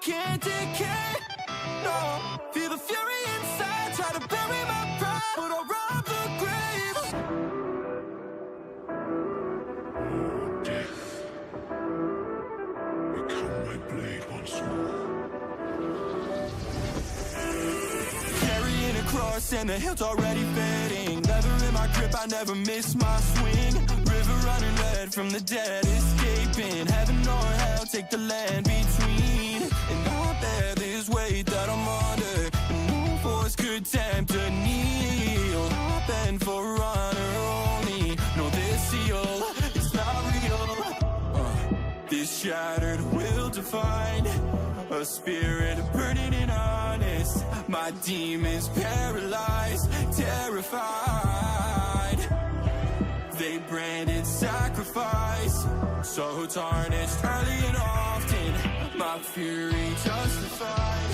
can't decay. No, feel the fury inside, try to bury my pride, but I'll rob the grave. Death, become my blade once more. Carrying a cross and the hilt's already fading. Leather in my grip, I never miss my swing. River running red from the dead, escaping. Heaven or hell, take the land between. And I bear this weight that I'm under, and no force could tempt a kneel. I bend for honor only, no this seal, it's not real. This shattered will define a spirit burning and honest. My demons paralyzed, terrified. They branded sacrifice, so tarnished early and often. My fury justified.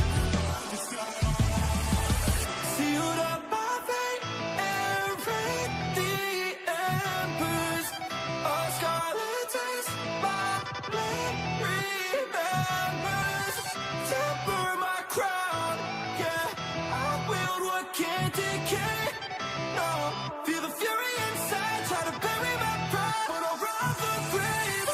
Sealed up my fate and read the embers of scarlet taste. My blade remembers. Temper my crown, yeah. I wield what can't decay. No, feel the fury inside, try to bury my pride, but I'll rob the grave.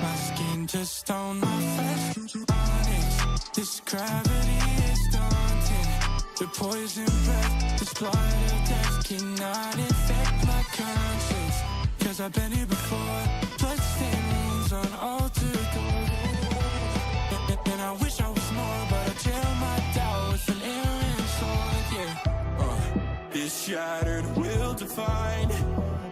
My skin to stone, my flesh to onyx. This gravity is daunting. The poison breath, this blood of death cannot infect my conscience. Cause I've been here before, bloodstained wounds on altered doors. And I wish I was more, but I jail my doubt with an errant sword, yeah. This shattered will define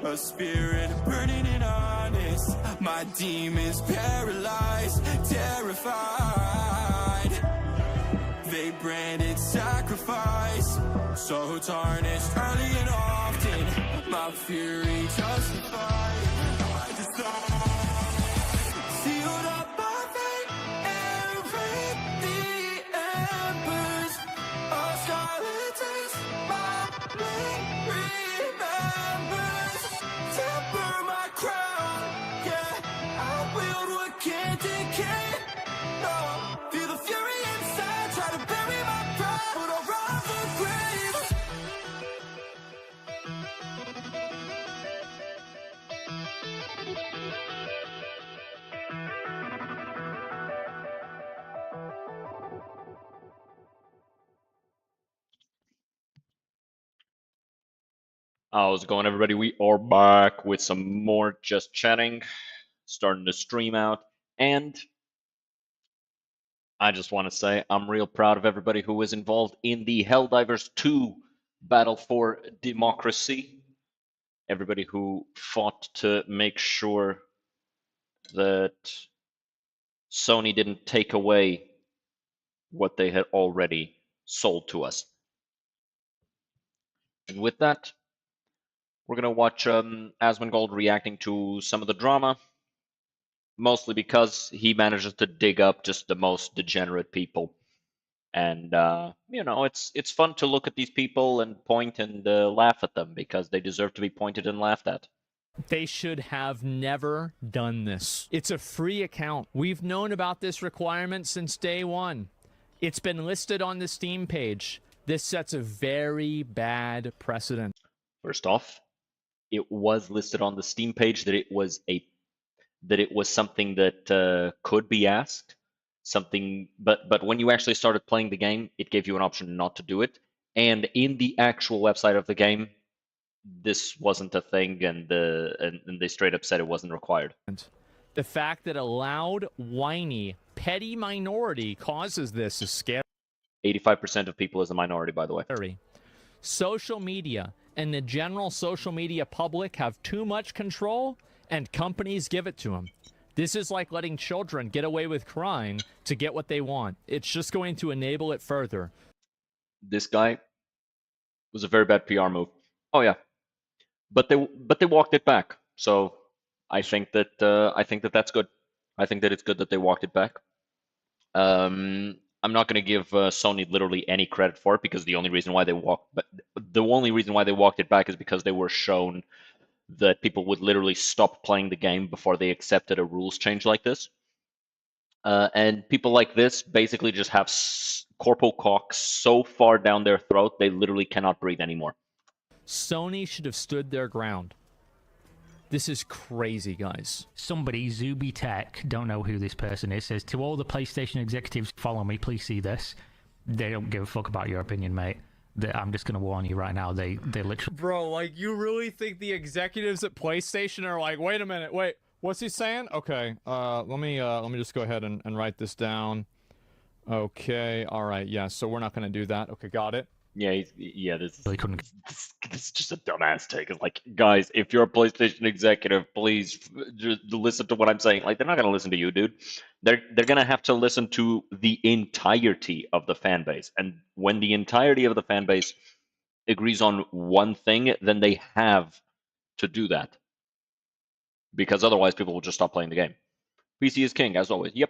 a spirit burning and honest. My demons paralyzed, terrified. They branded sacrifice, so tarnished early and often. My fury justified. Sealed up my fate and read the embers of scarlet taste. My blade remembers. Temper my crown, yeah. I wield what can't decay. No, feel the fury inside, try to bury my pride, but I'll rob the grave. How's it going, everybody? We are back with some more Just Chatting, starting to stream out, and I just want to say I'm real proud of everybody who was involved in the Helldivers 2 Battle for Democracy. Everybody who fought to make sure that Sony didn't take away what they had already sold to us. And with that, we're gonna watch Asmongold reacting to some of the drama, mostly because he manages to dig up just the most degenerate people, and you know, it's fun to look at these people and point and laugh at them because they deserve to be pointed and laughed at. They should have never done this. It's a free account. We've known about this requirement since day one. It's been listed on the Steam page. This sets a very bad precedent. First off, it was listed on the Steam page that it was something that could be asked, something, but when you actually started playing the game, it gave you an option not to do it. And in the actual website of the game, this wasn't a thing, and they straight up said it wasn't required. The fact that a loud, whiny, petty minority causes this is scary. 85% of people is a minority, by the way. Social media and the general social media public have too much control, and companies give it to them. This is like letting children get away with crying to get what they want. It's just going to enable it further. This guy was a very bad PR move. Oh yeah, but they walked it back. So I think that that's good. I think that it's good that they walked it back. I'm not going to give Sony literally any credit for it, because the only reason why they walked it back is because they were shown that people would literally stop playing the game before they accepted a rules change like this. And people like this basically just have corporal cock so far down their throat they literally cannot breathe anymore. Sony should have stood their ground. This is crazy, guys. Somebody, Zuby Tech, don't know who this person is, says, to all the PlayStation executives, follow me, please see this. They don't give a fuck about your opinion, mate. I'm just going to warn you right now, they literally... Bro, like, you really think the executives at PlayStation are like, wait a minute, wait, what's he saying? Okay, let me just go ahead and write this down. Okay, all right, yeah, so we're not going to do that. Okay, got it. Yeah, yeah. This couldn't... is just a dumbass take. It's like, guys, if you're a PlayStation executive, please just listen to what I'm saying. Like, they're not gonna listen to you, dude. They're gonna have to listen to the entirety of the fan base, and when the entirety of the fan base agrees on one thing, then they have to do that, because otherwise people will just stop playing the game. PC is king, as always. Yep.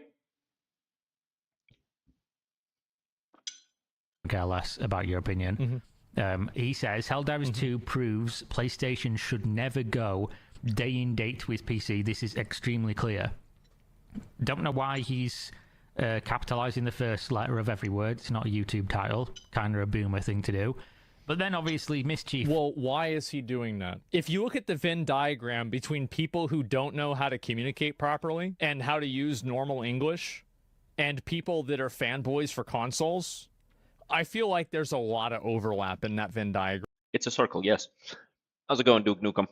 care less about your opinion. He says, Helldivers 2 proves PlayStation should never go day and date with PC. This is extremely clear. Don't know why he's capitalizing the first letter of every word. It's not a YouTube title. Kind of a boomer thing to do. But then obviously Mischief... Well, why is he doing that? If you look at the Venn diagram between people who don't know how to communicate properly and how to use normal English and people that are fanboys for consoles, I feel like there's a lot of overlap in that Venn diagram. It's a circle, yes. How's it going, Duke Nukem?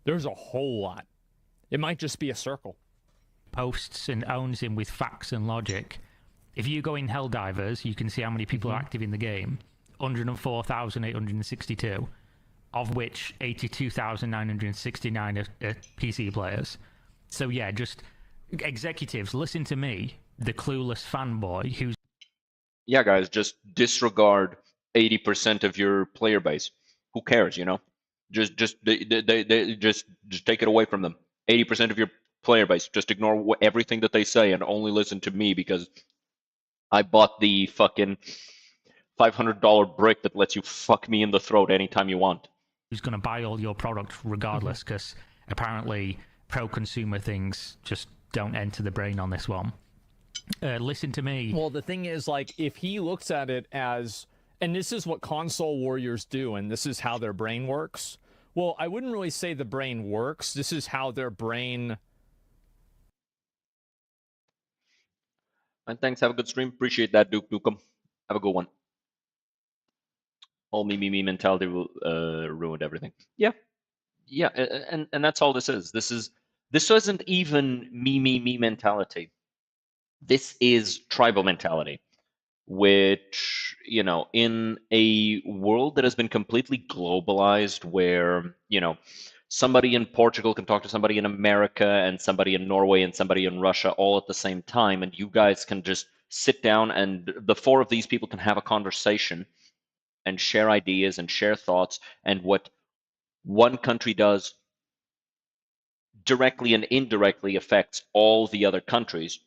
There's a whole lot. It might just be a circle. Posts and owns him with facts and logic. If you go in Helldivers, you can see how many people are active in the game. 104,862, of which 82,969 are PC players. So yeah, just executives, listen to me, the clueless fanboy who's... Yeah, guys, just disregard 80% of your player base. Who cares, you know? Just take it away from them. 80% of your player base. Just ignore everything that they say and only listen to me because I bought the fucking $500 brick that lets you fuck me in the throat anytime you want. Who's going to buy all your product regardless, because apparently pro-consumer things just don't enter the brain on this one. Listen to me. Well, the thing is, like, if he looks at it as, and this is what console warriors do, and this is how their brain works. Well, I wouldn't really say the brain works. This is how their brain... And thanks, have a good stream. Appreciate that, Duke Nukem. Have a good one. Whole me mentality ruined everything. Yeah, yeah, and that's all this is. This isn't even me mentality. This is tribal mentality, which, you know, in a world that has been completely globalized, where, you know, somebody in Portugal can talk to somebody in America and somebody in Norway and somebody in Russia all at the same time, and you guys can just sit down and the four of these people can have a conversation and share ideas and share thoughts, and what one country does directly and indirectly affects all the other countries.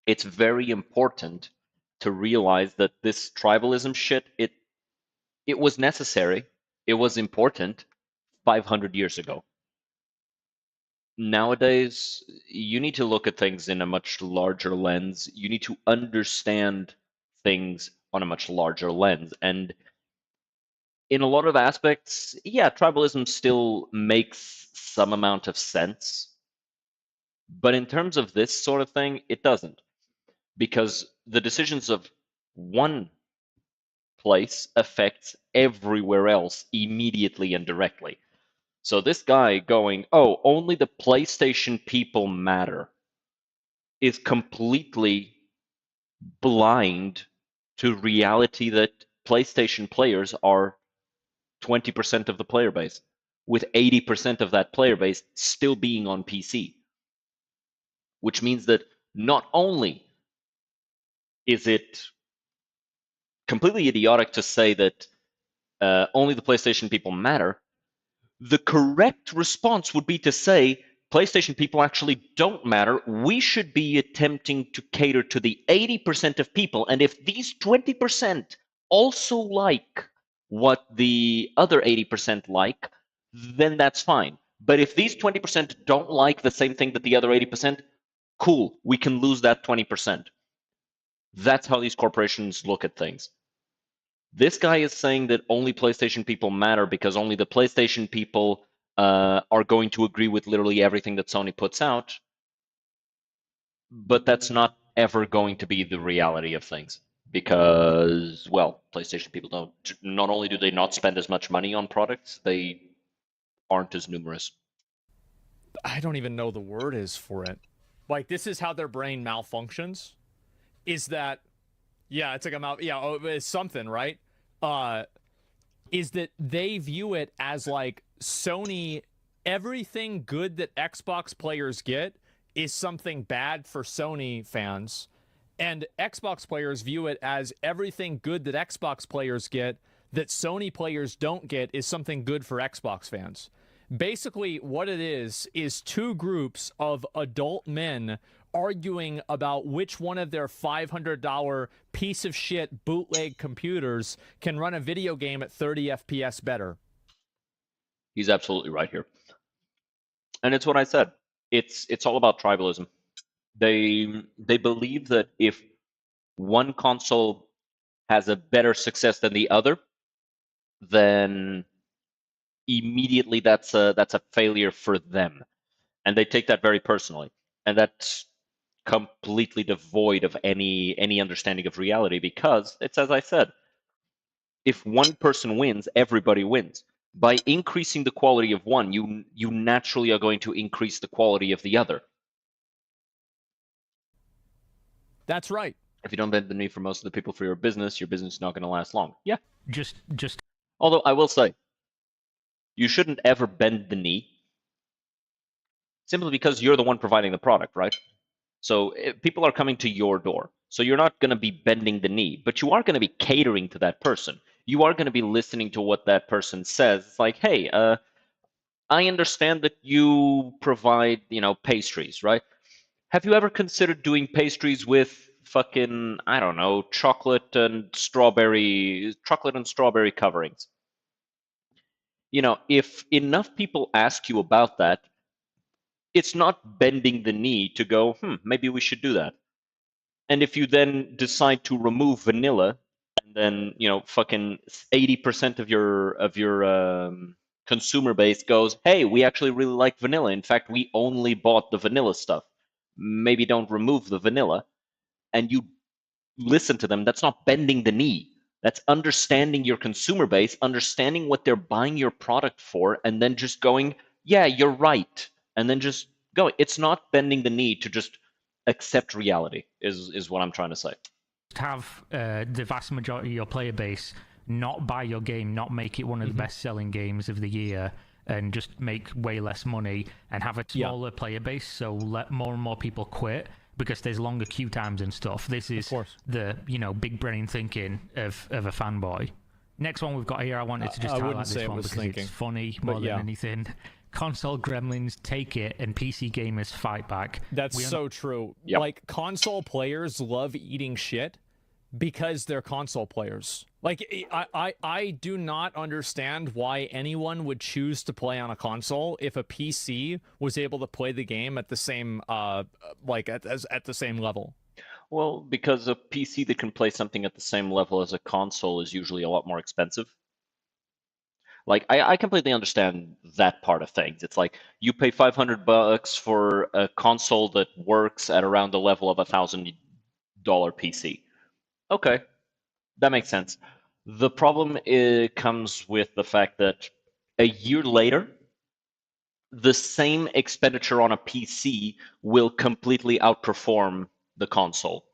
It's very important to realize that this tribalism shit, it was necessary, it was important 500 years ago. Nowadays, you need to look at things in a much larger lens. You need to understand things on a much larger lens. And in a lot of aspects, yeah, tribalism still makes some amount of sense. But in terms of this sort of thing, it doesn't. Because the decisions of one place affects everywhere else immediately and directly. So this guy going, oh, only the PlayStation people matter, is completely blind to reality that PlayStation players are 20% of the player base, with 80% of that player base still being on PC. Which means that not only is it completely idiotic to say that only the PlayStation people matter, the correct response would be to say PlayStation people actually don't matter. We should be attempting to cater to the 80% of people. And if these 20% also like what the other 80% like, then that's fine. But if these 20% don't like the same thing that the other 80%, Cool, we can lose that 20%. That's how these corporations look at things. This guy is saying that only PlayStation people matter because only the PlayStation people are going to agree with literally everything that Sony puts out. But that's not ever going to be the reality of things because, well, PlayStation people don't. Not only do they not spend as much money on products, they aren't as numerous. I don't even know the word is for it. Like, this is how their brain malfunctions. Is that, yeah, it's like a mal, yeah, oh, it's something, right? Is that they view it as like Sony, everything good that Xbox players get is something bad for Sony fans, and Xbox players view it as everything good that Xbox players get that Sony players don't get is something good for Xbox fans. Basically, what it is two groups of adult men arguing about which one of their $500 piece of shit bootleg computers can run a video game at 30 FPS better. He's absolutely right here. And it's what I said. It's all about tribalism. They believe that if one console has a better success than the other, then immediately that's a failure for them. And they take that very personally. And that's completely devoid of any understanding of reality because it's as I said, if one person wins, everybody wins. By increasing the quality of one, you naturally are going to increase the quality of the other. That's right. If you don't bend the knee for most of the people for your business is not going to last long. Yeah. Just Although I will say, you shouldn't ever bend the knee simply because you're the one providing the product, right? So people are coming to your door. So you're not going to be bending the knee, but you are going to be catering to that person. You are going to be listening to what that person says. It's like, hey, I understand that you provide, pastries, right? Have you ever considered doing pastries with fucking, I don't know, chocolate and strawberry coverings? If enough people ask you about that, it's not bending the knee to go, maybe we should do that. And if you then decide to remove vanilla, and then fucking 80% of your consumer base goes, "Hey, we actually really like vanilla. In fact, we only bought the vanilla stuff. Maybe don't remove the vanilla." And you listen to them. That's not bending the knee. That's understanding your consumer base, understanding what they're buying your product for, and then just going, "Yeah, you're right," and then just going. It's not bending the knee to just accept reality is what I'm trying to say. have the vast majority of your player base not buy your game, not make it one of the best-selling games of the year, and just make way less money, and have a smaller player base, so let more and more people quit because there's longer queue times and stuff. This is the big brain thinking of a fanboy. Next one we've got here, I wanted to just highlight this one because it's funny more than anything. Console gremlins take it and PC gamers fight back. That's so true. Yep. Like, console players love eating shit because they're console players. Like, I do not understand why anyone would choose to play on a console if a PC was able to play the game at the same at the same level. Well, because a PC that can play something at the same level as a console is usually a lot more expensive. Like, I completely understand that part of things. It's like you pay $500 for a console that works at around the level of $1,000 PC. Okay, that makes sense. The problem comes with the fact that a year later, the same expenditure on a PC will completely outperform the console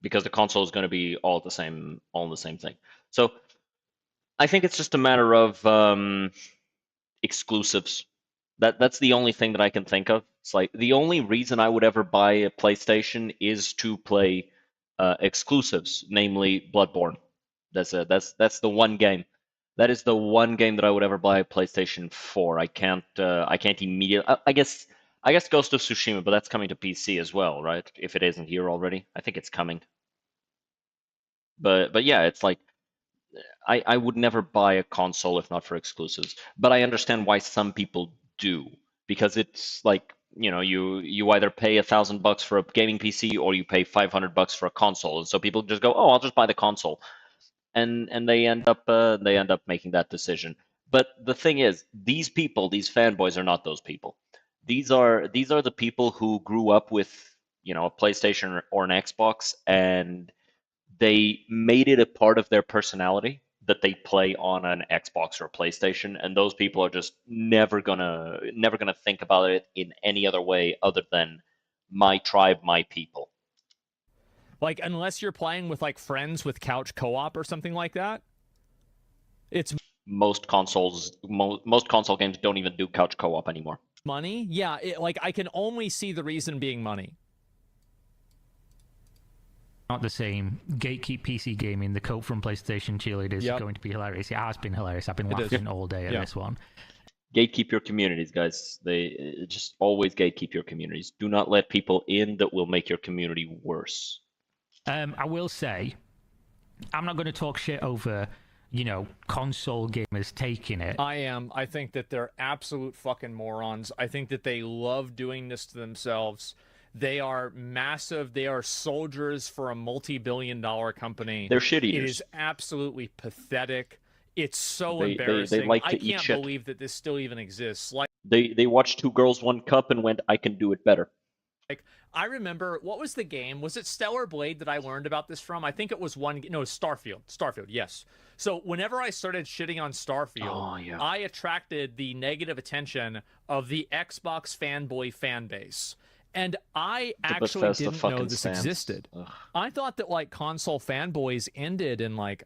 because the console is going to be all the same thing. So I think it's just a matter of exclusives. That's the only thing that I can think of. It's like the only reason I would ever buy a PlayStation is to play exclusives, namely Bloodborne. That's the one game. That is the one game that I would ever buy a PlayStation 4. I can't immediately. I guess Ghost of Tsushima, but that's coming to PC as well, right? If it isn't here already, I think it's coming. But yeah, it's like I would never buy a console if not for exclusives. But I understand why some people do, because it's like you either pay $1,000 for a gaming PC or you pay $500 for a console. And so people just go, oh, I'll just buy the console, and they end up making that decision. But the thing is, these people, these fanboys, are not those people. These are the people who grew up with a PlayStation or an Xbox, and they made it a part of their personality that they play on an Xbox or a PlayStation, and those people are just never gonna think about it in any other way other than my tribe, my people. Like, unless you're playing with like friends with couch co-op or something like that, it's Most console games don't even do couch co-op anymore. money. Yeah, like I can only see the reason being money. Not the same. Gatekeep PC gaming, the quote from PlayStation cheerleaders is going to be hilarious. It has been hilarious. I've been laughing all day at this one. Gatekeep your communities, guys. They just always gatekeep your communities. Do not let people in that will make your community worse. I will say, I'm not going to talk shit over, console gamers taking it. I am. I think that they're absolute fucking morons. I think that they love doing this to themselves. They are massive. They are soldiers for a multi-billion-dollar company. They're shit eaters. It is absolutely pathetic. It's so embarrassing. They like to I eat can't shit. believe that this still even exists. They watched Two Girls, One Cup and went, I can do it better. I remember, what was the game? Was it Stellar Blade that I learned about this from? I think it was Starfield. Starfield, yes. So whenever I started shitting on Starfield, I attracted the negative attention of the Xbox fanboy fan base. And I actually didn't know this existed. Ugh. I thought that like console fanboys ended in like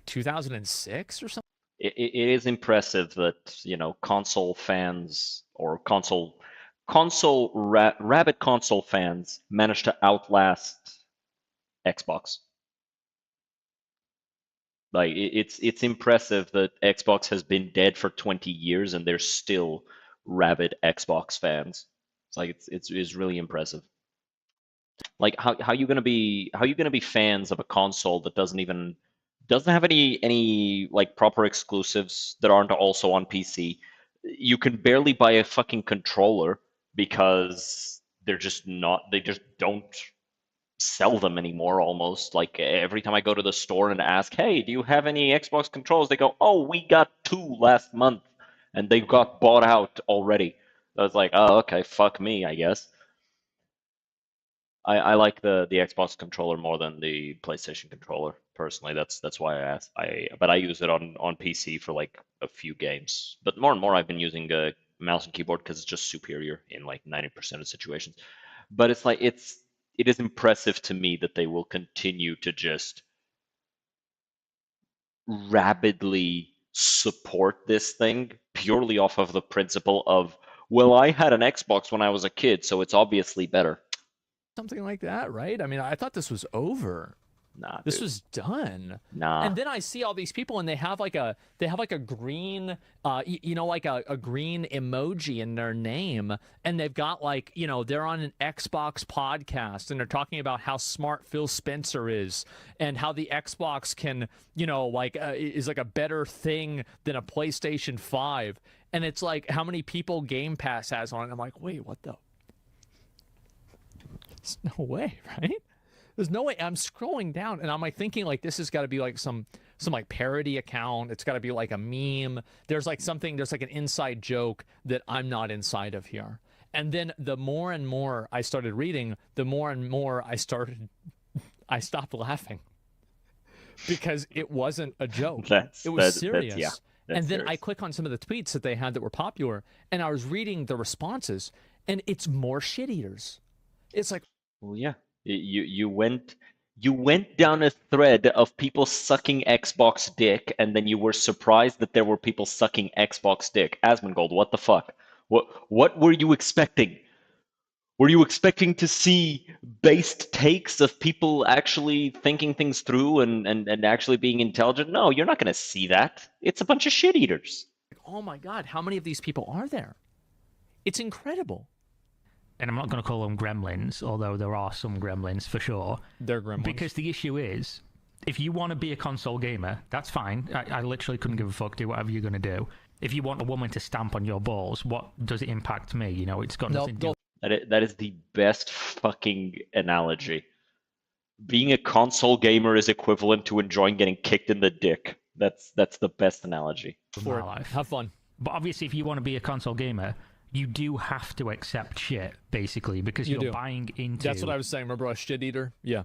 2006 or something. It is impressive that console fans or rabid console fans managed to outlast Xbox. Like it's impressive that Xbox has been dead for 20 years and they're still rabid Xbox fans. It's like it's really impressive. Like how you gonna be fans of a console that doesn't have any like proper exclusives that aren't also on PC? You can barely buy a fucking controller because they just don't sell them anymore. Almost like every time I go to the store and ask, hey, do you have any Xbox controllers, they go, oh, we got 2 last month, and they've got bought out already. So it's like, oh, okay, fuck me, I guess. I like the Xbox controller more than the PlayStation controller personally. That's why I asked. But I use it on PC for like a few games. But more and more I've been using a mouse and keyboard because it's just superior in like 90% of situations. But it's like it is impressive to me that they will continue to just rapidly support this thing purely off of the principle of, well, I had an Xbox when I was a kid, so it's obviously better. Something like that, right? I mean, I thought this was over. Nah, this dude. was done. Nah. And then I see all these people, and they have like a green, like a green emoji in their name, and they've got like, they're on an Xbox podcast, and they're talking about how smart Phil Spencer is, and how the Xbox can, is like a better thing than a PlayStation 5, and it's like how many people Game Pass has on it. I'm like, wait, what the? There's no way, right? There's no way. I'm scrolling down and I'm like thinking like this has got to be like some like parody account. It's got to be like a meme. There's like an inside joke that I'm not inside of here. And then the more and more I started reading, the more and more I stopped laughing because it wasn't a joke. It was serious. And then I click on some of the tweets that they had that were popular, and I was reading the responses, and it's more shit eaters. It's like, well, yeah, you went down a thread of people sucking Xbox dick, and then you were surprised that there were people sucking Xbox dick. Asmongold, what the fuck? What were you expecting? Were you expecting to see based takes of people actually thinking things through and actually being intelligent? No, you're not going to see that. It's a bunch of shit eaters. Oh my God, how many of these people are there? It's incredible. And I'm not going to call them gremlins, although there are some gremlins for sure. They're gremlins. Because the issue is, if you want to be a console gamer, that's fine. I literally couldn't give a fuck. Do whatever you're going to do. if you want a woman to stamp on your balls, what does it impact me? You know, it's got nothing to do. That is the best fucking analogy. Being a console gamer is equivalent to enjoying getting kicked in the dick. That's the best analogy. Of For my it. life. Have fun. But obviously, if you want to be a console gamer, you do have to accept shit, basically, because You you're do. buying into That's what I was saying. Remember a shit eater? Yeah.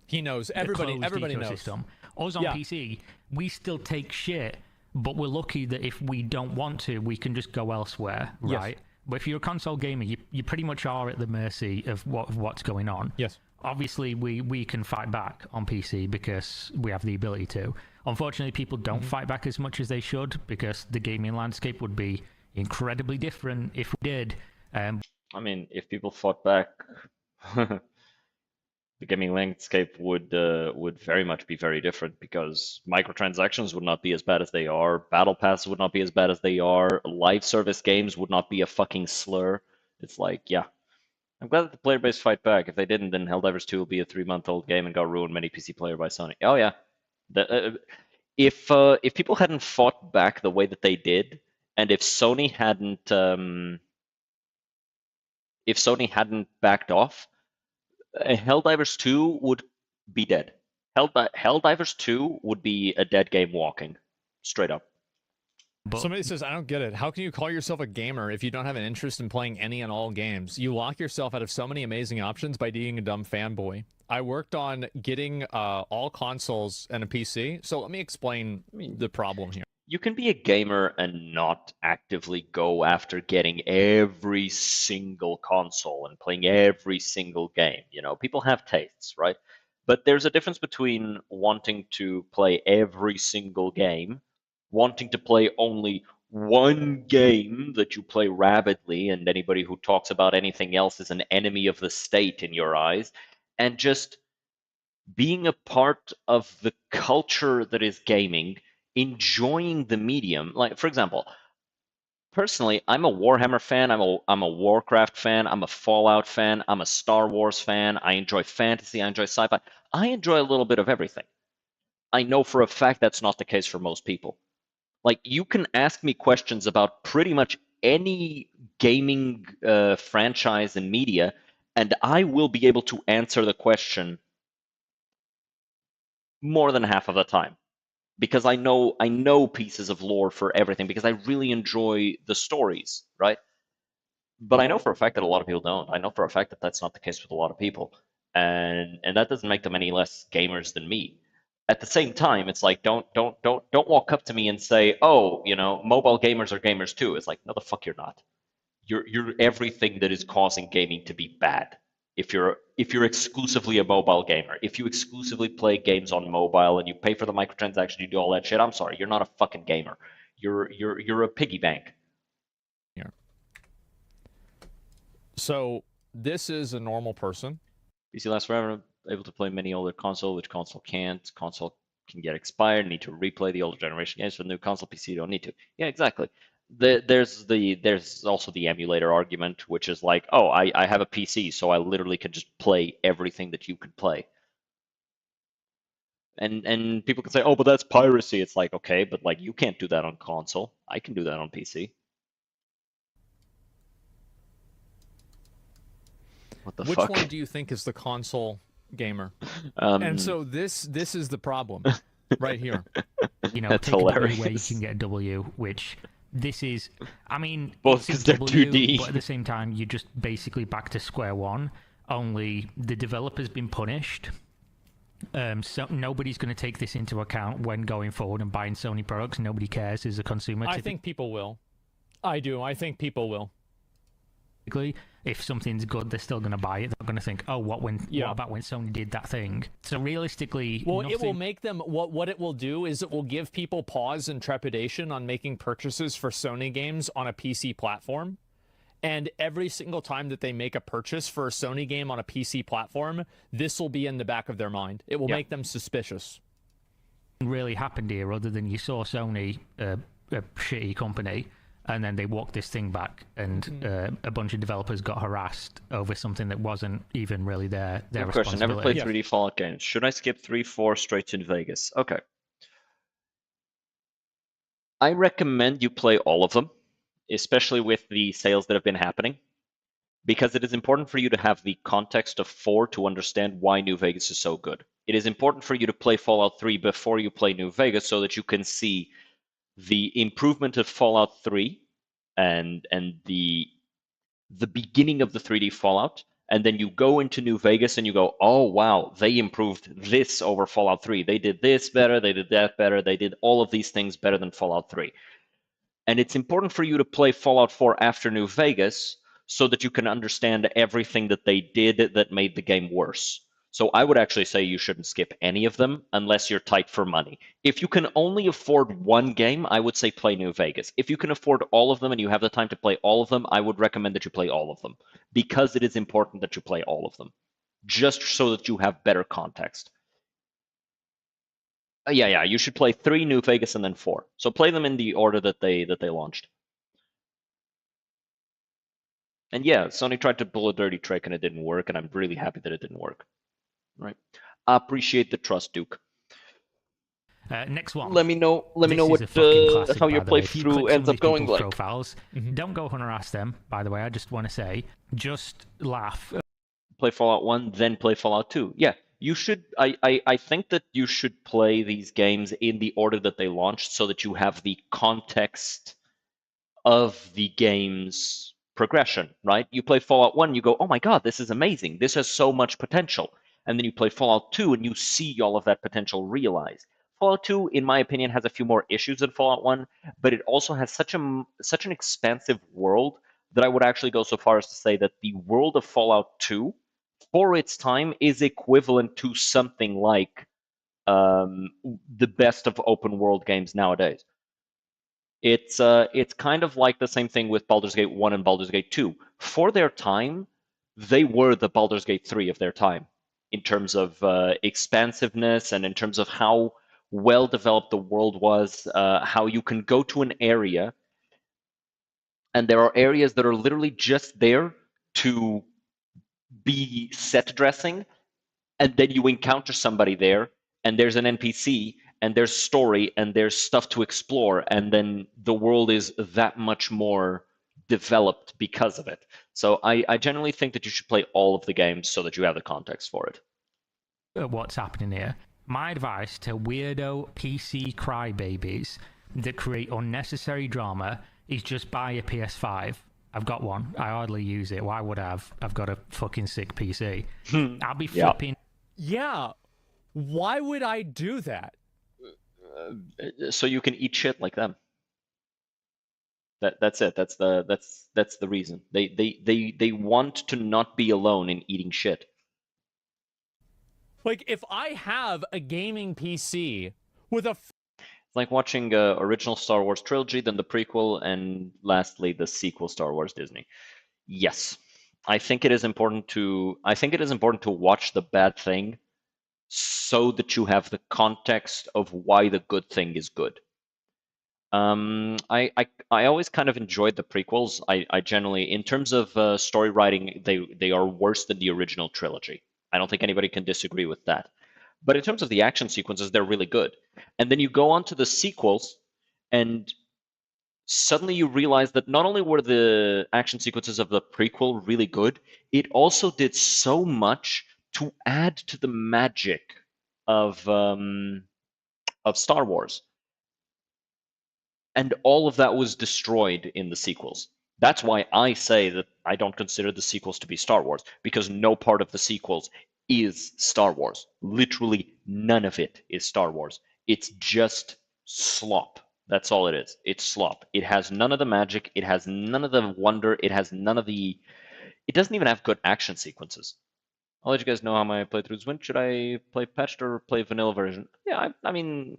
He knows. Everybody closed knows. ecosystem. Us on Yeah. PC, we still take shit, but we're lucky that if we don't want to, we can just go elsewhere, Yes. right? But if you're a console gamer, you pretty much are at the mercy of what's going on. Yes. Obviously, we can fight back on PC because we have the ability to. Unfortunately, people don't fight back as much as they should because the gaming landscape would be incredibly different if we did. I mean, if people fought back, the gaming landscape would very much be very different because microtransactions would not be as bad as they are, battle passes would not be as bad as they are, live service games would not be a fucking slur. It's like, yeah. I'm glad that the player base fight back. If they didn't, then Helldivers 2 will be a 3-month-old game and got ruined many PC player by Sony. Oh yeah. If people hadn't fought back the way that they did, and if Sony hadn't backed off, Helldivers 2 would be dead. Helldivers 2 would be a dead game walking. Straight up. But Somebody says, I don't get it. How can you call yourself a gamer if you don't have an interest in playing any and all games? You lock yourself out of so many amazing options by being a dumb fanboy. I worked on getting all consoles and a PC, so let me explain the problem here. You can be a gamer and not actively go after getting every single console and playing every single game. You know, people have tastes, right? But there's a difference between wanting to play every single game, wanting to play only one game that you play rapidly, and anybody who talks about anything else is an enemy of the state in your eyes, and just being a part of the culture that is gaming, enjoying the medium. Like, for example, personally, I'm a Warhammer fan, I'm a Warcraft fan, I'm a Fallout fan, I'm a Star Wars fan, I enjoy fantasy, I enjoy sci-fi. I enjoy a little bit of everything. I know for a fact that's not the case for most people. Like, you can ask me questions about pretty much any gaming franchise and media, and I will be able to answer the question more than half of the time because I know pieces of lore for everything because I really enjoy the stories, right? But I know for a fact that a lot of people don't. I know for a fact that that's not the case with a lot of people, and that doesn't make them any less gamers than me. At the same time, it's like don't walk up to me and say, oh, you know, mobile gamers are gamers too. It's like, no, the fuck you're not. You're everything that is causing gaming to be bad. If you're exclusively a mobile gamer, if you exclusively play games on mobile and you pay for the microtransaction, you do all that shit, I'm sorry, you're not a fucking gamer. You're a piggy bank. Here. So this is a normal person. PC lasts forever, able to play many older console, which console can't. Console can get expired, need to replay the older generation games for the new console. PC don't need to. Yeah, exactly. There's also the emulator argument, which is like, oh, I have a PC, so I literally can just play everything that you could play. And people can say, oh, but that's piracy. It's like, okay, but like you can't do that on console. I can do that on PC. What the Which fuck? one do you think is the console gamer? Um, And so this is the problem right here. you know, That's take a W where you hilarious. can get a W, which this is, I mean, Both it's a 'cause they're W, 2D. but at the same time, you're just basically back to square one. Only the developer's been punished. So nobody's going to take this into account when going forward and buying Sony products. Nobody cares as a consumer. I think people will. I do. I think people will. Typically, if something's good, they're still going to buy it. They're going to think, oh, what Yeah. about when Sony did that thing? So realistically, Well, it will nothing- make them. What it will do is it will give people pause and trepidation on making purchases for Sony games on a PC platform. And every single time that they make a purchase for a Sony game on a PC platform, this will be in the back of their mind. It will Yeah. make them suspicious. really happened here other than you saw Sony, a shitty company, and then they walked this thing back, and a bunch of developers got harassed over something that wasn't even really their Good question. Never responsibility. played 3D Fallout games. Should I skip 3, 4 straight to Vegas? Okay. I recommend you play all of them, especially with the sales that have been happening, because it is important for you to have the context of 4 to understand why New Vegas is so good. It is important for you to play Fallout 3 before you play New Vegas so that you can see the improvement of Fallout 3 and the beginning of the 3D Fallout, and then you go into New Vegas and you go, oh wow, they improved this over Fallout 3. They did this better, they did that better, they did all of these things better than Fallout 3. And it's important for you to play Fallout 4 after New Vegas so that you can understand everything that they did that made the game worse. So I would actually say you shouldn't skip any of them unless you're tight for money. If you can only afford one game, I would say play New Vegas. If you can afford all of them and you have the time to play all of them, I would recommend that you play all of them because it is important that you play all of them, just so that you have better context. Yeah, you should play 3, New Vegas, and then 4. So play them in the order that they launched. And yeah, Sony tried to pull a dirty trick and it didn't work, and I'm really happy that it didn't work. Right? I appreciate the trust, Duke. Next one. Let me know This is what a fucking classic, how your by the way. If you click playthrough some ends of up these going. people's Like, profiles, don't go and harass them. By the way, I just want to say, just laugh. play Fallout 1, then play Fallout 2. Yeah, you should. I think that you should play these games in the order that they launched, so that you have the context of the game's progression, right? You play Fallout 1, you go, oh my god, this is amazing. This has so much potential. And then you play Fallout 2 and you see all of that potential realized. Fallout 2, in my opinion, has a few more issues than Fallout 1, but it also has such an expansive world that I would actually go so far as to say that the world of Fallout 2, for its time, is equivalent to something like the best of open world games nowadays. It's kind of like the same thing with Baldur's Gate 1 and Baldur's Gate 2. For their time, they were the Baldur's Gate 3 of their time in terms of expansiveness and in terms of how well developed the world was, how you can go to an area and there are areas that are literally just there to be set dressing, and then you encounter somebody there and there's an npc and there's story and there's stuff to explore, and then the world is that much more developed because of it. So I generally think that you should play all of the games so that you have the context for it. What's happening here. My advice to weirdo PC crybabies that create unnecessary drama is just buy a PS5. I've got one. I hardly use it. Why would I have? I've got a fucking sick PC. I'll be Yeah. flipping. Yeah. Why would I do that? So you can eat shit like them. That's it. That's the reason. They want to not be alone in eating shit. Like, if I have a gaming PC with a It's like watching original Star Wars trilogy, then the prequel, and lastly the sequel Star Wars Disney. Yes, I think it is important to watch the bad thing so that you have the context of why the good thing is good. I always kind of enjoyed the prequels. I generally, in terms of story writing, they are worse than the original trilogy. I don't think anybody can disagree with that. But in terms of the action sequences, they're really good. And then you go on to the sequels, and suddenly you realize that not only were the action sequences of the prequel really good, it also did so much to add to the magic of Star Wars. And all of that was destroyed in the sequels. That's why I say that I don't consider the sequels to be Star Wars, because no part of the sequels is Star Wars. Literally none of it is Star Wars. It's just slop. That's all it is. It's slop. It has none of the magic. It has none of the wonder. It has none of the. It doesn't even have good action sequences. I'll let you guys know how my playthroughs went. Should I play patched or play vanilla version? Yeah, I mean,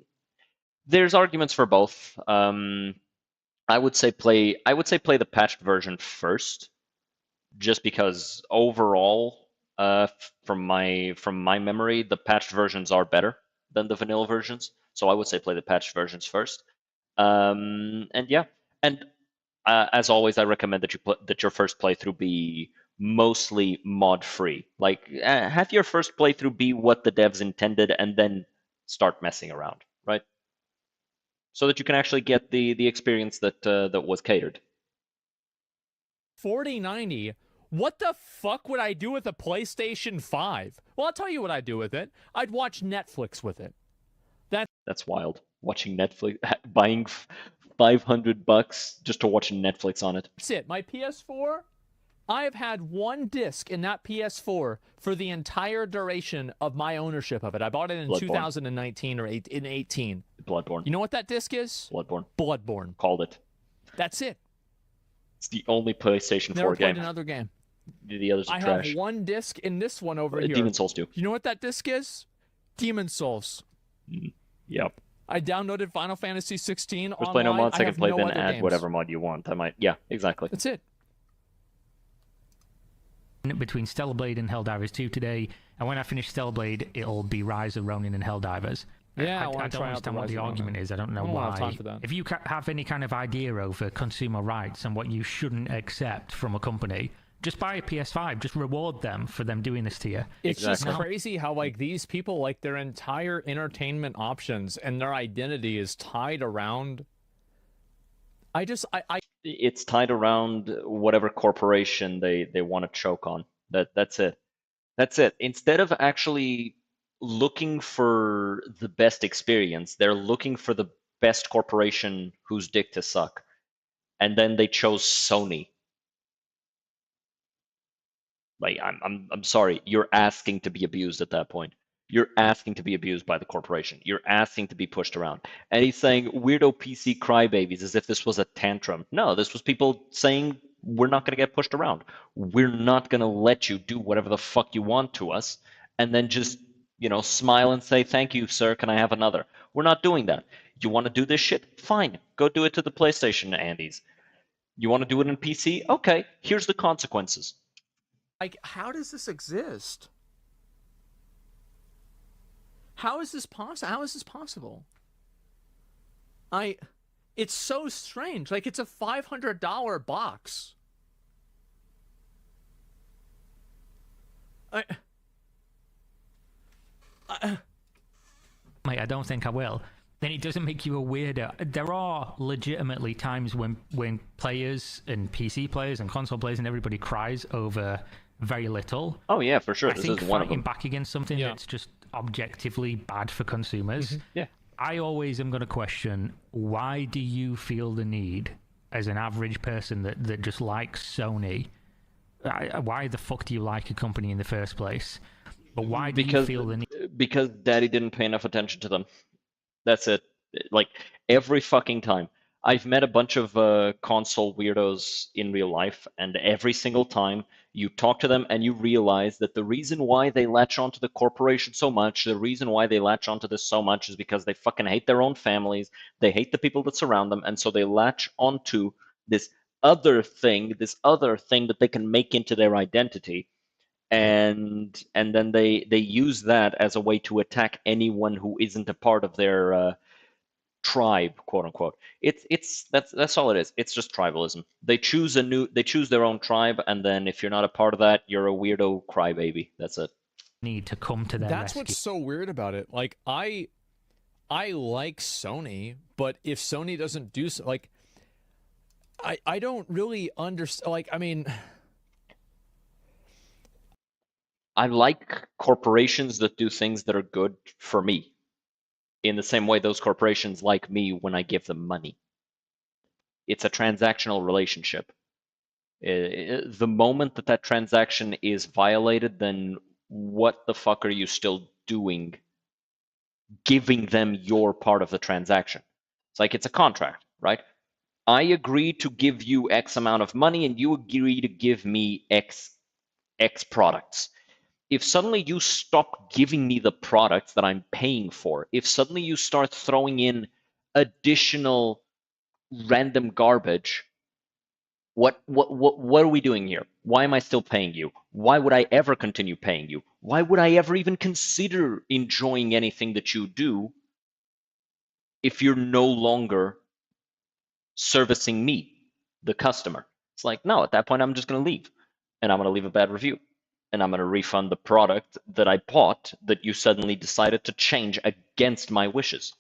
there's arguments for both. I would say play the patched version first, just because overall, from my memory, the patched versions are better than the vanilla versions. So I would say play the patched versions first. And yeah, and as always, I recommend that your first playthrough be mostly mod free. Like, have your first playthrough be what the devs intended, and then start messing around, right? so that you can actually get the experience that that was catered. 4090. What the fuck would I do with a PlayStation 5? Well, I'll tell you what I'd do with it. I'd watch Netflix with it. That's wild. Watching Netflix, buying $500 just to watch Netflix on it. That's it. My PS4, I've had one disc in that PS4 for the entire duration of my ownership of it. I bought it in Bloodborne. 2019 or in 18. Bloodborne. You know what that disc is? Bloodborne. Bloodborne. Called it. That's it. It's the only PlayStation Never 4 played game. another game. The others are I trash. have one disc in this one over here. Demon Souls 2. You know what that disc is? Demon Souls. Yep. I downloaded Final Fantasy 16 First play no online. mod, second play, no then other add games. whatever mod you want. I might. Yeah, exactly. That's it. Between Stellar Blade and Helldivers 2 today, and when I finish Stellar Blade, it'll be Rise of Ronin and Helldivers. Yeah, I I wanna don't try out understand the what Rise the of argument Ronin. is. I don't know I don't why. have time for that. If you have any kind of idea over consumer rights and what you shouldn't accept from a company, just buy a PS5. Just reward them for them doing this to you. It's Exactly. just crazy how like these people, like their entire entertainment options and their identity is tied around. I It's tied around whatever corporation they want to choke on. That's it. That's it. Instead of actually looking for the best experience, they're looking for the best corporation whose dick to suck. And then they chose Sony. Like I'm sorry, you're asking to be abused at that point. You're asking to be abused by the corporation. You're asking to be pushed around. And he's saying weirdo PC crybabies as if this was a tantrum. No, this was people saying we're not going to get pushed around. We're not going to let you do whatever the fuck you want to us and then just, smile and say, "Thank you, sir. Can I have another?" We're not doing that. You want to do this shit? Fine. Go do it to the PlayStation, Andes. You want to do it in PC? Okay, here's the consequences. like, how does this exist? How is this possible? How is this possible? It's so strange. Like, it's a $500 box. Mate, I don't think I will. Then it doesn't make you a weirdo. There are legitimately times when players and PC players and console players and everybody cries over very little. Oh yeah, for sure. I This think is one of fighting them. back against something Yeah. that's just objectively bad for consumers. Yeah. I always am going to question, why do you feel the need, as an average person that just likes Sony, why the fuck do you like a company in the first place? But why do you feel the need? Because Daddy didn't pay enough attention to them. That's it. Like every fucking time. I've met a bunch of console weirdos in real life, and every single time you talk to them and you realize that the reason why they latch onto the corporation so much, the reason why they latch onto this so much is because they fucking hate their own families, they hate the people that surround them, and so they latch onto this other thing that they can make into their identity. And then they use that as a way to attack anyone who isn't a part of their tribe, quote unquote. That's all it is. It's just tribalism. They choose their own tribe, and then if you're not a part of that, you're a weirdo crybaby. That's it. Need to come to their That's rescue. what's so weird about it. Like, I like Sony, but if Sony doesn't do so, like, I don't really understand. Like, I mean, I like corporations that do things that are good for me, in the same way those corporations like me when I give them money. It's a transactional relationship. The moment that transaction is violated, then what the fuck are you still doing giving them your part of the transaction? It's like it's a contract, right? I agree to give you X amount of money and you agree to give me X products. If suddenly you stop giving me the products that I'm paying for, if suddenly you start throwing in additional random garbage, what are we doing here? Why am I still paying you? Why would I ever continue paying you? Why would I ever even consider enjoying anything that you do if you're no longer servicing me, the customer? It's like, no, at that point I'm just going to leave, and I'm going to leave a bad review. And I'm going to refund the product that I bought that you suddenly decided to change against my wishes.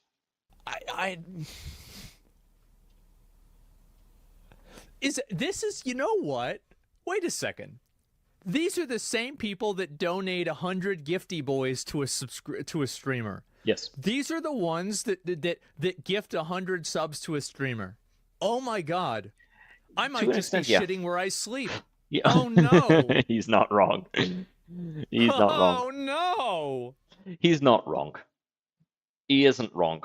You know what? Wait a second. These are the same people that donate 100 Gifty Boys to a streamer. Yes. These are the ones that gift 100 subs to a streamer. Oh my god. I might an just extent, be yeah. shitting where I sleep. Yeah. Oh no. He's not wrong. He's not wrong. Oh no. He's not wrong. He isn't wrong.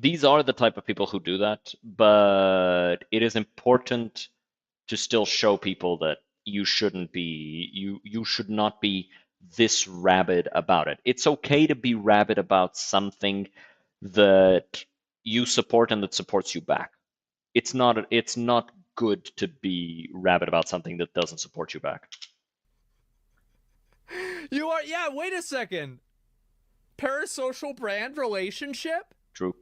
These are the type of people who do that, but it is important to still show people that you shouldn't be, you should not be this rabid about it. It's okay to be rabid about something that you support and that supports you back. It's not good to be rabid about something that doesn't support you back. You are, yeah, wait a second. Parasocial brand relationship? True.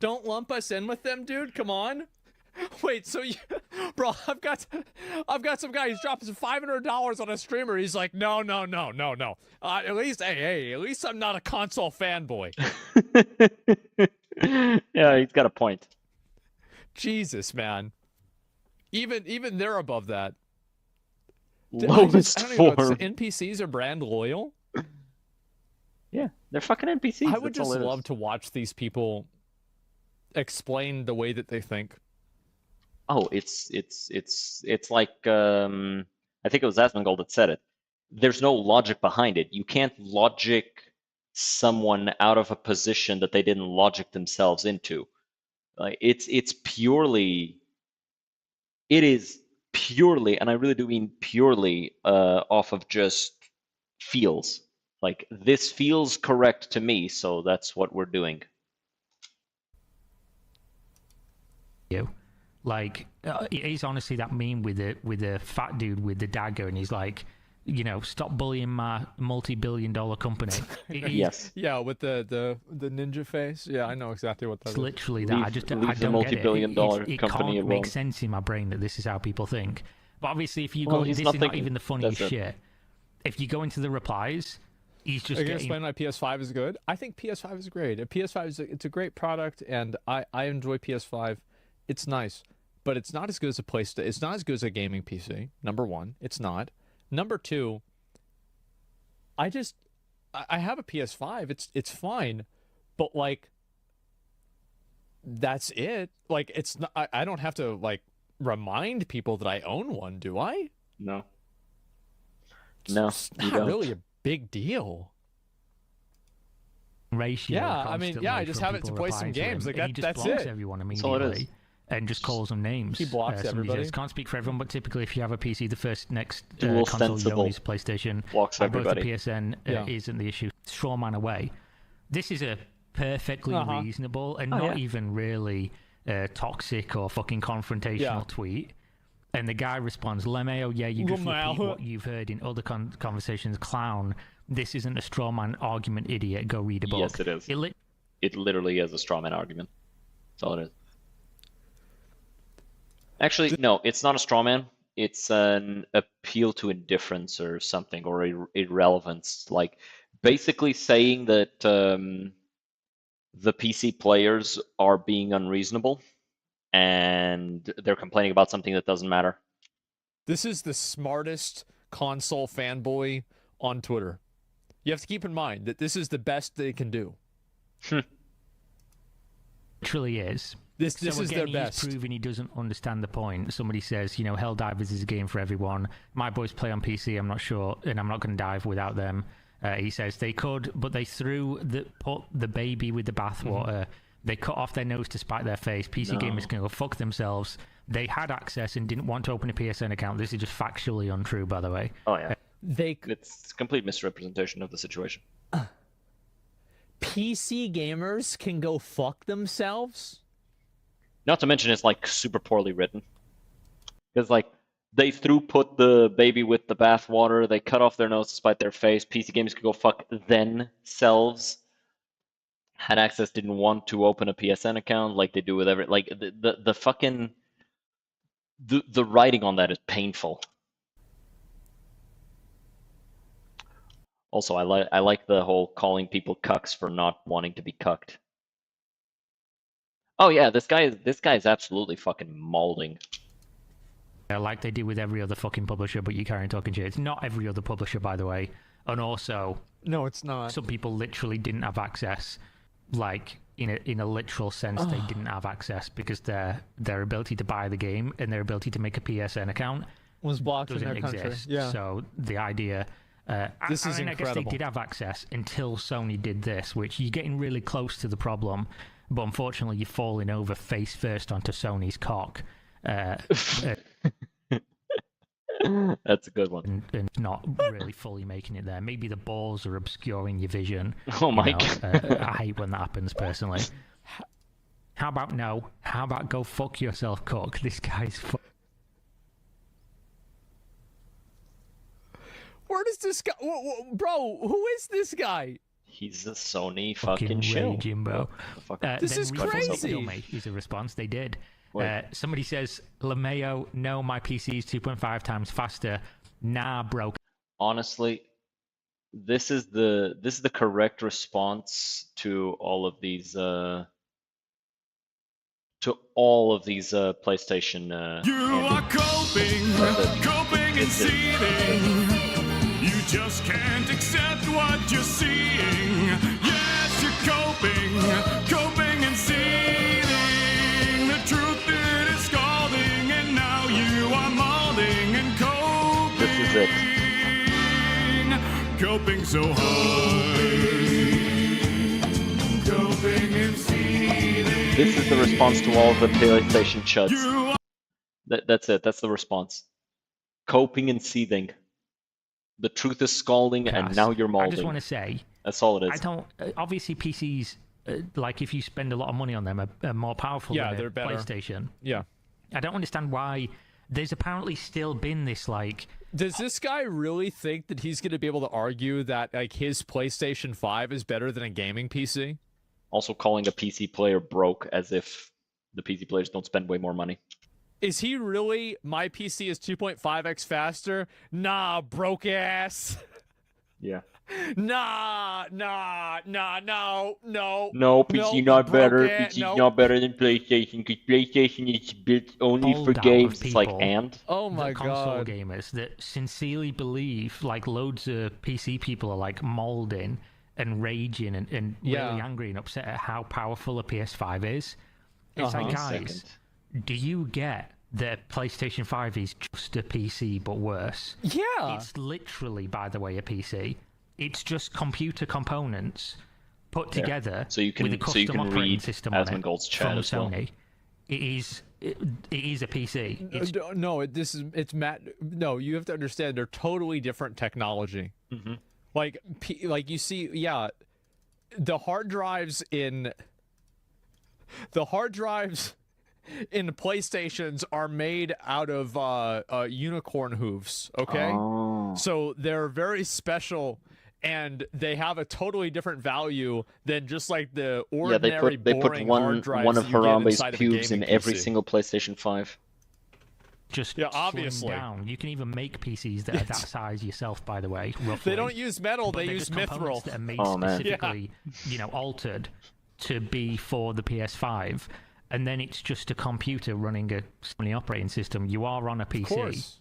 Don't lump us in with them, dude. Come on. Wait, so you, bro, I've got some guy. He's dropping $500 on a streamer. He's like, no. At least I'm not a console fanboy. Yeah, he's got a point. Jesus, man. Even they're above that. Lowest I don't even know, form. NPCs are brand loyal. Yeah, they're fucking NPCs. I would that's all just it is. love to watch these people explain the way that they think. Oh, it's like I think it was Asmongold that said it. There's no logic behind it. You can't logic someone out of a position that they didn't logic themselves into. Like it is purely, and I really do mean purely, off of just feels. Like this feels correct to me, so that's what we're doing. Like, he's honestly that meme with the fat dude with the dagger, and he's like, stop bullying my multi-billion-dollar company. Yes. Yeah, with the ninja face. Yeah, I know exactly what that It's is. literally that. I Leave don't the get it. multi-billion-dollar It company can't alone. make sense in my brain that this is how people think. But obviously, if you Well, go, he's this not is not thinking. even the funniest That's it. shit. If you go into the replies, he's just Are you gonna getting. explain why PS5 is good? I think PS5 is great. PS5 it's a great product, and I enjoy PS5. It's nice, but it's not as good as a PlayStation. It's not as good as a gaming PC. Number one, it's not. Number two, I have a PS5. It's fine, but like that's it. Like it's not. I don't have to like remind people that I own one, do I? No. No, It's you not don't. really a big deal. Ratio. Yeah, I mean, yeah, I constantly just from have it to people play some replying to him, games. Like and he that, just that's blocks it. everyone That's all it is. immediately and just calls them names. He blocks Somebody everybody. says, can't speak for everyone, but typically if you have a PC, the next Dual console you sensible own is PlayStation. blocks I both the everybody. PSN Yeah. isn't the issue. Strawman away. This is a perfectly Uh-huh. reasonable and Oh, not yeah. even really toxic or fucking confrontational Yeah. tweet. And the guy responds, Lemeo, yeah, you just Lemeo. repeat what you've heard in other conversations. Clown, this isn't a straw man argument, idiot. Go read a book. Yes, it is. It literally is a strawman argument. That's all it is. Actually, no, it's not a strawman. It's an appeal to indifference or something, or irrelevance. Like basically saying that the PC players are being unreasonable and they're complaining about something that doesn't matter. This is the smartest console fanboy on Twitter. You have to keep in mind that this is the best they can do. Literally is. This So is again, their he's best. proving he doesn't understand the point. Somebody says, Helldivers is a game for everyone. My boys play on PC, I'm not sure, and I'm not going to dive without them. He says they could, but they put the baby with the bathwater. They cut off their nose to spite their face. PC gamers can go fuck themselves. They had access and didn't want to open a PSN account. This is just factually untrue, by the way. Oh yeah, It's a complete misrepresentation of the situation. PC gamers can go fuck themselves. Not to mention it's like super poorly written. Because like they put the baby with the bathwater, they cut off their nose to spite their face. PC gamers could go fuck themselves. Had access, didn't want to open a PSN account like they do with every like the fucking the writing on that is painful. Also, I like the whole calling people cucks for not wanting to be cucked. Oh yeah, this guy is absolutely fucking mauling. like they do with every other fucking publisher, but you carry on talking shit. It's not every other publisher, by the way. And also, No, it's not. some people literally didn't have access, like in a literal sense, they didn't have access because their ability to buy the game and their ability to make a PSN account Was blocked in doesn't their country. exist. Yeah. So the idea. This is I guess they incredible. did have access until Sony did this, which you're getting really close to the problem, but unfortunately you're falling over face first onto Sony's cock. That's a good one. And not really fully making it there. Maybe the balls are obscuring your vision. Oh my God. I hate when that happens, personally. How about no? How about go fuck yourself, cock? This guy's Where does this guy... Bro, who is this guy? He's a Sony fucking fucking shill. raging, bro. Fuck. This Then is refund the crazy. bill, mate, is a response. They did. Wait. Somebody says, LeMayo, no, my PC is 2.5 times faster. Nah, bro. Honestly, this is the correct response to all of these PlayStation. You are coping and seething. You just can't accept what you're seeing. Yes, you're coping and seething. The truth it is scalding, and now you are molding and coping. This is it. Coping so hard. Coping and seething. This is the response to all of the PlayStation chuds. You That's it. That's the response. Coping and seething. The truth is scalding, and Cass, now you're I molding. just want to say, That's all it I is. don't. Obviously, PCs, like if you spend a lot of money on them, are more powerful Yeah, than they're a better. PlayStation. Yeah. I don't understand why there's apparently still been this like. Does this guy really think that he's going to be able to argue that like his PlayStation 5 is better than a gaming PC? Also calling a PC player broke as if the PC players don't spend way more money. Is he really? My PC is 2.5x faster? Nah, broke ass. Yeah. No. No, PC Nope, not better. broke it, PC nope. not better than PlayStation because PlayStation is built only All for down games. with It's like, people. and Oh my the console god. gamers that sincerely believe, like loads of PC people are like molding and raging and really Yeah. angry and upset at how powerful a PS5 is. It's like, Uh-huh. guys, do you get that PlayStation 5 is just a PC but worse? Yeah. It's literally, by the way, a PC. It's just computer components put Yeah. together So you can- with a so you custom can operating read system on it Asmongold's chat from as well. Sony. It is a PC. It's No, it's Matt. No, you have to understand they're totally different technology. Mhm. Like you see, yeah, the hard drives in PlayStations are made out of unicorn hooves. Okay, Oh. so they're very special. And they have a totally different value than just like the Yeah, ordinary they put boring hard one drives of that you get Harambe's inside of a pubes in gaming every PC. single PlayStation 5. just Yeah, slimmed obviously. down. You can even make PCs that are that size yourself, by the way. Roughly. They don't use metal; But they they're use just components mithril. that are made Oh, man. specifically, altered to be for the PS5, and then it's just a computer running a Sony operating system. You are on a PC. Of course.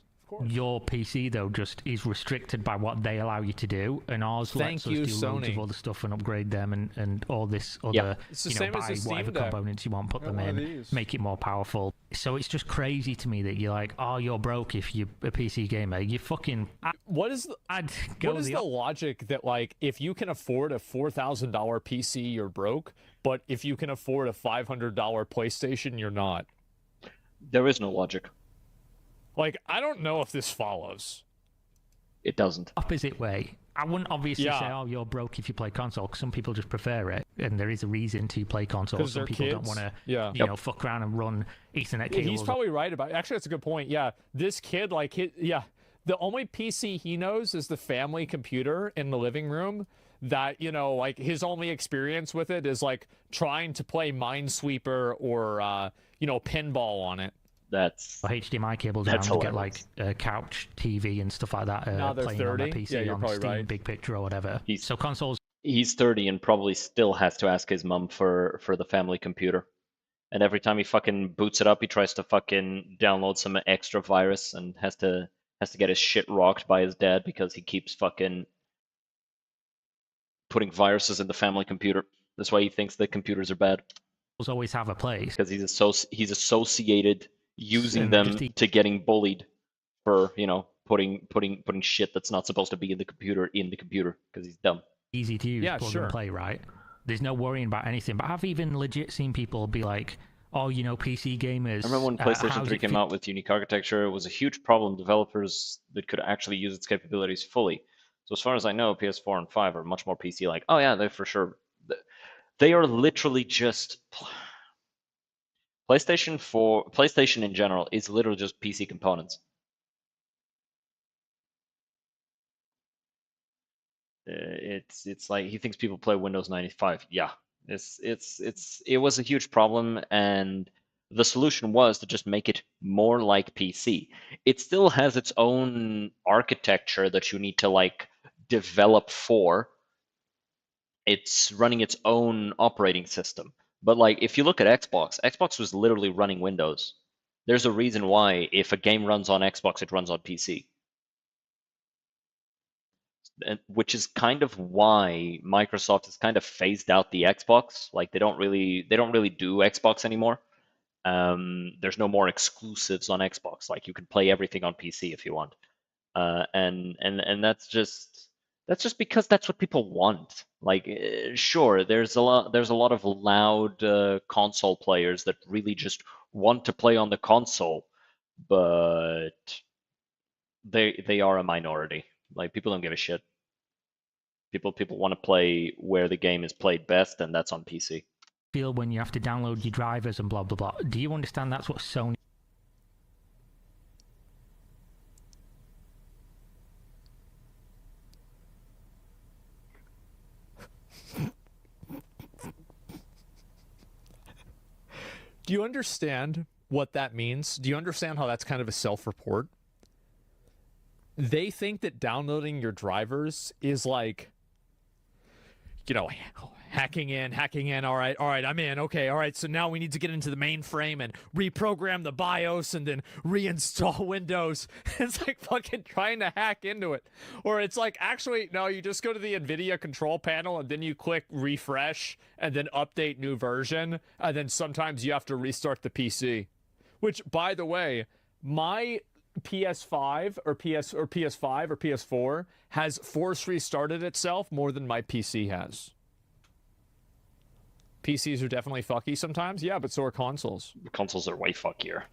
Your PC though just is restricted by what they allow you to do, and ours Thank lets us you, do loads Sony. of other stuff and upgrade them and all this other. Yeah. It's the same as buy the Steam whatever Deck. components you want, put Got them one of in, these. make it more powerful. So it's just crazy to me that you're like, oh, you're broke if you're a PC gamer. You fucking. What is the I'd go what is the logic that like if you can afford a $4,000 PC, you're broke, but if you can afford a $500 PlayStation, you're not? There is no logic. Like I don't know if this follows. It doesn't. opposite way. I wouldn't obviously Yeah. say, oh, you're broke if you play console, 'cause some people just prefer it, and there is a reason to play console. 'Cause Some they're people don't kids? want to, Yeah. fuck around and run Ethernet cables. He's probably right about. Actually, that's a good point. Yeah, this kid, like, the only PC he knows is the family computer in the living room. That like his only experience with it is like trying to play Minesweeper or pinball on it. That's HDMI cables That's around to get hilarious. like a couch TV and stuff like that. Now they're playing on 30? their PC Yeah, you're on probably Steam, right. Big Picture or whatever. He's- So consoles he's 30 and probably still has to ask his mum for the family computer. And every time he fucking boots it up, he tries to fucking download some extra virus and has to get his shit rocked by his dad because he keeps fucking putting viruses in the family computer. That's why he thinks that computers are bad, always have a place. because he's associated using And them just to getting bullied for, you know, putting shit that's not supposed to be in the computer because he's dumb. easy to use, Yeah, plug sure. and play, right? There's no worrying about anything. But I've even legit seen people be like, "Oh, you know, PC gamers." I remember when PlayStation 3 came out with unique architecture, it was a huge problem. Developers that could actually use its capabilities fully. So as far as I know, PS4 and 5 are much more PC-like. Oh yeah, they're for sure. They are literally just PlayStation in general is literally just PC components. It's like he thinks people play Windows 95. Yeah, it was a huge problem, and the solution was to just make it more like PC. It still has its own architecture that you need to like develop for. It's running its own operating system. But like if you look at Xbox was literally running Windows. There's a reason why if a game runs on Xbox, it runs on PC. Which is kind of why Microsoft has kind of phased out the Xbox. Like they don't really do Xbox anymore. There's no more exclusives on Xbox. Like you can play everything on PC if you want. And that's just because that's what people want. Like sure, there's a lot of loud console players that really just want to play on the console, but they are a minority. Like people don't give a shit. People want to play where the game is played best, and that's on PC. feel when you have to download your drivers and blah blah blah. Do you understand that's what Sony? Do you understand what that means? Do you understand how that's kind of a self-report? They think that downloading your drivers is like, you know, hacking in. All right, I'm in. Okay, all right. So now we need to get into the mainframe and reprogram the BIOS and then reinstall Windows. It's like fucking trying to hack into it. Or it's like, actually, no, you just go to the NVIDIA control panel and then you click refresh and then update new version. And then sometimes you have to restart the PC. Which, by the way, my PS5 or PS5 or PS4 has force restarted itself more than my PC has. PCs are definitely fucky sometimes, yeah, but so are consoles. Consoles are way fuckier.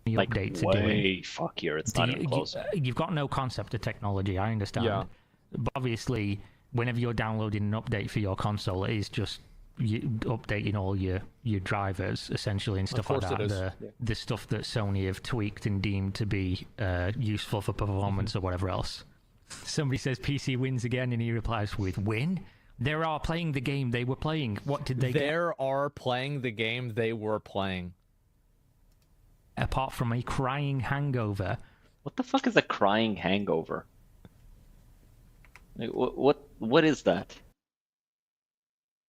Like Updates are way fuckier. It's not even close. You've got no concept of technology. I understand. Yeah. But obviously, whenever you're downloading an update for your console, it is just updating all your drivers essentially and stuff like that. The stuff that Sony have tweaked and deemed to be useful for performance or whatever else. Somebody says PC wins again, and he replies with "win." They are playing the game they were playing. What did they get? Are playing the game they were playing. Apart from a crying hangover. What the fuck is a crying hangover? Like, what is that?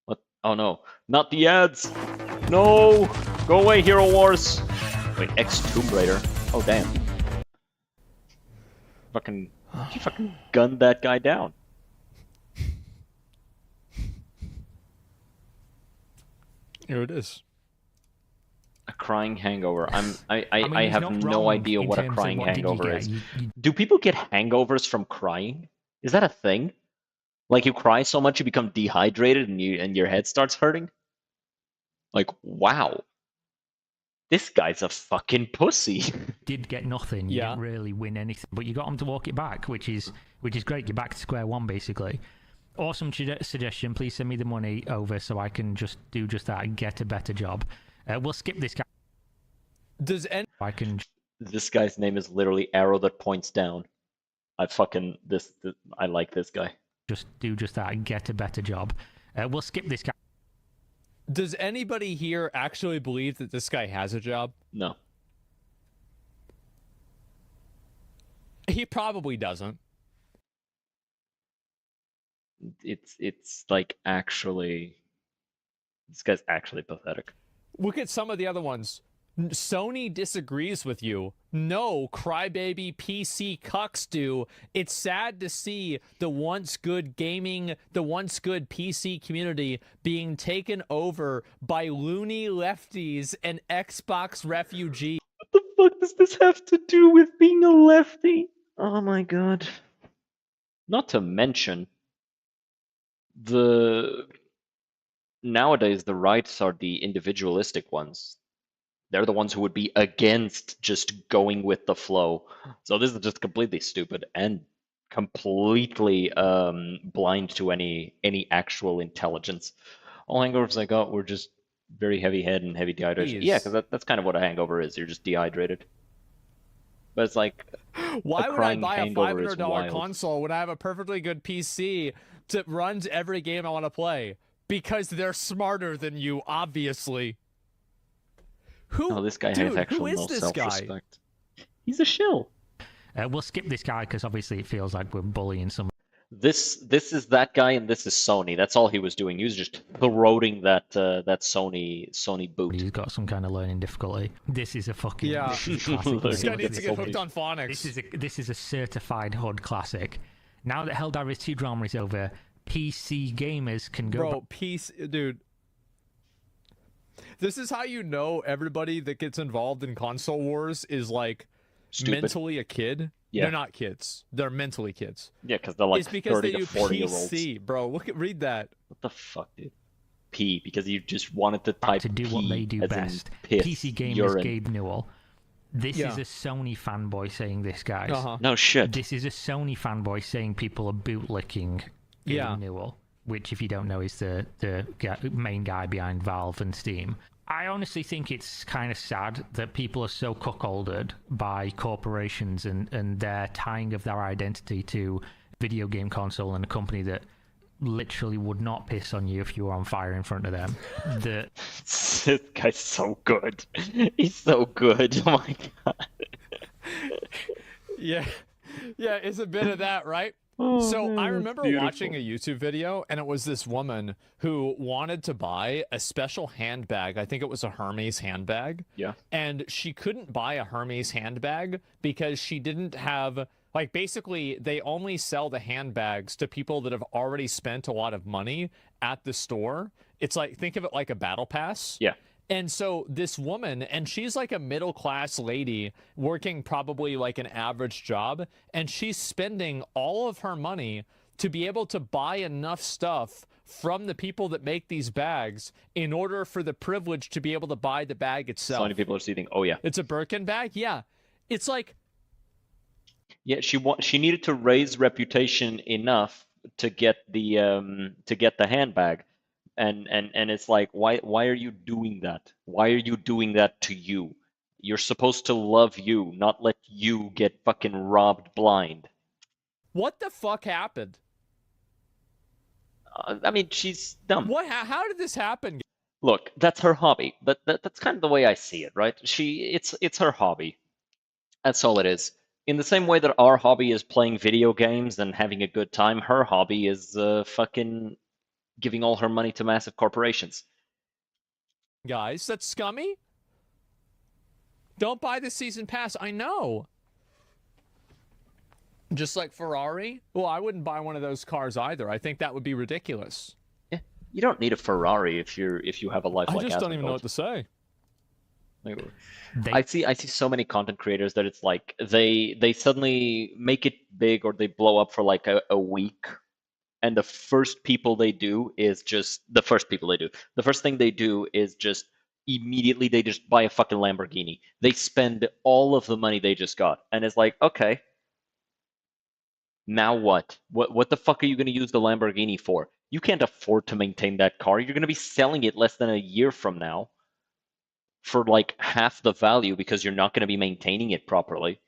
What? Oh no, not the ads! No! Go away, Hero Wars! Wait, Tomb Raider. Oh damn. You fucking gunned that guy down. Here it is. A crying hangover. I mean, have he's not no wrong idea in what a terms of crying what did you hangover get. is. You- Do people get hangovers from crying? Is that a thing? Like you cry so much you become dehydrated and your head starts hurting? Like, wow. This guy's a fucking pussy. did get nothing. You Yeah. didn't really win anything, but you got him to walk it back, which is great. You're back to square one, basically. Awesome suggestion. Please send me the money over so I can just do just that and get a better job. We'll skip this guy. Does any I can This guy's name is literally arrow that points down. I like this guy. just do just that and get a better job. We'll skip this guy. Does anybody here actually believe that this guy has a job? No. He probably doesn't. It's like actually, this guy's actually pathetic. Look at some of the other ones. Sony disagrees with you. No, crybaby PC cucks do. It's sad to see the once good PC community being taken over by loony lefties and Xbox refugees. What the fuck does this have to do with being a lefty? Oh my god. Not to mention, nowadays the rights are the individualistic ones. They're the ones who would be against just going with the flow. So this is just completely stupid and completely blind to any actual intelligence. All hangovers I got were just very heavy head and heavy dehydration. Yeah, because that's kind of what a hangover is. You're just dehydrated. But it's like Why would I crying buy a hangover is $500 wild. console when I have a perfectly good PC that runs every game I want to play? Because they're smarter than you, obviously. Who? Oh, this guy dude, has actually who no is this guy? self-respect. He's a shill. We'll skip this guy because obviously it feels like we're bullying someone. This is that guy, and this is Sony. That's all he was doing. He was just corroding that Sony boot. He's got some kind of learning difficulty. This is a fucking Yeah. this is a classic. This guy Look needs at to get this hooked on phonics. This is a certified HUD classic. Now that Helldivers 2 drama is over, PC gamers can go. Bro, dude. This is how you know everybody that gets involved in console wars is like Stupid. mentally a kid. Yeah. They're not kids. They're mentally kids. Yeah, because they're like It's because 30 they to do 40-year-olds. PC, bro. Read that. What the fuck, dude? P, because you just wanted to back type to do P what they do as best. in piss, PC gamers urine. Gabe Newell. This Yeah. is a Sony fanboy saying this, guys. Uh-huh. No shit. This is a Sony fanboy saying people are bootlicking Gabe Yeah. Newell, which, if you don't know, is the main guy behind Valve and Steam. I honestly think it's kind of sad that people are so cuckolded by corporations and their tying of their identity to video game console and a company that literally would not piss on you if you were on fire in front of them. This guy's so good. He's so good. Oh my god. Yeah. Yeah, it's a bit of that, right? Oh, So man, I that's remember beautiful. watching a YouTube video, and it was this woman who wanted to buy a special handbag. I think it was a Hermes handbag. Yeah. And she couldn't buy a Hermes handbag because she didn't have, like, basically, they only sell the handbags to people that have already spent a lot of money at the store. It's like, think of it like a battle pass. Yeah. And so this woman, and she's like a middle-class lady working probably like an average job, and she's spending all of her money to be able to buy enough stuff from the people that make these bags in order for the privilege to be able to buy the bag itself. So many people are seeing, oh yeah. It's a Birkin bag? Yeah. It's like, Yeah, she needed to raise reputation enough to get the handbag. And it's like, why are you doing that? Why are you doing that to you? You're supposed to love you, not let you get fucking robbed blind. what the fuck happened? I mean, she's dumb. How did this happen? Look, that's her hobby. That's kind of the way I see it, right? It's her hobby. That's all it is. In the same way that our hobby is playing video games and having a good time, her hobby is fucking giving all her money to massive corporations. Guys, that's scummy. Don't buy the season pass. I know. Just like Ferrari. Well, I wouldn't buy one of those cars either. I think that would be ridiculous. Yeah, you don't need a Ferrari if you have a life I like just don't even know what Asmongold. to say. I see so many content creators that it's like they suddenly make it big or they blow up for like a week, and the first thing they do is just immediately they just buy a fucking Lamborghini. They spend all of the money they just got, and it's like, okay, now what? What the fuck are you going to use the Lamborghini for? You can't afford to maintain that car. You're going to be selling it less than a year from now for like half the value because you're not going to be maintaining it properly.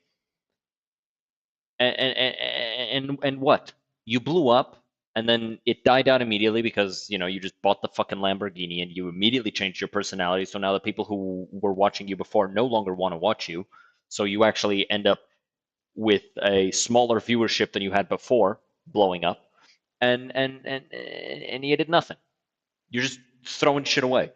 And what? You blew up and then it died out immediately because, you know, you just bought the fucking Lamborghini and you immediately changed your personality. So now the people who were watching you before no longer want to watch you. So you actually end up with a smaller viewership than you had before, blowing up. And you did nothing. You're just throwing shit away.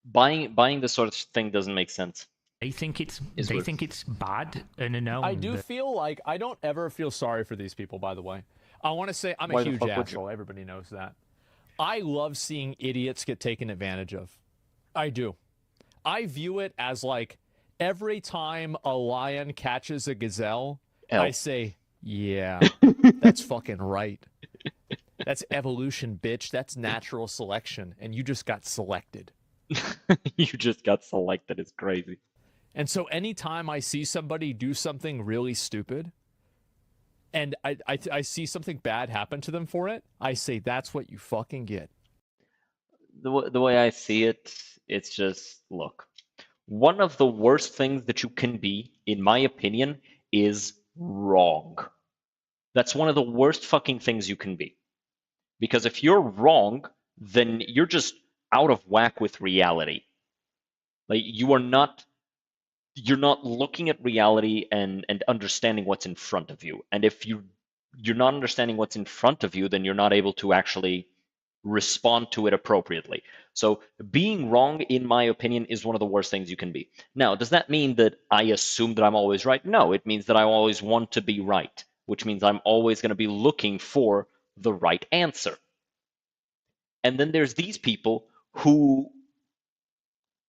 Buying this sort of thing doesn't make sense. They think it's Is they what- think it's bad and a known. I do feel like I don't ever feel sorry for these people, by the way. I want to say I'm Why a the huge fuck would you? asshole. Everybody knows that. I love seeing idiots get taken advantage of. I do. I view it as like every time a lion catches a gazelle, I say, yeah, that's fucking right. That's evolution, bitch. That's natural selection. And you just got selected. You just got selected. It's crazy. And so anytime I see somebody do something really stupid and I see something bad happen to them for it, I say, that's what you fucking get. The way I see it, it's just, look, one of the worst things that you can be, in my opinion, is wrong. That's one of the worst fucking things you can be. Because if you're wrong, then you're just out of whack with reality. Like you're not looking at reality and understanding what's in front of you. And if you're not understanding what's in front of you, then you're not able to actually respond to it appropriately. So being wrong, in my opinion, is one of the worst things you can be. Now, does that mean that I assume that I'm always right? No, it means that I always want to be right, which means I'm always going to be looking for the right answer. And then there's these people who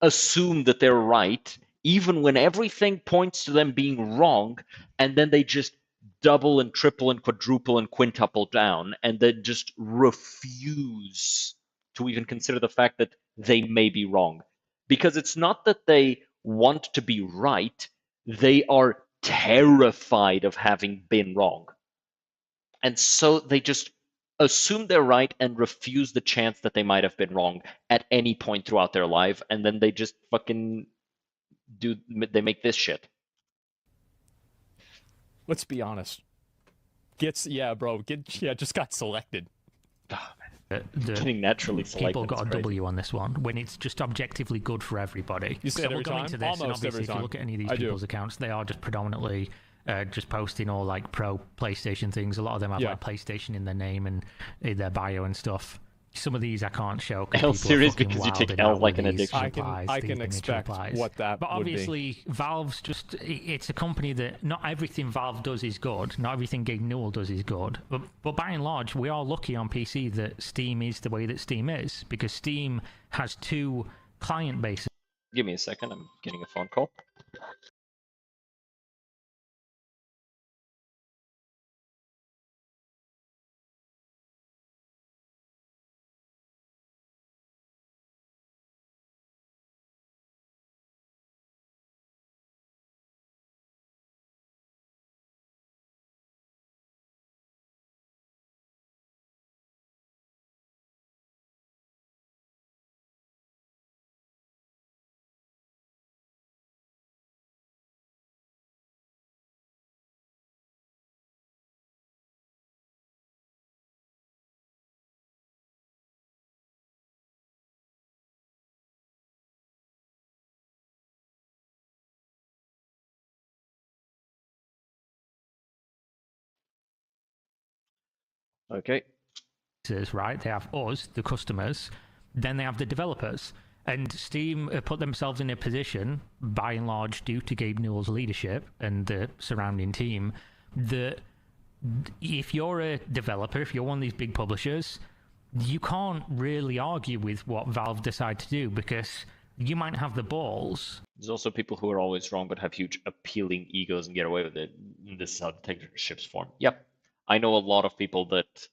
assume that they're right, even when everything points to them being wrong, and then they just double and triple and quadruple and quintuple down, and then just refuse to even consider the fact that they may be wrong. Because it's not that they want to be right, they are terrified of having been wrong. And so they just assume they're right and refuse the chance that they might have been wrong at any point throughout their life, and then they just fucking they make this shit. Let's be honest. Just got selected. Getting naturally selected. People got a is crazy. W on this one when it's just objectively good for everybody. You say it So we'll every go time? into this, and Almost obviously, every if you time. look at any of these I do. people's accounts, they are just predominantly just posting all like pro PlayStation things. A lot of them have Yeah. like PlayStation in their name and in their bio and stuff. Some of these I can't show. L series fucking because you take wilding L out like with an these addiction. replies, I these can image expect replies. what that But would be. obviously, Valve's it's a company that not everything Valve does is good. Not everything Gabe Newell does is good. But by and large, we are lucky on PC that Steam is the way that Steam is, because Steam has two client bases. Give me a second. I'm getting a phone call. Okay. Right? They have us, the customers, then they have the developers. And Steam put themselves in a position, by and large, due to Gabe Newell's leadership and the surrounding team, that if you're a developer, if you're one of these big publishers, you can't really argue with what Valve decide to do, because you might have the balls. There's also people who are always wrong but have huge appealing egos and get away with it. This is how dictatorships form. Yep. I know a lot of people that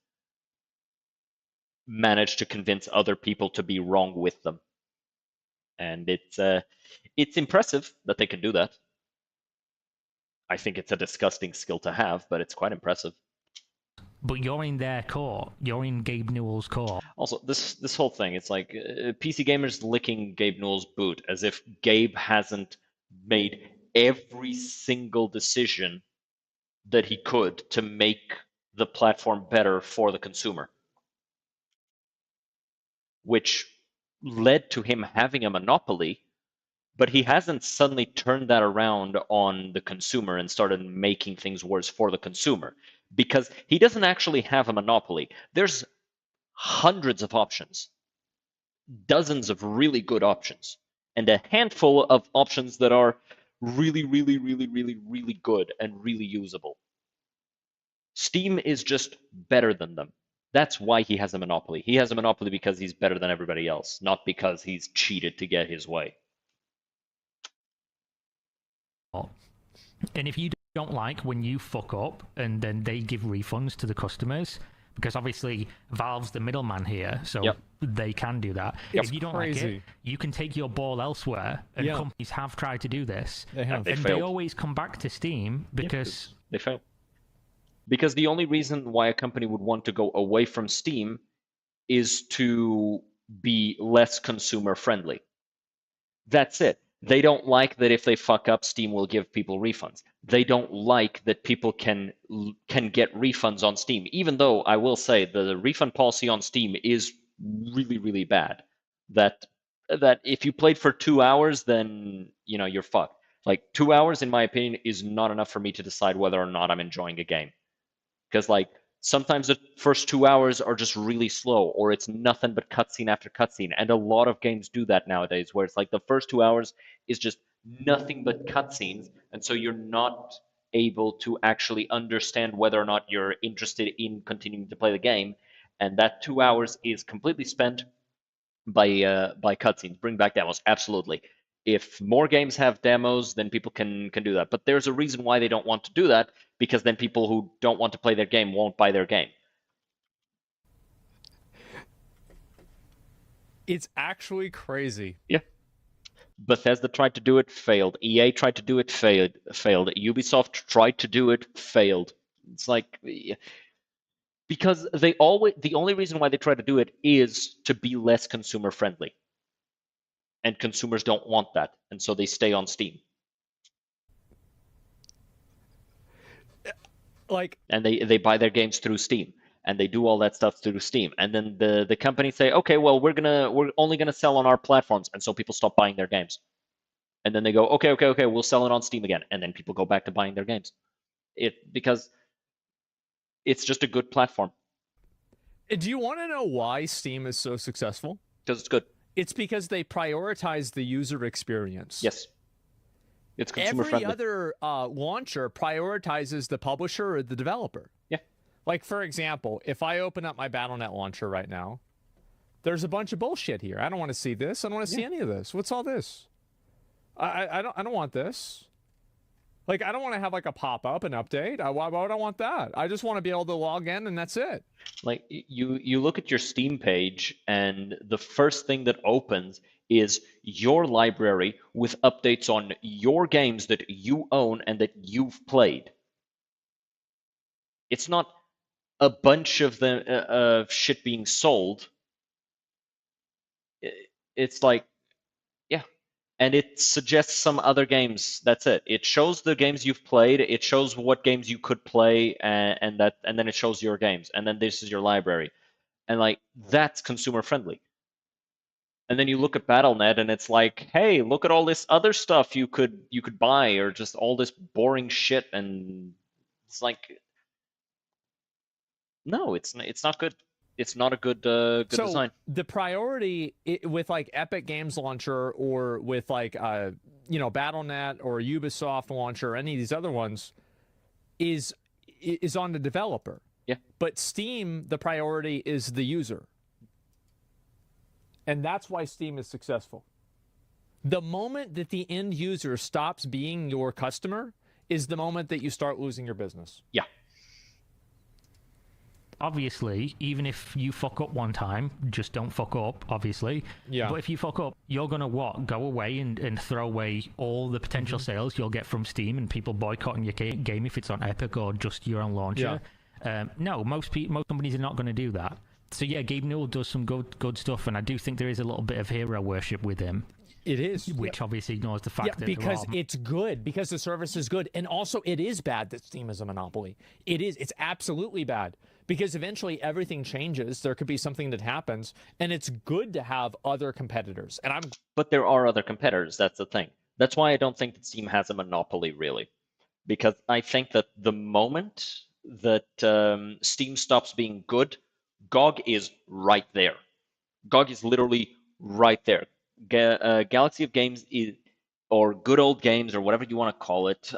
manage to convince other people to be wrong with them. And it's impressive that they can do that. I think it's a disgusting skill to have, but it's quite impressive. But you're in their court. You're in Gabe Newell's court. Also, this whole thing, it's like PC gamers licking Gabe Newell's boot as if Gabe hasn't made every single decision that he could to make the platform better for the consumer, which led to him having a monopoly, but he hasn't suddenly turned that around on the consumer and started making things worse for the consumer, because he doesn't actually have a monopoly. There's hundreds of options. dozens of really good options and a handful of options that are really, really, really, really, really good and really usable. Steam is just better than them. That's why he has a monopoly. He has a monopoly because he's better than everybody else, not because he's cheated to get his way. And if you don't like when you fuck up and then they give refunds to the customers, because obviously Valve's the middleman here, so Yep. they can do that. It's If you don't like crazy. it, you can take your ball elsewhere, and Yeah. companies have tried to do this. They have. They And failed. they always come back to Steam because They fail. Because the only reason why a company would want to go away from Steam is to be less consumer friendly. That's it. They don't like that if they fuck up, Steam will give people refunds. They don't like that people can get refunds on Steam, even though I will say the refund policy on Steam is really, really bad. That if you played for 2 hours, then you're fucked. Like 2 hours, in my opinion, is not enough for me to decide whether or not I'm enjoying a game. Because sometimes the first 2 hours are just really slow, or it's nothing but cutscene after cutscene. And a lot of games do that nowadays, where it's like the first 2 hours is just nothing but cutscenes, and so you're not able to actually understand whether or not you're interested in continuing to play the game. And that 2 hours is completely spent by cutscenes. Bring back demos, absolutely. If more games have demos, then people can do that. But there's a reason why they don't want to do that, because then people who don't want to play their game won't buy their game. It's actually crazy. Yeah. Bethesda tried to do it, failed. EA tried to do it, failed. Ubisoft tried to do it, failed. It's like, because the only reason why they try to do it is to be less consumer friendly. And consumers don't want that, and so they stay on Steam. Like, And they buy their games through Steam, and they do all that stuff through Steam. And then the companies say, okay, well, we're only gonna sell on our platforms, and so people stop buying their games. And then they go, okay, we'll sell it on Steam again, and then people go back to buying their games. Because it's just a good platform. do you want to know why Steam is so successful? Because it's good. It's because they prioritize the user experience. Yes. It's consumer Every friendly. other launcher prioritizes the publisher or the developer. Yeah. Like, for example, if I open up my Battle.net launcher right now, there's a bunch of bullshit here. I don't want to see this. I don't want to see any of this. What's all this? I don't want this. Like, I don't want to have like a pop-up, an update. Why would I want that? I just want to be able to log in and that's it. Like, you look at your Steam page, and the first thing that opens is your library with updates on your games that you own and that you've played. It's not a bunch of shit being sold. It's like, yeah, and it suggests some other games. That's it. It shows the games you've played. It shows what games you could play, and then it shows your games, and then this is your library, and like that's consumer friendly. And then you look at Battle.net, and it's like, hey, look at all this other stuff you could buy, or just all this boring shit, and it's like, no, it's not good. It's not a good So design. the priority with like Epic Games Launcher or with like Battle.net or Ubisoft Launcher or any of these other ones is on the developer. Yeah. But Steam, the priority is the user. And that's why Steam is successful. The moment that the end user stops being your customer is the moment that you start losing your business. Yeah. obviously, even if you fuck up one time, just don't fuck up, obviously. Yeah. But if you fuck up, you're going to what? Go away and throw away all the potential sales you'll get from Steam and people boycotting your game if it's on Epic or just your own launcher. No, most companies are not going to do that. So yeah, Gabe Newell does some good stuff, and I do think there is a little bit of hero worship with him. It is. Which obviously ignores the fact that because it's good, because the service is good. And also it is bad that Steam is a monopoly. It's absolutely bad, because eventually everything changes. There could be something that happens, and it's good to have other competitors. And But there are other competitors, that's the thing. That's why I don't think that Steam has a monopoly, really. Because I think that the moment that Steam stops being good, GOG is right there. GOG is literally right there. Galaxy of Games is, or Good Old Games, or whatever you want to call it.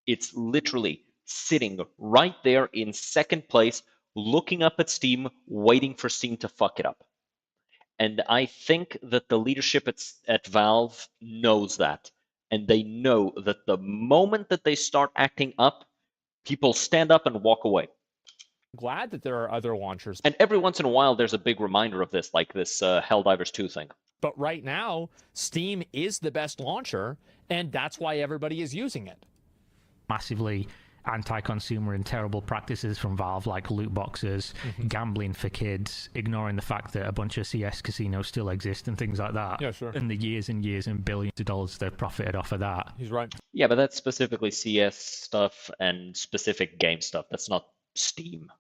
It's literally sitting right there in second place, looking up at Steam, waiting for Steam to fuck it up. And I think that the leadership at Valve knows that. And they know that the moment that they start acting up, people stand up and walk away. Glad that there are other launchers. And every once in a while, there's a big reminder of this, like this Helldivers 2 thing. But right now, Steam is the best launcher, and that's why everybody is using it. Massively anti-consumer and terrible practices from Valve, like loot boxes, gambling for kids, ignoring the fact that a bunch of CS casinos still exist and things like that. Yeah, sure. And the years and years and billions of dollars they've profited off of that. He's right. Yeah, but that's specifically CS stuff and specific game stuff. That's not Steam.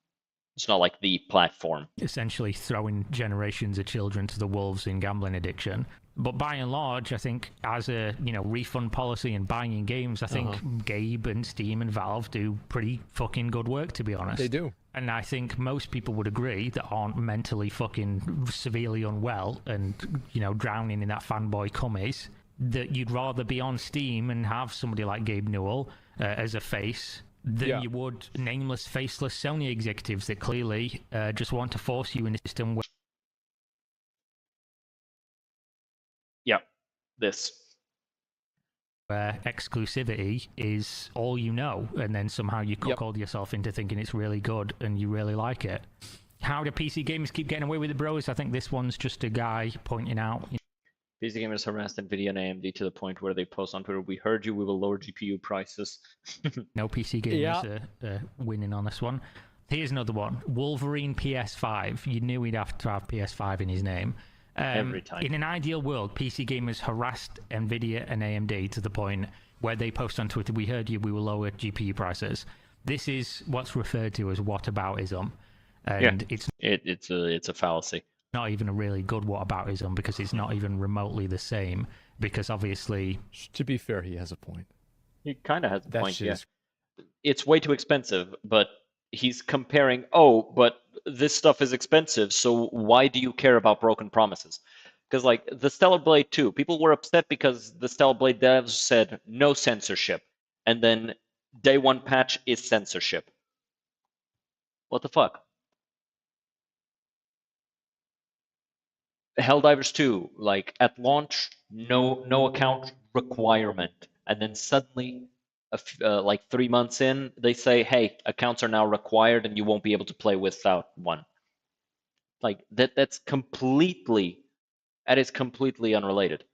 It's not like the platform. Essentially throwing generations of children to the wolves in gambling addiction. But by and large, I think as a refund policy and buying games, I think Gabe and Steam and Valve do pretty fucking good work, to be honest. They do. And I think most people would agree that aren't mentally fucking severely unwell and, drowning in that fanboy cummies, that you'd rather be on Steam and have somebody like Gabe Newell as a face than you would nameless, faceless Sony executives that clearly just want to force you in a system where... Yeah, this. Where exclusivity is all you know, and then somehow you cuckold yourself into thinking it's really good and you really like it. How do PC gamers keep getting away with it, bros? I think this one's just a guy pointing out... PC gamers harassed NVIDIA and AMD to the point where they post on Twitter, "We heard you, we will lower GPU prices." No PC gamers are winning on this one. Here's another one. Wolverine PS5. You knew he'd have to have PS5 in his name. Every time. In an ideal world, PC gamers harassed NVIDIA and AMD to the point where they post on Twitter, "We heard you, we will lower GPU prices." This is what's referred to as whataboutism. And it's a fallacy. Not even a really good whataboutism, because it's not even remotely the same, because obviously... To be fair, he has a point. He kind of has a That point, shit yeah. is- It's way too expensive, but he's comparing, oh, but this stuff is expensive, so why do you care about broken promises? Because, like, the Stellar Blade 2, people were upset because the Stellar Blade devs said no censorship, and then day one patch is censorship. What the fuck? Helldivers 2, like at launch, no account requirement, and then suddenly, like 3 months in, they say, "Hey, accounts are now required, and you won't be able to play without one." Like that's completely, that is completely unrelated.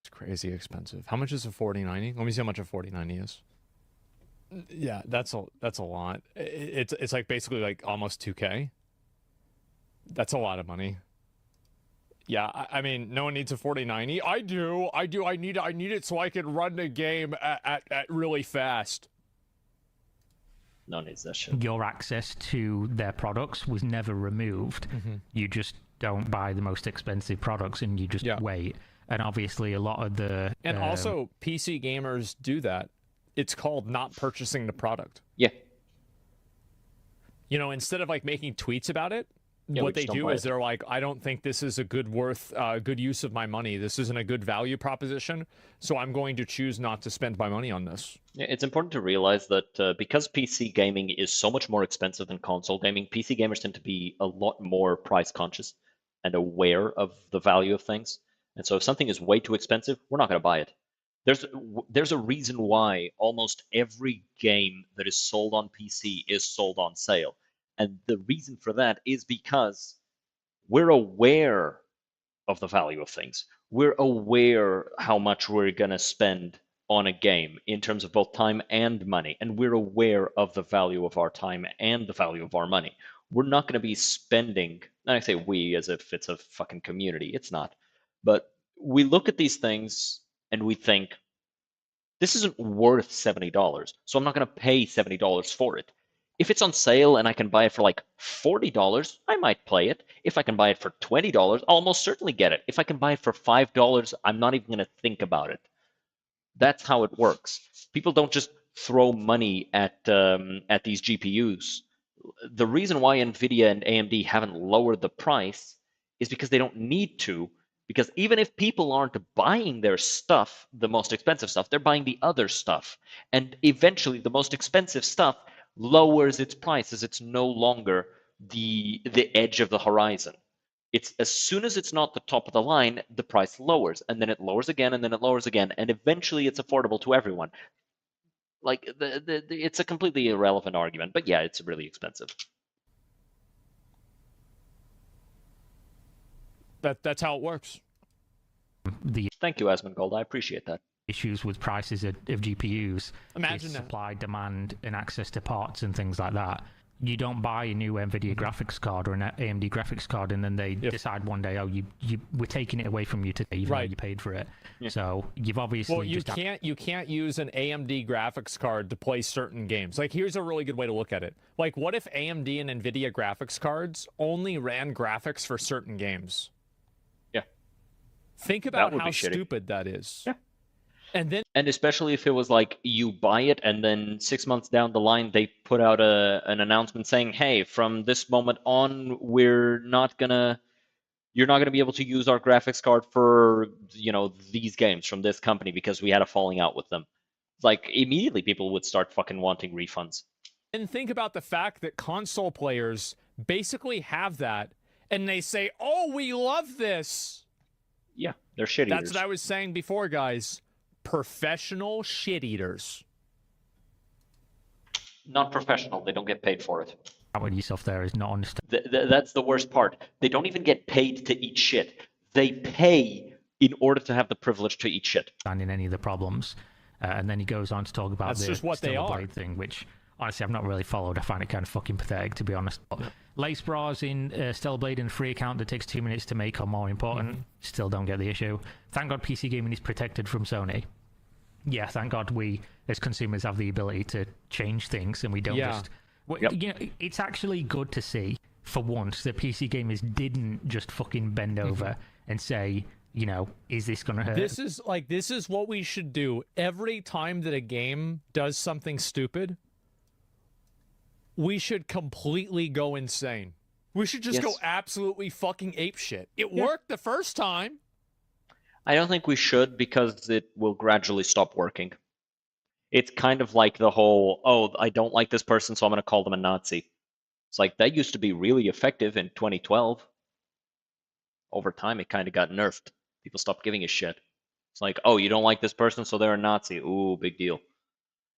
It's crazy expensive. How much is a 4090? Let me see how much a 4090 is. Yeah, that's a lot. It's like basically like almost 2K. That's a lot of money. Yeah, I mean, no one needs a 4090. I do. I need it so I can run the game at really fast. No one needs that shit. Your access to their products was never removed. You just don't buy the most expensive products, and you just wait. And obviously, a lot of the... And also, PC gamers do that. It's called not purchasing the product. Yeah. Instead of like making tweets about it, what they do is they're like, "I don't think this is a good use of my money. This isn't a good value proposition, so I'm going to choose not to spend my money on this." Yeah, it's important to realize that because PC gaming is so much more expensive than console gaming, PC gamers tend to be a lot more price conscious and aware of the value of things. And so if something is way too expensive, we're not going to buy it. There's a reason why almost every game that is sold on PC is sold on sale. And the reason for that is because we're aware of the value of things. We're aware how much we're going to spend on a game in terms of both time and money. And we're aware of the value of our time and the value of our money. We're not going to be spending, and I say we as if it's a fucking community. It's not. But we look at these things and we think, this isn't worth $70, so I'm not going to pay $70 for it. If it's on sale and I can buy it for like $40, I might play it. If I can buy it for $20, I'll almost certainly get it. If I can buy it for $5, I'm not even going to think about it. That's how it works. People don't just throw money at these GPUs. The reason why NVIDIA and AMD haven't lowered the price is because they don't need to. Because even if people aren't buying their stuff, the most expensive stuff, they're buying the other stuff. And eventually, the most expensive stuff lowers its price as it's no longer the edge of the horizon. It's as soon as it's not the top of the line, the price lowers, and then it lowers again, and then it lowers again, and eventually it's affordable to everyone. Like it's a completely irrelevant argument, but yeah, it's really expensive. That's how it works. Thank you, Asmongold. I appreciate that. Issues with prices of GPUs Imagine is that. supply, demand, and access to parts and things like that. You don't buy a new NVIDIA graphics card or an AMD graphics card, and then they decide one day, oh, we're taking it away from you today, even though you paid for it. Yeah. So you've obviously you can't use an AMD graphics card to play certain games. Like, here's a really good way to look at it. Like, what if AMD and NVIDIA graphics cards only ran graphics for certain games? Yeah. Think about how stupid that is. Yeah. And especially if it was like you buy it and then 6 months down the line they put out an announcement saying, hey, from this moment on you're not gonna be able to use our graphics card for these games from this company because we had a falling out with them. Like, immediately people would start fucking wanting refunds. And think about the fact that console players basically have that and they say, oh, we love this. Yeah, they're shit eaters. That's what I was saying before, guys. Professional shit eaters. Not professional. They don't get paid for it. With yourself there is not understand. That's the worst part. They don't even get paid to eat shit. They pay in order to have the privilege to eat shit. Understanding any of the problems, and then he goes on to talk about that's just what they are. Blade thing, which honestly I've not really followed. I find it kind of fucking pathetic, to be honest. Lace bras in Stellar Blade and free account that takes 2 minutes to make are more important. Still don't get the issue. Thank God PC gaming is protected from Sony. Yeah, thank God we as consumers have the ability to change things and we don't just... it's actually good to see, for once, that PC gamers didn't just fucking bend over and say, is this going to hurt? This is what we should do. Every time that a game does something stupid, we should completely go insane. We should just go absolutely fucking apeshit. It worked the first time. I don't think we should, because it will gradually stop working. It's kind of like the whole, oh, I don't like this person, so I'm going to call them a Nazi. It's like, that used to be really effective in 2012. Over time, it kind of got nerfed. People stopped giving a shit. It's like, oh, you don't like this person, so they're a Nazi. Ooh, big deal.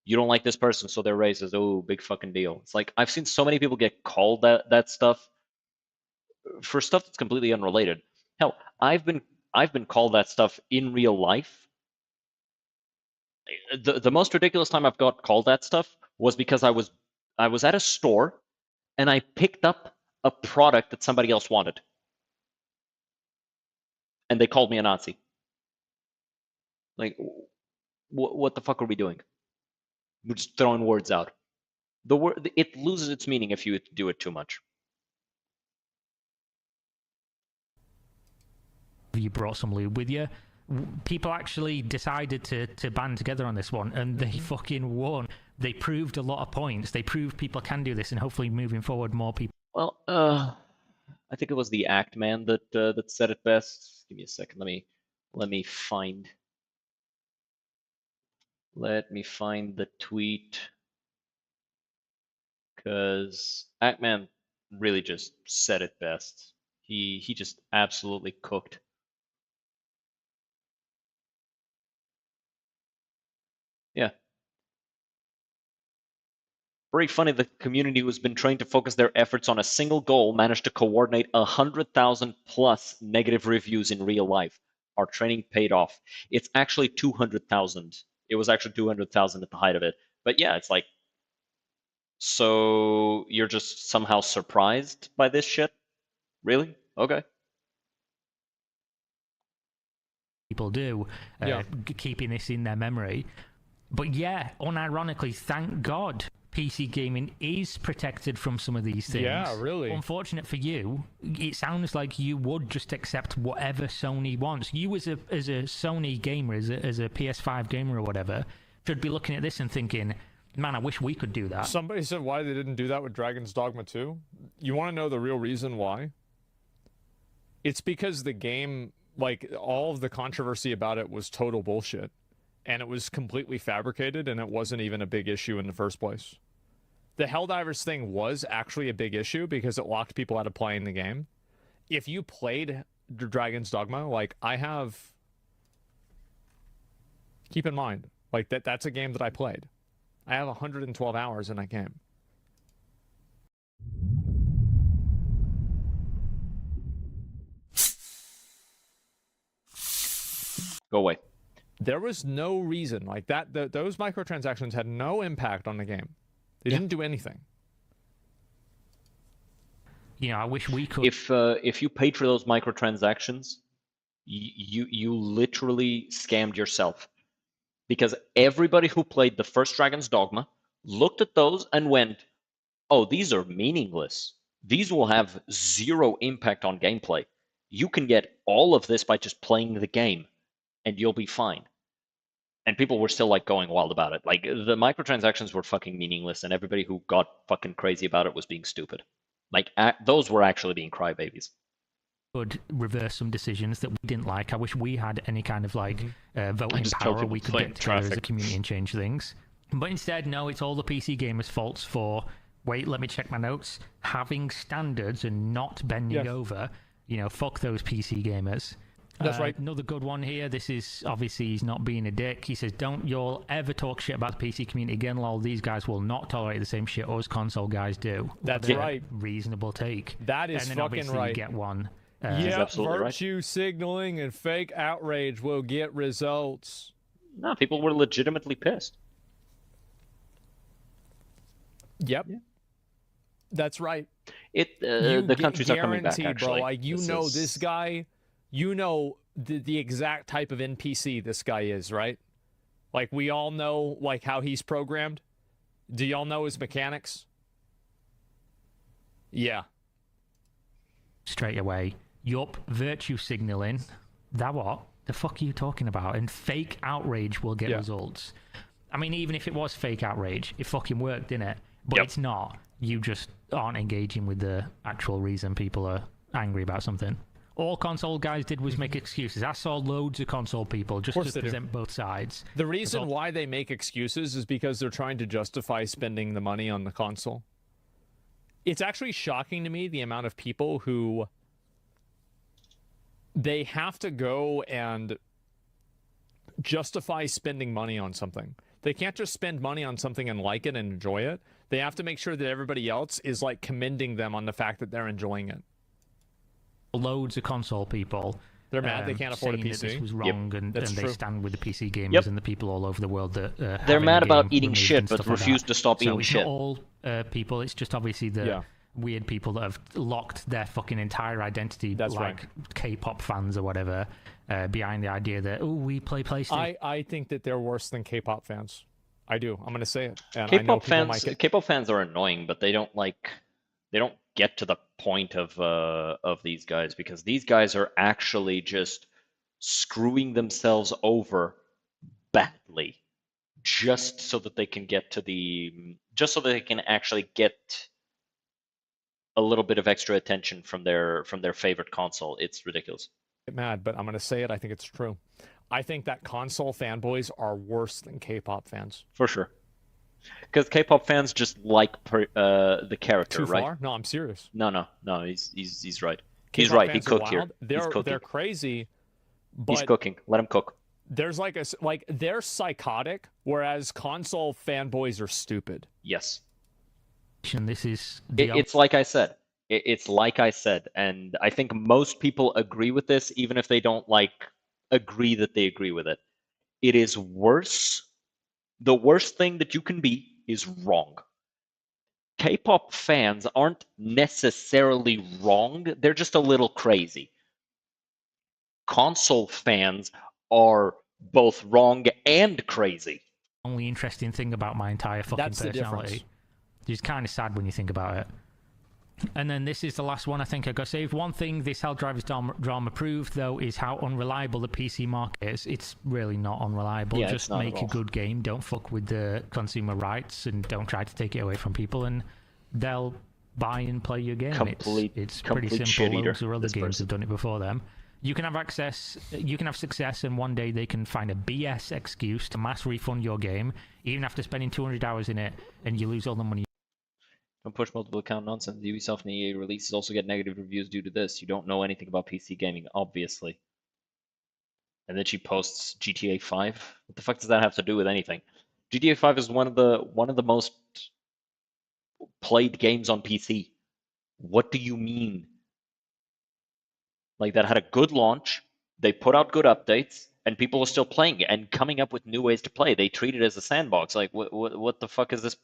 You don't like this person, so they're racist. Ooh, big fucking deal. It's like, I've seen so many people get called that stuff for stuff that's completely unrelated. Hell, I've been called that stuff in real life. The most ridiculous time I've got called that stuff was because I was at a store and I picked up a product that somebody else wanted. And they called me a Nazi. Like, what the fuck are we doing? We're just throwing words out. It loses its meaning if you do it too much. You brought some lube with you. People actually decided to band together on this one, and they fucking won. They proved a lot of points. They proved people can do this, and hopefully moving forward, more people. Well, I think it was the Act Man that said it best. Give me a second. Let me find the tweet, because Act Man really just said it best. He just absolutely cooked. Yeah. Very funny, the community who's been trained to focus their efforts on a single goal managed to coordinate 100,000 plus negative reviews in real life. Our training paid off. It's actually 200,000. It was actually 200,000 at the height of it. But yeah, it's like, so you're just somehow surprised by this shit? Really? Okay. People do, keeping this in their memory. But yeah, unironically, thank God PC gaming is protected from some of these things. Yeah, really. Unfortunate for you, it sounds like you would just accept whatever Sony wants. You as a Sony gamer, as a PS5 gamer or whatever, should be looking at this and thinking, man, I wish we could do that. Somebody said why they didn't do that with Dragon's Dogma 2. You want to know the real reason why? It's because the game, like, all of the controversy about it was total bullshit. And it was completely fabricated, and it wasn't even a big issue in the first place. The Helldivers thing was actually a big issue because it locked people out of playing the game. If you played Dragon's Dogma, like, I have... Keep in mind, like, that's a game that I played. I have 112 hours in that game. Go away. There was no reason, like, those microtransactions had no impact on the game. They didn't do anything. You know, I wish we could. If you paid for those microtransactions, you literally scammed yourself, because everybody who played the first Dragon's Dogma looked at those and went, "Oh, these are meaningless. These will have zero impact on gameplay. You can get all of this by just playing the game, and you'll be fine." And people were still like going wild about it. Like, the microtransactions were fucking meaningless, and everybody who got fucking crazy about it was being stupid. Like, those were actually being crybabies. Could reverse some decisions that we didn't like. I wish we had any kind of like voting just tell power. people We could blame get together as a traffic. community and change things. But instead, no, it's all the PC gamers' faults for, wait, let me check my notes, having standards and not bending over. You know, fuck those PC gamers. That's right. Another good one here. This is, obviously, he's not being a dick. He says, don't y'all ever talk shit about the PC community again, lol. These guys will not tolerate the same shit us console guys do. That's What a right. Reasonable take. That is and then fucking obviously right. You get one. Yeah, absolutely right. virtue signaling and fake outrage will get results. No, people were legitimately pissed. Yep. That's right. The countries are coming back, guarantee, actually. bro. Like, this guy, the exact type of NPC this guy is, right? Like, we all know, like, how he's programmed. Do y'all know his mechanics? Yeah. Straight away. Yup, virtue signaling. That what? The fuck are you talking about? And fake outrage will get results. I mean, even if it was fake outrage, it fucking worked, didn't it? But it's not. You just aren't engaging with the actual reason people are angry about something. All console guys did was make excuses. I saw loads of console people just to present both sides. The reason why they make excuses is because they're trying to justify spending the money on the console. It's actually shocking to me the amount of people who they have to go and justify spending money on something. They can't just spend money on something and like it and enjoy it. They have to make sure that everybody else is like commending them on the fact that they're enjoying it. Loads of console people. They're mad they can't afford a saying PC. That this was wrong, and they true. stand with the PC gamers and the people all over the world that they're having mad the about game eating removed shit, and but stuff like refuse that. to stop So eating it's shit. not all people. It's just obviously the weird people that have locked their fucking entire identity, like K-pop fans or whatever, behind the idea that we play PlayStation. I think that they're worse than K-pop fans. I do. I'm gonna say it. And K-pop fans are annoying, but they don't get to the point of these guys, because these guys are actually just screwing themselves over badly, just so that they can actually get a little bit of extra attention from their favorite console. It's ridiculous. Get mad, but I'm gonna say it. I think it's true. I think that console fanboys are worse than K-pop fans. For sure. Because K-pop fans just like the character, Too right? far? No, I'm serious. No, he's right. K-pop He's right. He fans are cooked here. wild. He's cooking. They're crazy. But He's cooking. Let him cook. there's like they're psychotic, whereas console fanboys are stupid. Yes. This is It's like I said. It's like I said, and I think most people agree with this, even if they don't agree that they agree with it. It is worse. The worst thing that you can be is wrong. K-pop fans aren't necessarily wrong. They're just a little crazy. Console fans are both wrong and crazy. only interesting thing about my entire fucking That's the personality. difference. It's kind of sad when you think about it. And then this is the last one I think I got saved. One thing this Helldivers drama proved, though, is how unreliable the PC market is. It's really not unreliable. Yeah, Just it's not make at a all. good game. Don't fuck with the consumer rights and don't try to take it away from people. And they'll buy and play your game. It's pretty complete simple. shit eater, Loads of other this games person. have done it before them. You can have access, you can have success, and one day they can find a BS excuse to mass refund your game, even after spending 200 hours in it, and you lose all the money. Don't push multiple account nonsense. The Ubisoft and EA releases also get negative reviews due to this. You don't know anything about PC gaming, obviously. And then she posts GTA 5. What the fuck does that have to do with anything? GTA 5 is one of the most played games on PC. What do you mean? Like, that had a good launch, they put out good updates, and people are still playing it and coming up with new ways to play. They treat it as a sandbox. Like, what the fuck is this?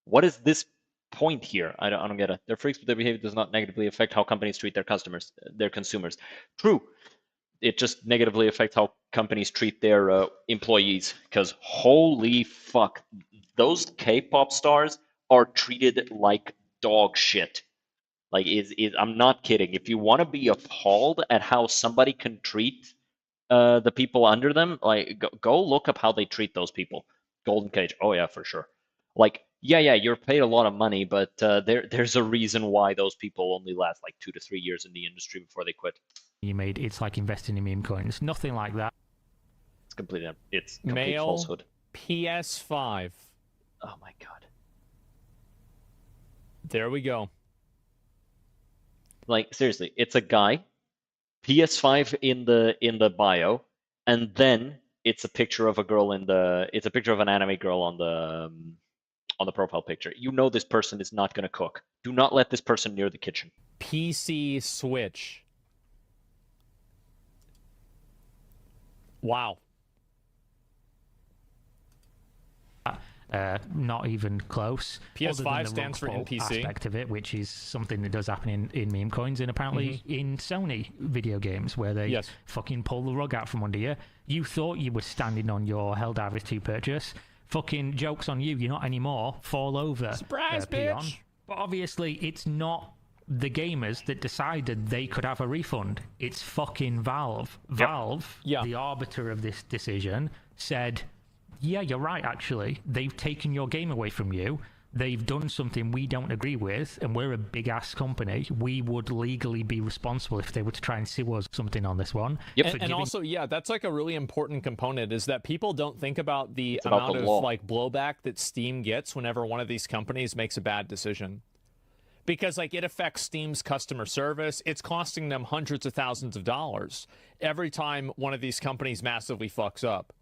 What is this point here? I don't get it. They're freaks, but their behavior does not negatively affect how companies treat their customers, their consumers. True. It just negatively affects how companies treat their employees. Because holy fuck, those K-pop stars are treated like dog shit. Like, I'm not kidding. If you want to be appalled at how somebody can treat the people under them, like, go look up how they treat those people. Golden Cage, oh yeah, for sure. Like, yeah, you're paid a lot of money, but there's a reason why those people only last like 2 to 3 years in the industry before they quit. You made it's like investing in meme coins. Nothing like that. It's complete Male falsehood. PS5. Oh my god. There we go. Like, seriously, it's a guy, PS5 in the bio, and then it's a picture of a girl it's a picture of an anime girl on the profile picture. You know this person is not going to cook. Do not let this person near the kitchen. PC Switch. Wow. Not even close. PS5 Other than the stands for rug pull NPC. aspect of it, which is something that does happen in meme coins and apparently in Sony video games where they fucking pull the rug out from under you. You thought you were standing on your Helldivers 2 purchase. Fucking joke's on you, you're not anymore. Fall over. Surprise, peon. bitch! But obviously, it's not the gamers that decided they could have a refund. It's fucking Valve. Valve, the arbiter of this decision, said, yeah, you're right, actually. They've taken your game away from you. They've done something we don't agree with, and we're a big-ass company. We would legally be responsible if they were to try and sue us something on this one. And also, yeah, that's like a really important component, is that people don't think about the amount of like blowback that Steam gets whenever one of these companies makes a bad decision. Because like it affects Steam's customer service. It's costing them hundreds of thousands of dollars every time one of these companies massively fucks up.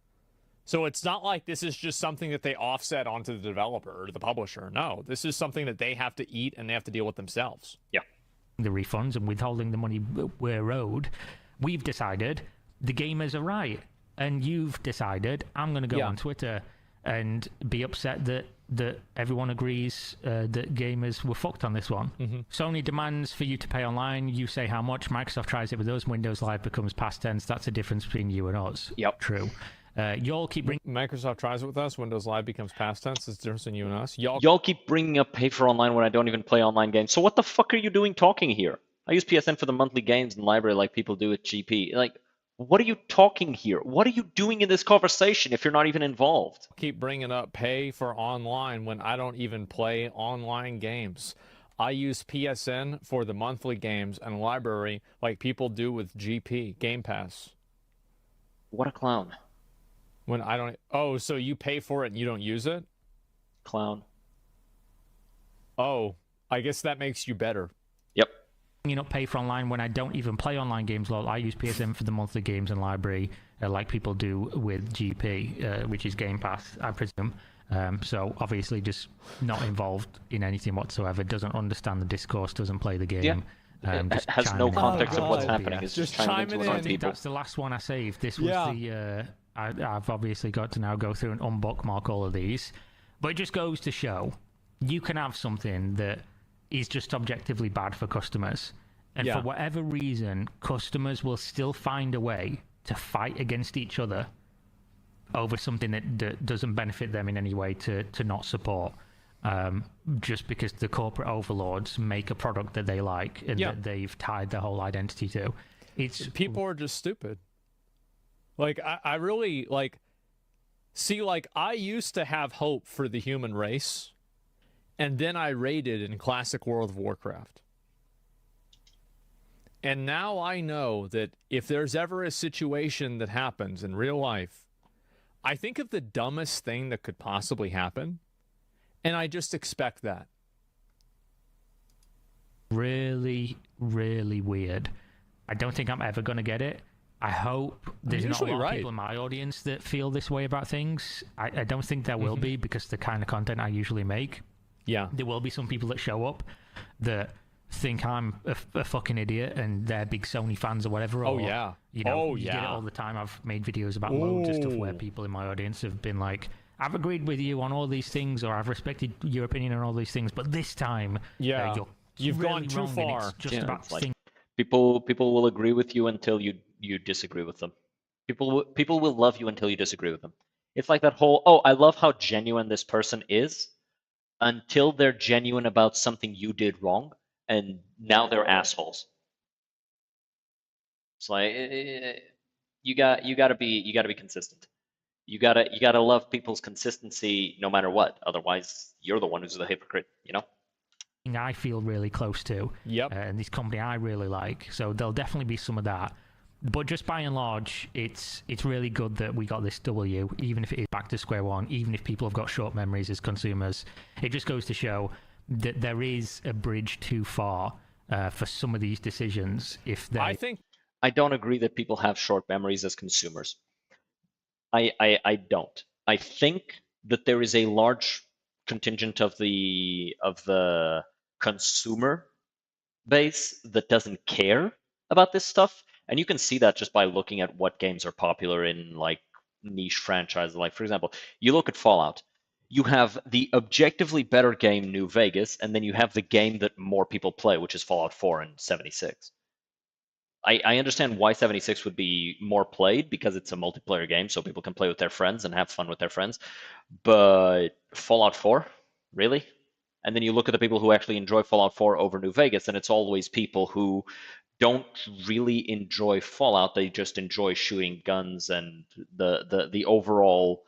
So it's not like this is just something that they offset onto the developer or the publisher. No, this is something that they have to eat and they have to deal with themselves. Yeah. The refunds and withholding the money we're owed, we've decided the gamers are right. And you've decided I'm going to go on Twitter and be upset that everyone agrees that gamers were fucked on this one. Sony demands for you to pay online. You say how much. Microsoft tries it with us. Windows Live becomes past tense. That's the difference between you and us. Yep. True. Y'all keep bringing... Microsoft tries it with us. Windows Live becomes past tense. It's the difference in you and us. Y'all keep bringing up pay for online when I don't even play online games. So what the fuck are you doing talking here? I use PSN for the monthly games and library like people do at GP. Like, what are you talking here? What are you doing in this conversation if you're not even involved? Keep bringing up pay for online when I don't even play online games. I use PSN for the monthly games and library like people do with GP, Game Pass. What a clown. When I don't... Oh, so you pay for it and you don't use it? Clown. Oh, I guess that makes you better. Yep. You know, pay for online when I don't even play online games. Lol. I use PSN for the monthly games and library like people do with GP, which is Game Pass, I presume. So obviously just not involved in anything whatsoever, doesn't understand the discourse, doesn't play the game. Has no context of what's happening. It's just chiming in. I think that's the last one I saved. This was the... I've obviously got to now go through and unbookmark all of these. But it just goes to show you can have something that is just objectively bad for customers. And for whatever reason, customers will still find a way to fight against each other over something that doesn't benefit them in any way to not support. Just because the corporate overlords make a product that they like and that they've tied their whole identity to. People are just stupid. Like, I really, like, see, like, I used to have hope for the human race, And then I raided in Classic World of Warcraft. And now I know that if there's ever a situation that happens in real life, I think of the dumbest thing that could possibly happen, and I just expect that. Really, really weird. I don't think I'm ever going to get it. I hope there's not a lot of people in my audience that feel this way about things. I don't think there will be, because the kind of content I usually make. Yeah. There will be some people that show up that think I'm a fucking idiot and they're big Sony fans or whatever. Oh, or, yeah. You know, Oh, you get it yeah. all the time. I've made videos about loads of stuff where people in my audience have been like, I've agreed with you on all these things, or I've respected your opinion on all these things, but this time, you've really gone too wrong, and far. it's just about like, people will agree with you until you disagree with them. People will love you until you disagree with them. It's like that whole, oh, I love how genuine this person is, until they're genuine about something you did wrong, and now they're assholes. It's like you gotta be consistent. You gotta love people's consistency no matter what. Otherwise, you're the one who's the hypocrite. You know. I feel really close to. Yep. And this company I really like. So there'll definitely be some of that. But just by and large, it's really good that we got this W, even if it is back to square one, even if people have got short memories as consumers. It just goes to show that there is a bridge too far for some of these decisions. If they, I don't agree that people have short memories as consumers. I don't. I think that there is a large contingent of the consumer base that doesn't care about this stuff, and you can see that just by looking at what games are popular in like niche franchises. Like, for example, you look at Fallout, you have the objectively better game New Vegas, and then you have the game that more people play, which is Fallout 4 and 76. I understand why 76 would be more played, because it's a multiplayer game, so people can play with their friends and have fun with their friends. But Fallout 4, really? And then you look at the people who actually enjoy Fallout 4 over New Vegas, and it's always people who don't really enjoy Fallout. They just enjoy shooting guns and the overall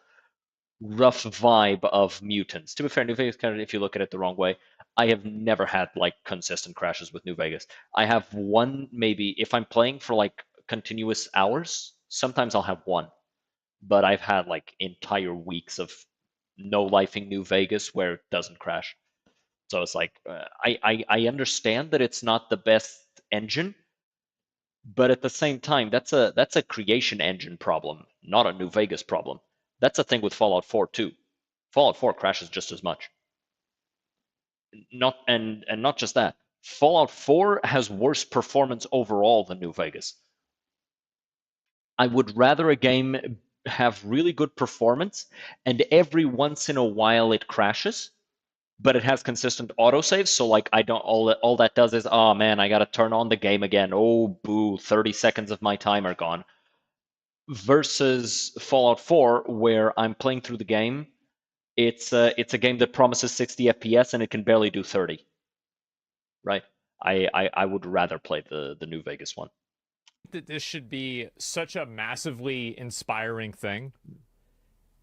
rough vibe of mutants. To be fair, New Vegas, kind of, if you look at it the wrong way, I have never had like consistent crashes with New Vegas. I have one, maybe if I'm playing for like continuous hours, sometimes I'll have one. But I've had like entire weeks of no lifing New Vegas where it doesn't crash. So it's like I understand that it's not the best engine, but at the same time, that's a creation engine problem, not a New Vegas problem. That's a thing with Fallout 4 too. Fallout 4 crashes just as much. Not just that. Fallout 4 has worse performance overall than New Vegas. I would rather a game have really good performance and every once in a while it crashes, but it has consistent autosaves. So like I don't all that does is, oh man, I gotta turn on the game again. Oh boo, 30 seconds of my time are gone. Versus Fallout 4, where I'm playing through the game, it's a game that promises 60 FPS and it can barely do 30. Right? I would rather play the New Vegas one. That this should be such a massively inspiring thing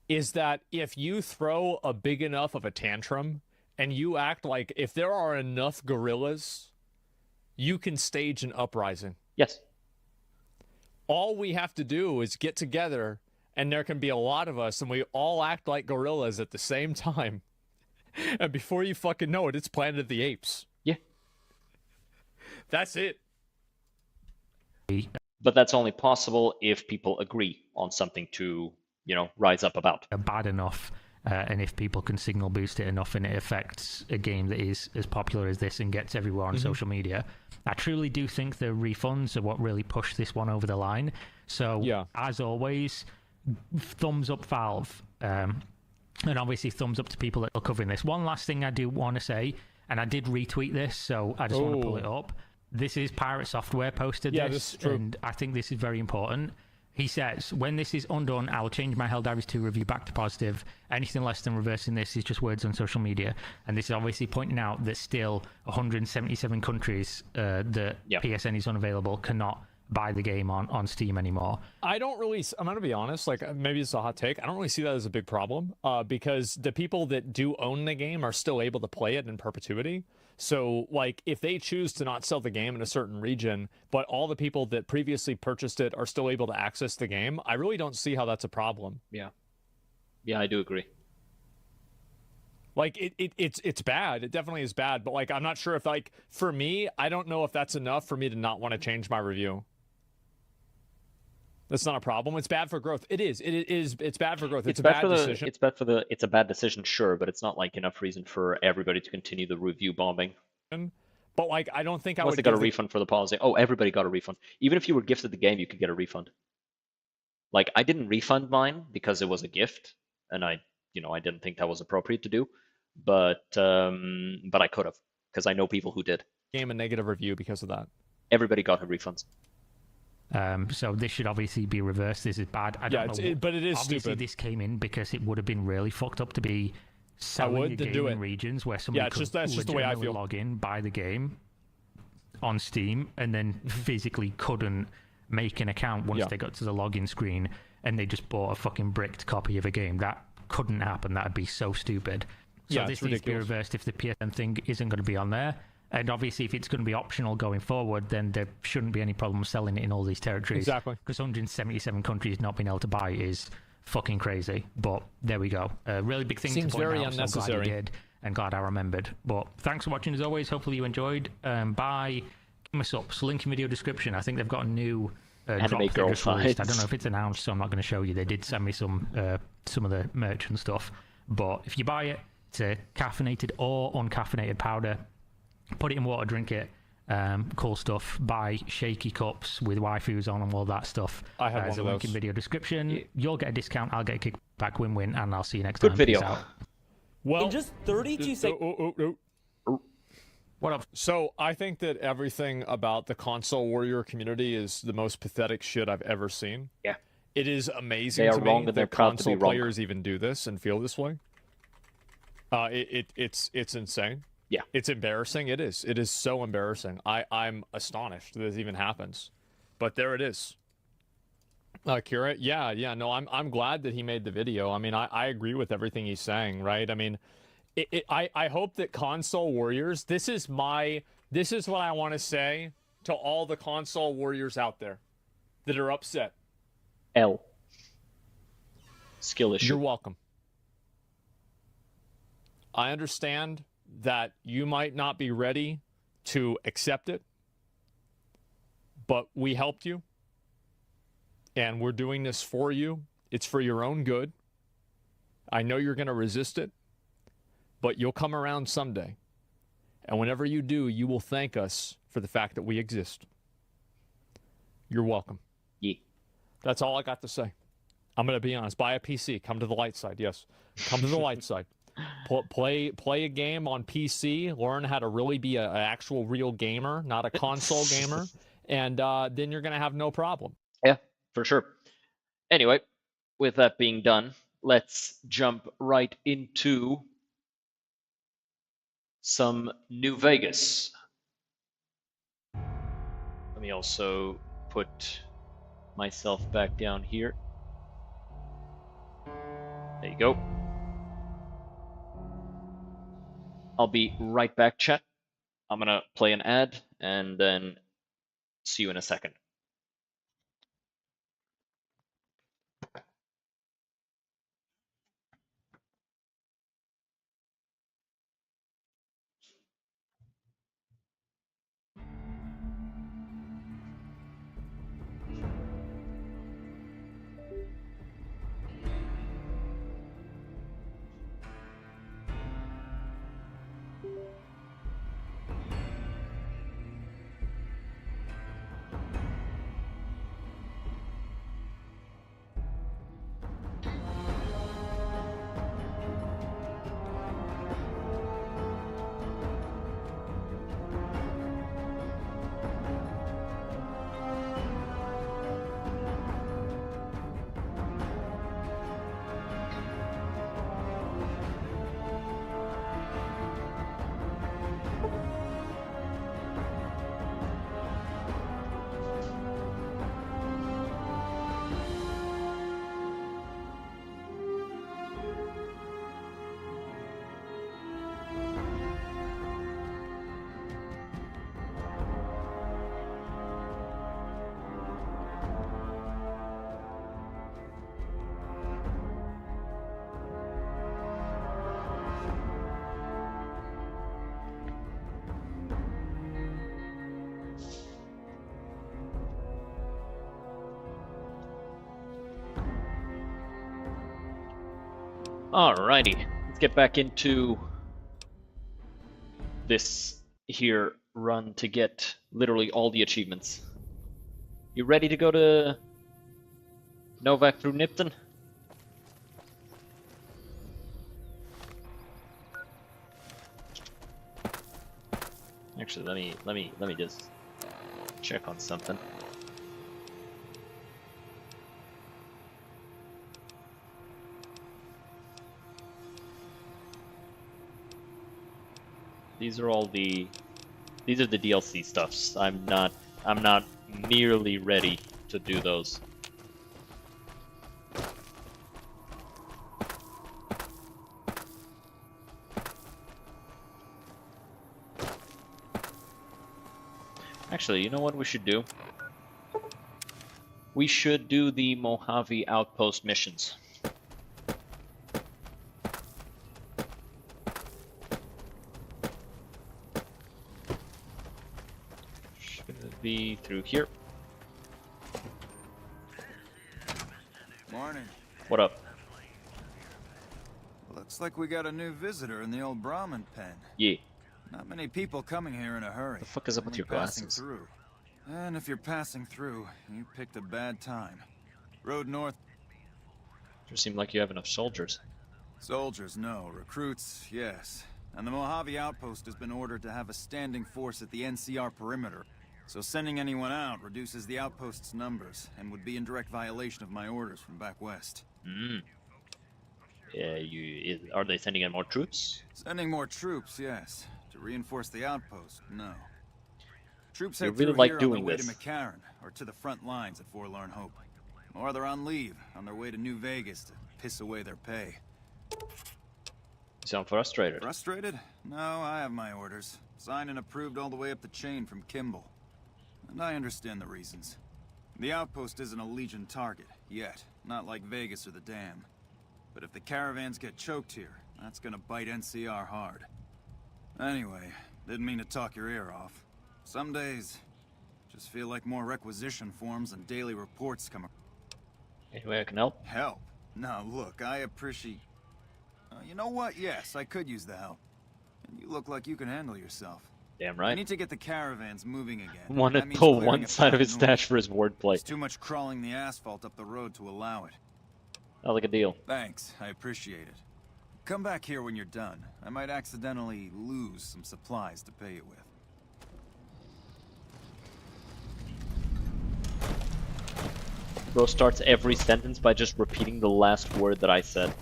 is that if you throw a big enough of a tantrum and you act like if there are enough gorillas, you can stage an uprising. Yes. All we have to do is get together, and there can be a lot of us, and we all act like gorillas at the same time. And before you fucking know it, it's Planet of the Apes. Yeah. That's it. But that's only possible if people agree on something to, rise up about. Bad enough, and if people can signal boost it enough and it affects a game that is as popular as this and gets everywhere on social media. I truly do think the refunds are what really pushed this one over the line. So, as always, thumbs up Valve. And obviously thumbs up to people that are covering this. One last thing I do want to say, and I did retweet this, so I just want to pull it up. This is Pirate Software posted this is true. And I think this is very important. He says, when this is undone, I will change my Helldivers 2 review back to positive. Anything less than reversing this is just words on social media. And this is obviously pointing out that still 177 countries that PSN is unavailable cannot buy the game on Steam anymore. I'm gonna be honest, like maybe it's a hot take. I don't really see that as a big problem, because the people that do own the game are still able to play it in perpetuity. So like if they choose to not sell the game in a certain region, but all the people that previously purchased it are still able to access the game, I really don't see how that's a problem. Yeah, I do agree. Like it's bad. It definitely is bad. But like I'm not sure if like for me, I don't know if that's enough for me to not want to change my review. That's not a problem. It's bad for growth. It is. It's bad for growth. It's a bad decision. It's a bad decision, sure, but it's not like enough reason for everybody to continue the review bombing. But like I don't think I Unless would they got a refund for the policy. Oh, everybody got a refund. Even if you were gifted the game, you could get a refund. Like I didn't refund mine because it was a gift, and I didn't think that was appropriate to do, but I could have, because I know people who did. Game a negative review because of that. Everybody got her refunds. So this should obviously be reversed. This is bad. I don't know. But it is obviously stupid. This came in because it would have been really fucked up to be selling a game in regions where somebody could that's just the way I feel. log in, buy the game on Steam, and then physically couldn't make an account once they got to the login screen, and they just bought a fucking bricked copy of a game. That couldn't happen. That'd be so stupid. So this needs to be reversed if the PSN thing isn't going to be on there. And obviously, if it's going to be optional going forward, then there shouldn't be any problem selling it in all these territories. Exactly. Because 177 countries not being able to buy is fucking crazy. But there we go. A really big thing Seems to point very out. unnecessary. So glad you did, and glad I remembered. But thanks for watching as always. Hopefully you enjoyed. Buy Game of Subs. Link in video description. I think they've got a new Anime Girl Fights. I don't know if it's announced, so I'm not going to show you. They did send me some of the merch and stuff. But if you buy it, it's a caffeinated or uncaffeinated powder. Put it in water, drink it. Cool stuff. Buy shaky cups with waifus on and all that stuff. I have There's one a of link those. in video description. Yeah. You'll get a discount. I'll get a kickback. Win-win. And I'll see you next Good time. video. Peace out. Well, In just 32 seconds. What up? So I think that everything about the console warrior community is the most pathetic shit I've ever seen. Yeah. It is amazing They are to me wrong and they're that proud to be console wrong. players even do this and feel this way. It's insane. Yeah. It's embarrassing. It is. It is so embarrassing. I'm astonished that this even happens. But there it is. Kira, yeah, no, I'm glad that he made the video. I mean, I agree with everything he's saying, right? I mean, I hope that console warriors, this is what I want to say to all the console warriors out there that are upset. Skill issue. You're welcome. I understand that you might not be ready to accept it, but we helped you, and we're doing this for you. It's for your own good. I know you're going to resist it, but you'll come around someday. And whenever you do, you will thank us for the fact that we exist. You're welcome. Yeah. That's all I got to say. I'm going to be honest. Buy a PC. Come to the light side. Yes. Come to the light side. Play a game on PC. Learn how to really be an actual real gamer, not a console gamer. And then you're going to have no problem. Yeah, for sure. Anyway, with that being done, let's jump right into some New Vegas. Let me also put myself back down here. There you go. I'll be right back, chat. I'm gonna play an ad and then see you in a second. Alrighty, let's get back into this here run to get literally all the achievements. You ready to go to Novak through Nipton? Actually, let me just check on something. These are the DLC stuffs. I'm not nearly ready to do those. Actually, you know what we should do? We should do the Mojave Outpost missions. Should be through here. Morning. What up? Looks like we got a new visitor in the old Brahmin pen. Yeah. Not many people coming here in a hurry. The fuck is up with Only your passing glasses? through. And if you're passing through, you picked a bad time. Road north. Sure seem like you have enough soldiers. Soldiers, no. Recruits, yes. And the Mojave Outpost has been ordered to have a standing force at the NCR perimeter. So sending anyone out reduces the outpost's numbers and would be in direct violation of my orders from back west. Hmm. Yeah, are they sending in more troops? Sending more troops, yes. To reinforce the outpost, no. Troops You head really through like here doing on their way this. to McCarran, or to the front lines at Forlorn Hope. Or they're on leave, on their way to New Vegas to piss away their pay. You sound frustrated. Frustrated? No, I have my orders. Signed and approved all the way up the chain from Kimball. And I understand the reasons. The outpost isn't a Legion target, yet. Not like Vegas or the Dam. But if the caravans get choked here, that's gonna bite NCR hard. Anyway, didn't mean to talk your ear off. Some days, just feel like more requisition forms and daily reports come. Any way I can help? Help? Now look, I appreciate... you know what? Yes, I could use the help. And you look like you can handle yourself. Damn I right. need to get the caravans moving again. Want to That means pull clearing one a side of path his north. stash for his wordplay. There's too much crawling the asphalt up the road to allow it. Sounds like a deal. Thanks, I appreciate it. Come back here when you're done. I might accidentally lose some supplies to pay you with. Bro starts every sentence by just repeating the last word that I said.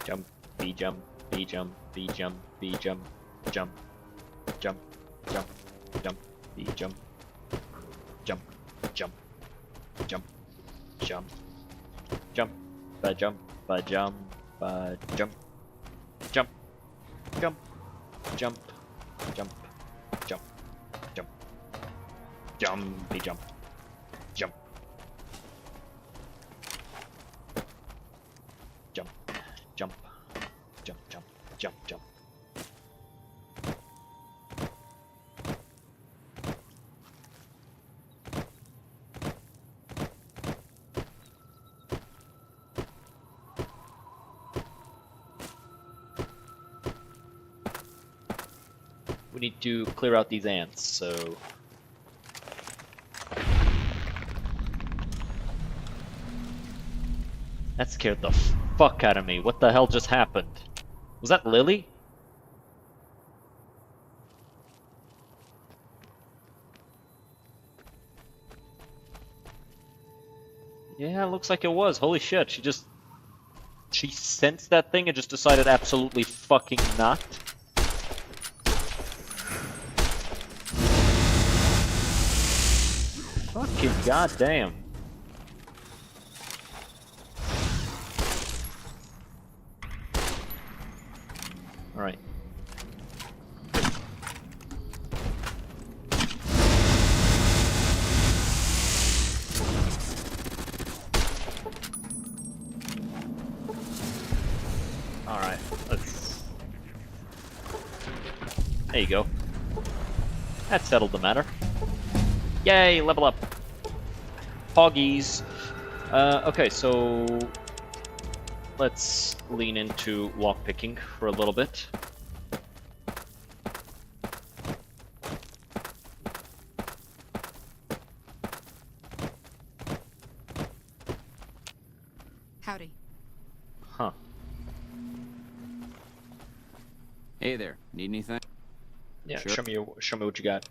Jump, be jump, be jump, be jump, be jump, jump, jump, jump, jump, be jump, jump, jump, jump, jump, jump, ba jump, ba jump, ba jump, jump, jump, jump, jump, jump, jump, jumpy jump, jump, jump, jump, jump, jump, jump, jump. We need to clear out these ants, so... That scared the fuck out of me. What the hell just happened? Was that Lily? Yeah, looks like it was. Holy shit, she sensed that thing and just decided absolutely fucking not. Fucking goddamn. Alright. Alright, let's... There you go. That settled the matter. Yay, level up. Poggies. Okay, so let's lean into lockpicking for a little bit. Howdy. Huh. Hey there, need anything? Yeah, Sure. show me what you got.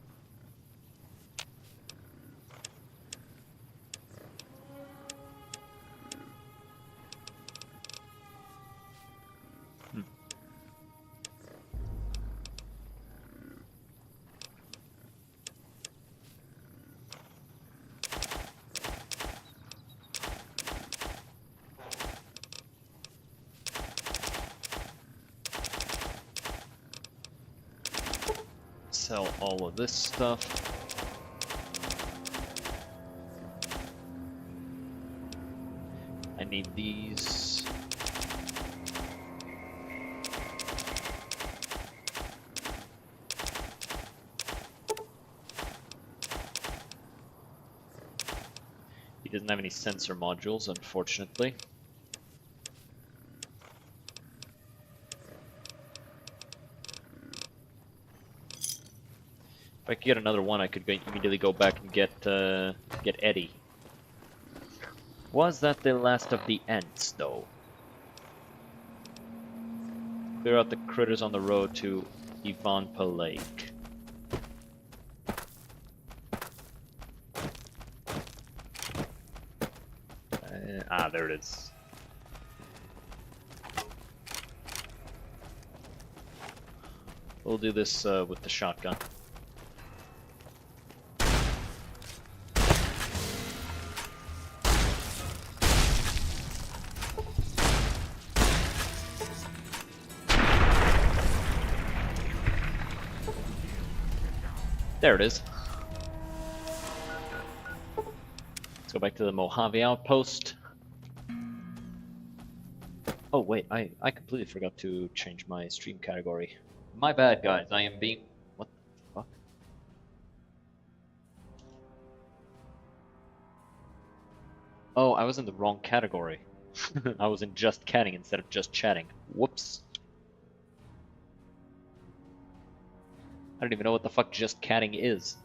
Sell all of this stuff. I need these. He doesn't have any sensor modules, unfortunately. If I could get another one, I could immediately go back and get Eddie. Was that the last of the Ents, though? Clear out the critters on the road to Ivanpa Lake. There it is. We'll do this with the shotgun. There it is. Let's go back to the Mojave outpost. Oh wait, I completely forgot to change my stream category. My bad, guys. I am being... What the fuck? Oh, I was in the wrong category. I was in just catting instead of just chatting. Whoops. I don't even know what the fuck just catting is.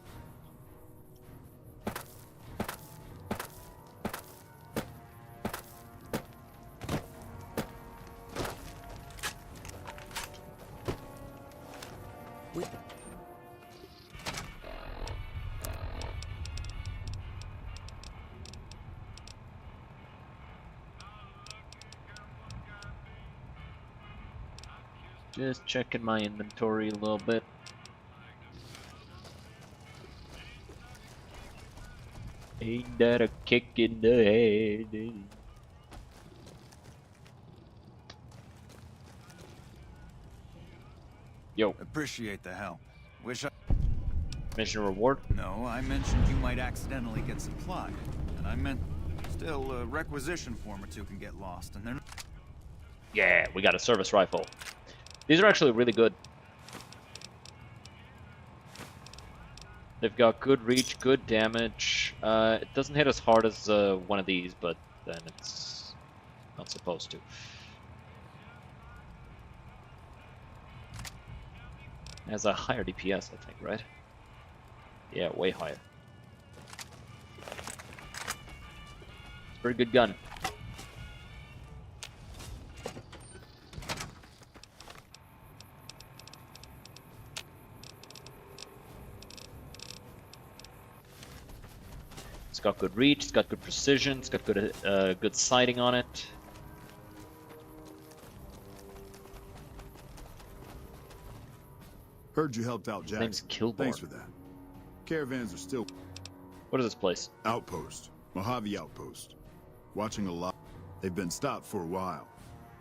Just checking my inventory a little bit. Ain't that a kick in the head? Yo, Appreciate the help. Wish I... mission reward. No, I mentioned you might accidentally get supplied. And I meant... Still, a requisition form or two can get lost, and they're not... Yeah, we got a service rifle. These are actually really good. They've got good reach, good damage. It doesn't hit as hard as one of these, but then it's not supposed to. It has a higher DPS, I think, right? Yeah, way higher. It's a pretty good gun. It's got good reach, it's got good precision, it's got good good sighting on it. Heard you helped out Jackson. Name's Kilborn. Thanks for that. Caravans are still What is this place? outpost. Mojave outpost. Watching a lot. They've been stopped for a while.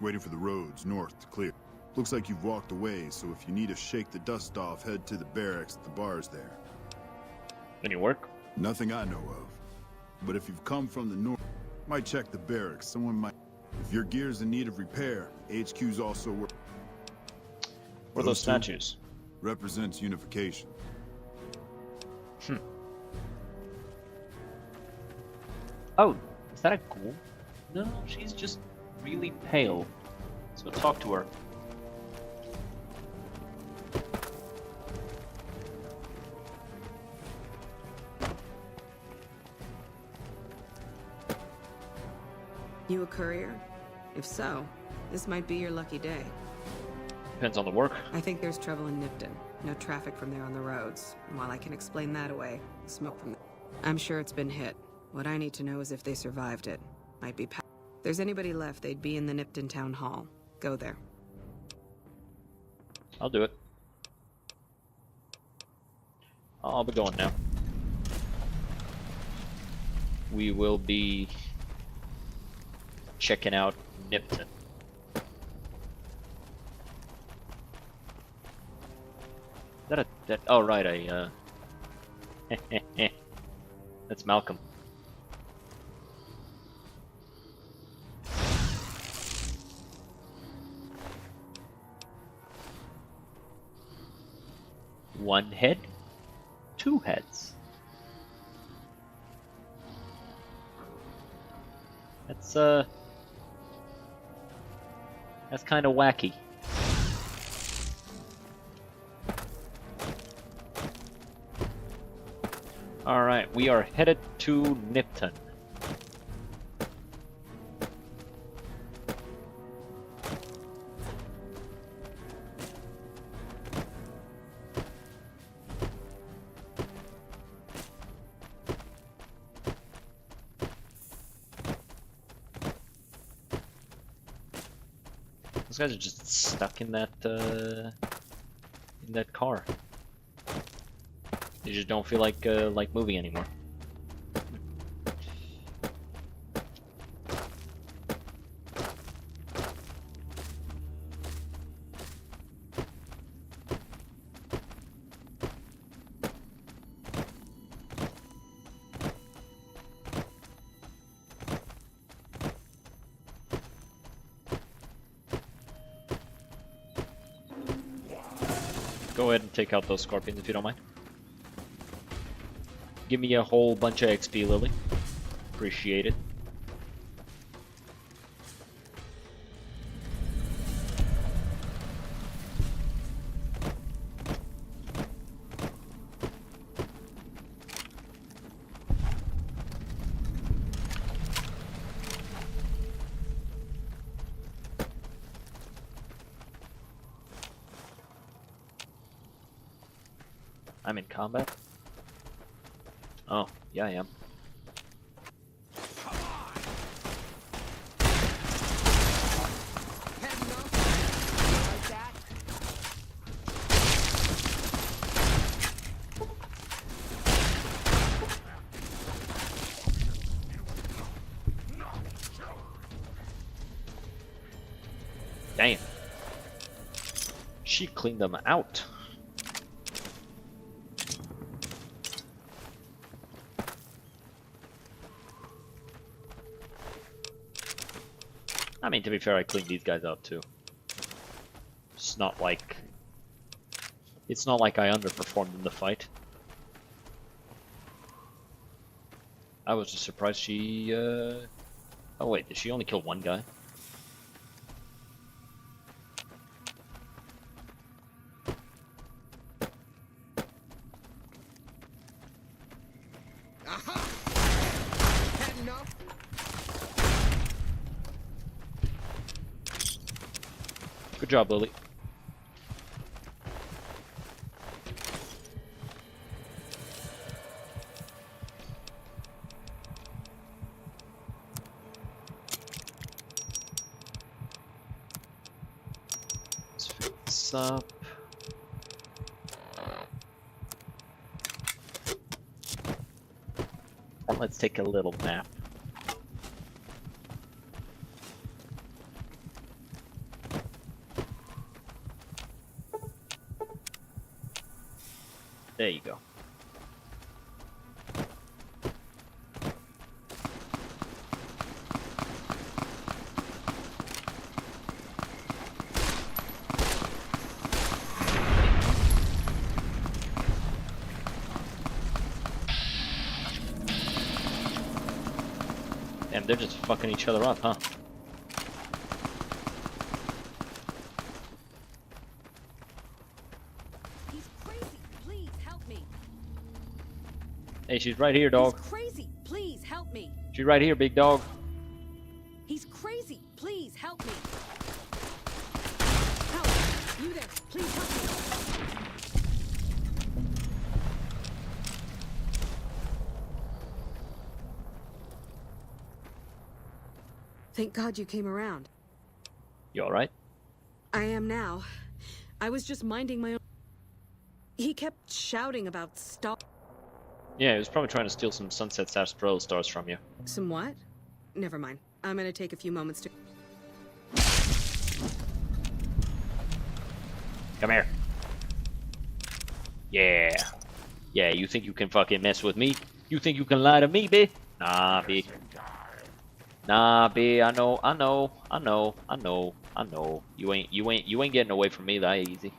Waiting for the roads north to clear. Looks like you've walked away, so if you need to shake the dust off, head to the barracks at the bars there. Any work? Nothing I know of. But if you've come from the north, might check the barracks. Someone might... If your gear's in need of repair, HQ's also work. What are those two statues? represents unification. Oh, is that a ghoul? No, she's just really pale. Let's go talk to her. You a courier? If so, this might be your lucky day. Depends on the work. I think there's trouble in Nipton. No traffic from there on the roads. And while I can explain that away, smoke from I'm sure it's been hit. What I need to know is if they survived it. Might be if there's anybody left, they'd be in the Nipton Town Hall. Go there. I'll do it. I'll be going now. We will be checking out Nipton. Is that a oh right, that's Malcolm. One head, two heads. That's kind of wacky. All right, we are headed to Nipton. Those guys are just stuck in that car. They just don't feel like moving anymore. Go ahead and take out those scorpions if you don't mind. Give me a whole bunch of XP, Lily. Appreciate it. I'm in combat? Oh, yeah, I am. Damn. She cleaned them out. I mean, to be fair, I cleaned these guys out too. It's not like I underperformed in the fight. I was just surprised she, oh wait, did she only kill one guy? Good job, Lily. Let's fill this up. And let's take a little nap. There you go. Damn, they're just fucking each other up, huh? He's crazy. Please help me. Hey, she's right here, dog. He's crazy. Please help me. She's right here, big dog. He's crazy. Please help me. Help. You there. Please help me. Thank God you came around. You alright? I am now. I was just minding my own... He kept shouting about stop... Yeah, he was probably trying to steal some Sunset Sarsaparilla stars from you. Some what? Never mind. I'm gonna take a few moments to... Come here. Yeah. Yeah, you think you can fucking mess with me? You think you can lie to me, B? Nah, B. Nah, B, I know. You ain't getting away from me that easy.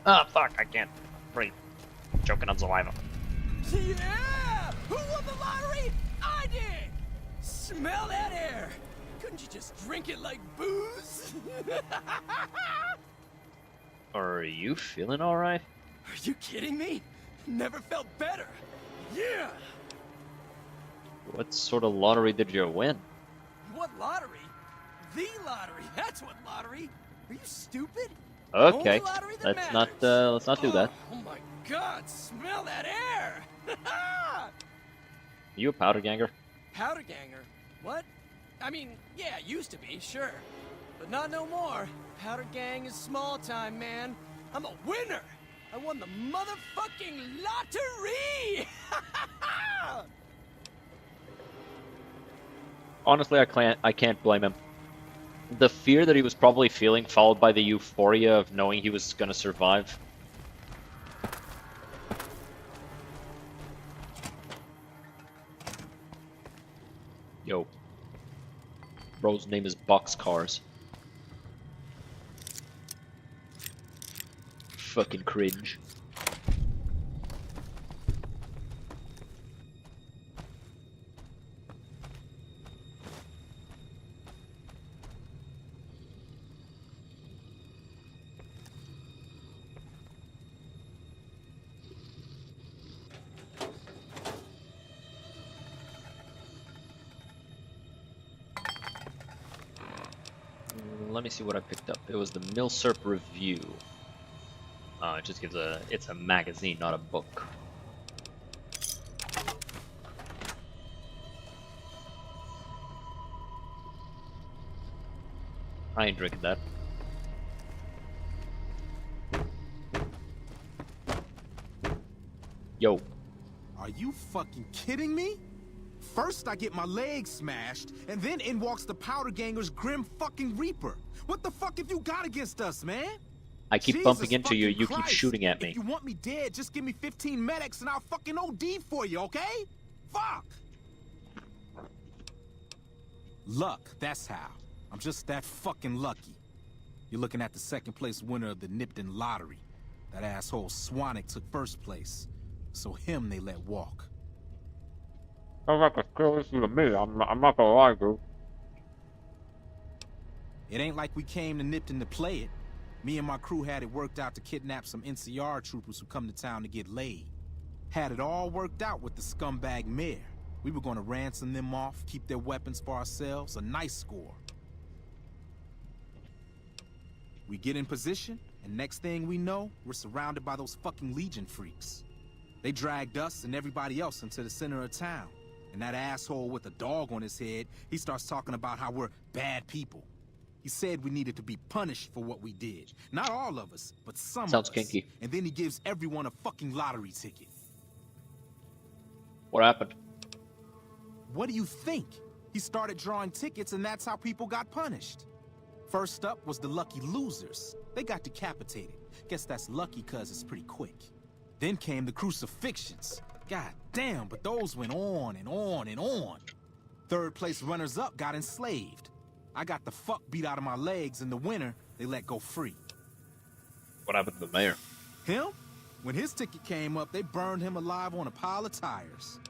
Ah, fuck, I can't breathe. Choking on saliva. Yeah! Who won the lottery? I did! Smell that air! Couldn't you just drink it like booze? Are you feeling alright? Are you kidding me? Never felt better. Yeah! What sort of lottery did you win? What lottery? The lottery. That's what lottery. Are you stupid? Okay, Only lottery that let's not do that. Oh my God! Smell that air! You a powder ganger? Powder ganger? What? I mean, yeah, used to be, sure. But not no more. Powder gang is small time, man. I'm a winner! I won the motherfucking lottery! Honestly, I can't blame him. The fear that he was probably feeling, followed by the euphoria of knowing he was gonna survive. Yo. Bro's name is Boxcars. Fucking cringe. Let me see what I picked up. It was the Milsurp Review. It just gives it's a magazine, not a book. I ain't drinking that. Yo. Are you fucking kidding me? First I get my leg smashed, and then in walks the Powder Ganger's Grim fucking Reaper. What the fuck have you got against us, man? I keep Jesus bumping into you, you Christ. keep shooting at me. If you want me dead, just give me 15 medics and I'll fucking OD for you, okay? Fuck! Luck, that's how. I'm just that fucking lucky. You're looking at the second place winner of the Nipton lottery. That asshole Swanick took first place, so him they let walk. Sounds like a skill issue to me, I'm not gonna lie, dude. It ain't like we came to Nipton to play it. Me and my crew had it worked out to kidnap some NCR troopers who come to town to get laid. Had it all worked out with the scumbag mayor. We were gonna ransom them off, keep their weapons for ourselves, a nice score. We get in position, and next thing we know, we're surrounded by those fucking Legion freaks. They dragged us and everybody else into the center of town. And that asshole with a dog on his head, he starts talking about how we're bad people. He said we needed to be punished for what we did. Not all of us, but some Sounds of us. kinky. And then he gives everyone a fucking lottery ticket. What happened? What do you think? He started drawing tickets and that's how people got punished. First up was the lucky losers. They got decapitated. Guess that's lucky cause it's pretty quick. Then came the crucifixions. God damn, but those went on and on and on. Third place runners-up got enslaved. I got the fuck beat out of my legs in the winter, they let go free. What happened to the mayor? Him? When his ticket came up, they burned him alive on a pile of tires.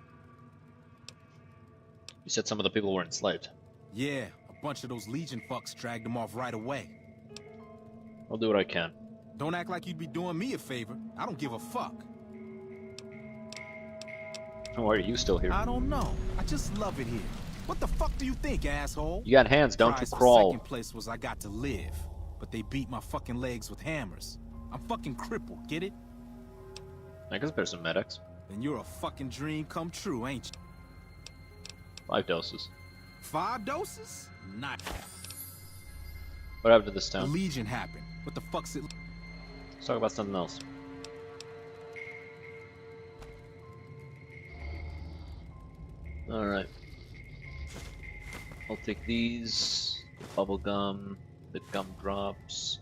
You said some of the people were enslaved. Yeah, a bunch of those Legion fucks dragged him off right away. I'll do what I can. Don't act like you'd be doing me a favor. I don't give a fuck. Why are you still here? I don't know. I just love it here. What the fuck do you think, asshole? You got hands, don't you? Prize for Crawl. second place was I got to live, but they beat my fucking legs with hammers. I'm fucking crippled, get it? I can spare some medics. Then you're a fucking dream come true, ain't you? 5 doses. 5 doses? Not. What happened to this The town? Legion happened. What the fuck's it? Let's talk about something else. Alright. I'll take these. Bubble gum. The gumdrops.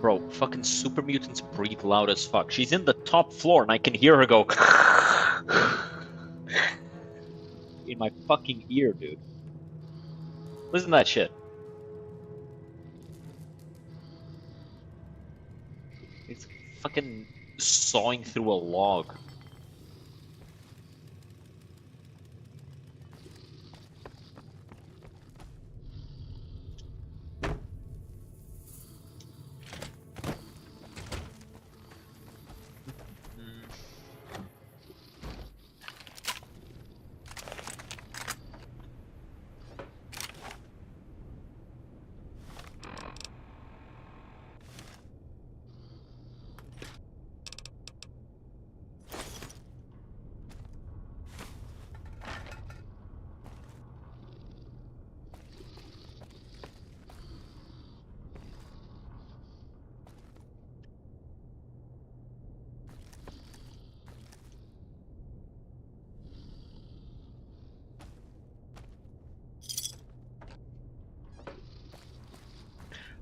Bro, fucking super mutants breathe loud as fuck. She's in the top floor and I can hear her go in my fucking ear, dude. Listen to that shit. It's fucking sawing through a log.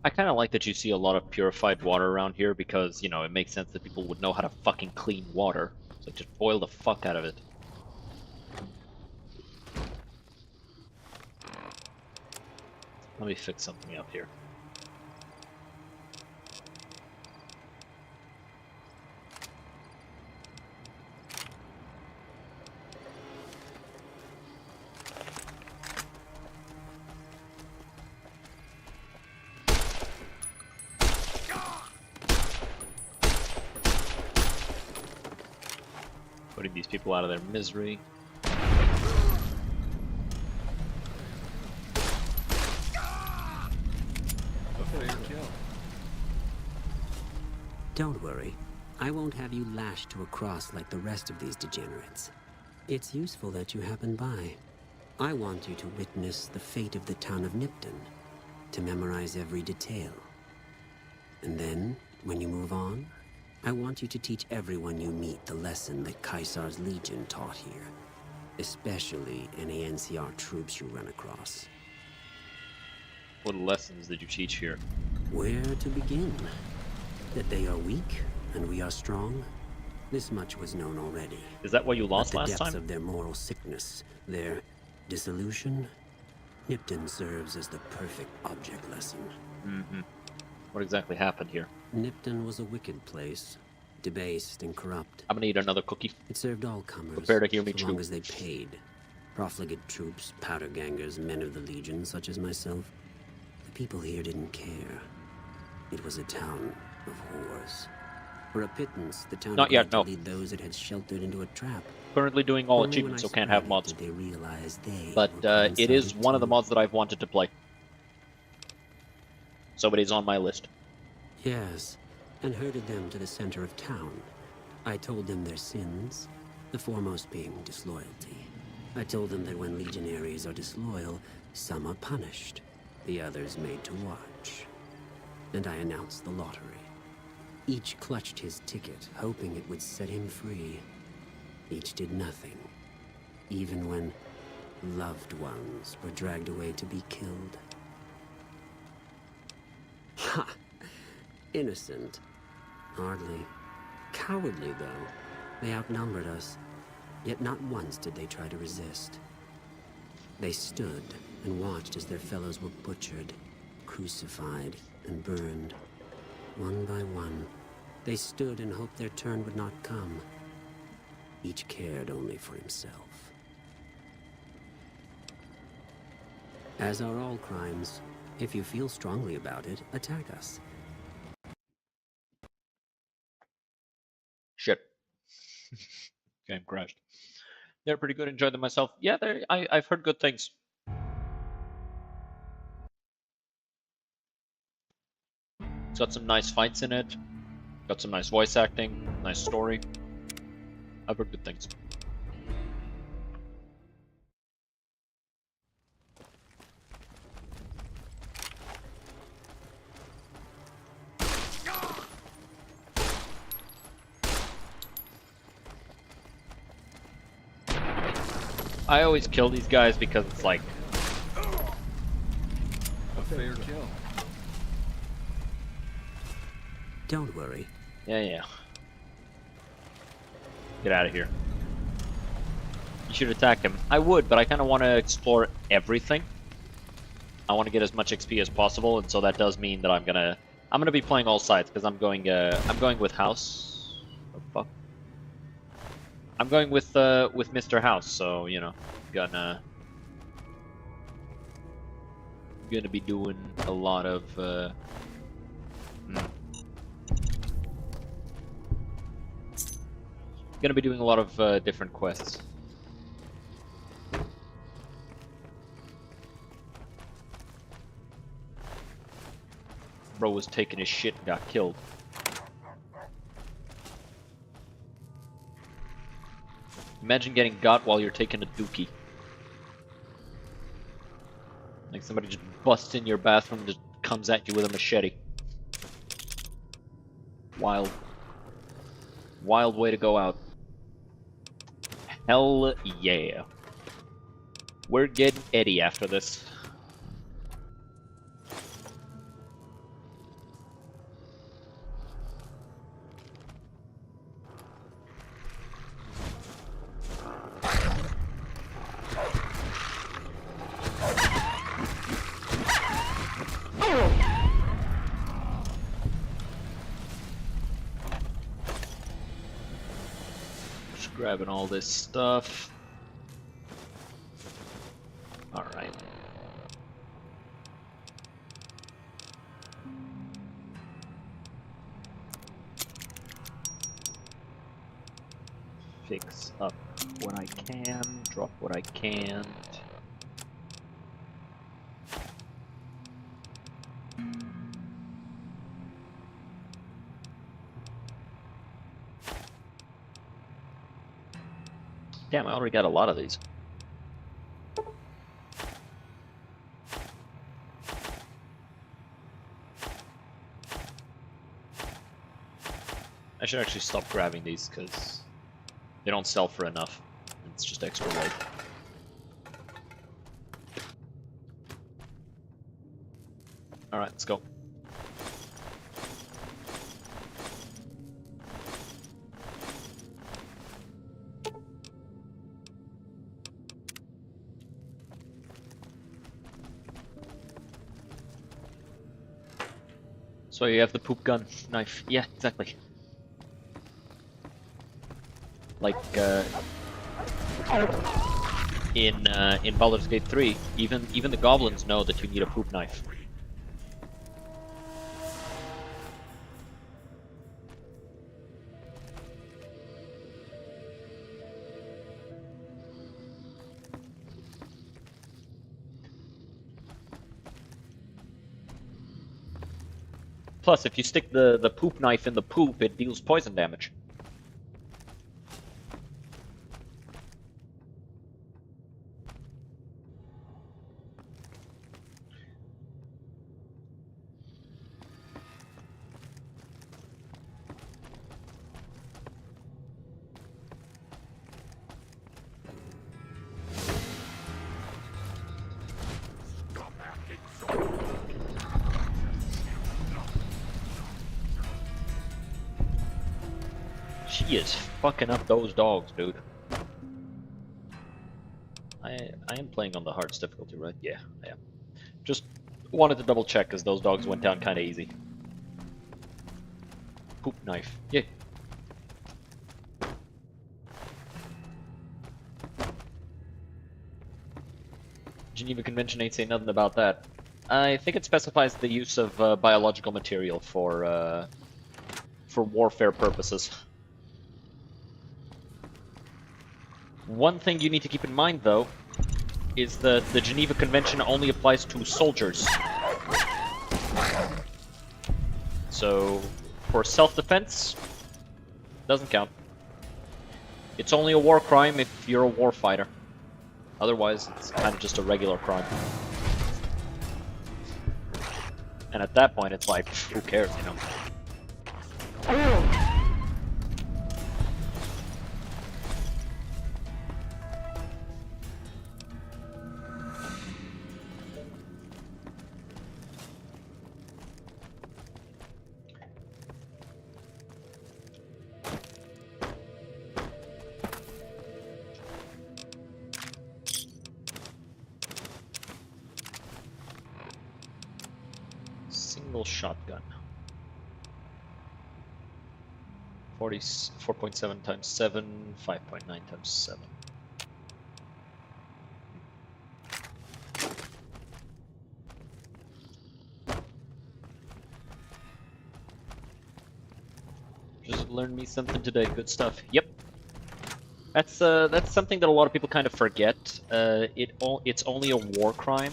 I kind of like that you see a lot of purified water around here because, you know, it makes sense that people would know how to fucking clean water. So just boil the fuck out of it. Let me fix something up here. Putting these people out of their misery. Don't worry. I won't have you lashed to a cross like the rest of these degenerates. It's useful that you happen by. I want you to witness the fate of the town of Nipton, to memorize every detail. And then, when you move on, I want you to teach everyone you meet the lesson that Caesar's Legion taught here, especially any NCR troops you run across. What lessons did you teach here? Where to begin? That they are weak and we are strong? This much was known already. Is that why you lost At the last depths time? of their moral sickness, their dissolution, Nipton serves as the perfect object lesson. Mm-hmm. What exactly happened here? Nipton was a wicked place, debased and corrupt. I'm gonna eat another cookie. It served all comers, Prepare to hear me so long chew. as they paid. Profligate troops, powder gangers, men of the Legion, such as myself. The people here didn't care. It was a town of whores. For a pittance, the town Not yet, agreed no. to lead those it had sheltered into a trap. Currently doing all Only achievements, so when I can't have spotted mods. did they realize they But were it is coincided one of the too. mods that I've wanted to play. So it is on my list. Yes, and herded them to the center of town. I told them their sins, the foremost being disloyalty. I told them that when legionaries are disloyal, some are punished, the others made to watch. And I announced the lottery. Each clutched his ticket, hoping it would set him free. Each did nothing, even when loved ones were dragged away to be killed. Ha! Innocent. Hardly. Cowardly, though. They outnumbered us. Yet not once did they try to resist. They stood and watched as their fellows were butchered, crucified, and burned. One by one, they stood and hoped their turn would not come. Each cared only for himself. As are all crimes, if you feel strongly about it, attack us. Shit. Game crashed. They're pretty good. Enjoyed them myself. Yeah, I've heard good things. It's got some nice fights in it. Got some nice voice acting. Nice story. I've heard good things. I always kill these guys because it's like a fair kill. Don't worry. Yeah. Get out of here. You should attack him. I would, but I kind of want to explore everything. I want to get as much XP as possible, and so that does mean that I'm gonna be playing all sides because I'm going with House. Oh fuck. I'm going with Mr. House, so you know, gonna be doing a lot of gonna be doing a lot of different quests. Bro was taking his shit and got killed. Imagine getting got while you're taking a dookie. Like somebody just busts in your bathroom and just comes at you with a machete. Wild. Wild way to go out. Hell yeah. We're getting Eddie after this. Grabbing all this stuff. Alright. Fix up what I can, drop what I can't. Damn, I already got a lot of these. I should actually stop grabbing these because they don't sell for enough. It's just extra weight. Alright, let's go. So you have the poop gun knife. Yeah, exactly. Like in Baldur's Gate 3, even the goblins know that you need a poop knife. Plus, if you stick the poop knife in the poop, it deals poison damage. She is fucking up those dogs, dude. I am playing on the hardest difficulty, right? Yeah, I am. Just wanted to double check because those dogs went down kind of easy. Poop knife. Yeah. Geneva Convention ain't saying nothing about that. I think it specifies the use of biological material for warfare purposes. One thing you need to keep in mind, though, is that the Geneva Convention only applies to soldiers. So, for self-defense, doesn't count. It's only a war crime if you're a war fighter. Otherwise, it's kind of just a regular crime. And at that point, it's like, who cares, you know? Single shotgun. 4.7 times 7, 5.9 times 7. Just learned me something today. Good stuff. Yep. That's something that a lot of people kind of forget. It's only a war crime.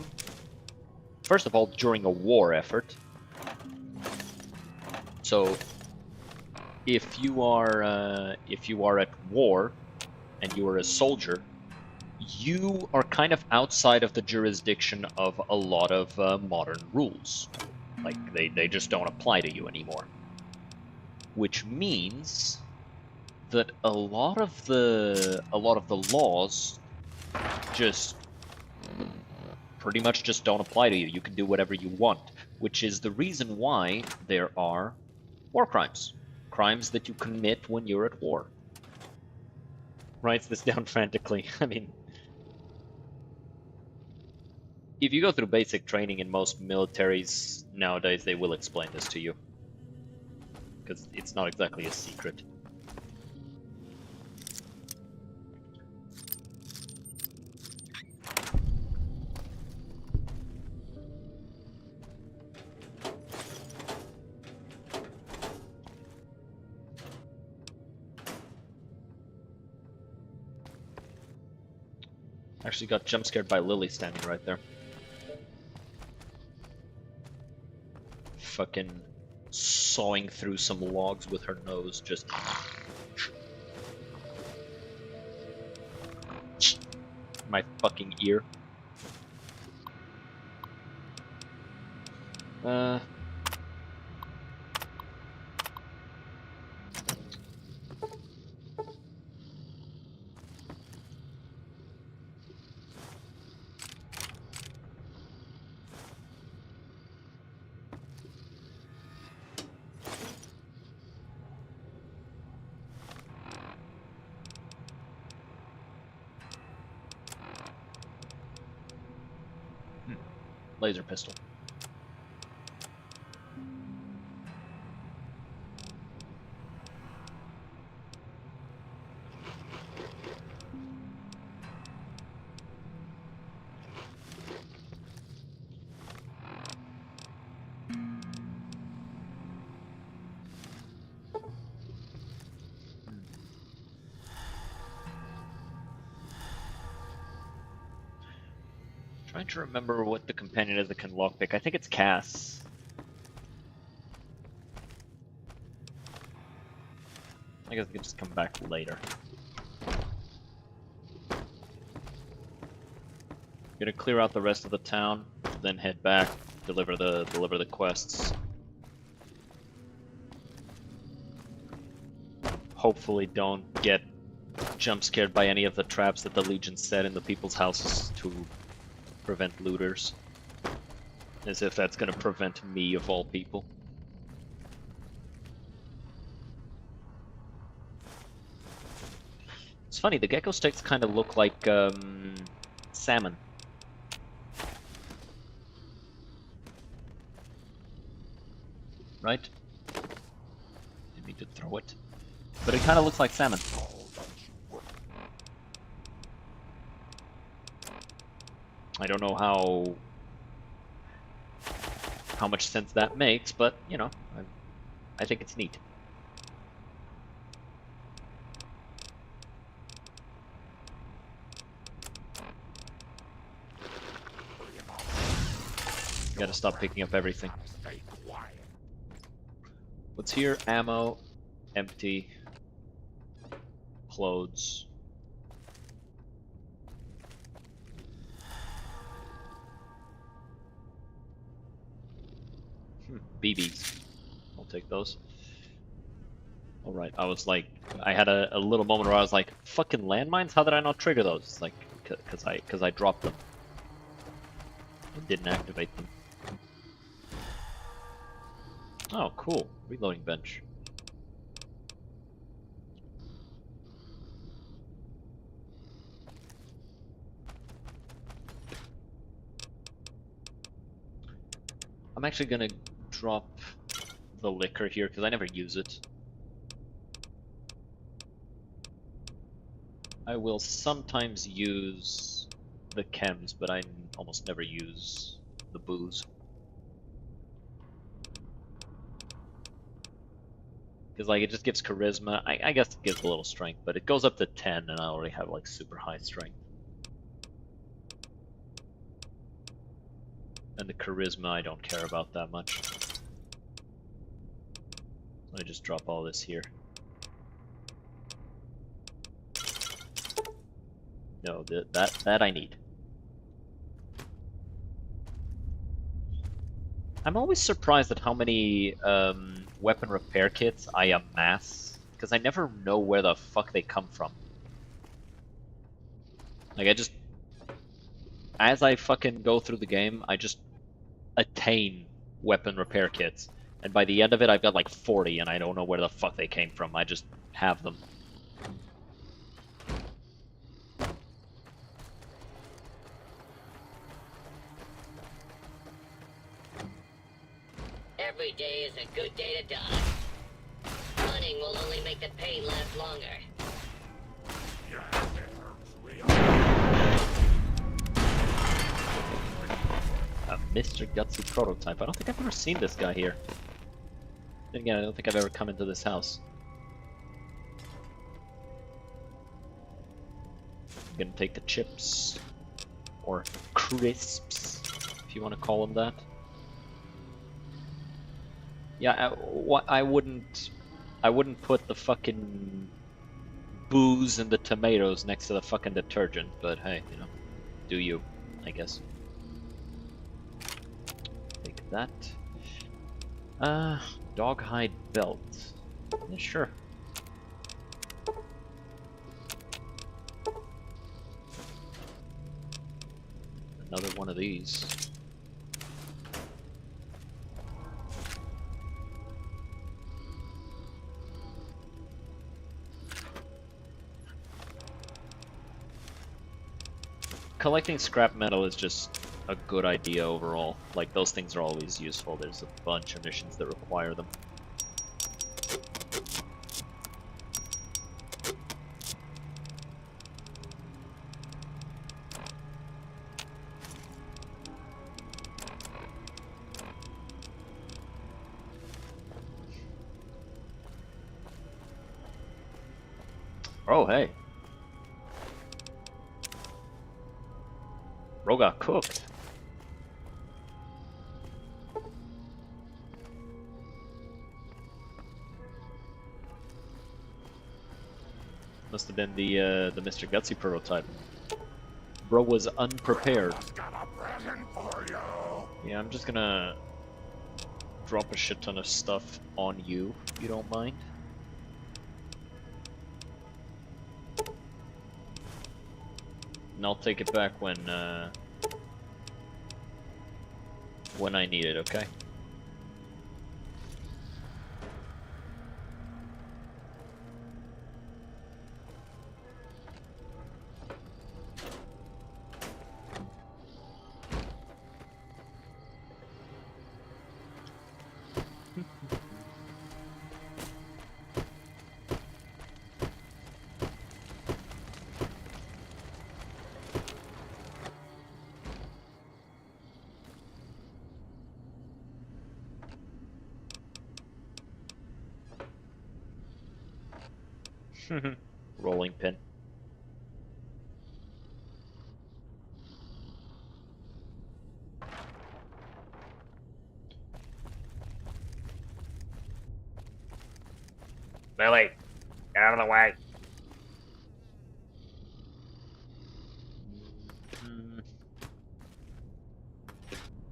First of all, during a war effort. So, if you are at war and you are a soldier, you are kind of outside of the jurisdiction of a lot of modern rules. Like they just don't apply to you anymore. Which means that a lot of the laws just pretty much just don't apply to you. You can do whatever you want, which is the reason why there are war crimes. Crimes that you commit when you're at war. Writes this down frantically. I mean, if you go through basic training in most militaries nowadays, they will explain this to you. Because it's not exactly a secret. Actually got jump scared by Lily standing right there. Fucking sawing through some logs with her nose, just... my fucking ear. Laser pistol. Trying to remember what the companion is that can lockpick. I think it's Cass. I guess I can just come back later. Gonna clear out the rest of the town, then head back, deliver the quests. Hopefully don't get jump scared by any of the traps that the Legion set in the people's houses to prevent looters. As if that's gonna prevent me of all people. funny, the gecko sticks kind of look like salmon. Right? Didn't need to throw it. But it kind of looks like salmon. I don't know how much sense that makes, but, you know, I think it's neat. Gotta stop picking up everything. What's here? Ammo, empty, clothes. BBs. I'll take those. Alright, I was like, I had a little moment where I was like, fucking landmines? How did I not trigger those? It's like, cause I dropped them. And didn't activate them. Oh, cool. Reloading bench. I'm actually gonna drop the liquor here because I never use it. I will sometimes use the chems, but I almost never use the booze. Because like it just gives charisma. I guess it gives a little strength, but it goes up to 10 and I already have like super high strength. And the charisma I don't care about that much. Let me just drop all this here. No, that I need. I'm always surprised at how many weapon repair kits I amass, because I never know where the fuck they come from. Like, I just... As I fucking go through the game, I just attain weapon repair kits. And by the end of it, I've got like 40, and I don't know where the fuck they came from. I just have them. Every day is a good day to die. Hunting will only make the pain last longer. A Mr. Gutsy prototype. I don't think I've ever seen this guy here. Then again, I don't think I've ever come into this house. I'm gonna take the chips. Or crisps, if you want to call them that. Yeah, I wouldn't put the fucking booze and the tomatoes next to the fucking detergent, but hey, you know, do you, I guess. Take that. Dog hide belt. Yeah, sure. Another one of these. Collecting scrap metal is just a good idea overall. Like, those things are always useful. There's a bunch of missions that require them. Oh, hey. Bro got cooked. Must have been the Mr. Gutsy prototype. Bro was unprepared. Yeah, I'm just gonna drop a shit ton of stuff on you, if you don't mind. And I'll take it back when I need it, okay? Rolling pin. Lily, get out of the way.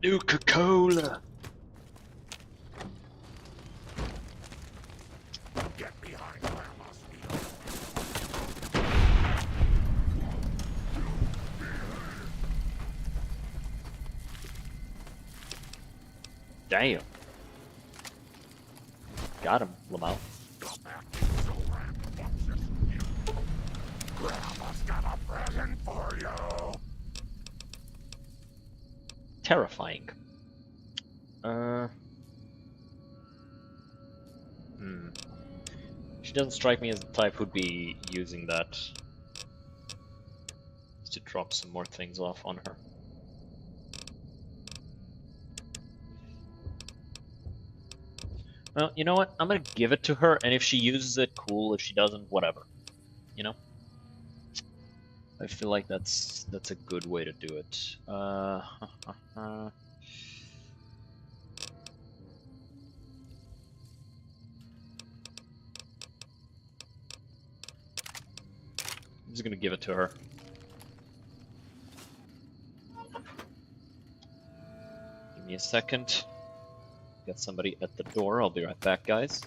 Nuka-Cola. Get behind Grandma's wheel. Damn. Got him, Lamau. Grandma's got a present for you. Terrifying. She doesn't strike me as the type who'd be using that to drop some more things off on her. Well, you know what? I'm gonna give it to her, and if she uses it, cool. If she doesn't, whatever. You know? I feel like that's a good way to do it. I'm just gonna give it to her. Give me a second. Got somebody at the door. I'll be right back, guys.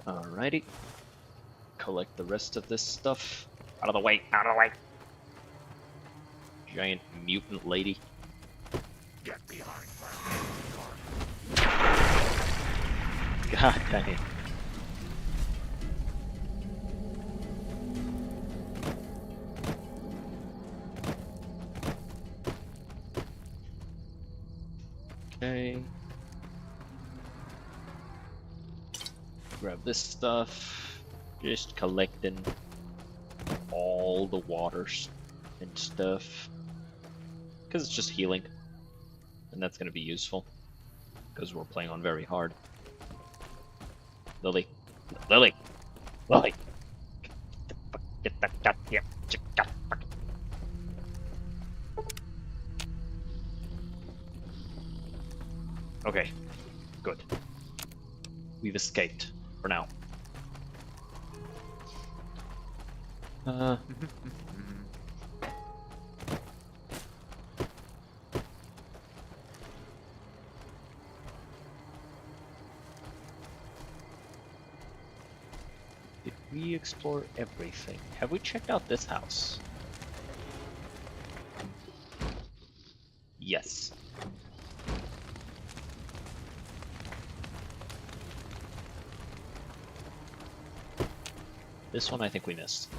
Alrighty. Collect the rest of this stuff. Out of the way! Out of the way! Giant mutant lady. Get behind God dang it. Okay. Grab this stuff. Just collecting all the waters and stuff. Because it's just healing. And that's going to be useful. Because we're playing on very hard. Lily. Lily! Lily! Get that goddamn chick. Okay. Good. we've escaped for now. Did we explore everything? Have we checked out this house? Yes. This one I think we missed.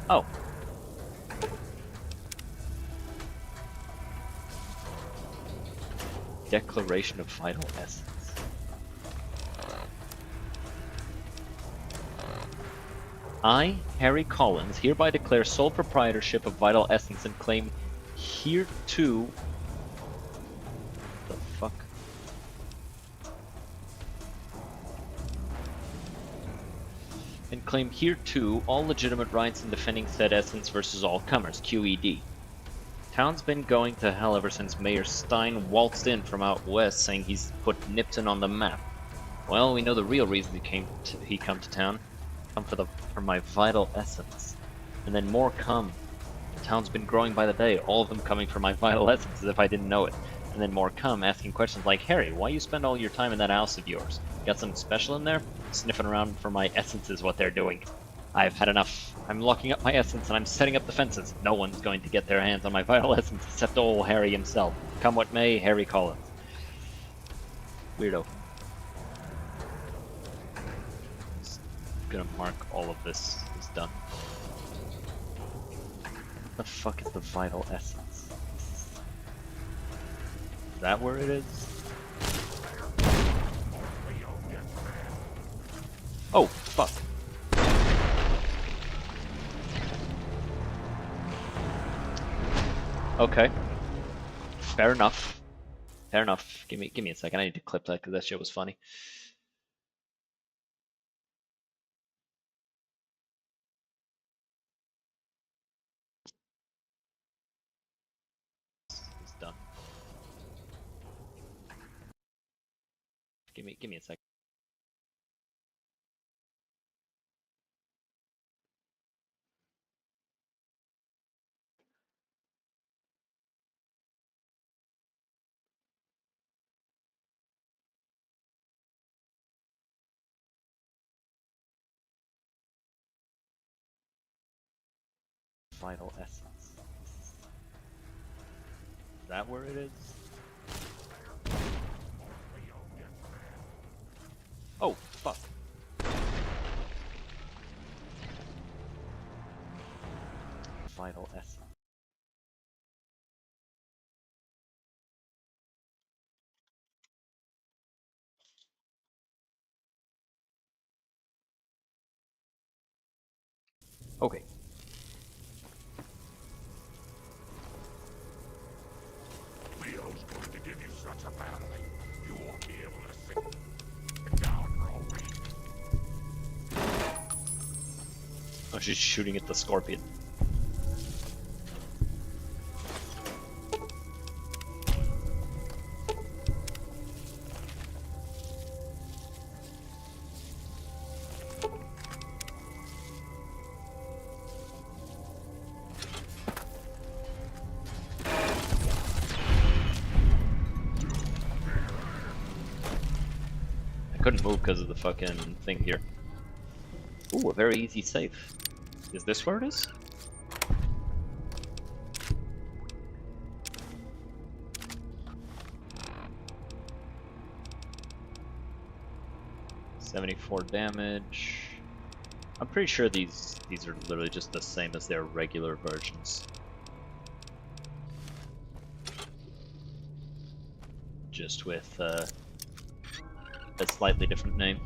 Oh. Declaration of Vital Essence. I, Harry Collins, hereby declare sole proprietorship of Vital Essence and claim hereto... The fuck? And claim hereto all legitimate rights in defending said essence versus all comers, QED. Town's been going to hell ever since Mayor Stein waltzed in from out west saying he's put Nipton on the map. Well, we know the real reason he come to town. Come for my vital essence. And then more come. The town's been growing by the day, all of them coming for my vital essence as if I didn't know it. And then more come, asking questions like, Harry, why you spend all your time in that house of yours? Got something special in there? Sniffing around for my essence is what they're doing. I've had enough. I'm locking up my essence and I'm setting up the fences. No one's going to get their hands on my vital essence except old Harry himself. Come what may, Harry Collins. Weirdo. Just gonna mark all of this as done. What the fuck is the vital essence? Is that where it is? Oh, fuck. Okay. Fair enough. Fair enough. Give me a second. I need to clip that because that shit was funny. It's done. Give me a second. Vital essence. Is that where it is? Oh, fuck. Vital essence. Okay. Leo's going to give you such a battling, you won't be able to sit down for a week. Oh, she's shooting at the scorpion. Couldn't move because of the fucking thing here. Ooh, a very easy save. Is this where it is? $74 damage. I'm pretty sure these are literally just the same as their regular versions. Just with a slightly different name.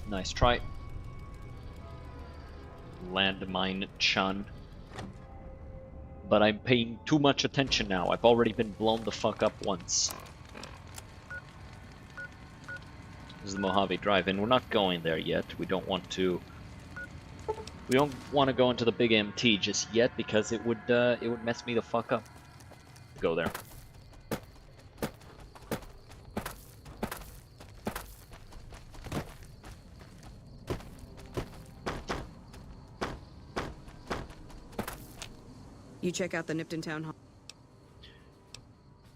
Nice try. Landmine Chun. But I'm paying too much attention now. I've already been blown the fuck up once. This is the Mojave Drive-In. We're not going there yet. We don't want to. We don't want to go into the big MT just yet because it would mess me the fuck up to go there. You check out the Nipton Town Hall.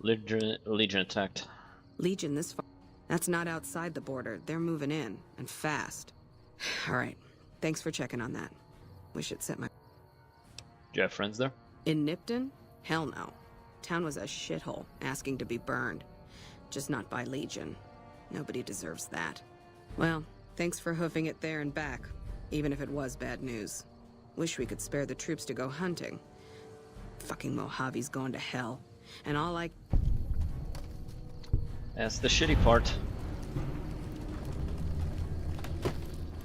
Legion attacked. Legion this far. That's not outside the border. They're moving in, and fast. All right. Thanks for checking on that. Wish it set my... Do you have friends there? In Nipton? Hell no. Town was a shithole, asking to be burned. Just not by Legion. Nobody deserves that. Well, thanks for hoofing it there and back, even if it was bad news. Wish we could spare the troops to go hunting. Fucking Mojave's going to hell. And all I... That's the shitty part.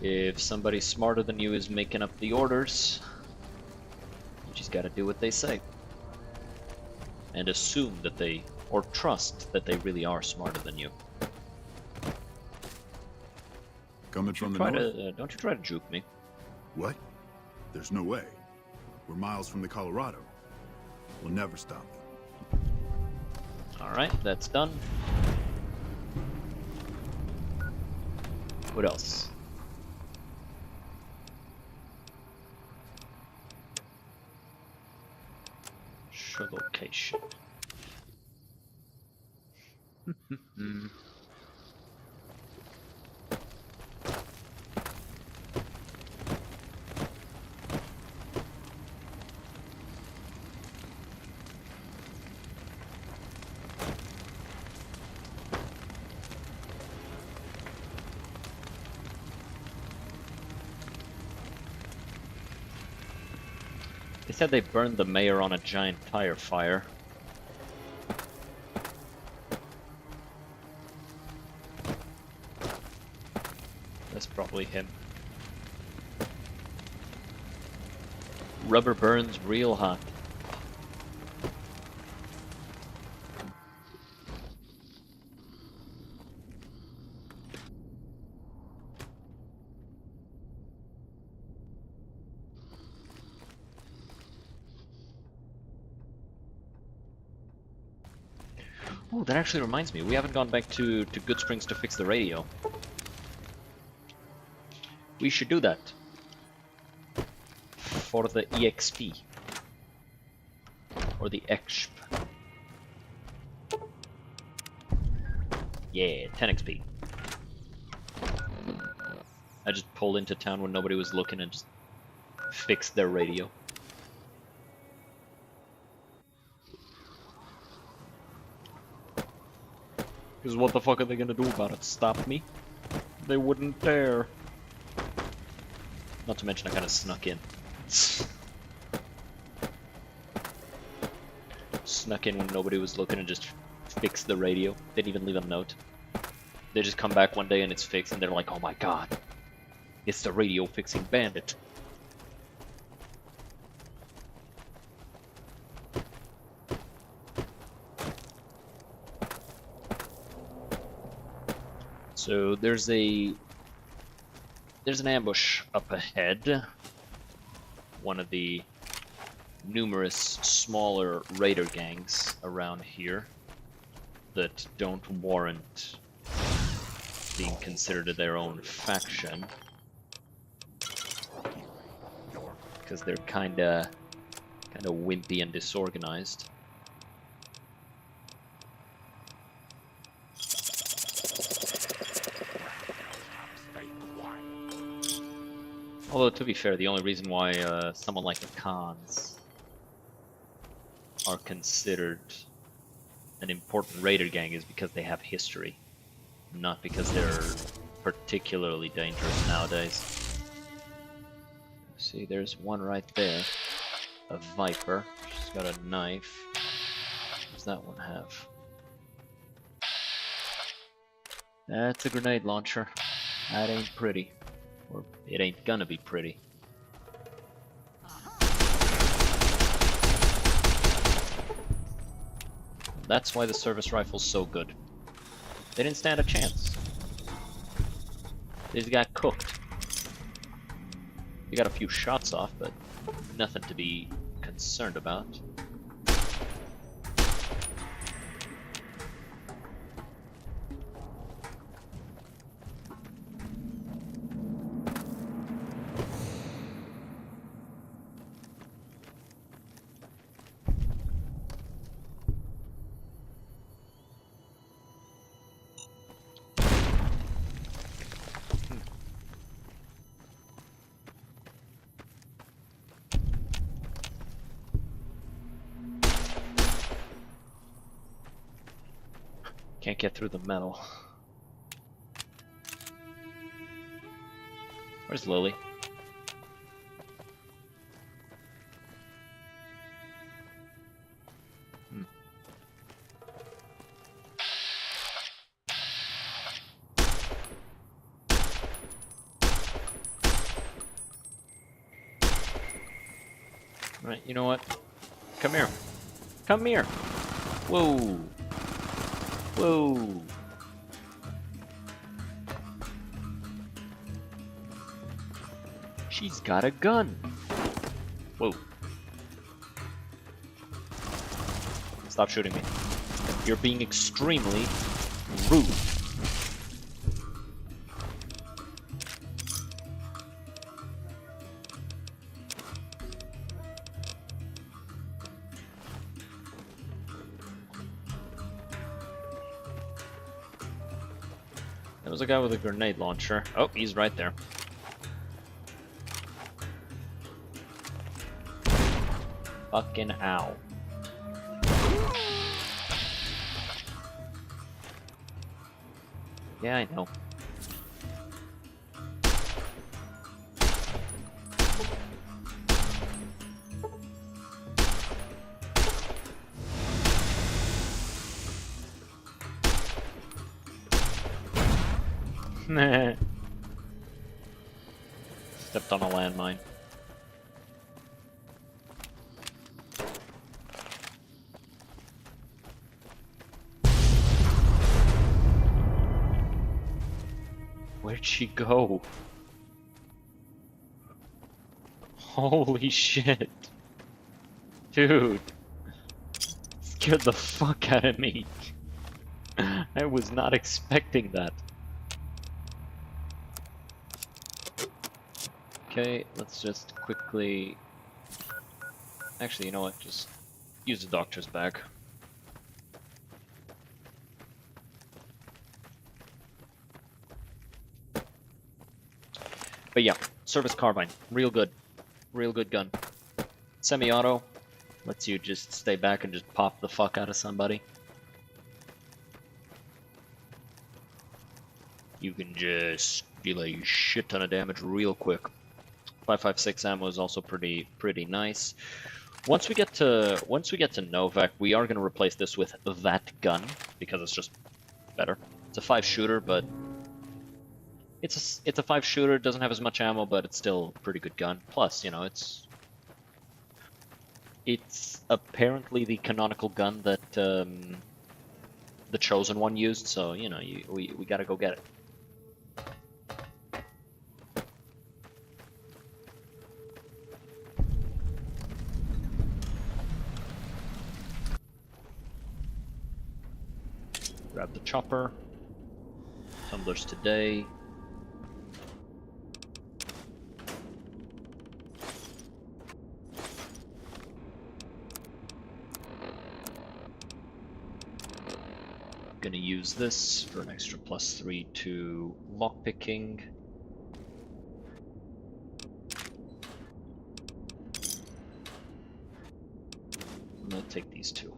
If somebody smarter than you is making up the orders, you just gotta do what they say. And assume that they, or trust that they really are smarter than you. Coming from the north? Don't you try to juke me. What? There's no way. We're miles from the Colorado. We'll never stop them. Alright, that's done. What else? Show location. They said they burned the mayor on a giant tire fire. That's probably him. Rubber burns real hot. Oh, that actually reminds me, we haven't gone back to Good Springs to fix the radio. We should do that. For the EXP. Or the EXP. Yeah, 10 XP. I just pulled into town when nobody was looking and just fixed their radio. Because what the fuck are they gonna do about it? Stop me? They wouldn't dare. Not to mention I kinda snuck in. Snuck in when nobody was looking and just fixed the radio. Didn't even leave a note. They just come back one day and it's fixed and they're like, oh my god. It's the radio fixing bandit. So there's an ambush up ahead. One of the numerous smaller raider gangs around here that don't warrant being considered their own faction. Because they're kinda wimpy and disorganized. Although, to be fair, the only reason why someone like the Khans are considered an important raider gang is because they have history, not because they're particularly dangerous nowadays. See, there's one right there. A Viper. She's got a knife. What does that one have? That's a grenade launcher. That ain't pretty. Or it ain't gonna be pretty. That's why the service rifle's so good. They didn't stand a chance. These got cooked. We got a few shots off, but nothing to be concerned about. Can't get through the metal. Where's Lily? Right, you know what? Come here. Come here. Whoa. Whoa. She's got a gun. Whoa. Stop shooting me. You're being extremely rude. There was a guy with a grenade launcher. Oh, he's right there. Fucking ow. Yeah, I know. Stepped on a landmine. Where'd she go? Holy shit. Dude. Scared the fuck out of me. I was not expecting that. Okay, let's just quickly... Actually, you know what? Just use the doctor's bag. But yeah, service carbine. Real good. Real good gun. Semi-auto. Lets you just stay back and just pop the fuck out of somebody. You can just deal a shit ton of damage real quick. 5.56 ammo is also pretty nice. Once we get to Novak, we are going to replace this with that gun because it's just better. It's a 5-shooter, but it's a 5-shooter. It doesn't have as much ammo, but it's still a pretty good gun. Plus, you know, it's apparently the canonical gun that the Chosen One used. So you know, we gotta go get it. Grab the chopper. Tumblers today. Gonna use this for an extra +3 to lockpicking. I'm gonna take these two.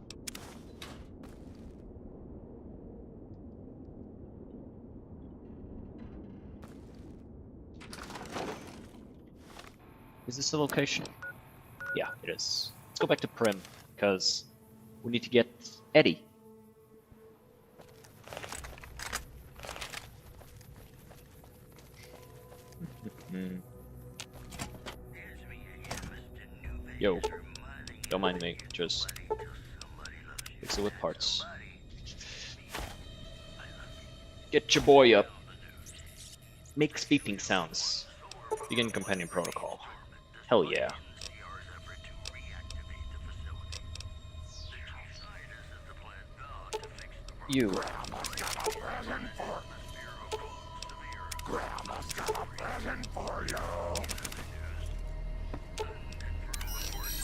Is this the location? Yeah, it is. Let's go back to Prim, because we need to get Eddie. Yo, don't mind me, just fix it with parts. Get your boy up. Makes beeping sounds. Begin companion protocol. Hell yeah. You. Grandma's got a present for you.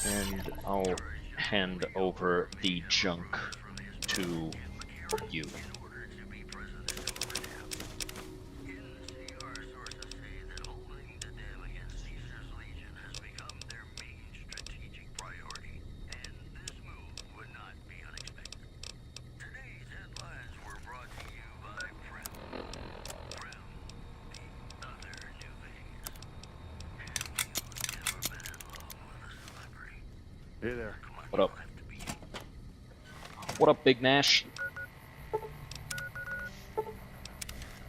And I'll hand over the junk to you. Hey there. What up? What up, Big Nash?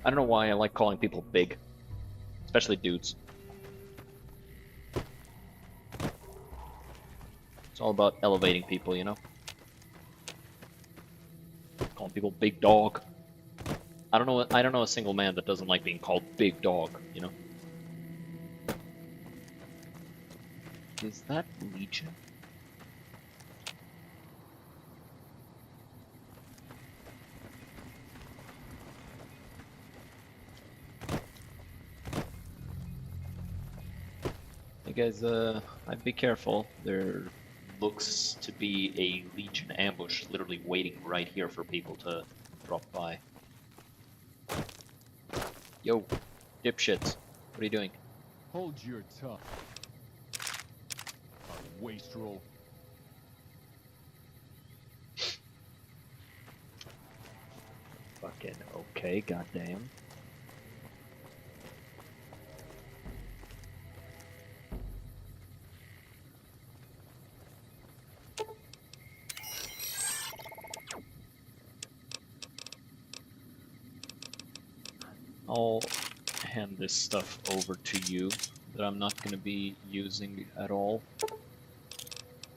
I don't know why I like calling people big. Especially dudes. It's all about elevating people, you know? Calling people big dog. I don't know a single man that doesn't like being called big dog, you know? Is that Legion? Hey guys, I'd be careful. There looks to be a Legion ambush literally waiting right here for people to drop by. Yo, dipshits, what are you doing? Hold your tongue. A wastrel. Fucking okay, goddamn. I'll hand this stuff over to you that I'm not going to be using at all,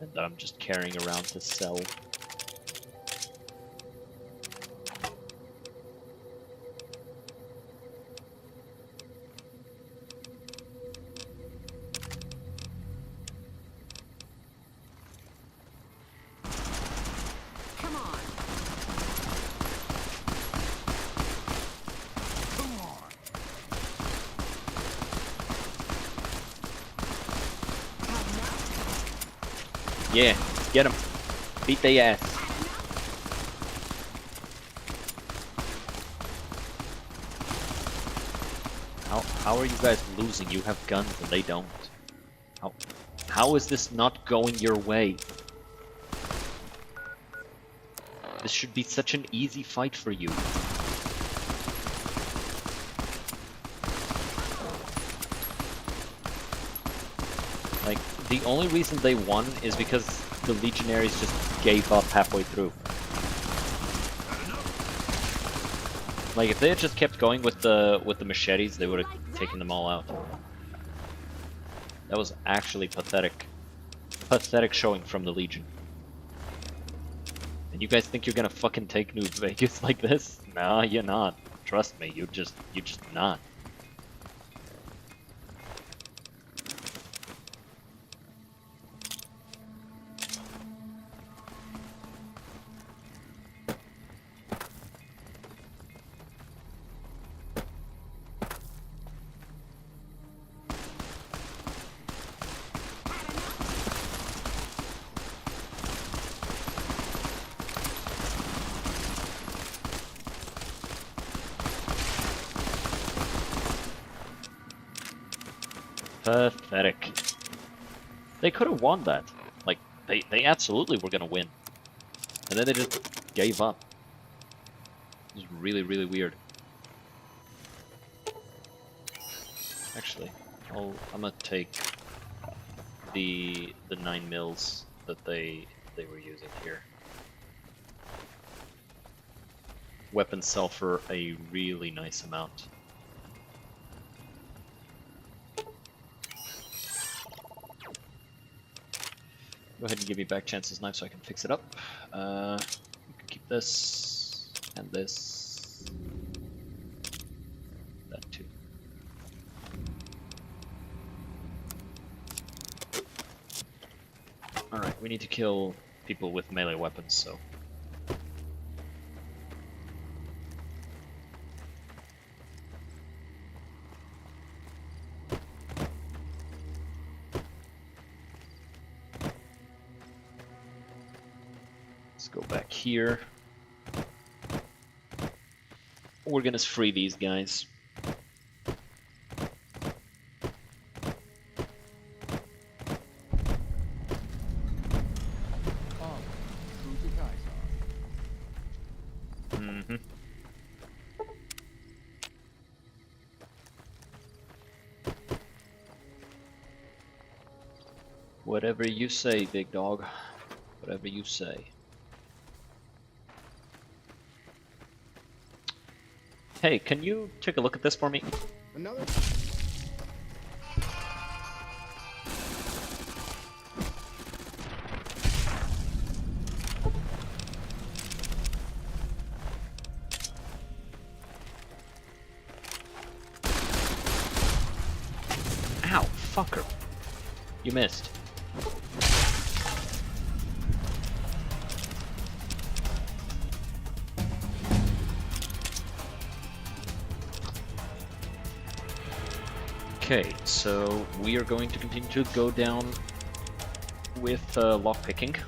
and that I'm just carrying around to sell. Yeah, get him. Beat their ass. How are you guys losing? You have guns and they don't. How is this not going your way? This should be such an easy fight for you. Like, the only reason they won is because the Legionaries just gave up halfway through. Like, if they had just kept going with the machetes, they would have taken them all out. That was actually pathetic. Pathetic showing from the Legion. And you guys think you're gonna fucking take New Vegas like this? Nah, you're not. Trust me, you're just not. Pathetic. They could have won that. Like, they absolutely were gonna win. And then they just gave up. It was really, really weird. Actually, I'm gonna take the 9 mils that they were using here. Weapons sell for a really nice amount. Go ahead and give me back Chance's knife so I can fix it up. You can keep this and this. That too. we need to kill people with melee weapons, so. Let's go back here. We're gonna free these guys. Mm-hmm. Whatever you say, big dog. Whatever you say. Hey, can you take a look at this for me? Another. Ow, fucker. You missed. Okay, so we are going to continue to go down with lockpicking.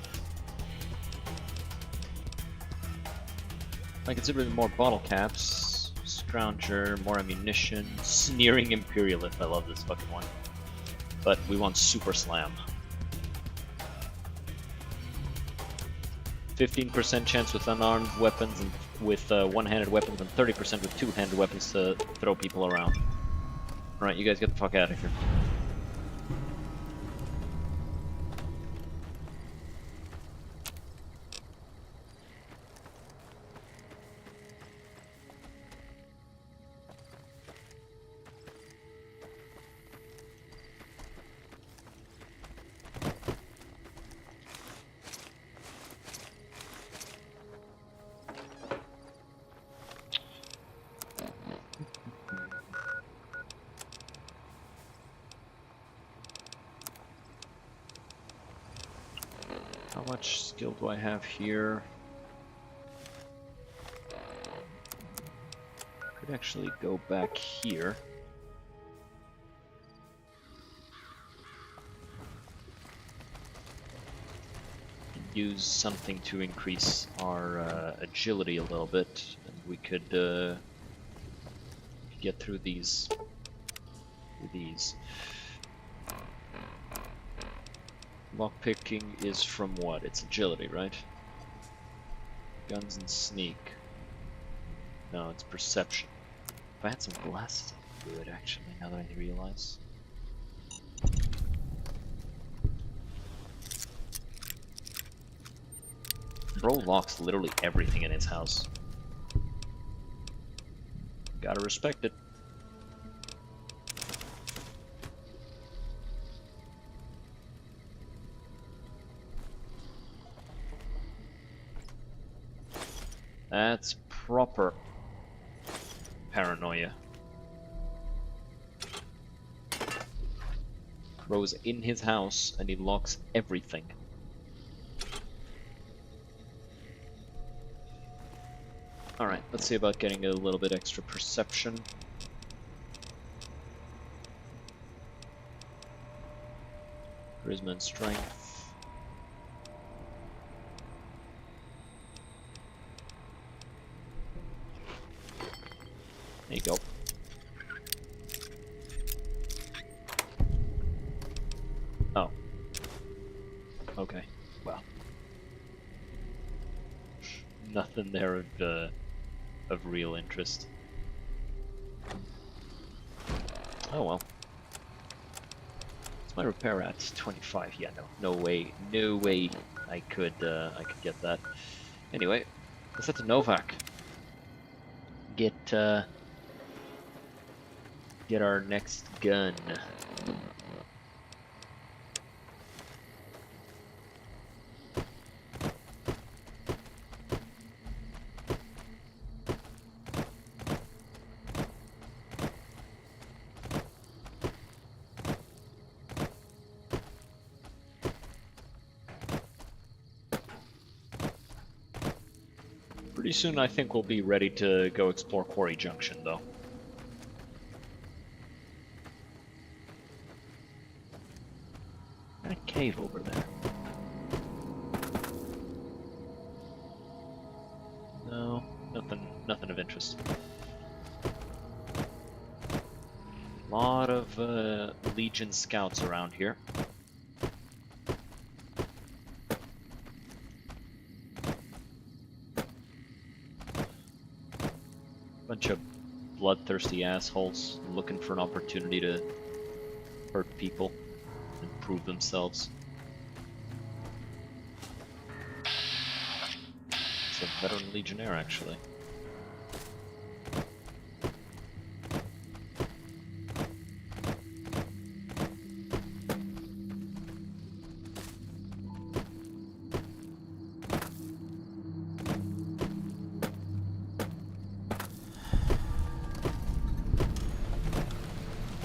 I consider more bottle caps, scrounger, more ammunition, sneering imperialist. I love this fucking one. But we want super slam. 15% chance with unarmed weapons and with one-handed weapons, and 30% with two-handed weapons to throw people around. Alright, you guys get the fuck out of here. How much skill do I have here? Could actually go back here. Use something to increase our agility a little bit, and we could get through these. Lockpicking is from what? It's agility, right? Guns and sneak. No, it's perception. If I had some glasses, I could do it actually, now that I realize. Bro locks literally everything in his house. Gotta respect it. That's proper paranoia. Bro's in his house and he locks everything. Alright, let's see about getting a little bit extra perception. Charisma and strength. There you go. Oh. Okay, well. Nothing there of real interest. Oh well. What's my repair at? 25. Yeah, no way I could get that. Anyway, let's head to Novak. Get our next gun. Pretty soon, I think we'll be ready to go explore Quarry Junction, though. A cave over there. No, nothing of interest. A lot of Legion scouts around here. Bunch of bloodthirsty assholes looking for an opportunity to hurt people and prove themselves. It's a veteran legionnaire, actually.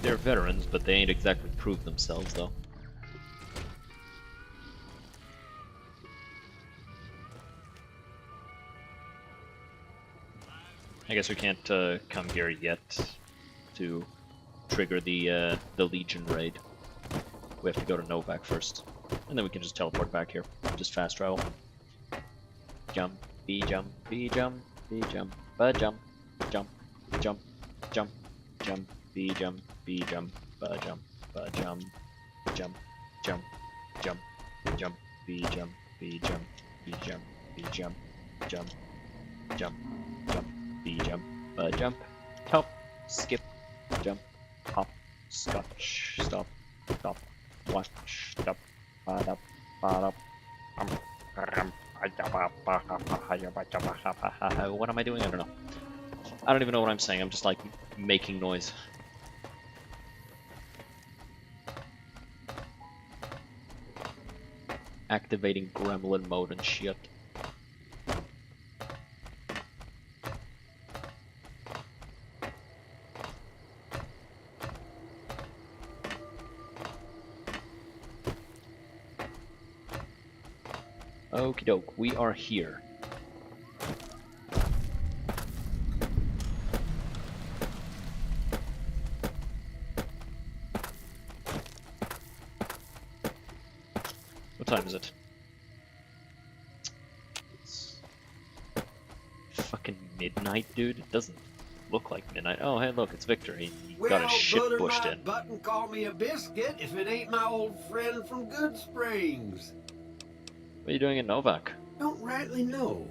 They're veterans, but they ain't exactly proved themselves, though. I guess we can't come here yet to trigger the Legion raid. We have to go to Novak first, and then we can just teleport back here. Just fast travel. Jump, be jump, be jump, be jump, ba jump, jump, jump, jump, jump, be jump, be jump, ba jump, jump, jump, jump, jump, jump, be jump, be jump, be jump, be jump, jump, jump, jump, be jump, ba jump, hop, skip, jump, hop, scotch, stop, stop, watch, stop, ba-da, ba-da, what am I doing? I don't know. I don't even know what I'm saying. I'm just like making noise. Activating gremlin mode and shit. Okie doke, we are here. What time is it? It's fucking midnight, dude. It doesn't look like midnight. Oh, hey, look, it's Victor. He got his shit pushed in. Button, call me a biscuit if it ain't my old friend from Good Springs. What are you doing in Novak? Don't rightly know.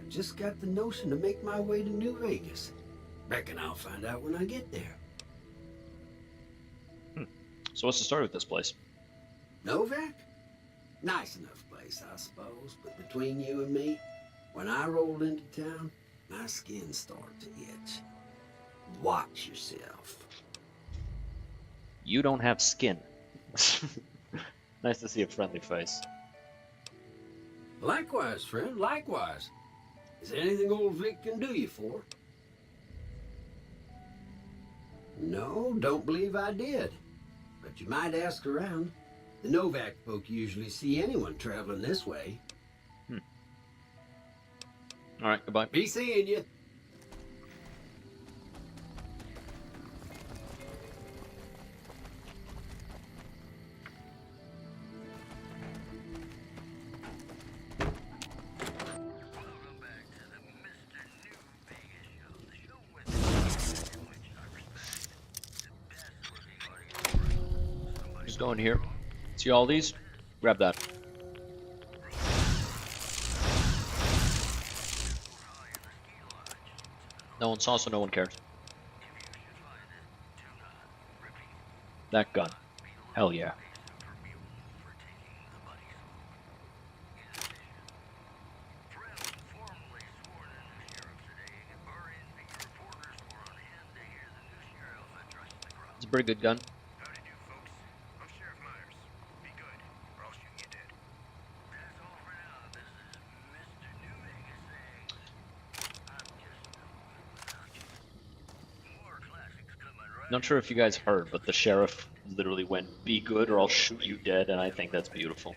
I just got the notion to make my way to New Vegas. Reckon I'll find out when I get there. So what's the story with this place? Novak? Nice enough place, I suppose, but between you and me, when I rolled into town, my skin started to itch. Watch yourself. You don't have skin. Nice to see a friendly face. Likewise, friend, likewise. Is there anything old Vic can do you for? No, don't believe I did. But you might ask around. The Novak folk usually see anyone traveling this way. Alright, goodbye. Be seeing you. Just going here. See all these? Grab that. No one saw, so no one cares. That gun. Hell yeah. It's a pretty good gun. Not sure if you guys heard, but the sheriff literally went, "Be good or I'll shoot you dead," and I think that's beautiful.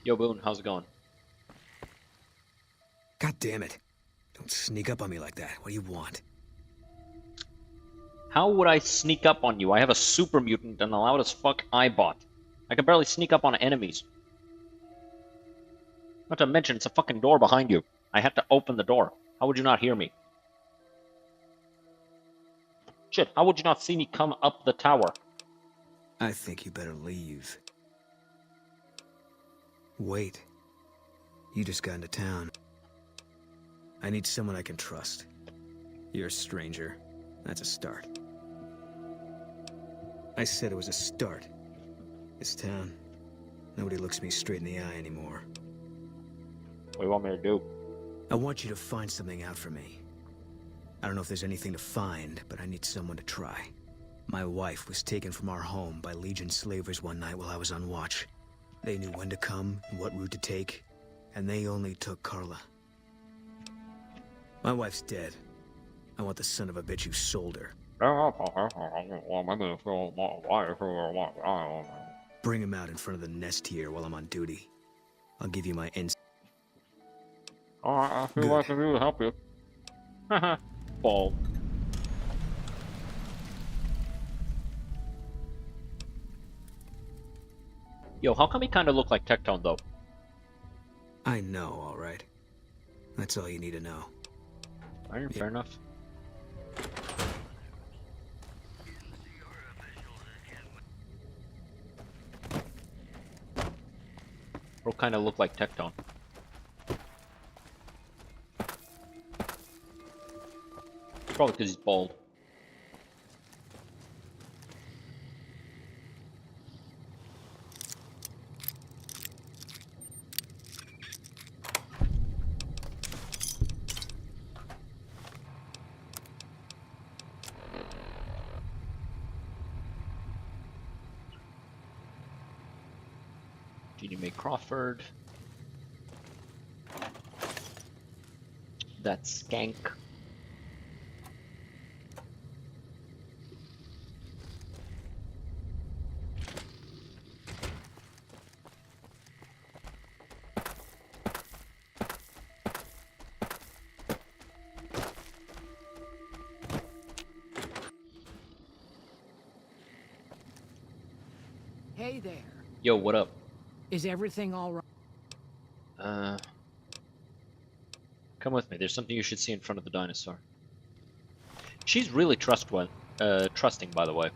Yo, Boone, how's it going? damn it. Don't sneak up on me like that. What do you want? How would I sneak up on you? I have a super mutant and a loud as fuck Eyebot. I can barely sneak up on enemies. Not to mention, it's a fucking door behind you. I had to open the door. How would you not hear me? Shit, how would you not see me come up the tower? I think you better leave. Wait. You just got into town. I need someone I can trust. You're a stranger. That's a start. I said it was a start. This town, nobody looks me straight in the eye anymore. What do you want me to do? I want you to find something out for me. I don't know if there's anything to find, but I need someone to try. My wife was taken from our home by Legion slavers one night while I was on watch. They knew when to come and what route to take, and they only took Carla. My wife's dead. I want the son of a bitch who sold her. Bring him out in front of the nest here while I'm on duty. I'll give you my ins. I feel like I can help you. Ball. Yo, how come he kind of look like Tectone though? I know, all right. That's all you need to know. Alright, fair enough. Bro kind of look like Tectone. Probably because he's bald. Jeannie Mae Crawford. That's Skank. Hey there. Yo, what up? Is everything all right? Come with me. There's something you should see in front of the dinosaur. She's really trusting, by the way.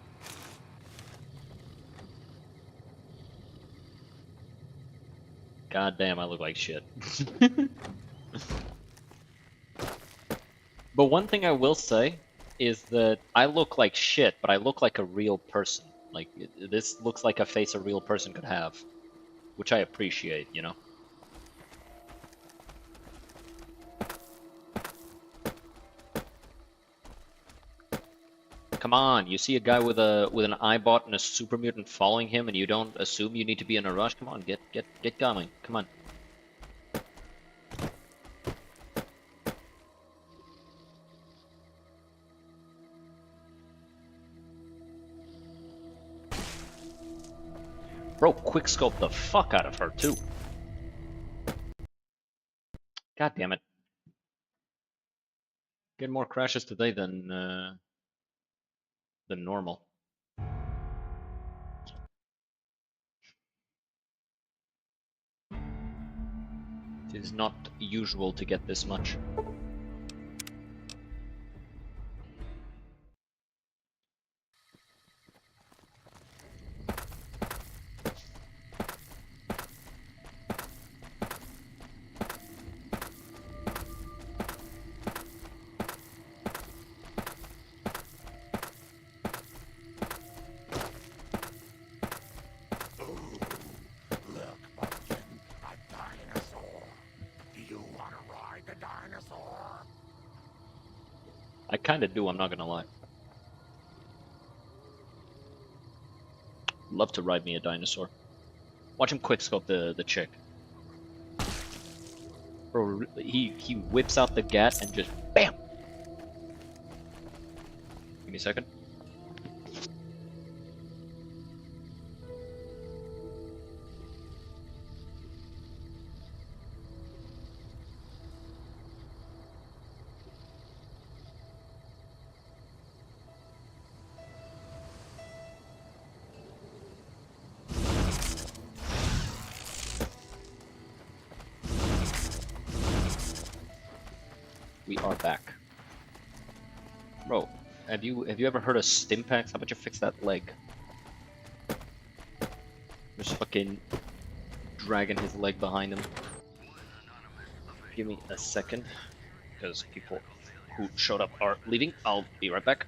God damn, I look like shit. But one thing I will say is that I look like shit, but I look like a real person. Like, this looks like a face a real person could have. Which I appreciate, you know? Come on, you see a guy with an Eyebot and a super mutant following him and you don't assume you need to be in a rush? Come on, get going. Come on. Bro, quickscope the fuck out of her too. God damn it. Get more crashes today than normal. It is not usual to get this much. I kinda do, I'm not gonna lie. Love to ride me a dinosaur. Watch him quickscope the chick. Bro, he whips out the gat and just BAM! Give me a second. We are back. Bro, have you ever heard of Stimpaks? How about you fix that leg? Just fucking dragging his leg behind him. Give me a second, because people who showed up are leaving. I'll be right back.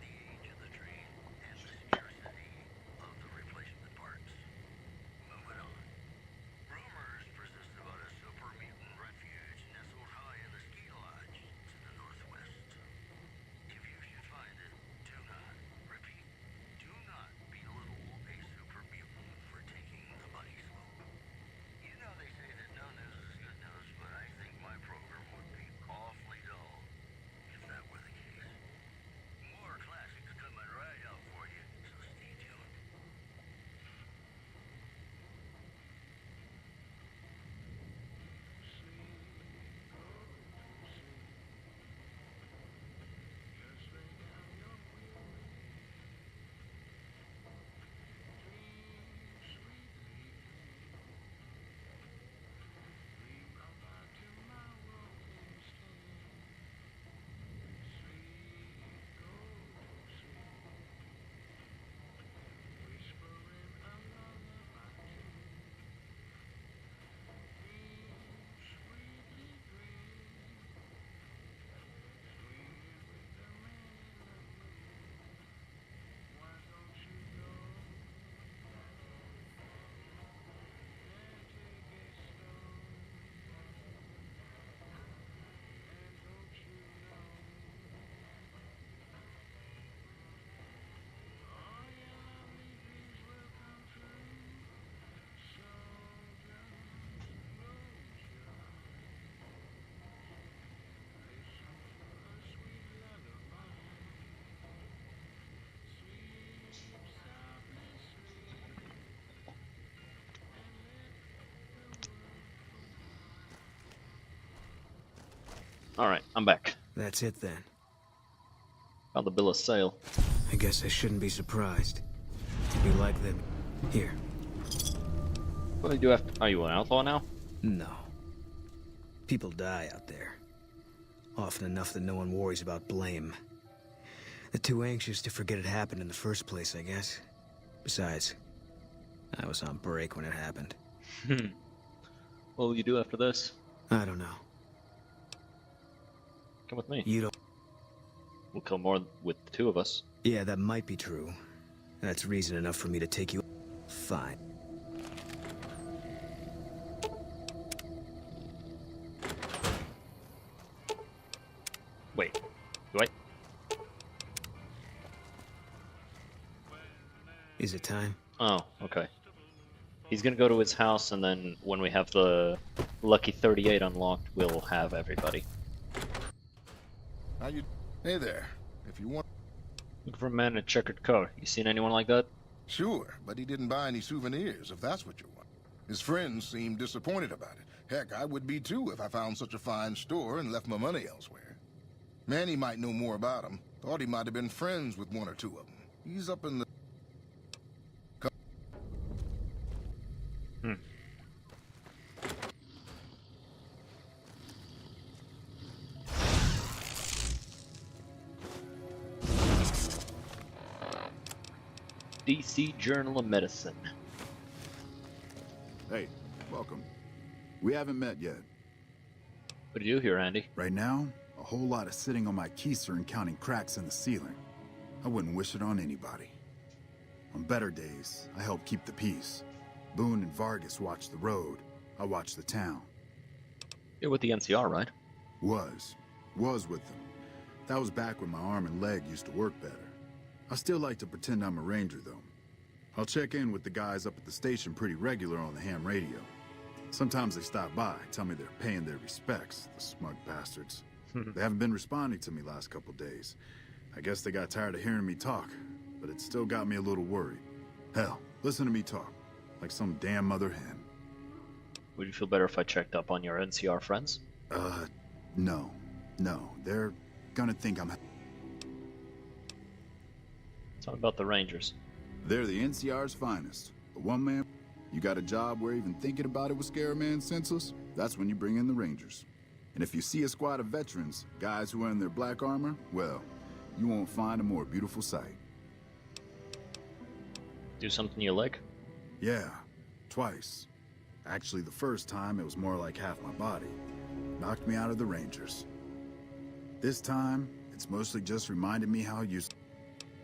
Alright, I'm back. That's it then. Found the bill of sale. I guess I shouldn't be surprised. To be like them. Here. What do you do after? Are you an outlaw now? No. People die out there. Often enough that no one worries about blame. They're too anxious to forget it happened in the first place, I guess. Besides, I was on break when it happened. What will you do after this? I don't know. Come with me. You don't... We'll kill more with the two of us. Yeah, that might be true. That's reason enough for me to take you... Fine. Wait. Do I? Is it time? Oh, okay. He's gonna go to his house, and then when we have the Lucky 38 unlocked, we'll have everybody. How you? Hey there. If you want... Looking for a man in a checkered coat. You seen anyone like that? Sure, but he didn't buy any souvenirs, if that's what you want. His friends seemed disappointed about it. Heck, I would be too if I found such a fine store and left my money elsewhere. Manny might know more about him. Thought he might have been friends with one or two of them. He's up in the... DC Journal of Medicine. Hey, welcome. We haven't met yet. What do you do here, Andy? Right now, a whole lot of sitting on my keister and counting cracks in the ceiling. I wouldn't wish it on anybody. On better days, I help keep the peace. Boone and Vargas watch the road. I watch the town. You're with the NCR, right? Was with them. That was back when my arm and leg used to work better. I still like to pretend I'm a ranger, though. I'll check in with the guys up at the station pretty regular on the ham radio. Sometimes they stop by, tell me they're paying their respects, the smug bastards. They haven't been responding to me last couple days. I guess they got tired of hearing me talk, but it still got me a little worried. Hell, listen to me talk, like some damn mother hen. Would you feel better if I checked up on your NCR friends? No. They're gonna think I'm... Tell me about the Rangers. They're the NCR's finest. The one man, you got a job where even thinking about it would scare a man senseless? That's when you bring in the Rangers. And if you see a squad of veterans, guys who are in their black armor, well, you won't find a more beautiful sight. Do something you like? Yeah, twice. Actually, the first time it was more like half my body. Knocked me out of the Rangers. This time, it's mostly just reminded me how used.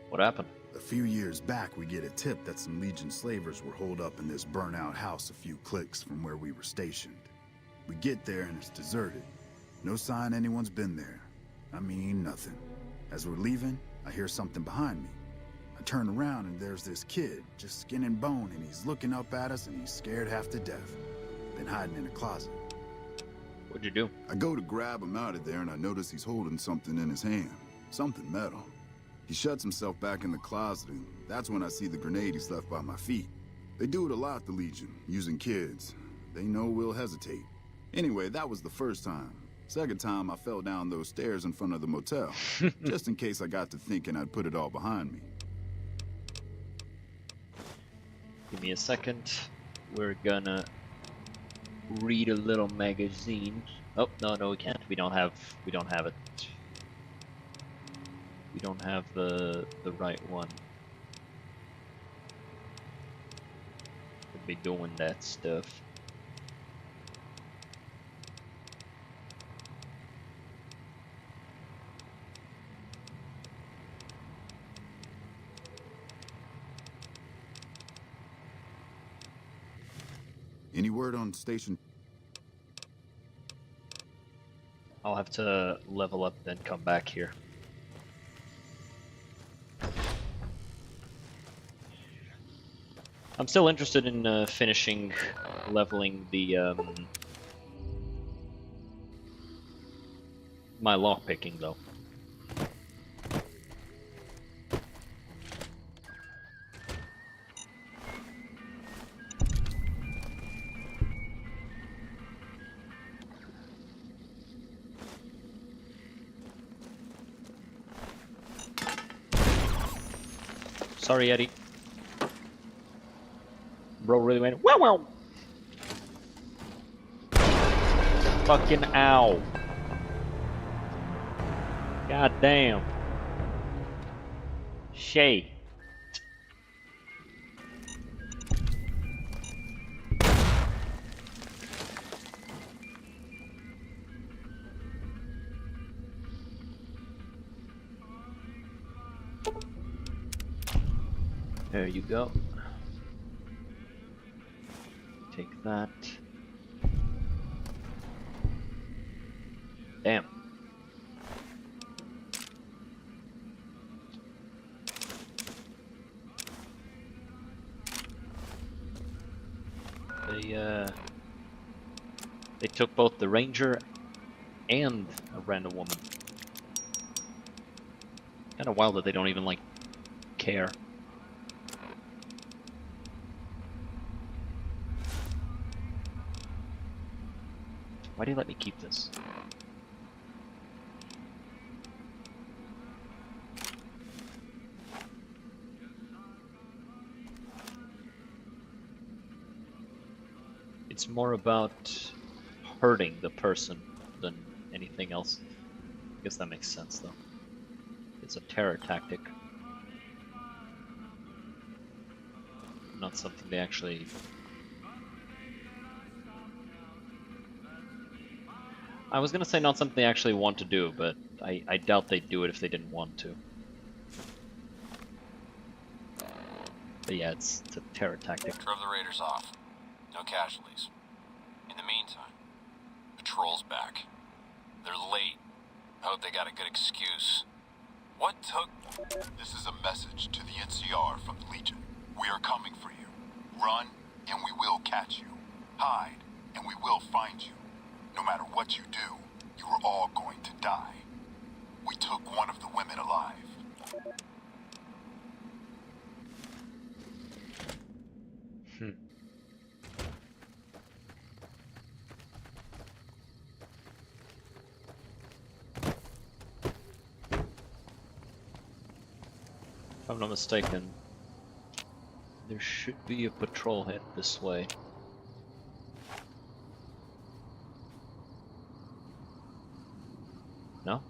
What happened? A few years back, we get a tip that some Legion slavers were holed up in this burnt-out house a few clicks from where we were stationed. We get there and it's deserted. No sign anyone's been there. I mean, nothing. As we're leaving, I hear something behind me. I turn around and there's this kid, just skin and bone, and he's looking up at us and he's scared half to death. Been hiding in a closet. What'd you do? I go to grab him out of there and I notice he's holding something in his hand. Something metal. He shuts himself back in the closet and that's when I see the grenade he's left by my feet. They do it a lot, the Legion, using kids. They know we'll hesitate. Anyway, that was the first time. Second time, I fell down those stairs in front of the motel, just in case I got to thinking I'd put it all behind me. Give me a second. We're gonna read a little magazine. Oh, no, we can't. We don't have it. We don't have the right one. Could be doing that stuff. Any word on station? I'll have to level up, then come back here. I'm still interested in finishing leveling the my lockpicking though. Sorry, Eddie. Bro really went wow wow. Fucking ow. God damn. Shay. There you go. Take that. Damn. They took both the ranger and a random woman. Kind of wild that they don't even like care. Why do you let me keep this? It's more about hurting the person than anything else. I guess that makes sense though. It's a terror tactic. Not something they actually... I was gonna say not something they actually want to do, but I doubt they'd do it if they didn't want to. But yeah, it's a terror tactic. Drove the raiders off. No casualties. In the meantime, patrol's back. They're late. I hope they got a good excuse. What took... This is a message to the NCR from the Legion. We are coming for you. Run, and we will catch you. Hide, and we will find you. No matter what you do, you are all going to die. We took one of the women alive. If I'm not mistaken, there should be a patrol head this way. No?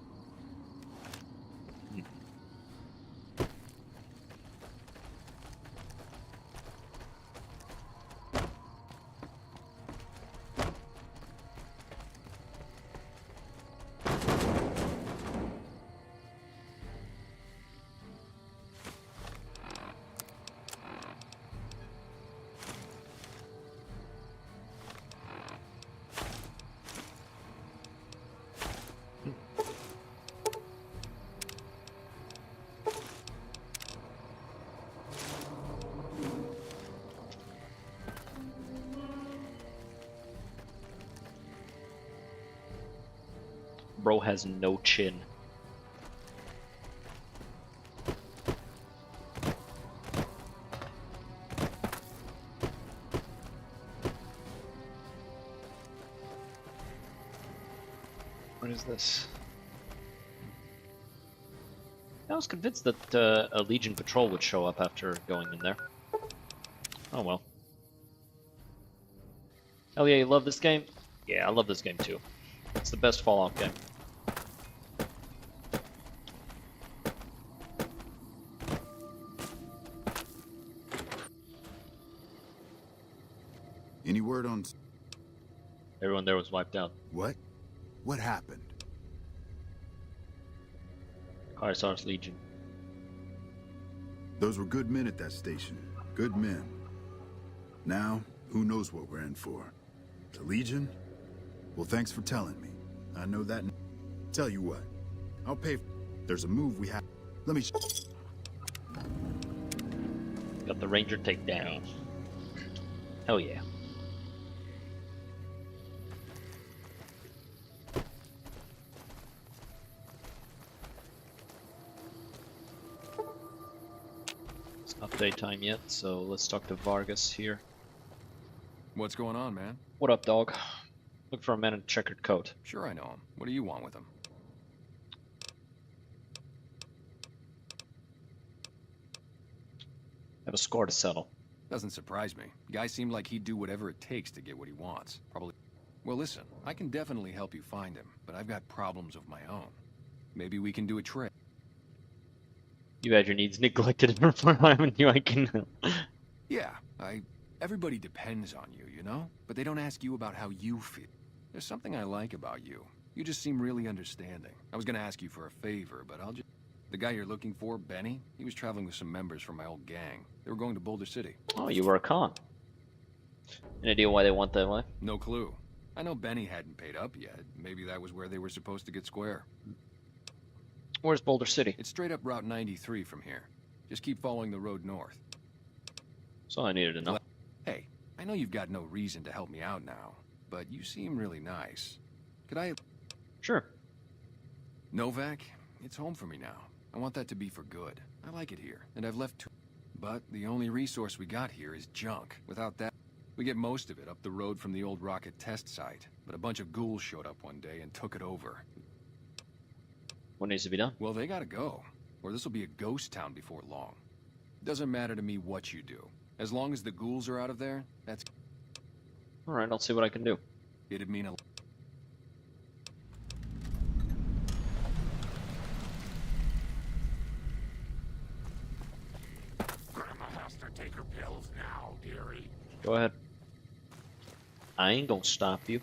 Bro has no chin. What is this? I was convinced that a Legion patrol would show up after going in there. Oh well. Hell yeah, you love this game? Yeah, I love this game too. It's the best Fallout game. Any word on... Everyone there was wiped out. What? What happened? Caesar's Legion. Those were good men at that station. Good men. Now, who knows what we're in for? The Legion? Well, thanks for telling me. I know that... Tell you what. I'll pay... There's a move we have... Let me... Got the Ranger takedown. Hell yeah. It's not daytime yet, so let's talk to Vargas here. What's going on, man? What up, dog? Look for a man in a checkered coat. Sure, I know him. What do you want with him? I have a score to settle. Doesn't surprise me. Guy seemed like he'd do whatever it takes to get what he wants. Probably. Well, listen, I can definitely help you find him, but I've got problems of my own. Maybe we can do a trade. You had your needs neglected before I knew I can. Yeah, everybody depends on you, you know? But they don't ask you about how you feel. There's something I like about you. You just seem really understanding. I was gonna ask you for a favor, but I'll just... The guy you're looking for, Benny, he was traveling with some members from my old gang. They were going to Boulder City. Oh, you were a con. Any idea why they went that way? No clue. I know Benny hadn't paid up yet. Maybe that was where they were supposed to get square. Where's Boulder City? It's straight up Route 93 from here. Just keep following the road north. That's all I needed to know. Hey, I know you've got no reason to help me out now, but you seem really nice. Could I... Sure. Novak, it's home for me now. I want that to be for good. I like it here, and I've left But the only resource we got here is junk. Without that, we get most of it up the road from the old rocket test site. But a bunch of ghouls showed up one day and took it over. What needs to be done? Well, they gotta go, or this will be a ghost town before long. Doesn't matter to me what you do. As long as the ghouls are out of there, that's... Alright, I'll see what I can do. It'd mean a... Grandma has to take her pills now, dearie. Go ahead. I ain't gonna stop you.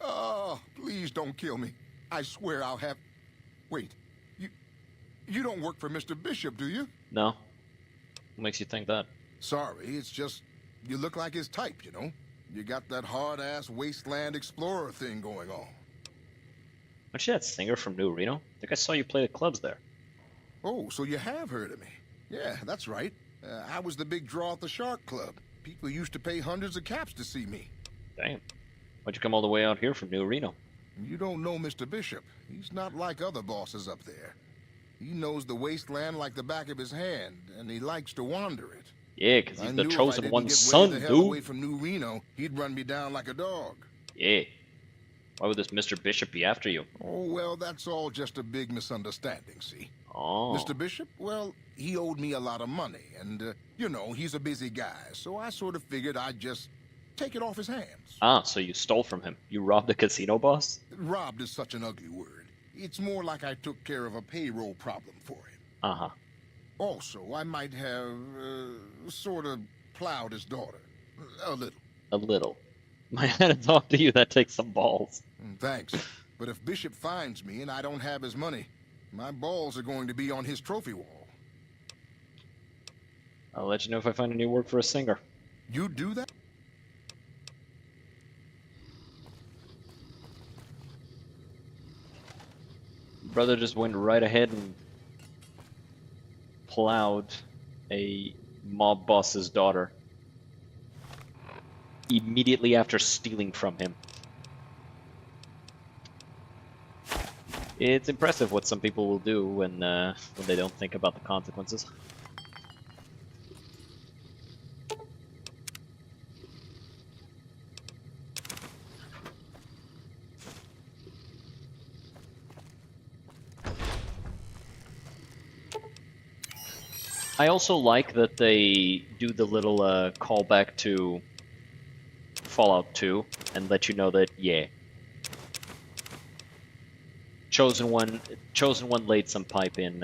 Oh, please don't kill me. I swear I'll have... Wait, you don't work for Mr. Bishop, do you? No. What makes you think that? Sorry, it's just... You look like his type, you know? You got that hard-ass wasteland explorer thing going on. Aren't you that singer from New Reno? I think I saw you play the clubs there. Oh, so you have heard of me. Yeah, that's right. I was the big draw at the Shark Club. People used to pay hundreds of caps to see me. Damn. Why'd you come all the way out here from New Reno? You don't know Mr. Bishop. He's not like other bosses up there. He knows the wasteland like the back of his hand, and he likes to wander it. Yeah, because he's the chosen one's son, dude. Away from New Reno, he'd run me down like a dog. Yeah. Why would this Mr. Bishop be after you? Oh, well, that's all just a big misunderstanding, see? Oh. Mr. Bishop, well, he owed me a lot of money, and, you know, he's a busy guy, so I sort of figured I'd just take it off his hands. Ah, so you stole from him. You robbed a casino boss? Robbed is such an ugly word. It's more like I took care of a payroll problem for him. Uh-huh. Also, I might have, sort of plowed his daughter. A little. A little. I had to talk to you. That takes some balls. Thanks. But if Bishop finds me and I don't have his money, my balls are going to be on his trophy wall. I'll let you know if I find any work for a singer. You do that? Brother just went right ahead and plowed a mob boss's daughter immediately after stealing from him. It's impressive what some people will do when they don't think about the consequences. I also like that they do the little callback to Fallout 2 and let you know that, yeah, Chosen One laid some pipe in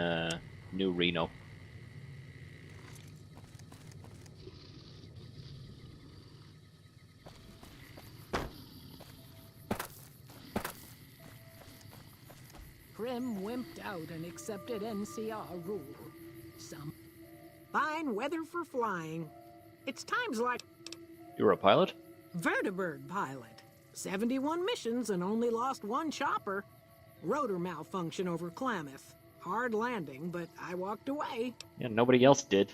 New Reno. Prim wimped out and accepted NCR rule. Some fine weather for flying. It's times like You're a pilot? Vertibird pilot. 71 missions and only lost one chopper. Rotor malfunction over Klamath. Hard landing, but I walked away. Yeah, nobody else did.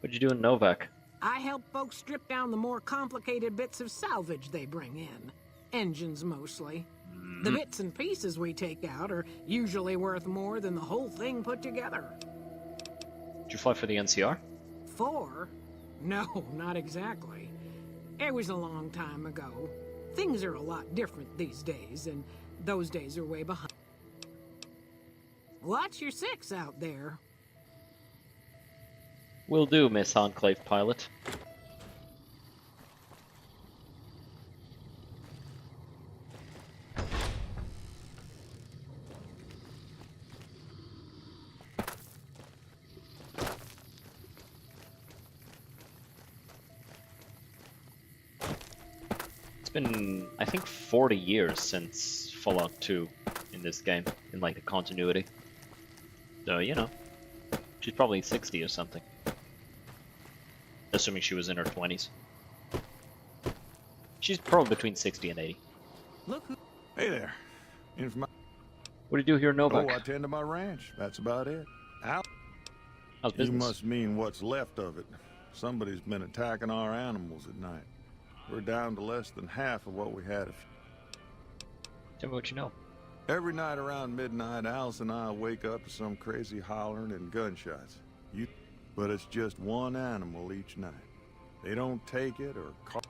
What'd you do in Novak? I help folks strip down the more complicated bits of salvage they bring in. Engines mostly. The bits and pieces we take out are usually worth more than the whole thing put together. Did you fly for the NCR? 4? No, not exactly. It was a long time ago. Things are a lot different these days, and those days are way behind. Watch your 6 out there. Will do, Miss Enclave Pilot. It's been, I think, 40 years since Fallout 2 in this game, in like the continuity. So, you know, she's probably 60 or something. Assuming she was in her 20s. She's probably between 60 and 80. Look who... Hey there. What do you do here in Novak? Oh, I tend to my ranch. That's about it. How's How's You business? must mean what's left of it. Somebody's been attacking our animals at night. We're down to less than half of what we had. Tell me what you know. Every night around midnight, Alice and I wake up to some crazy hollering and gunshots. But it's just one animal each night. They don't take it or call.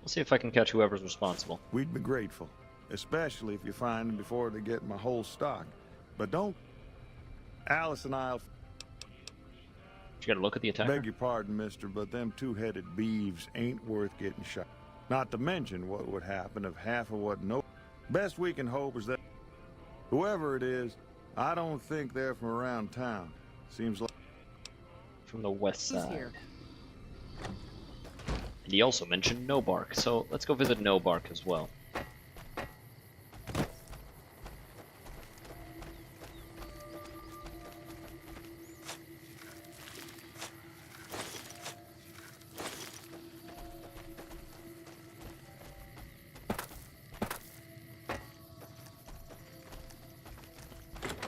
I'll see if I can catch whoever's responsible. We'd be grateful, especially if you find them before they get my whole stock. But don't. Alice and I'll. You gotta look at the attacker? Beg your pardon, mister, but them two-headed beeves ain't worth getting shot. Not to mention what would happen if half of what no... Best we can hope is that whoever it is, I don't think they're from around town. Seems like... From the west Who's side. here? And he also mentioned Nobark, so let's go visit Nobark as well.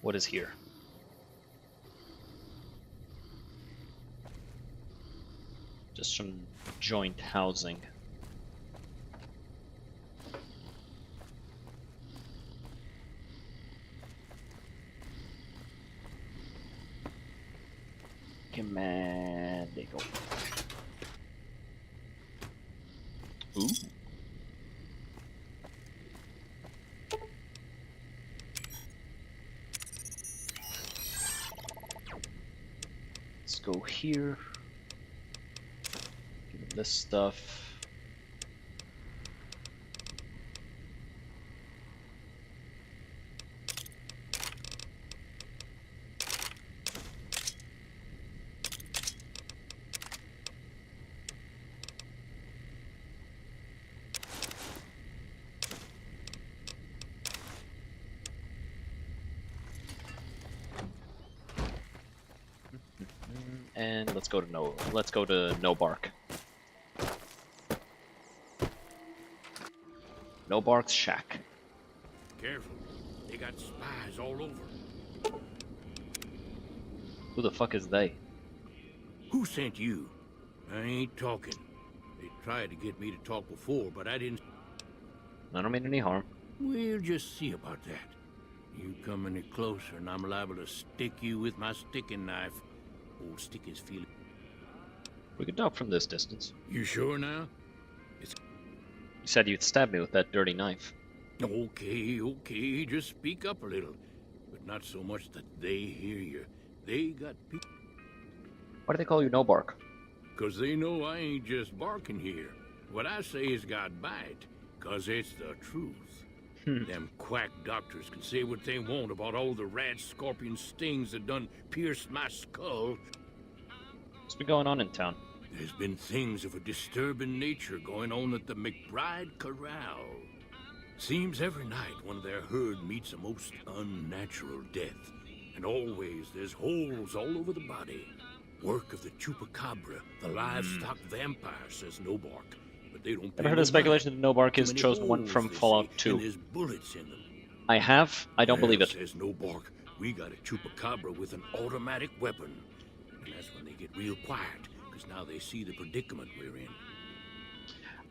What is here? Just some joint housing. Command, they go. Ooh. Let's go here. Give him this stuff. And let's go to No Bark. No Bark's shack. Careful. They got spies all over. Who the fuck is they? Who sent you? I ain't talking. They tried to get me to talk before, but I didn't. I don't mean any harm. We'll just see about that. You come any closer and I'm liable to stick you with my sticking knife. Old Sticky's feeling. We can talk from this distance. You sure now? You said you'd stab me with that dirty knife. Okay, just speak up a little. But not so much that they hear you. They got people. Why do they call you No Bark? 'Cause they know I ain't just barking here. What I say has got bite, 'cause it's the truth. Them quack doctors can say what they want about all the rat scorpion stings that done pierced my skull. What's been going on in town? There's been things of a disturbing nature going on at the McBride Corral. Seems every night one of their herd meets a most unnatural death. And always there's holes all over the body. Work of the chupacabra, the livestock vampire, says No Bark. But they don't. Ever heard of speculation that No Bark is chosen one from Fallout 2? There's bullets in them. I have. I don't believe it. Says No Bark. We got a chupacabra with an automatic weapon. And that's when they get real quiet, because now they see the predicament we're in.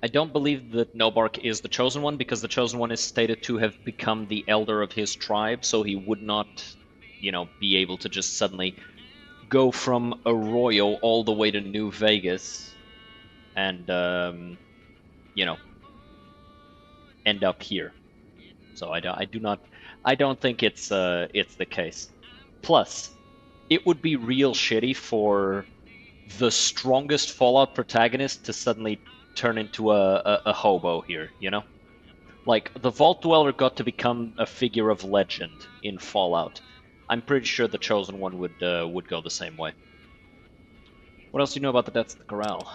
I don't believe that No Bark is the chosen one, because the chosen one is stated to have become the elder of his tribe, so he would not, be able to just suddenly go from Arroyo all the way to New Vegas and, end up here. So I don't think it's the case. Plus, it would be real shitty for the strongest Fallout protagonist to suddenly turn into a hobo here, Like, the Vault Dweller got to become a figure of legend in Fallout. I'm pretty sure the Chosen One would go the same way. What else do you know about the deaths at the Corral?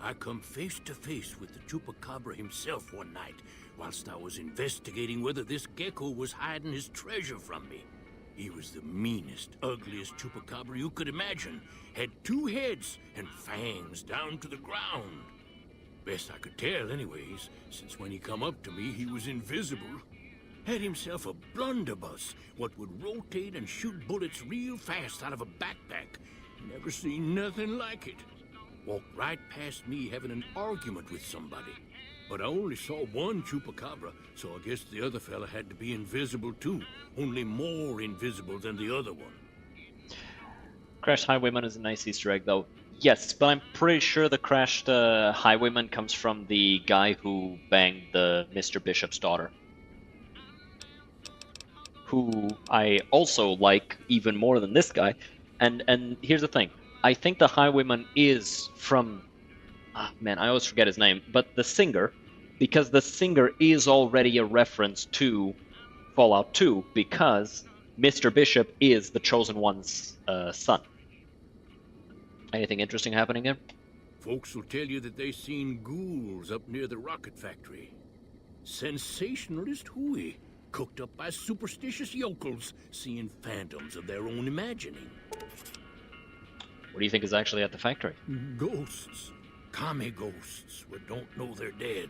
I come face to face with the chupacabra himself one night, whilst I was investigating whether this gecko was hiding his treasure from me. He was the meanest, ugliest chupacabra you could imagine. Had 2 heads and fangs down to the ground. Best I could tell anyways, since when he come up to me he was invisible. Had himself a blunderbuss, what would rotate and shoot bullets real fast out of a backpack. Never seen nothing like it. Walked right past me having an argument with somebody. But I only saw one chupacabra, so I guess the other fella had to be invisible too. Only more invisible than the other one. Crashed Highwayman is a nice Easter egg, though. Yes, but I'm pretty sure the crashed Highwayman comes from the guy who banged the Mr. Bishop's daughter. Who I also like even more than this guy. And here's the thing. I think the Highwayman is from... man, I always forget his name. But the singer, because the singer is already a reference to Fallout 2, because Mr. Bishop is the Chosen One's son. Anything interesting happening here? Folks will tell you that they seen ghouls up near the rocket factory. Sensationalist hooey, cooked up by superstitious yokels, seeing phantoms of their own imagining. What do you think is actually at the factory? Ghosts. Commie ghosts what don't know they're dead.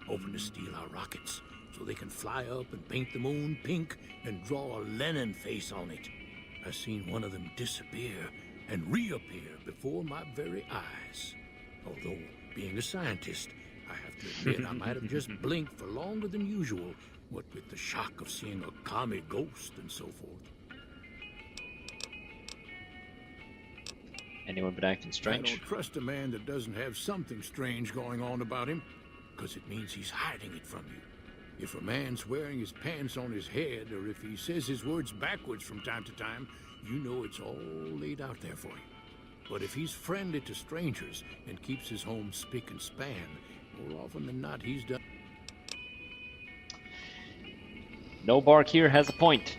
Hoping to steal our rockets so they can fly up and paint the moon pink and draw a Lenin face on it. I seen one of them disappear and reappear before my very eyes. Although, being a scientist, I have to admit I might have just blinked for longer than usual, what with the shock of seeing a commie ghost and so forth. Anyone been acting strange? I don't trust a man that doesn't have something strange going on about him, because it means he's hiding it from you. If a man's wearing his pants on his head, or if he says his words backwards from time to time, you know it's all laid out there for you. But if he's friendly to strangers and keeps his home spick and span, more often than not, he's done. No Bark here has a point.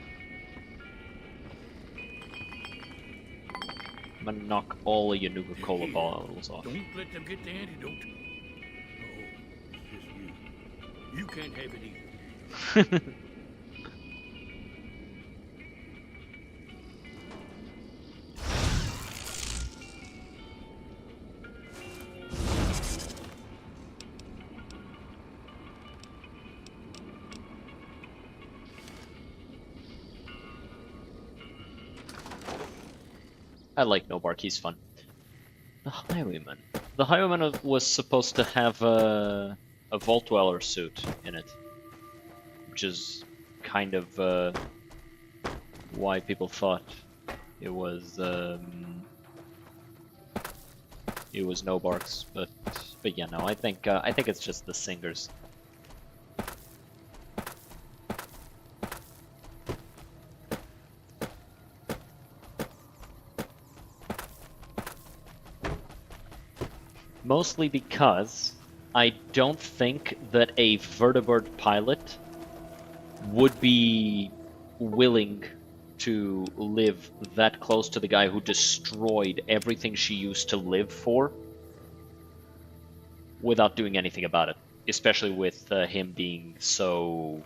I'm gonna knock all of your Nuka-Cola bottles off. Don't let them get the antidote. Oh, it's just you. You can't have it either. I like No Bark, he's fun. The Highwayman. The Highwayman was supposed to have a Vault Dweller suit in it. Which is kind of why people thought it was No Bark's, but yeah, no, I think it's just the singers. Mostly because I don't think that a vertibird pilot would be willing to live that close to the guy who destroyed everything she used to live for without doing anything about it. Especially with him being so,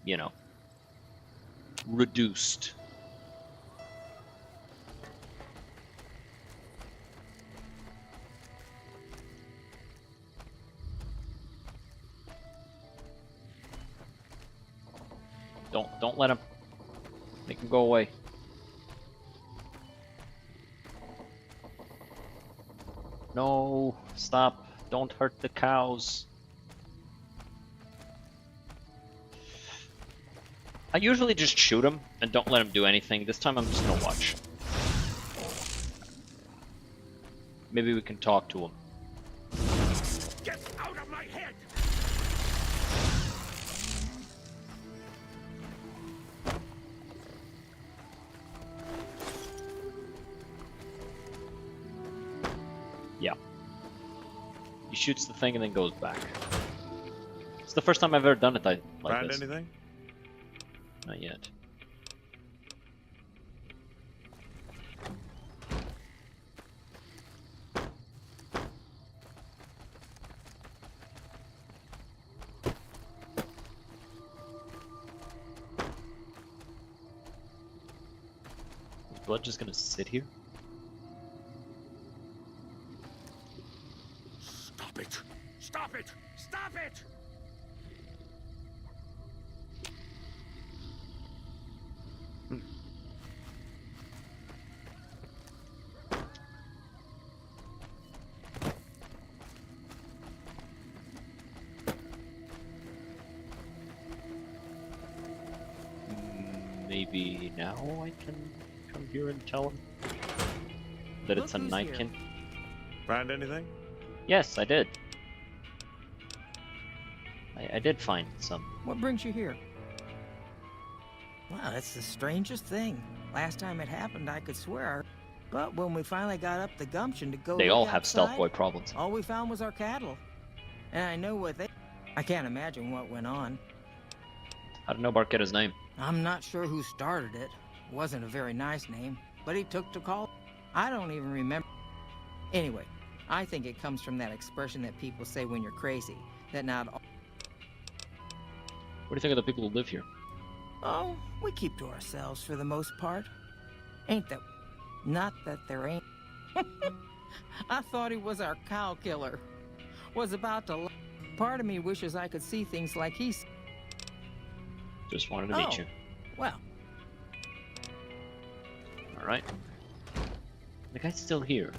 you know, reduced. Don't let him. Make him go away. No, stop. Don't hurt the cows. I usually just shoot him and don't let him do anything. This time I'm just gonna watch. Maybe we can talk to him. Get out of my head! Yeah. He shoots the thing and then goes back. It's the first time I've ever done it like Find this. anything? Not yet. Is blood just gonna sit here? Stop it! Stop it! Stop it! Maybe now I can come here and tell him that it's a nightkin. Find anything? Yes, I did. I did find some. What brings you here? Wow, that's the strangest thing. Last time it happened, I could swear. But when we finally got up the gumption to go They look all have outside, stealth boy problems. all we found was our cattle. And I know what they... I can't imagine what went on. How did No Bark get his name? I'm not sure who started it. It wasn't a very nice name, but he took to call. I don't even remember. Anyway, I think it comes from that expression that people say when you're crazy, that not all... What do you think of the people who live here? Oh, we keep to ourselves for the most part. Ain't that... Not that there ain't... I thought he was our cow killer. Was about to... Part of me wishes I could see things like he's... Just wanted to meet you. Well. Alright. The guy's still here.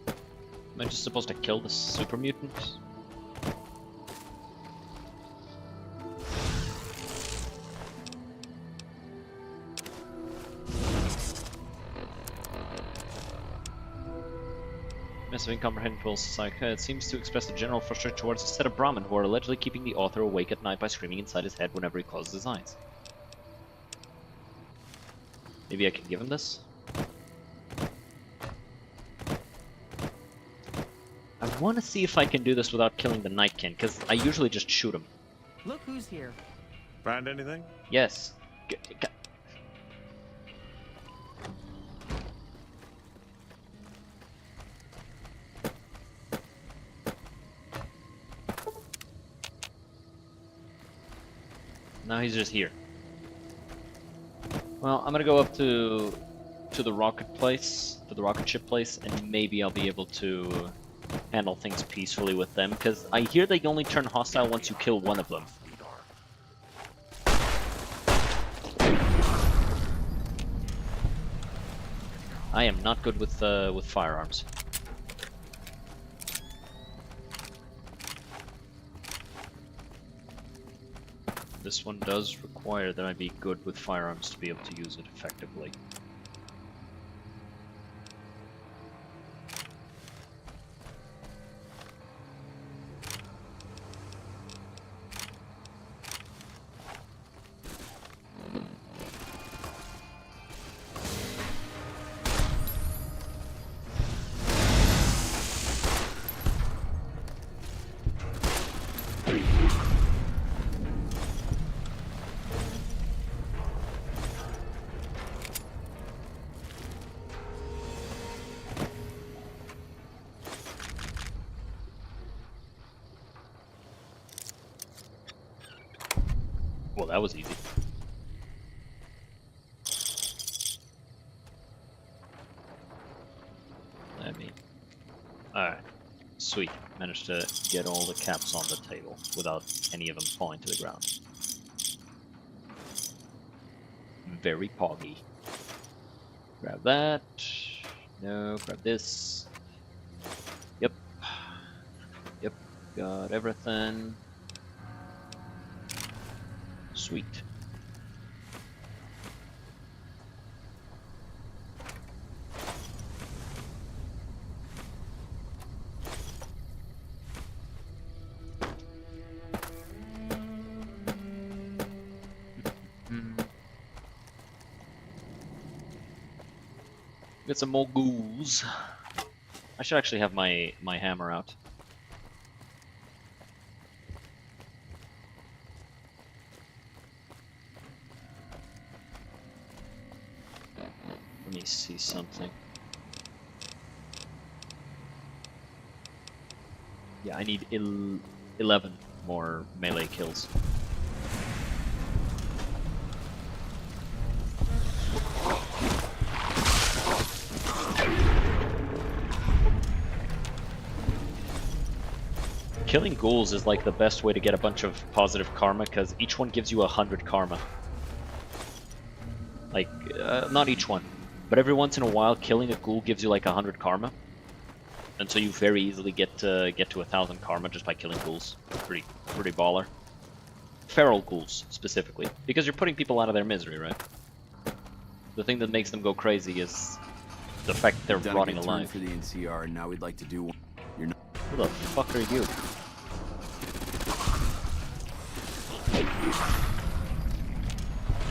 Am I just supposed to kill the super mutants? Massive incomprehensible psycho. It seems to express a general frustration towards a set of Brahmin who are allegedly keeping the author awake at night by screaming inside his head whenever he closes his eyes. Maybe I can give him this? I want to see if I can do this without killing the Nightkin, because I usually just shoot him. Look who's here. Find anything? Yes. Now he's just here. Well, I'm gonna go up to the rocket place, to the rocket ship place, and maybe I'll be able to handle things peacefully with them, because I hear they only turn hostile once you kill one of them. I am not good with firearms. This one does require that I be good with firearms to be able to use it effectively. Well, that was easy. Alright. Sweet. Managed to get all the caps on the table without any of them falling to the ground. Very poggy. Grab that. No, grab this. Yep. Yep. Got everything. Sweet. Get some more ghouls. I should actually have my hammer out. Let me see something. Yeah, I need 11 more melee kills. Killing ghouls is like the best way to get a bunch of positive karma, because each one gives you 100 karma. Like, not each one, but every once in a while killing a ghoul gives you like 100 karma. And so you very easily get to 1,000 karma just by killing ghouls. Pretty baller. Feral ghouls, specifically. Because you're putting people out of their misery, right? The thing that makes them go crazy is the fact that they're rotting alive. For the NCR, and now we'd like to do one. You're not. Who the fuck are you?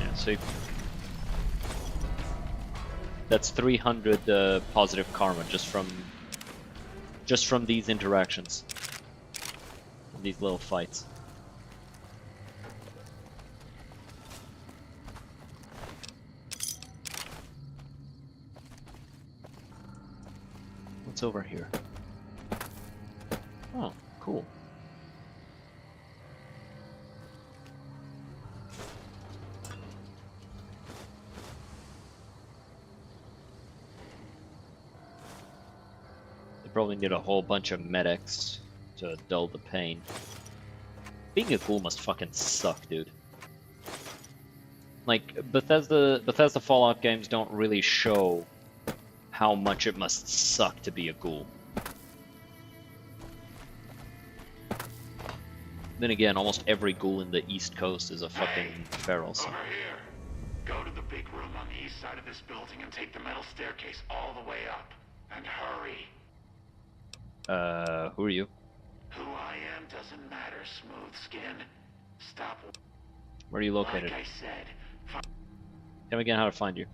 Yeah, so that's 300 positive karma just from these interactions, these little fights. What's over here? Oh, cool. They probably need a whole bunch of medics to dull the pain. Being a ghoul must fucking suck, dude. Like, Bethesda Fallout games don't really show how much it must suck to be a ghoul. Then again, almost every ghoul in the East Coast is a fucking feral. So. Over here. Go to the big room on the east side of this building and take the metal staircase all the way up. And hurry. Who are you? Who I am doesn't matter, Smooth Skin. Stop. Where are you located? Like I said, Tell me again how to find you.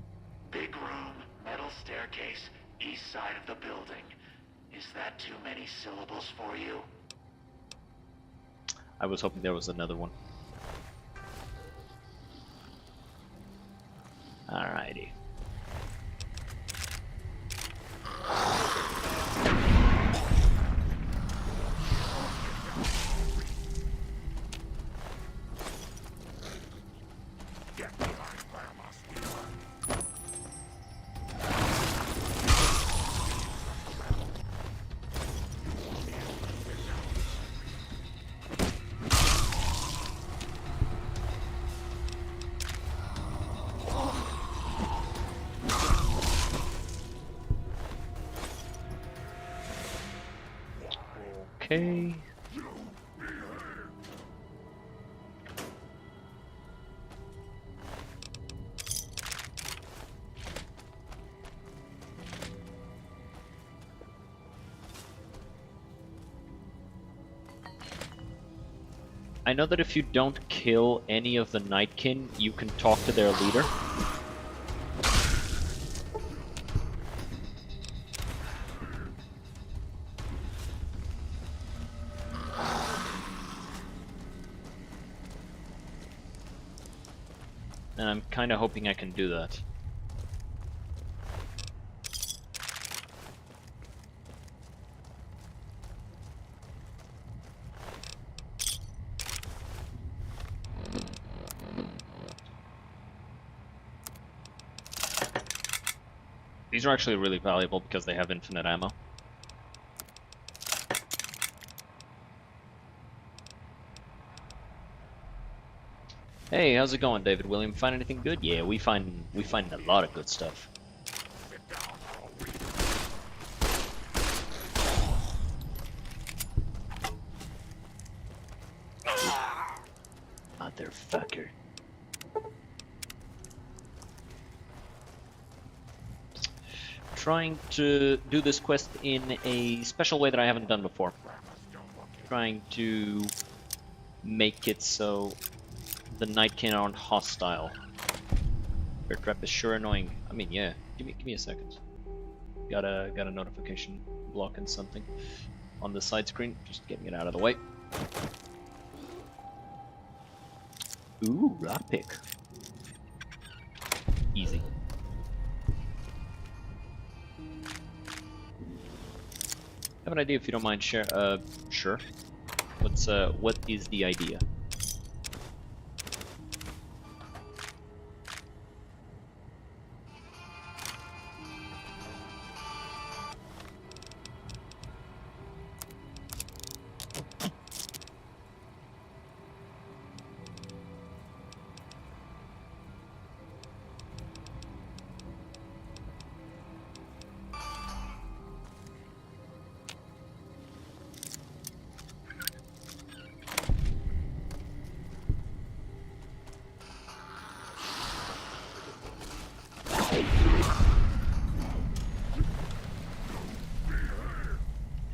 big room, metal staircase, east side of the building. Is that too many syllables for you? I was hoping there was another one. Alrighty. Okay. I know that if you don't kill any of the Nightkin, you can talk to their leader. And I'm kind of hoping I can do that. These are actually really valuable because they have infinite ammo. Hey, how's it going, David William? Find anything good? Yeah, we find a lot of good stuff. Motherfucker. Trying to do this quest in a special way that I haven't done before. Trying to make it so the Nightkin aren't hostile. Bear trap is sure annoying. I mean, yeah. Give me a second. Got a notification blocking something on the side screen. Just getting it out of the way. Ooh, lockpick. Easy. Have an idea if you don't mind share. Sure. What is the idea?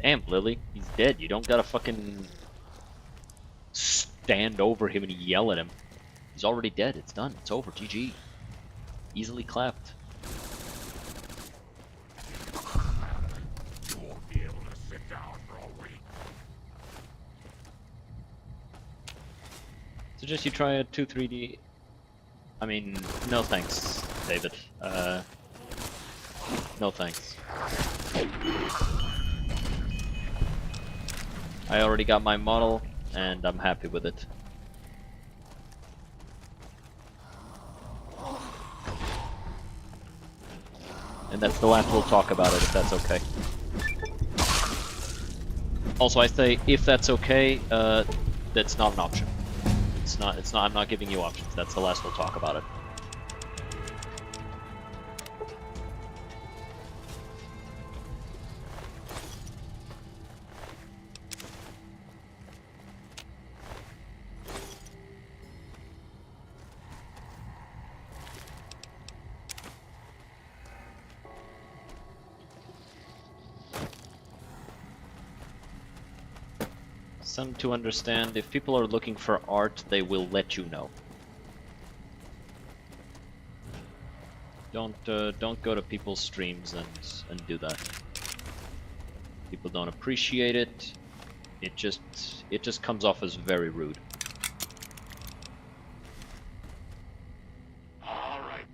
Damn, Lily, he's dead. You don't gotta fucking stand over him and yell at him. He's already dead. It's done. It's over. GG. Easily clapped. You won't be able to sit down for a week. Suggest you try a 2-3D. I mean, no thanks, David. No thanks. I already got my model, and I'm happy with it. And that's the last we'll talk about it, if that's okay. Also, I say, if that's okay, that's not an option. It's not, I'm not giving you options. That's the last we'll talk about it. Some to understand, if people are looking for art, they will let you know. Don't go to people's streams and do that. People don't appreciate it. It just comes off as very rude. All right.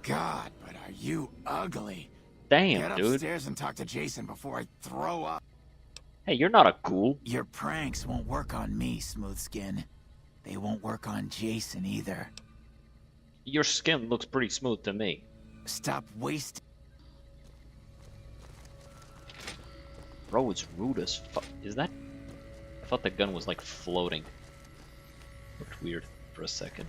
God, but are you ugly? Damn, Get dude. upstairs and talk to Jason before I throw up. Hey, you're not a ghoul. Your pranks won't work on me, Smooth Skin. They won't work on Jason either. Your skin looks pretty smooth to me. Stop wasting. Bro, it's rude as fuck. Is that? I thought the gun was like floating. Looked weird for a second.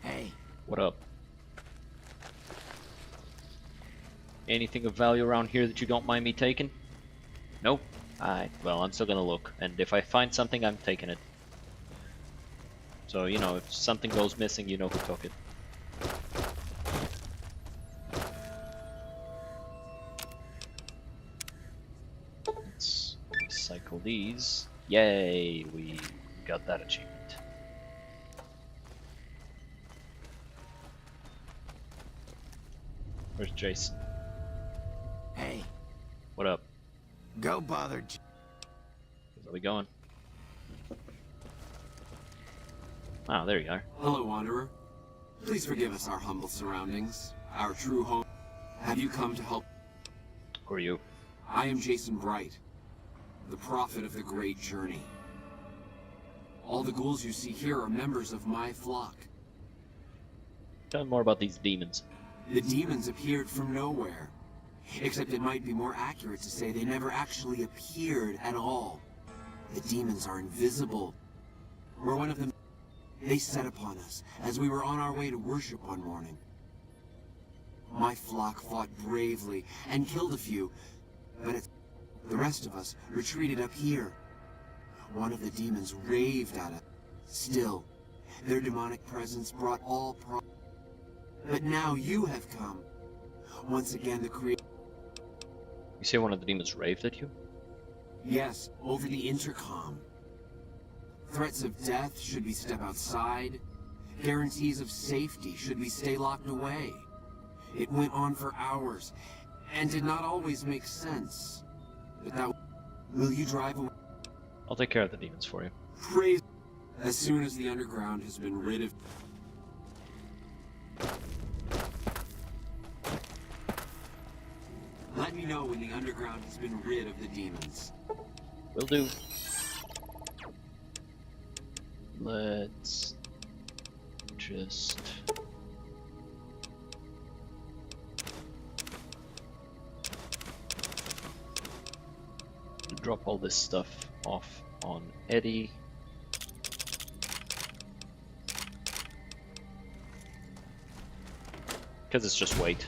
Hey. What up? Anything of value around here that you don't mind me taking? Nope. Alright, well, I'm still gonna look. And if I find something, I'm taking it. So, you know, if something goes missing, you know who took it. Let's recycle these. Yay, we got that achievement. Where's Jason? Hey. What up? Go bother. Where are we going? Oh, there you are. Hello, Wanderer. Please forgive us our humble surroundings, our true home. Have you come to help? Who are you? I am Jason Bright, the prophet of the Great Journey. All the ghouls you see here are members of my flock. Tell me more about these demons. The demons appeared from nowhere. Except it might be more accurate to say they never actually appeared at all. The demons are invisible. We're one of them. They set upon us as we were on our way to worship one morning. My flock fought bravely and killed a few, but the rest of us retreated up here. One of the demons raved at us. Still, their demonic presence brought all But now you have come. Once again, the Creator. You say one of the demons raved at you? Yes, over the intercom. Threats of death should we step outside. Guarantees of safety should we stay locked away. It went on for hours, and did not always make sense. But that... Will you drive away? I'll take care of the demons for you. Praise... As soon as the underground has been rid of... Let me know when the underground has been rid of the demons. Will do. Let's just drop all this stuff off on Eddie. Because it's just weight.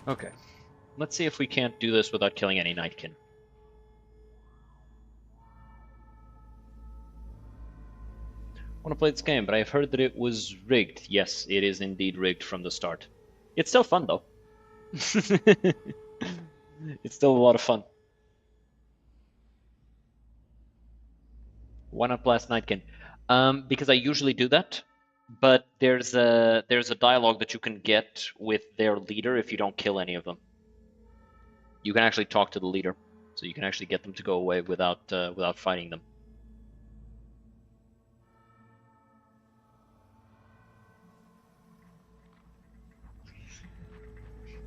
Okay, let's see if we can't do this without killing any Nightkin. I want to play this game, but I've heard that it was rigged. Yes, it is indeed rigged from the start. It's still fun, though. It's still a lot of fun. Why not blast Nightkin? Because I usually do that. But there's a dialogue that you can get with their leader if you don't kill any of them. You can actually talk to the leader, so you can actually get them to go away without fighting them.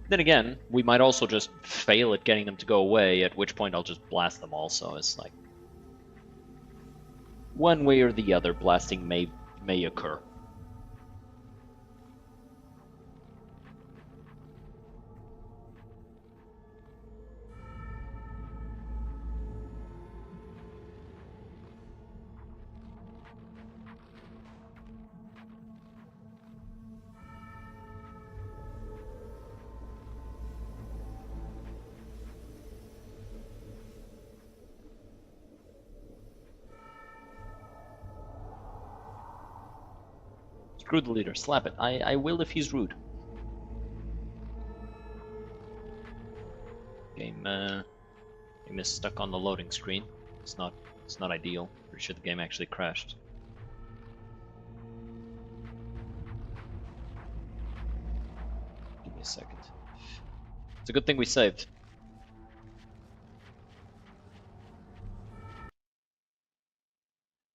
Then again, we might also just fail at getting them to go away, at which point I'll just blast them also. It's like one way or the other, blasting may occur. Screw the leader. Slap it. I will if he's rude. Game is stuck on the loading screen. It's not ideal. Pretty sure the game actually crashed. Give me a second. It's a good thing we saved.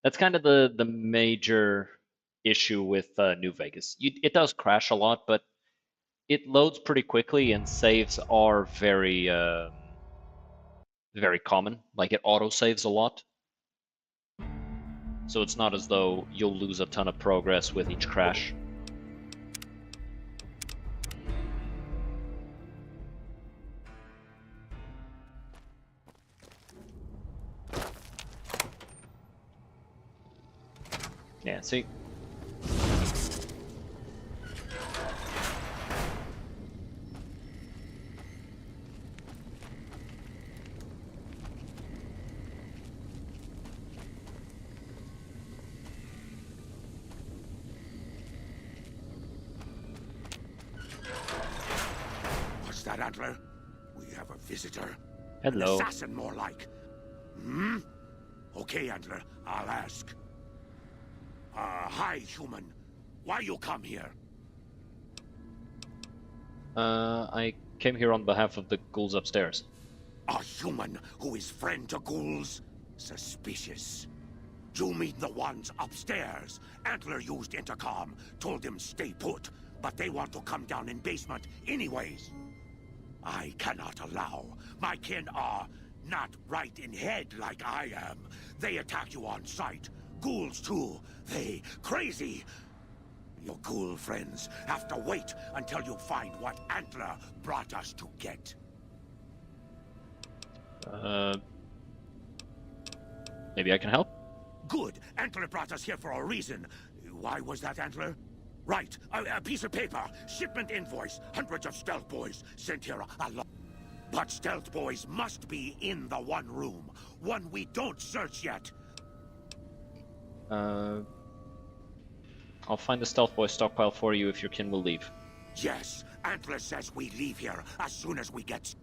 That's kind of the major issue with New Vegas. It does crash a lot, but it loads pretty quickly, and saves are very very common. Like, it auto saves a lot, so it's not as though you'll lose a ton of progress with each crash. Yeah, see? What's that, Antler? We have a visitor. Hello. An assassin, more like. Hmm? Okay, Antler, I'll ask. Hi, human. Why you come here? I came here on behalf of the ghouls upstairs. A human who is friend to ghouls? Suspicious. You mean the ones upstairs? Antler used intercom, told them stay put, but they want to come down in basement anyways. I cannot allow. My kin are not right in head like I am. They attack you on sight. Ghouls too. They crazy. Your ghoul friends have to wait until you find what Antler brought us to get. Maybe I can help? Good. Antler brought us here for a reason. Why was that, Antler? Right. A piece of paper. Shipment invoice. Hundreds of stealth boys sent here a lot. But stealth boys must be in the one room. One we don't search yet. I'll find the stealth boy stockpile for you if your kin will leave. Yes. Antler says we leave here as soon as we get...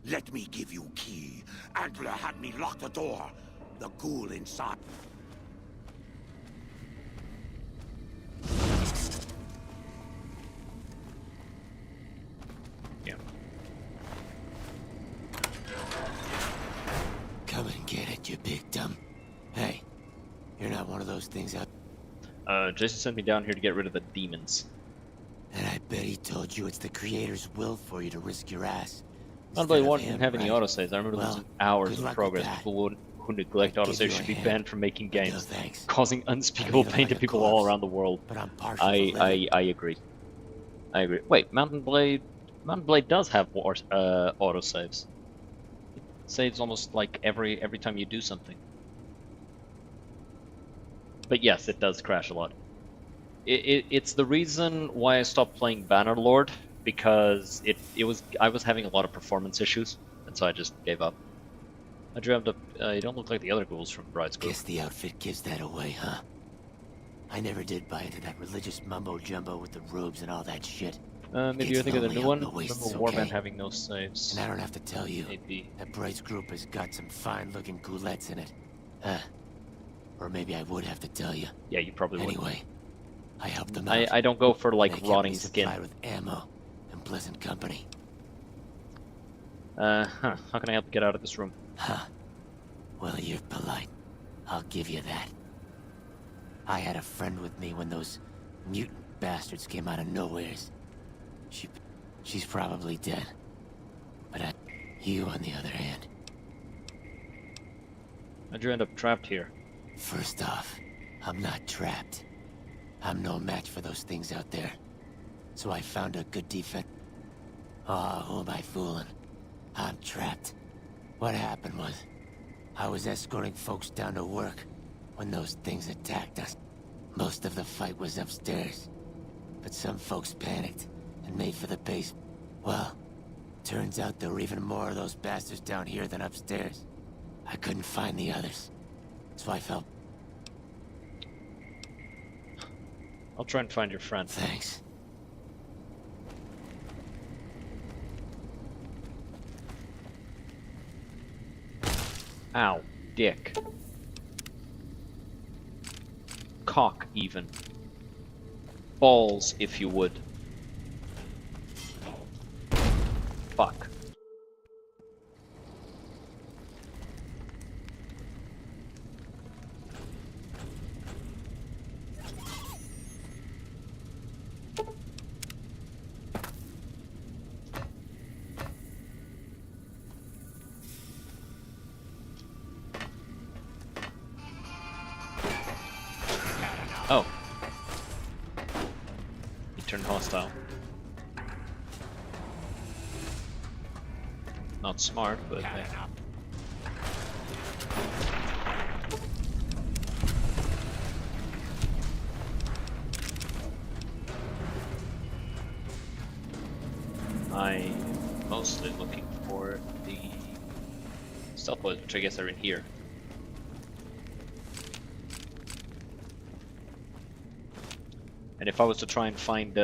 Let me give you key. Antler had me lock the door. The ghoul inside. Yeah. Come and get it, you big dumb. Hey, you're not one of those things out... Jason sent me down here to get rid of the demons. And I bet he told you it's the Creator's will for you to risk your ass. Not that I didn't have any autosaves. I remember losing hours of progress. People who neglect autosaves should be banned from making games, causing unspeakable pain to people all around the world. But I'm partial I agree. I agree. Wait, Mountain Blade does have autosaves. It saves almost like every time you do something. But yes, it does crash a lot. It's the reason why I stopped playing Bannerlord, because I was having a lot of performance issues, and so I just gave up. I dreamed up. You don't look like the other ghouls from Bride's Group. Guess the outfit gives that away, huh? I never did buy into that religious mumbo-jumbo with the robes and all that shit. Maybe you're thinking of the new one? Remember Warband having no saves. And I don't have to tell you, Maybe. that Bride's Group has got some fine-looking ghoulettes in it. Or maybe I would have to tell you. Yeah, you probably would. Anyway, I helped them out. I don't go for like They kept rotting me skin. supplied with ammo and pleasant company. How can I help you get out of this room? Huh. Well, you're polite. I'll give you that. I had a friend with me when those mutant bastards came out of nowheres. She's probably dead. But you, on the other hand. How'd you end up trapped here? First off, I'm not trapped. I'm no match for those things out there. So I found a good defense. Oh, who am I fooling? I'm trapped. What happened was, I was escorting folks down to work when those things attacked us. Most of the fight was upstairs, but some folks panicked and made for the base. Well, turns out there were even more of those bastards down here than upstairs. I couldn't find the others, so I felt... I'll try and find your friend. Thanks. Ow, dick. Cock, even. Balls, if you would. Fuck. Oh. He turned hostile. Not smart, but hey. I'm mostly looking for the stealth boys, which I guess are in here. And if I was to try and find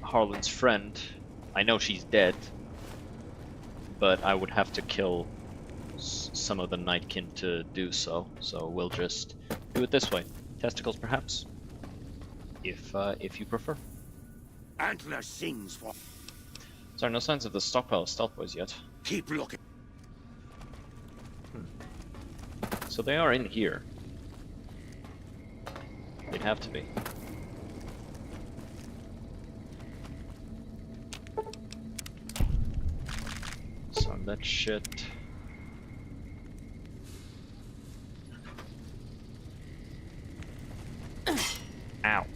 Harlan's friend, I know she's dead, but I would have to kill some of the Nightkin to do so. So we'll just do it this way. Testicles, perhaps, if you prefer. Antler sings for. Sorry, no signs of the stockpile of stealth boys yet. Keep looking. So they are in here. They'd have to be. So that shit. Ow.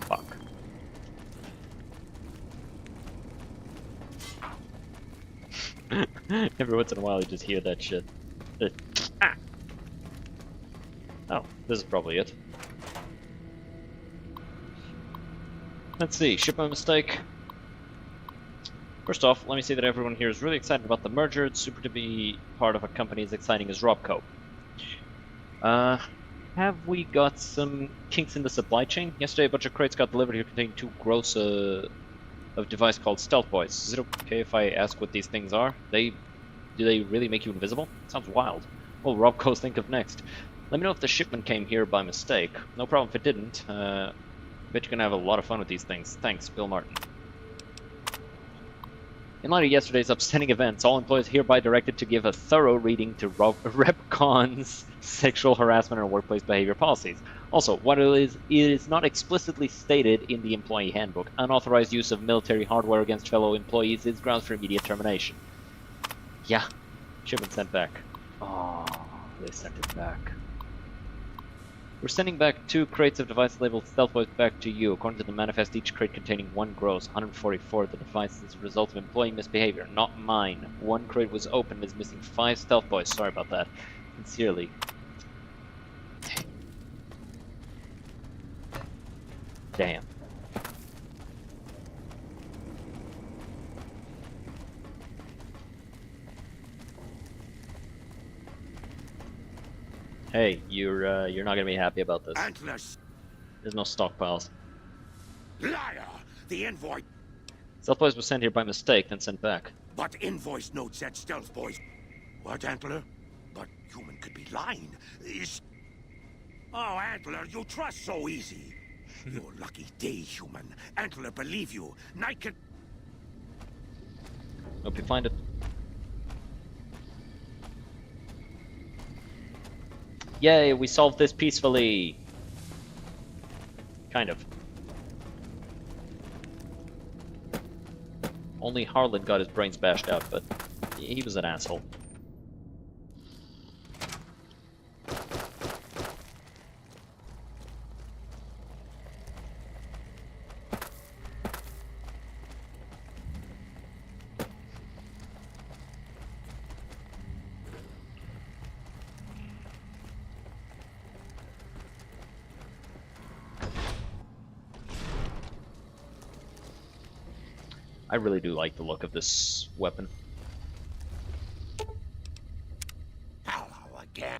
Fuck. Every once in a while you just hear that shit. Ah! Oh, this is probably it. Let's see, ship by mistake. First off, let me say that everyone here is really excited about the merger. It's super to be part of a company as exciting as Robco. Have we got some kinks in the supply chain? Yesterday a bunch of crates got delivered here containing 2 gross of device called Stealth Boys. Is it okay if I ask what these things are? Do they really make you invisible? Sounds wild. Well, Robco's think of next. Let me know if the shipment came here by mistake. No problem if it didn't. Bet you're gonna have a lot of fun with these things. Thanks, Bill Martin. In light of yesterday's upsetting events, all employees hereby directed to give a thorough reading to RepCon's sexual harassment and workplace behavior policies. Also, while it is not explicitly stated in the employee handbook, unauthorized use of military hardware against fellow employees is grounds for immediate termination. Yeah, shipment sent back. Oh, they sent it back. We're sending back 2 crates of device labeled Stealth Boys back to you. According to the manifest, each crate containing 1 gross, 144 of the devices as a result of employee misbehavior, not mine. 1 crate was opened and is missing 5 Stealth Boys. Sorry about that. Sincerely. Damn. Hey, you're not gonna be happy about this. Antlers. There's no stockpiles. Liar! The invoice. Stealth Boys was sent here by mistake, then sent back. But invoice notes said Stealth Boys. What, Antler? But human could be lying. Oh, Antler, you trust so easy. Your lucky day, human. Antler, believe you. Night can... Hope you find it. Yay, we solved this peacefully. Kind of. Only Harlan got his brains bashed out, but he was an asshole. I really do like the look of this weapon. Hello again.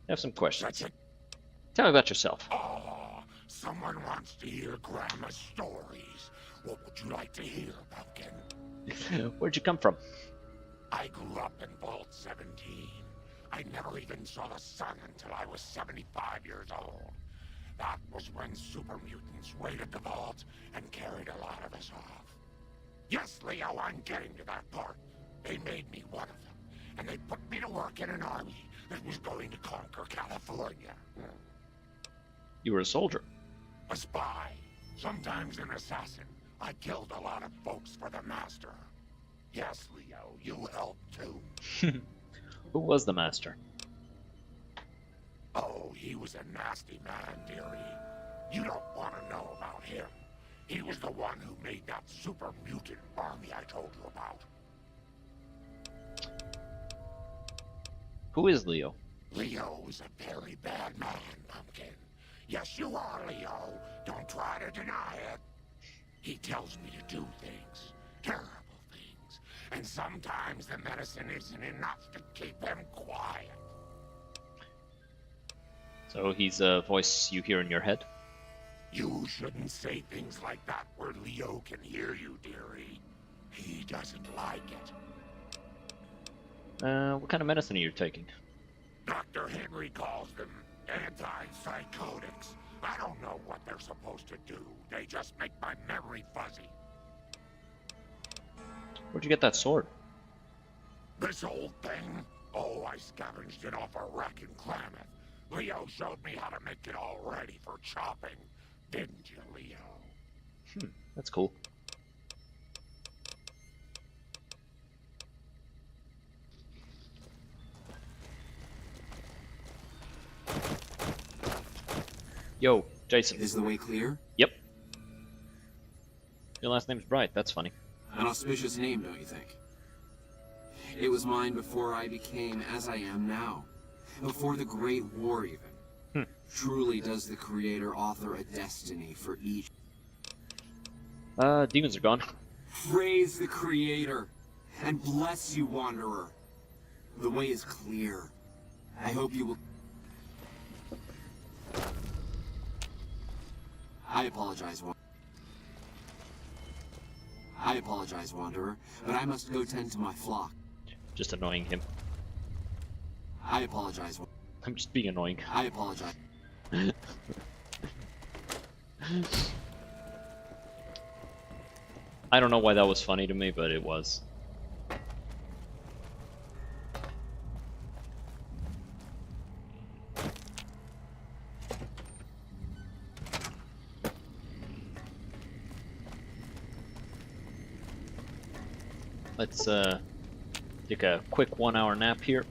I have some questions. Tell me about yourself. Oh, someone wants to hear Grandma's stories. What would you like to hear, Pumpkin? Where'd you come from? I grew up in Vault 17. I never even saw the sun until I was 75 years old. That was when super mutants raided the vault and carried a lot of us off. Yes, Leo, I'm getting to that part. They made me one of them, and they put me to work in an army that was going to conquer California. You were a soldier. A spy, sometimes an assassin. I killed a lot of folks for the Master. Yes, Leo, you helped too. Who was the Master? Oh, he was a nasty man, dearie. You don't want to know about him. He was the one who made that super mutant army I told you about. Who is Leo? Leo is a very bad man, Pumpkin. Yes, you are, Leo. Don't try to deny it. He tells me to do things, terrible things, and sometimes the medicine isn't enough to keep him quiet. So he's a voice you hear in your head? You shouldn't say things like that where Leo can hear you, dearie. He doesn't like it. What kind of medicine are you taking? Dr. Henry calls them antipsychotics. I don't know what they're supposed to do. They just make my memory fuzzy. Where'd you get that sword? This old thing? Oh, I scavenged it off a wreck in Klamath. Leo showed me how to make it all ready for chopping. Didn't you, Leo? That's cool. Yo, Jason. Is the way clear? Yep. Your last name's Bright, that's funny. An auspicious name, don't you think? It was mine before I became as I am now. Before the Great War, even. Truly does the Creator author a destiny for each. Demons are gone. Praise the Creator, and bless you, Wanderer. The way is clear. I hope you will... I apologize, Wanderer, but I must go tend to my flock. Just annoying him. I apologize. I'm just being annoying. I apologize. I don't know why that was funny to me, but it was. Let's take a quick 1 hour nap here.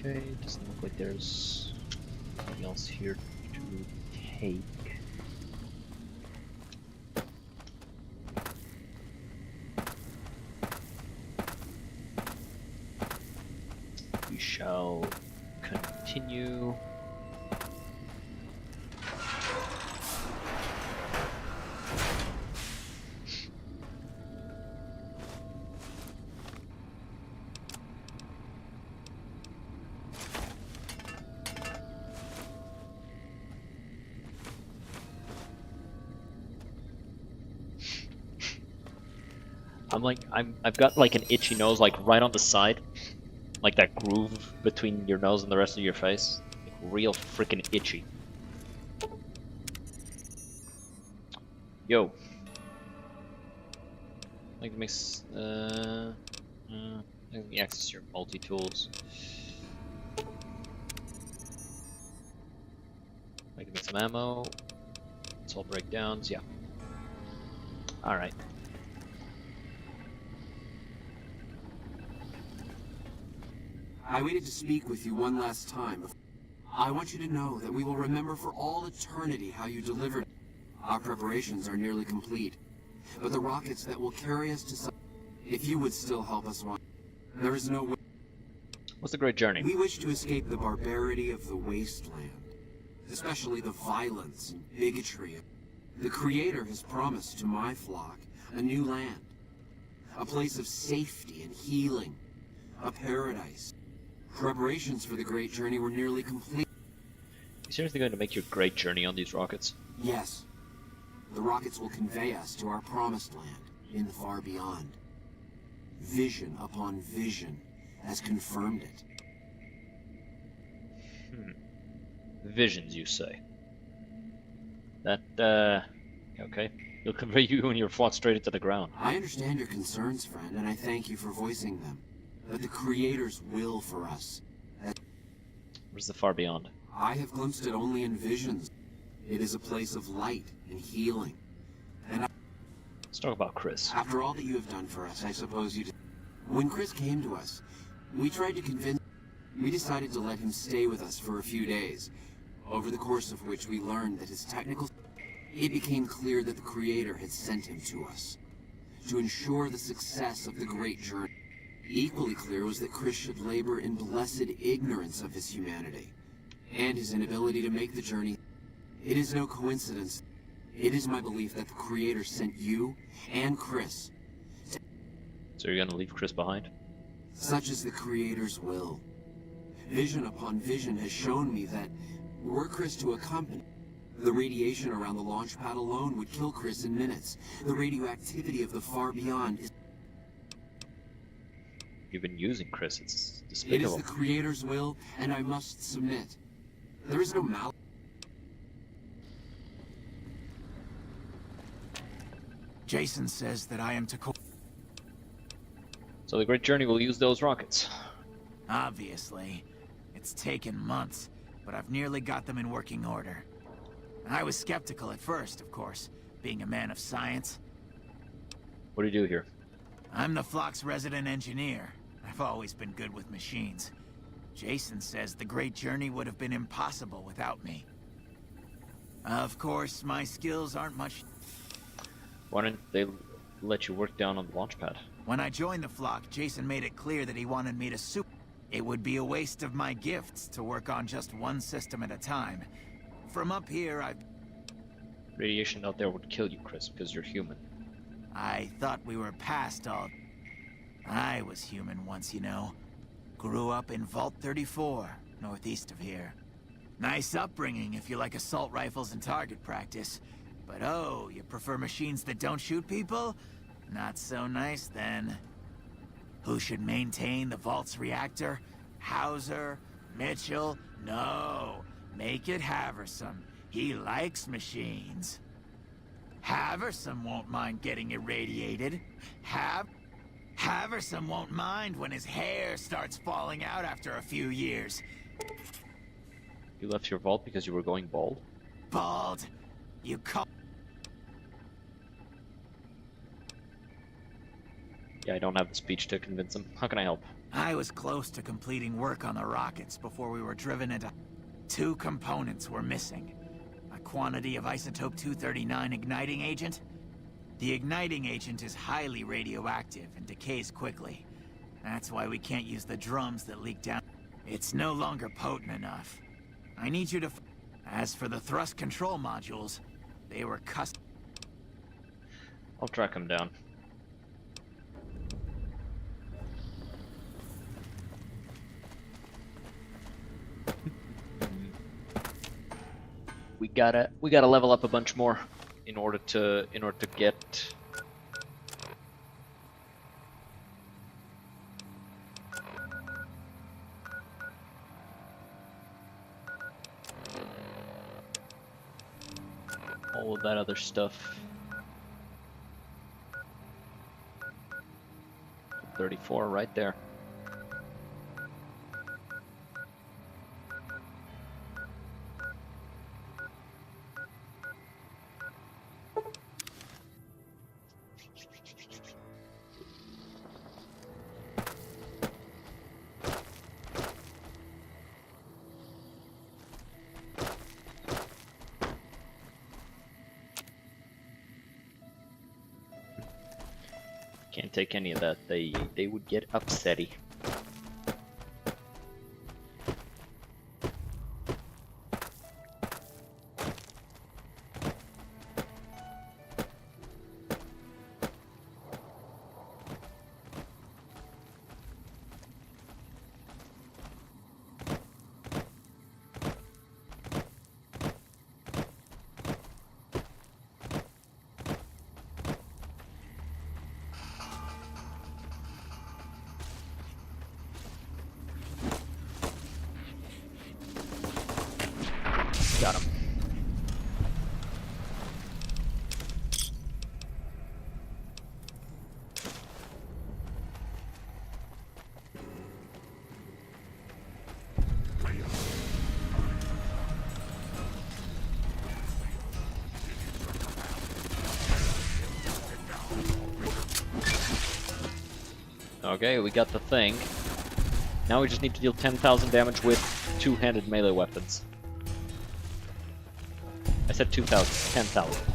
Okay, doesn't look like there's anything else here to take. We shall continue. I've got like an itchy nose, like right on the side, like that groove between your nose and the rest of your face, like real freaking itchy. Yo, like mix. Let me access your multi tools. Give me some ammo. It's all breakdowns, yeah. Alright. I waited to speak with you one last time. I want you to know that we will remember for all eternity how you delivered. Our preparations are nearly complete, but the rockets that will carry us to some... If you would still help us one, there is no way... What's the great journey? We wish to escape the barbarity of the wasteland, especially the violence and bigotry. The Creator has promised to my flock a new land, a place of safety and healing, a paradise. Preparations for the great journey were nearly complete. You seriously going to make your great journey on these rockets? Yes. The rockets will convey us to our promised land in the far beyond. Vision upon vision has confirmed it. Visions, you say? That, okay. It'll convey you and your flock straight into the ground. I understand your concerns, friend, and I thank you for voicing them. But the Creator's will for us... Where's the far beyond? I have glimpsed it only in visions. It is a place of light and healing. And let's talk about Chris. After all that you have done for us, I suppose you... When Chris came to us, we tried to convince... We decided to let him stay with us for a few days, over the course of which we learned that his technical... It became clear that the Creator had sent him to us, to ensure the success of the great journey. Equally clear was that Chris should labor in blessed ignorance of his humanity, and his inability to make the journey. It is no coincidence. It is my belief that the Creator sent you and Chris. So you're gonna leave Chris behind? Such is the Creator's will. Vision upon vision has shown me that, were Chris to accompany, the radiation around the launch pad alone would kill Chris in minutes. The radioactivity of the far beyond is... You've been using Chris, it's It is despicable. the Creator's will, and I must submit. There is no malice. Jason says that I am to So the great journey will use those rockets. Obviously. It's taken months, but I've nearly got them in working order. I was skeptical at first, of course, being a man of science. What do you do here? I'm the flock's resident engineer. I've always been good with machines. Jason says the great journey would have been impossible without me. Of course, my skills aren't much... Why didn't they let you work down on the launch pad? When I joined the flock, Jason made it clear that he wanted me to It would be a waste of my gifts to work on just one system at a time. From up here, Radiation out there would kill you, Chris, because you're human. I thought we were past all... I was human once, you know. Grew up in Vault 34, northeast of here. Nice upbringing if you like assault rifles and target practice. But oh, you prefer machines that don't shoot people? Not so nice then. Who should maintain the Vault's reactor? Hauser? Mitchell? No. Make it Haversom. He likes machines. Haversom won't mind getting irradiated. Haversom won't mind when his hair starts falling out after a few years. You left your vault because you were going bald? Bald? You call... Yeah, I don't have the speech to convince him. How can I help? I was close to completing work on the rockets before we were driven into... 2 components were missing. A quantity of isotope 239 igniting agent. The igniting agent is highly radioactive and decays quickly. That's why we can't use the drums that leak down. It's no longer potent enough. I need you to... As for the thrust control modules, they were custom... I'll track him down. We gotta level up a bunch more in order to get all of that other stuff. 34 right there. Can't take any of that. They would get upsetty. Got him. Okay, we got the thing. Now we just need to deal 10,000 damage with two-handed melee weapons. I said 2,000, 10,000.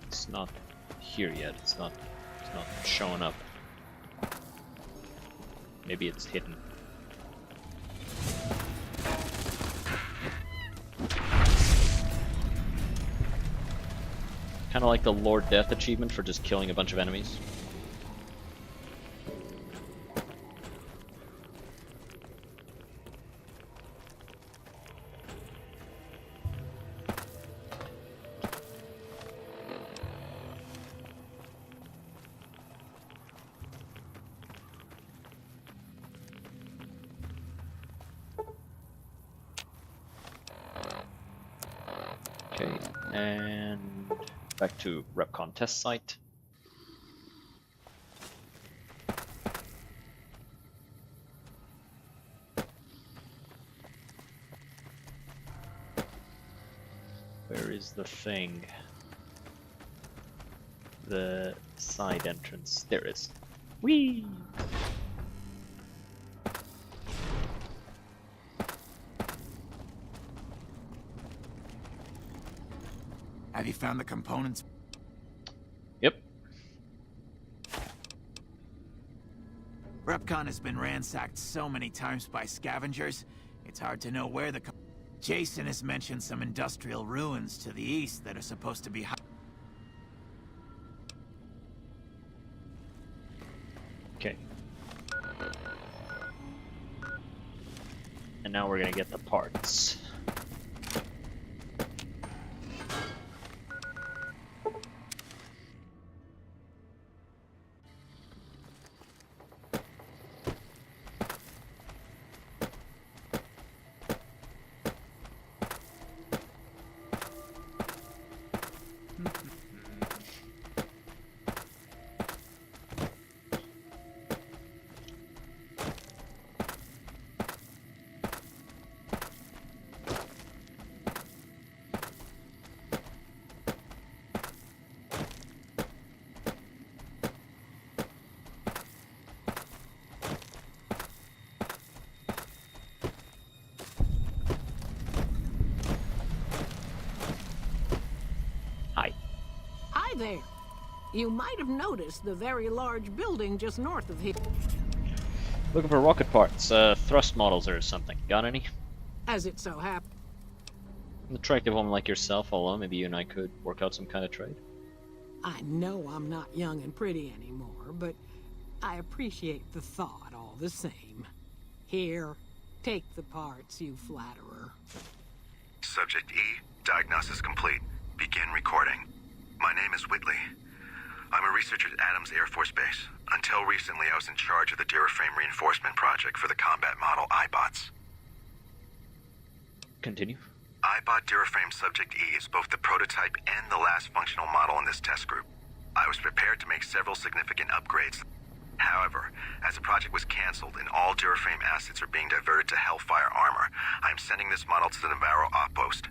It's not here yet. It's not showing up. Maybe it's hidden. Kind of like the Lord Death achievement for just killing a bunch of enemies. Okay, and back to Repcon test site. Where is the thing? The side entrance. There it is. Whee! Have you found the components? Yep. Repcon has been ransacked so many times by scavengers, it's hard to know where the... Jason has mentioned some industrial ruins to the east that are supposed to be... Okay. And now we're gonna get the parts. Hi there. You might have noticed the very large building just north of here. Looking for rocket parts, thrust models or something. Got any? As it so happens. An attractive woman like yourself, although maybe you and I could work out some kind of trade. I know I'm not young and pretty anymore, but I appreciate the thought all the same. Here, take the parts, you flatterer. Subject E, diagnosis complete. Begin recording. My name is Whitley. I'm a researcher at Adams Air Force Base. Until recently, I was in charge of the Duraframe reinforcement project for the combat model iBots. Continue. I bought Duraframe Subject E as both the prototype and the last functional model in this test group. I was prepared to make several significant upgrades. However, as the project was canceled and all Duraframe assets are being diverted to Hellfire armor, I am sending this model to the Navarro outpost.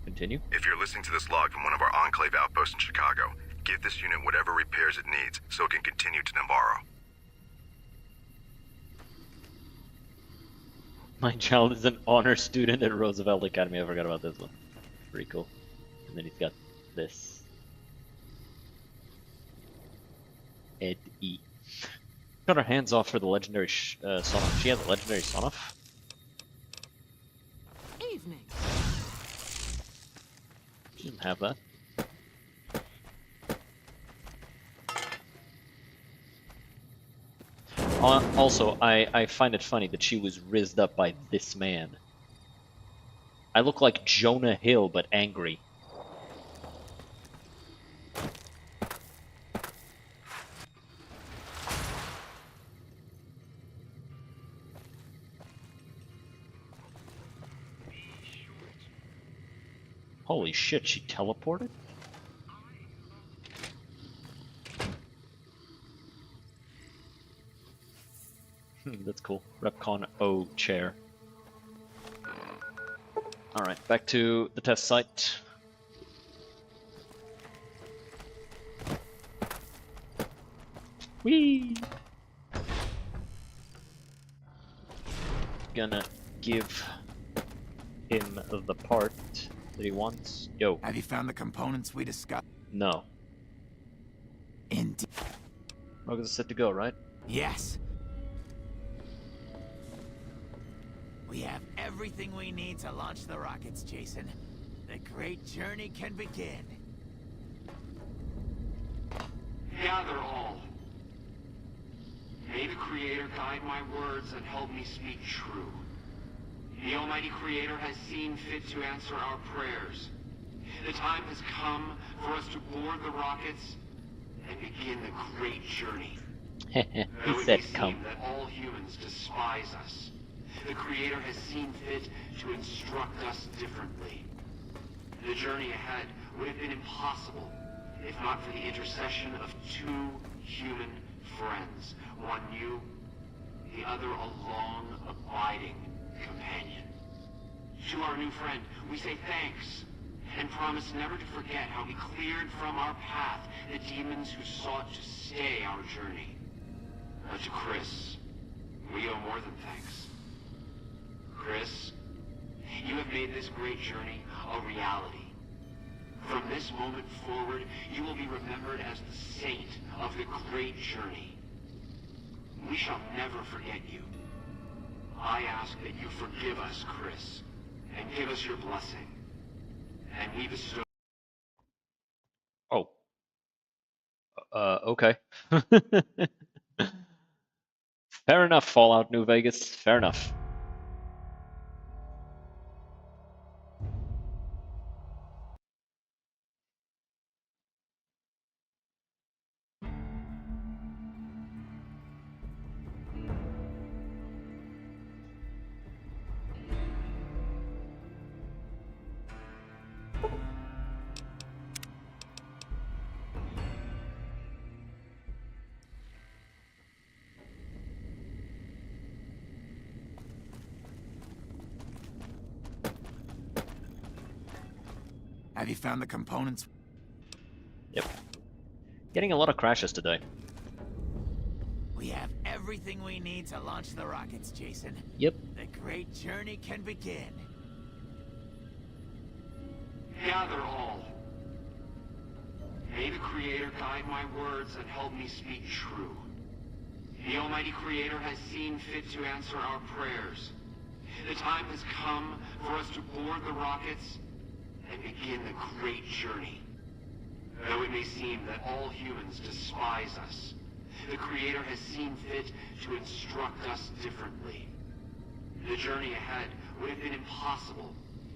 Continue. If you're listening to this log from one of our Enclave outposts in Chicago, give this unit whatever repairs it needs so it can continue to Navarro. My child is an honor student at Roosevelt Academy. I forgot about this one. Pretty cool. And then he's got this. Ed E. Got our hands off for the legendary Sonoff. She has a legendary Sonoff? Evening. She doesn't have that. Also, I find it funny that she was rizzed up by this man. I look like Jonah Hill, but angry. Holy shit, she teleported? That's cool. Repcon O chair. Alright, back to the test site. Whee! Gonna give him the part that he wants. Yo. Have you found the components we discussed? No. Indeed. Well, it's set to go, right? Yes. We have everything we need to launch the rockets, Jason. The great journey can begin. Gather all. May the Creator guide my words and help me speak true. The Almighty Creator has seen fit to answer our prayers. The time has come for us to board the rockets and begin the great journey. He said come. That all humans despise us. The Creator has seen fit to instruct us differently. The journey ahead would have been impossible if not for the intercession of two human friends. One new, the other a long, abiding companion. To our new friend, we say thanks and promise never to forget how he cleared from our path the demons who sought to stay our journey. But to Chris, we owe more than thanks. Chris, you have made this great journey a reality. From this moment forward, you will be remembered as the saint of the great journey. We shall never forget you. I ask that you forgive us, Chris, and give us your blessing. And we bestow... Oh. Okay. Fair enough, Fallout New Vegas. Fair enough. Have you found the components? Yep. Getting a lot of crashes today. We have everything we need to launch the rockets, Jason. Yep. The great journey can begin. Gather all. May the Creator guide my words and help me speak true. The Almighty Creator has seen fit to answer our prayers. The time has come for us to board the rockets and begin the great journey. Though it may seem that all humans despise us, the Creator has seen fit to instruct us differently. The journey ahead would have been impossible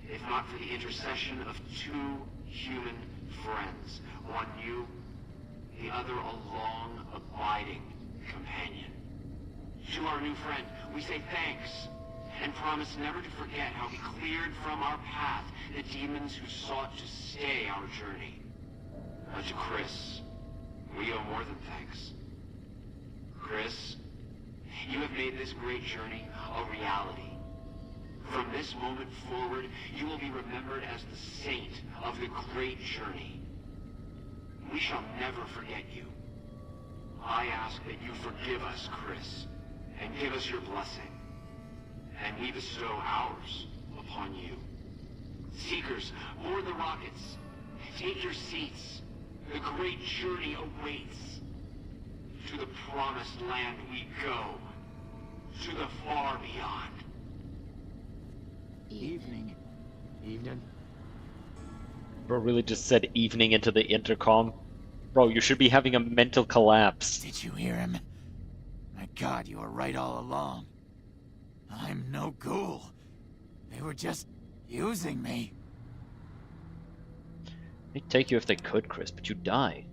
if not for the intercession of two human friends. One new, the other a long, abiding companion. To our new friend, we say thanks and promise never to forget how we cleared from our path the demons who sought to stay our journey. But to Chris, we owe more than thanks. Chris, you have made this great journey a reality. From this moment forward, you will be remembered as the saint of the great journey. We shall never forget you. I ask that you forgive us, Chris, and give us your blessing. And we bestow ours upon you. Seekers, board the rockets. Take your seats. The great journey awaits. To the promised land we go. To the far beyond. Evening. Evening. Bro really just said evening into the intercom. Bro, you should be having a mental collapse. Did you hear him? My God, you were right all along. I'm no ghoul. They were just using me. They'd take you if they could, Chris, but you die.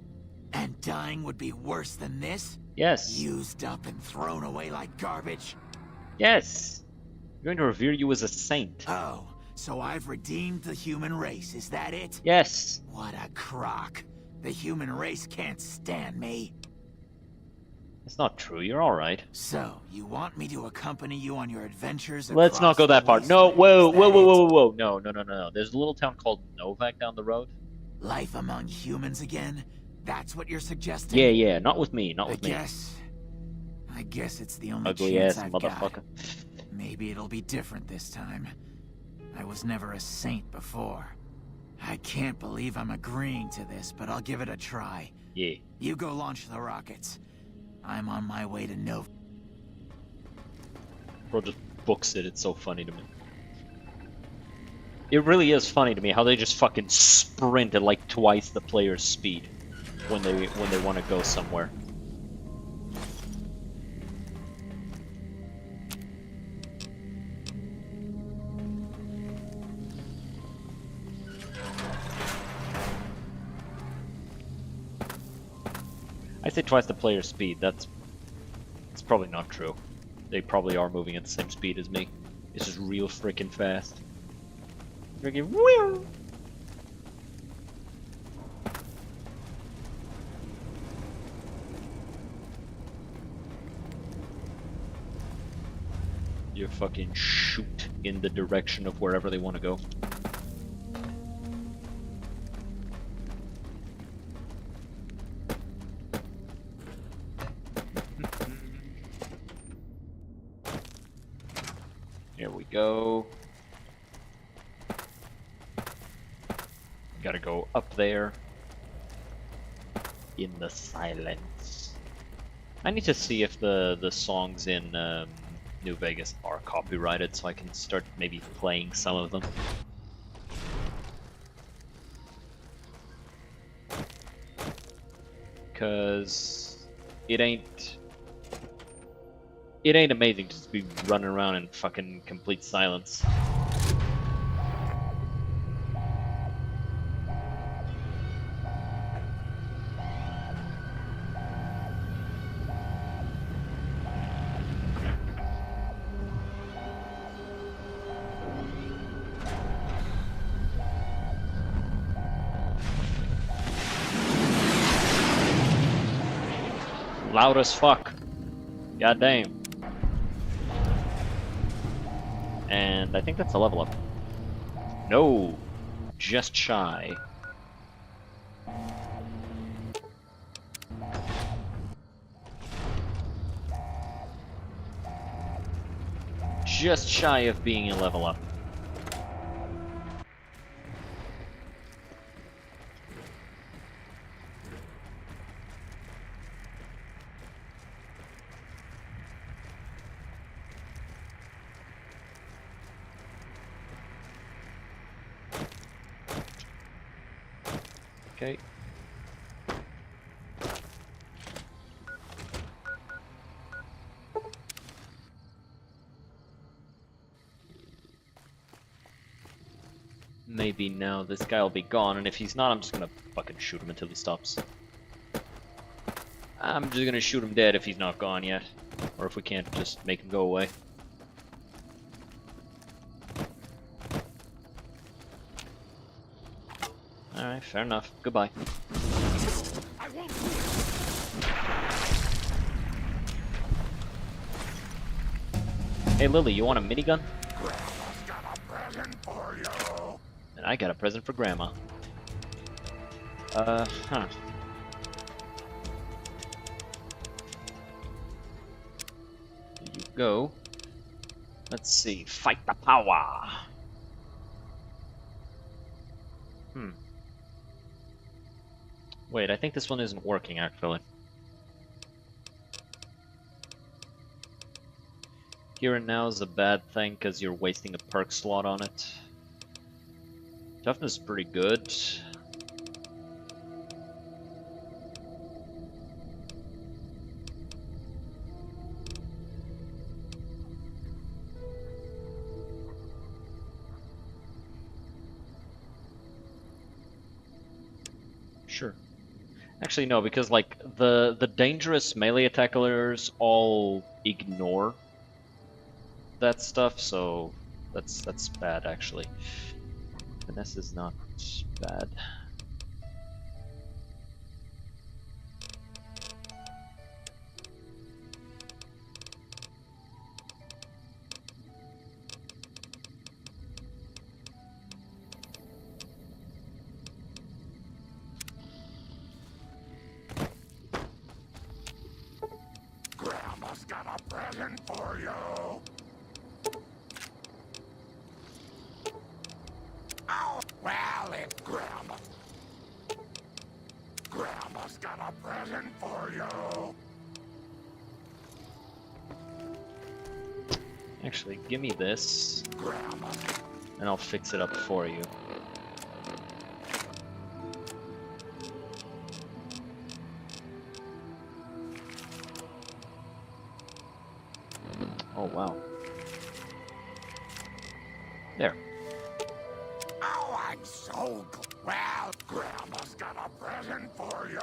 And dying would be worse than this? Yes. Used up and thrown away like garbage? Yes. You're going to revere you as a saint. Oh, so I've redeemed the human race, is that it? Yes. What a crock. The human race can't stand me. It's not true, you're alright. So, you want me to accompany you on your adventures Let's not go that far. No, whoa. No. There's a little town called Novak down the road. Life among humans again? That's what you're suggesting? Yeah, not with me, not with me. I guess it's the only Ugly chance ass I've motherfucker. got. Maybe it'll be different this time. I was never a saint before. I can't believe I'm agreeing to this, but I'll give it a try. Yeah. You go launch the rockets. I'm on my way to Nova. Bro just books it, it's so funny to me. It really is funny to me how they just fucking sprint at like twice the player's speed when they want to go somewhere. I say twice the player's speed, that's probably not true. They probably are moving at the same speed as me. It's just real freaking fast. Freaking wheel. You fucking shoot in the direction of wherever they want to go. Here we go. Gotta go up there. In the silence. I need to see if the songs in New Vegas are copyrighted so I can start maybe playing some of them. Cause it ain't amazing to just be running around in fucking complete silence. Loud as fuck. God damn. And I think that's a level up. No, just shy. Just shy of being a level up. Okay. Maybe now this guy will be gone, and if he's not, I'm just gonna fucking shoot him until he stops. I'm just gonna shoot him dead if he's not gone yet. Or if we can't just make him go away. fair enough. Goodbye. Hey Lily, you want a minigun? And I got a present for Grandma. Huh. Here you go. Let's see. Fight the power. Wait, I think this one isn't working actually. Here and now is a bad thing because you're wasting a perk slot on it. Toughness is pretty good. Sure. Actually, no, because like the dangerous melee attackers all ignore that stuff, so that's bad actually. Finesse is not bad. Grandma's got a present for you. Oh, well, it's Grandma. Grandma's got a present for you. Actually, give me this, and I'll fix it up for you. Oh, wow. There. Oh, I'm so glad. Well, Grandma's got a present for you.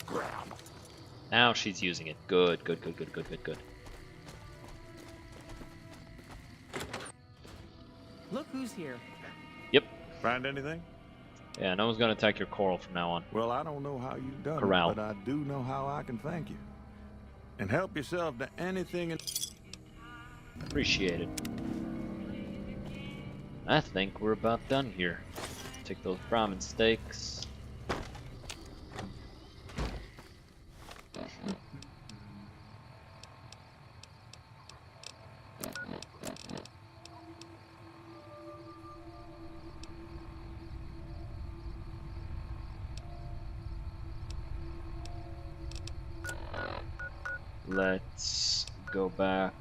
Grandma. Now she's using it. Good, good, good, good, good, good, good. Look who's here. Yep. Find anything? Yeah, no one's gonna attack your coral from now on. Well, I don't know how you've done Corral. it, but I do know how I can thank you. And help yourself to anything. Appreciate it. I think we're about done here. Take those Brahmin steaks. Let's go back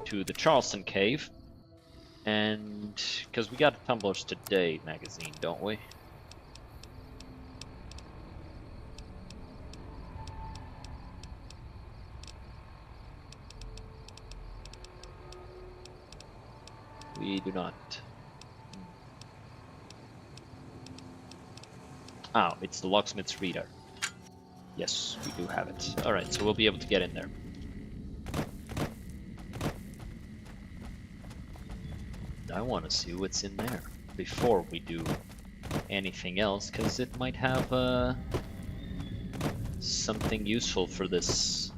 to the Charleston Cave. And because we got a Tumblers Today magazine, don't we? We do not. Oh, it's the Locksmith's Reader. Yes, we do have it. Alright, so we'll be able to get in there. I want to see what's in there before we do anything else, because it might have something useful for this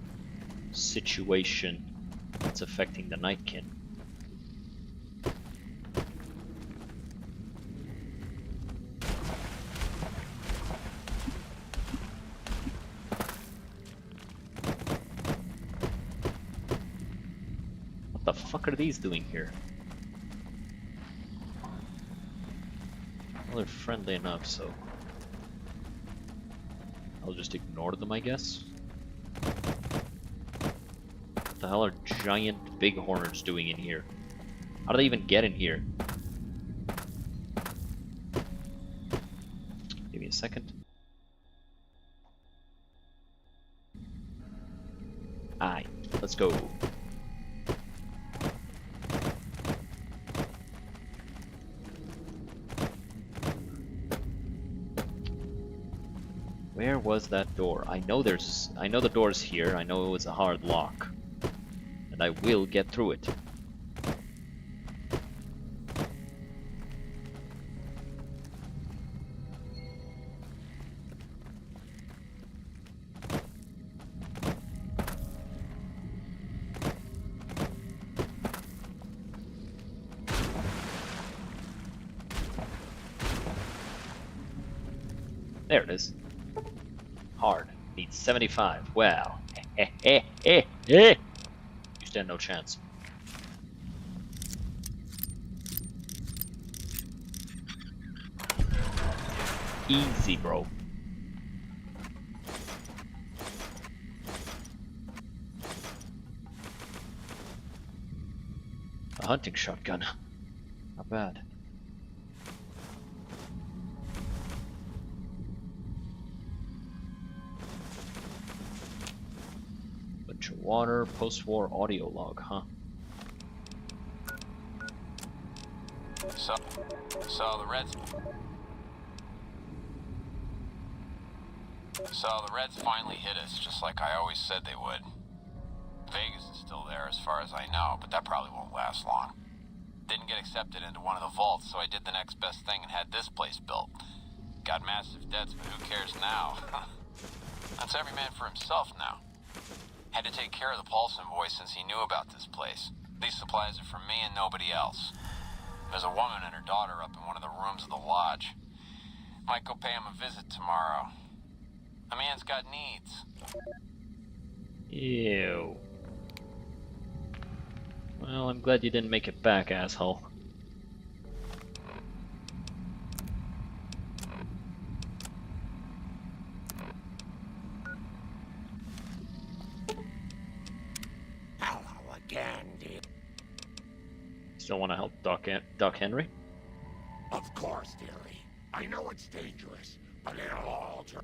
situation that's affecting the Nightkin. What the fuck are these doing here? Well, they're friendly enough, so I'll just ignore them, I guess. What the hell are giant bighorners doing in here? How do they even get in here? Give me a second. Aye, let's go. Where was that door? I know the door's here. I know it was a hard lock. And I will get through it. There it is. Hard. Needs 75. Well. You stand no chance. Easy, bro. A hunting shotgun. Not bad. Bunch of water, post-war audio log, huh? So the Reds finally hit us, just like I always said they would. Vegas is still there as far as I know, but that probably won't last long. Didn't get accepted into one of the vaults, so I did the next best thing and had this place built. Got massive debts, but who cares now? That's every man for himself now. Had to take care of the Paulson boy since he knew about this place. These supplies are from me and nobody else. There's a woman and her daughter up in one of the rooms of the lodge. Might go pay him a visit tomorrow. The man's got needs. Ew. Well, I'm glad you didn't make it back, asshole. Hello again, dear. Still want to help Doc Henry? Of course, dearie. I know it's dangerous, but it'll all turn.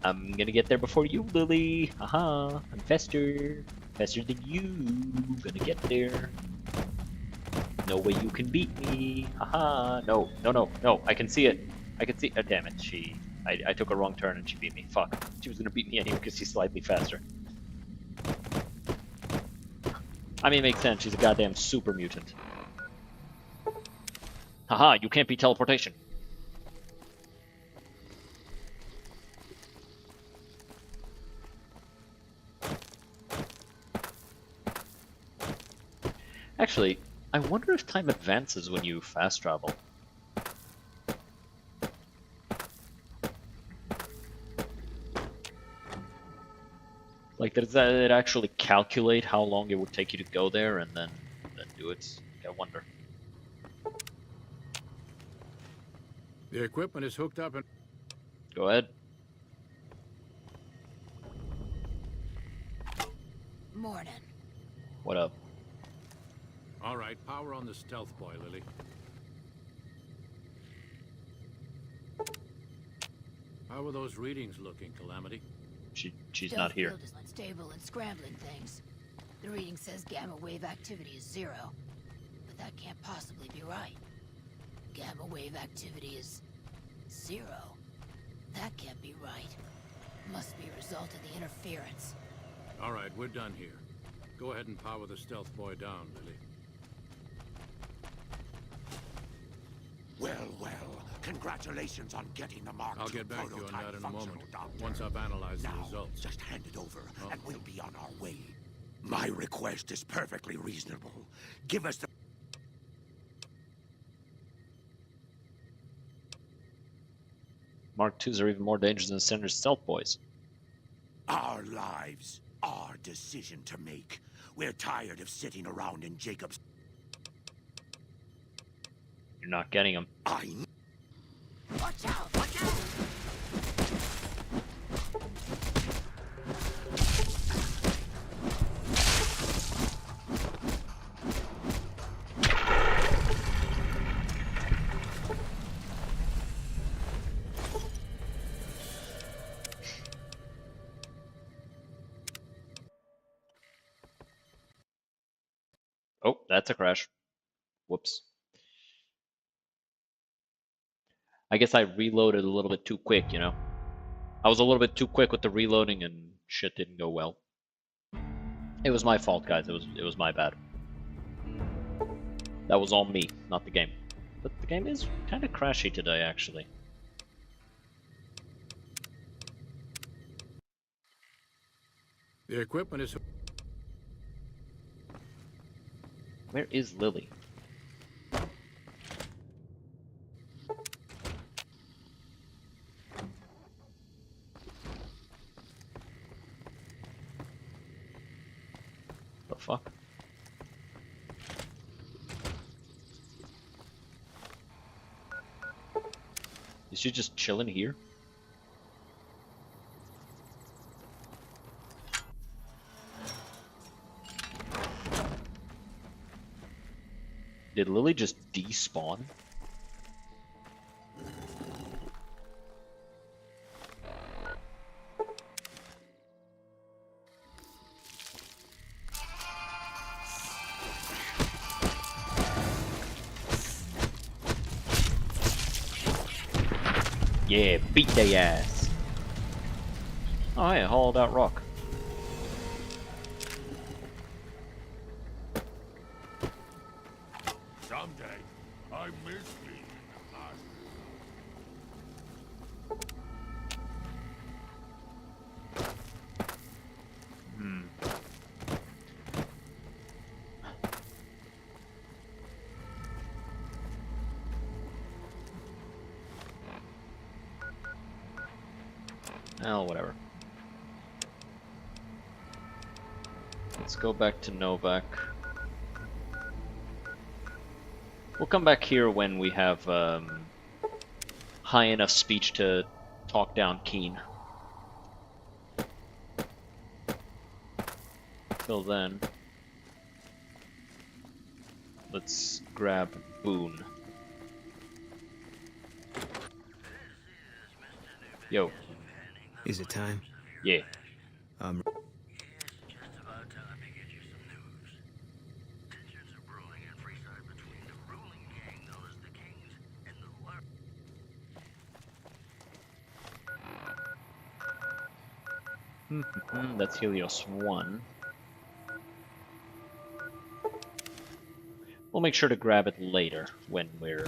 I'm gonna get there before you, Lily. Haha, I'm faster. Faster than you. Gonna get there. No way you can beat me. Haha. No, no, no, no. I can see it. I can see. Oh, damn it. I took a wrong turn and she beat me. Fuck. She was gonna beat me anyway because she's slightly faster. I mean, it makes sense. She's a goddamn super mutant. Haha, you can't beat teleportation. Actually, I wonder if time advances when you fast travel. Like, does it actually calculate how long it would take you to go there and then do it? I wonder. The equipment is hooked up and... Go ahead. Morning. What up? All right, power on the stealth boy, Lily. How are those readings looking, Calamity? She's not here. Field is unstable and scrambling things. The reading says gamma wave activity is 0, but that can't possibly be right. Gamma wave activity is 0. That can't be right. Must be a result of the interference. All right, we're done here. Go ahead and power the stealth boy down, Lily. Well, well. Congratulations on getting the Mark II. I'll get back to you on that in a moment. Once I've analyzed the results. Just hand it over, and we'll be on our way. My request is perfectly reasonable. Give us the... Mark IIs are even more dangerous than standard stealth boys. Our lives, our decision to make. We're tired of sitting around in Jacob's... You're not getting them. Watch out! Watch out! Oh, that's a crash. Whoops. I guess I reloaded a little bit too quick, you know? I was a little bit too quick with the reloading and shit didn't go well. It was my fault, guys. It was my bad. That was all me, not the game. But the game is kind of crashy today, actually. The equipment is... Where is Lily? The fuck? Is she just chilling here? Did Lily just despawn? Yeah, beat they ass. Oh, hey, hauled out rock. Someday, I miss being in the hospital. Oh, whatever. Let's go back to Novak. We'll come back here when we have high enough speech to talk down Keen. Till then, let's grab Boone. Yo. Is it time? Yeah. That's Helios 1. We'll make sure to grab it later when we're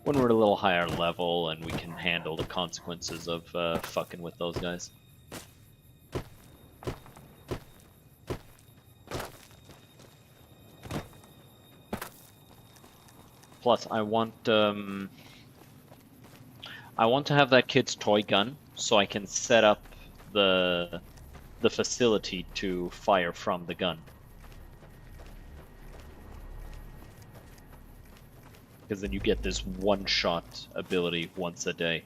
a little higher level and we can handle the consequences of fucking with those guys. Plus, I want to have that kid's toy gun so I can set up the facility to fire from the gun. Because then you get this one-shot ability once a day.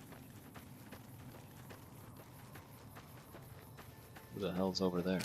Who the hell's over there?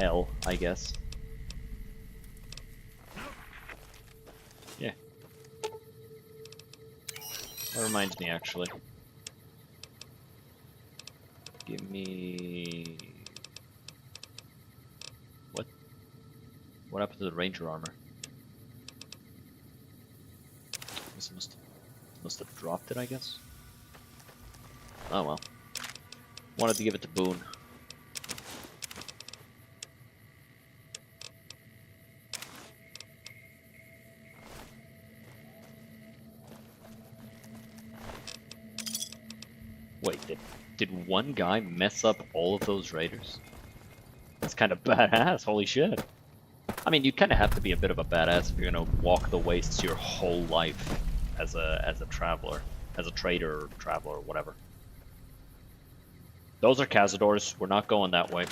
L, I guess. Yeah. That reminds me, actually. Give me... What? What happened to the ranger armor? This must have dropped it, I guess. Oh well. Wanted to give it to Boone. Wait, did one guy mess up all of those raiders? That's kind of badass, holy shit. I mean, you kind of have to be a bit of a badass if you're gonna walk the wastes your whole life as a traveler, as a trader or traveler or whatever. Those are cazadors, we're not going that way.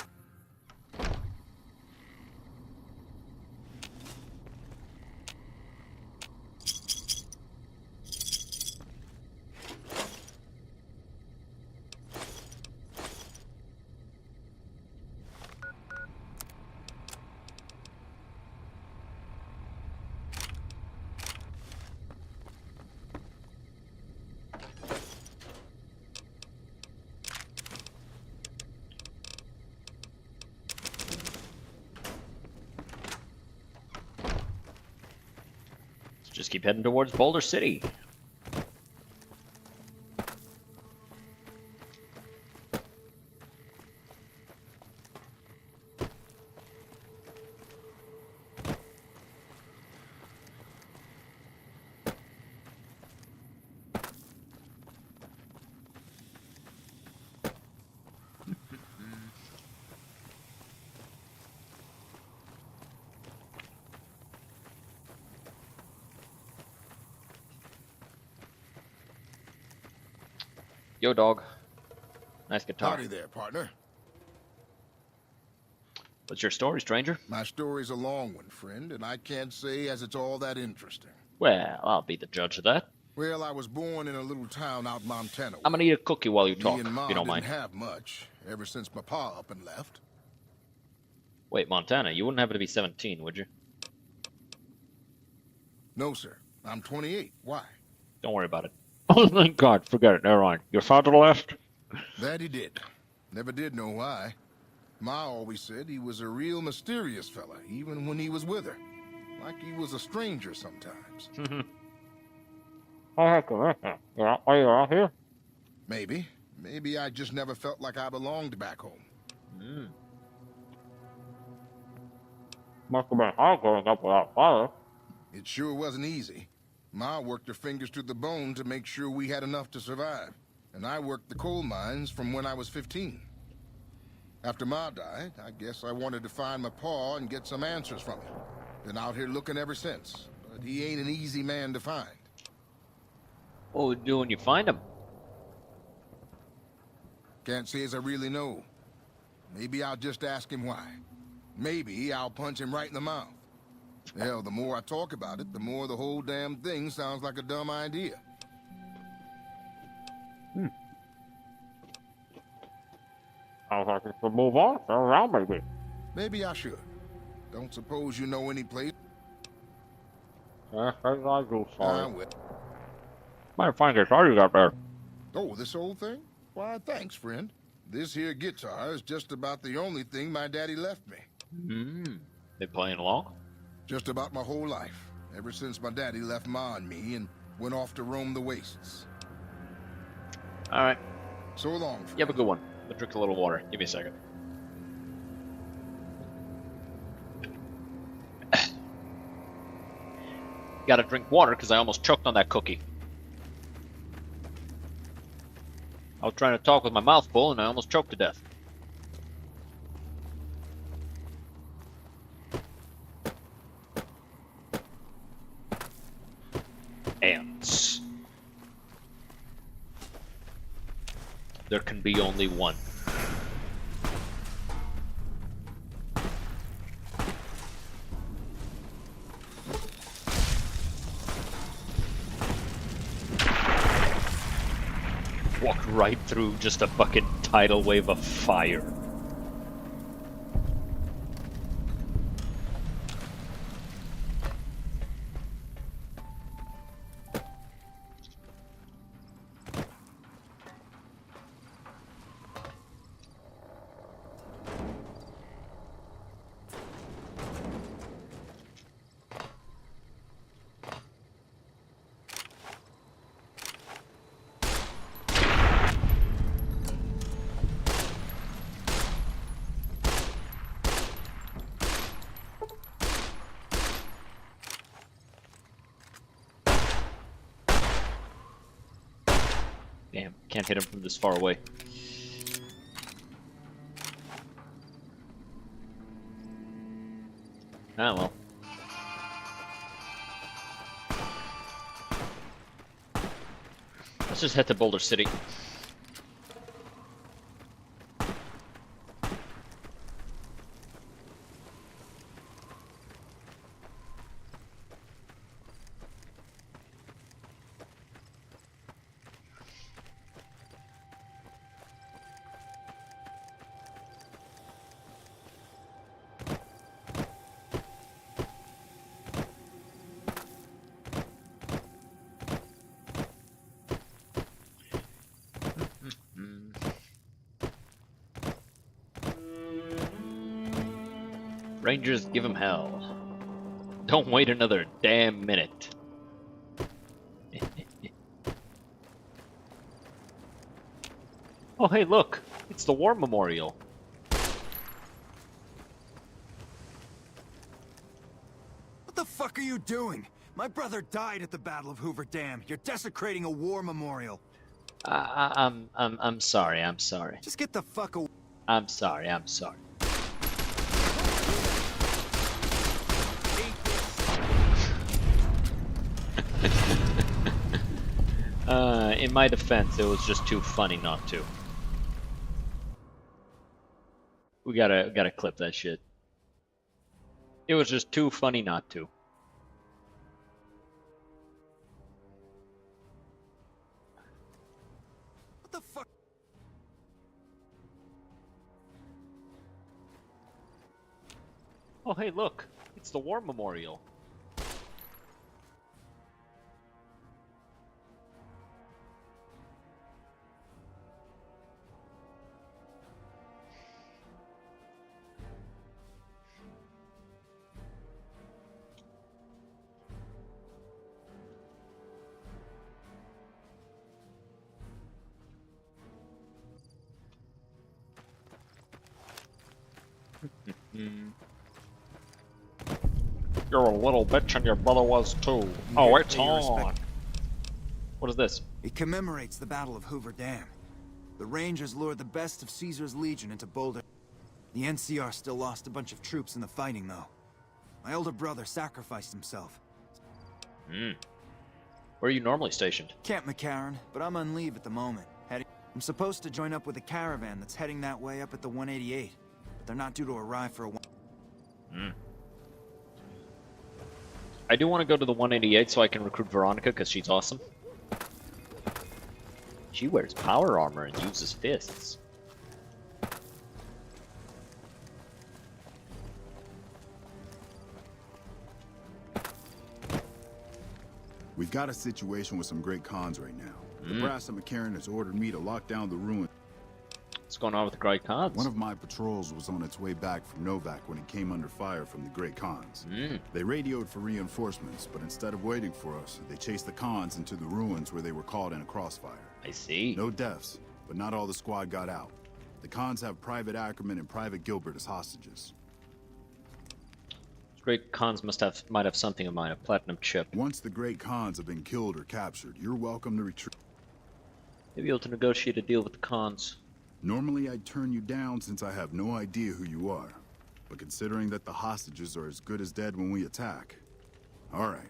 Just keep heading towards Boulder City. Yo, dog. Nice guitar. Howdy there, partner. What's your story, stranger? My story's a long one, friend, and I can't say as it's all that interesting. Well, I'll be the judge of that. Well, I was born in a little town out Montana. I'm gonna eat a cookie while you talk, Me and Ma if you don't didn't mind. have much ever since my pa up and left. Wait, Montana, you wouldn't happen to be 17, would you? No, sir. I'm 28. Why? Don't worry about it. Oh, thank God. Forget it. Never mind. Your father left? That he did. Never did know why. Ma always said he was a real mysterious fella, even when he was with her. Like he was a stranger sometimes. Why you're out here? Maybe. Maybe I just never felt like I belonged back home. Must have been hard growing up without father. It sure wasn't easy. Ma worked her fingers to the bone to make sure we had enough to survive. And I worked the coal mines from when I was 15. After Ma died, I guess I wanted to find my pa and get some answers from him. Been out here looking ever since, but he ain't an easy man to find. What would you do when you find him? Can't say as I really know. Maybe I'll just ask him why. Maybe I'll punch him right in the mouth. Hell, the more I talk about it, the more the whole damn thing sounds like a dumb idea. Sounds like we should move on. Around maybe. Maybe I should. Don't suppose you know any place? Yes, I do, sorry. Well. Might find guitar you got there. Oh, this old thing? Why, thanks, friend. This here guitar is just about the only thing my daddy left me. Been playing along? Just about my whole life. Ever since my daddy left Ma and me and went off to roam the wastes. Alright. So long, friend. You have a good one. I'll drink a little water. Give me a second. Gotta drink water because I almost choked on that cookie. I was trying to talk with my mouth full and I almost choked to death. Ants. There can be only one. Walked right through just a fucking tidal wave of fire. Damn, can't hit him from this far away. Ah, well. Let's just head to Boulder City. Rangers, give him hell. Don't wait another damn minute. Oh, hey, look! It's the war memorial. What the fuck are you doing? My brother died at the Battle of Hoover Dam. You're desecrating a war memorial. I'm sorry. I'm sorry. Just get the fuck away. I'm sorry. I'm sorry. In my defense, it was just too funny not to. We gotta clip that shit. It was just too funny not to. What the fuck? Oh, hey, look! It's the war memorial. You're a little bitch and your brother was too. Oh, it's on. What is this? It commemorates the Battle of Hoover Dam. The Rangers lured the best of Caesar's Legion into Boulder. The NCR still lost a bunch of troops in the fighting, though. My older brother sacrificed himself. Hmm. Where are you normally stationed? Camp McCarran, but I'm on leave at the moment. I'm supposed to join up with a caravan that's heading that way up at the 188, but they're not due to arrive for a while. Hmm. I do want to go to the 188 so I can recruit Veronica because she's awesome. She wears power armor and uses fists. We've got a situation with some great cons right now. The brass at McCarran has ordered me to lock down the ruin. What's going on with the Great Khans? One of my patrols was on its way back from Novak when it came under fire from the Great Khans. They radioed for reinforcements, but instead of waiting for us, they chased the Khans into the ruins where they were caught in a crossfire. I see. No deaths, but not all the squad got out. The Khans have Private Ackerman and Private Gilbert as hostages. Great Khans might have something in mind, a platinum chip. Once the Great Khans have been killed or captured, you're welcome to retreat. Maybe able to negotiate a deal with the Khans. Normally I'd turn you down since I have no idea who you are. But considering that the hostages are as good as dead when we attack. Alright.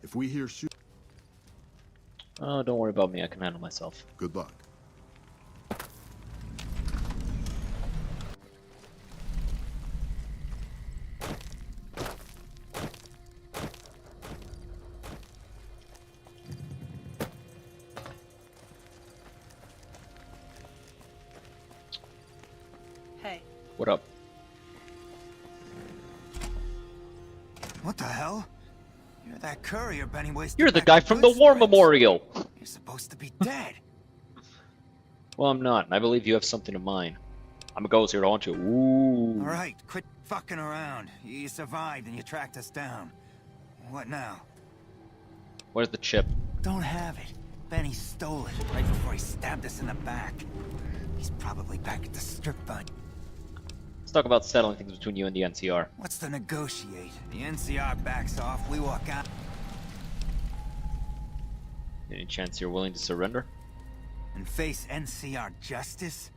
If we hear shoot... Oh, don't worry about me, I can handle myself. Good luck. Hey. What up? What the hell? You're that courier Benny wasted. You're the guy from the war memorial! You're supposed to be dead. Well, I'm not, and I believe you have something in mind. I'm a ghost here, aren't you? Ooh. Alright, quit fucking around. You survived and you tracked us down. What now? Where's the chip? Don't have it. Benny stole it right before he stabbed us in the back. He's probably back at the strip club. Let's talk about settling things between you and the NCR. What's to negotiate? The NCR backs off, we walk out. Any chance you're willing to surrender? And face NCR justice?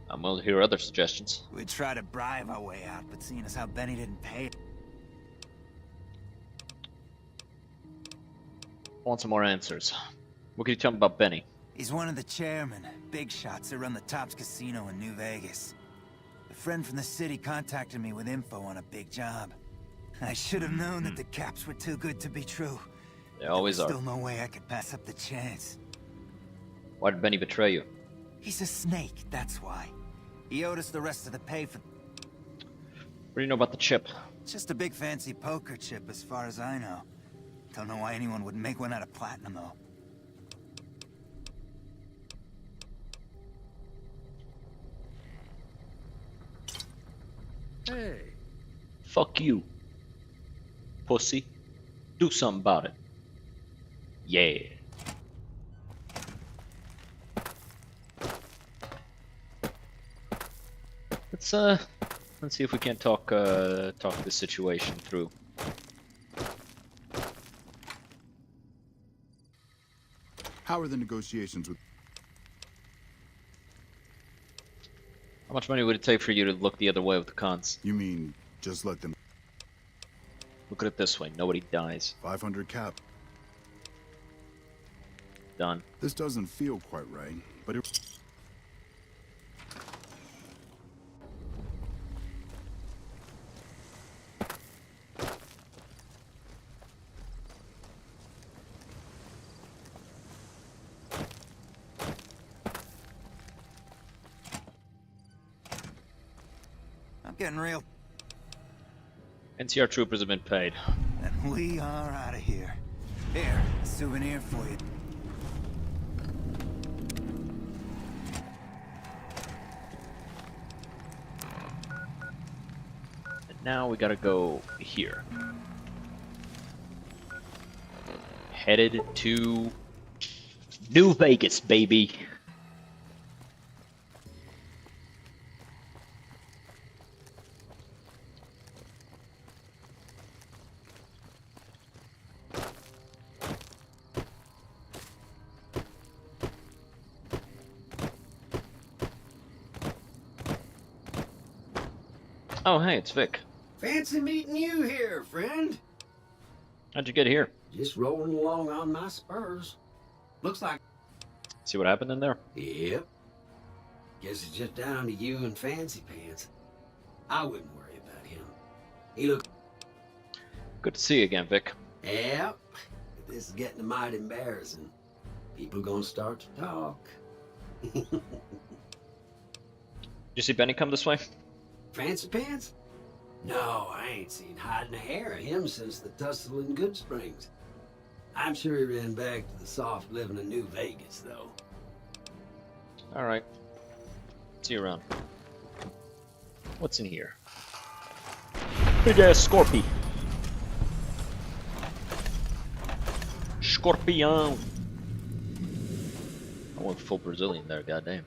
I'm willing to hear other suggestions. We'd try to bribe our way out, but seeing as how Benny didn't pay... I want some more answers. What can you tell me about Benny? He's one of the chairmen, big shots that run the Tops Casino in New Vegas. A friend from the city contacted me with info on a big job. I should have known that the caps were too good to be true. They always are. Still no way I could pass up the chance. Why did Benny betray you? He's a snake, that's why. He owed us the rest of the pay for... What do you know about the chip? Just a big fancy poker chip as far as I know. Don't know why anyone would make one out of platinum, though. Hey. Fuck you. Pussy. Do something about it. Yeah. let's see if we can talk this situation through. How are the negotiations with... How much money would it take for you to look the other way with the cons? You mean, just let them... Look at it this way, nobody dies. 500 cap. Done. This doesn't feel quite right, but it... I'm getting real. NCR troopers have been paid. And we are out of here. Here, a souvenir for you. And now we gotta go here. Headed to New Vegas, baby. Oh, hey, it's Vic. Fancy meeting you here, friend. How'd you get here? Just rolling along on my spurs. Looks like... See what happened in there? Yep. Guess it's just down to you and Fancy Pants. I wouldn't worry about him. He looked... Good to see you again, Vic. Yep. This is getting mighty embarrassing. People gonna start to talk. Did you see Benny come this way? Fancy Pants? No, I ain't seen hide nor hair of him since the tussle in Good Springs. I'm sure he ran back to the soft living of New Vegas, though. Alright. See you around. What's in here? Big ass Scorpion. Scorpion. I went full Brazilian there, goddamn.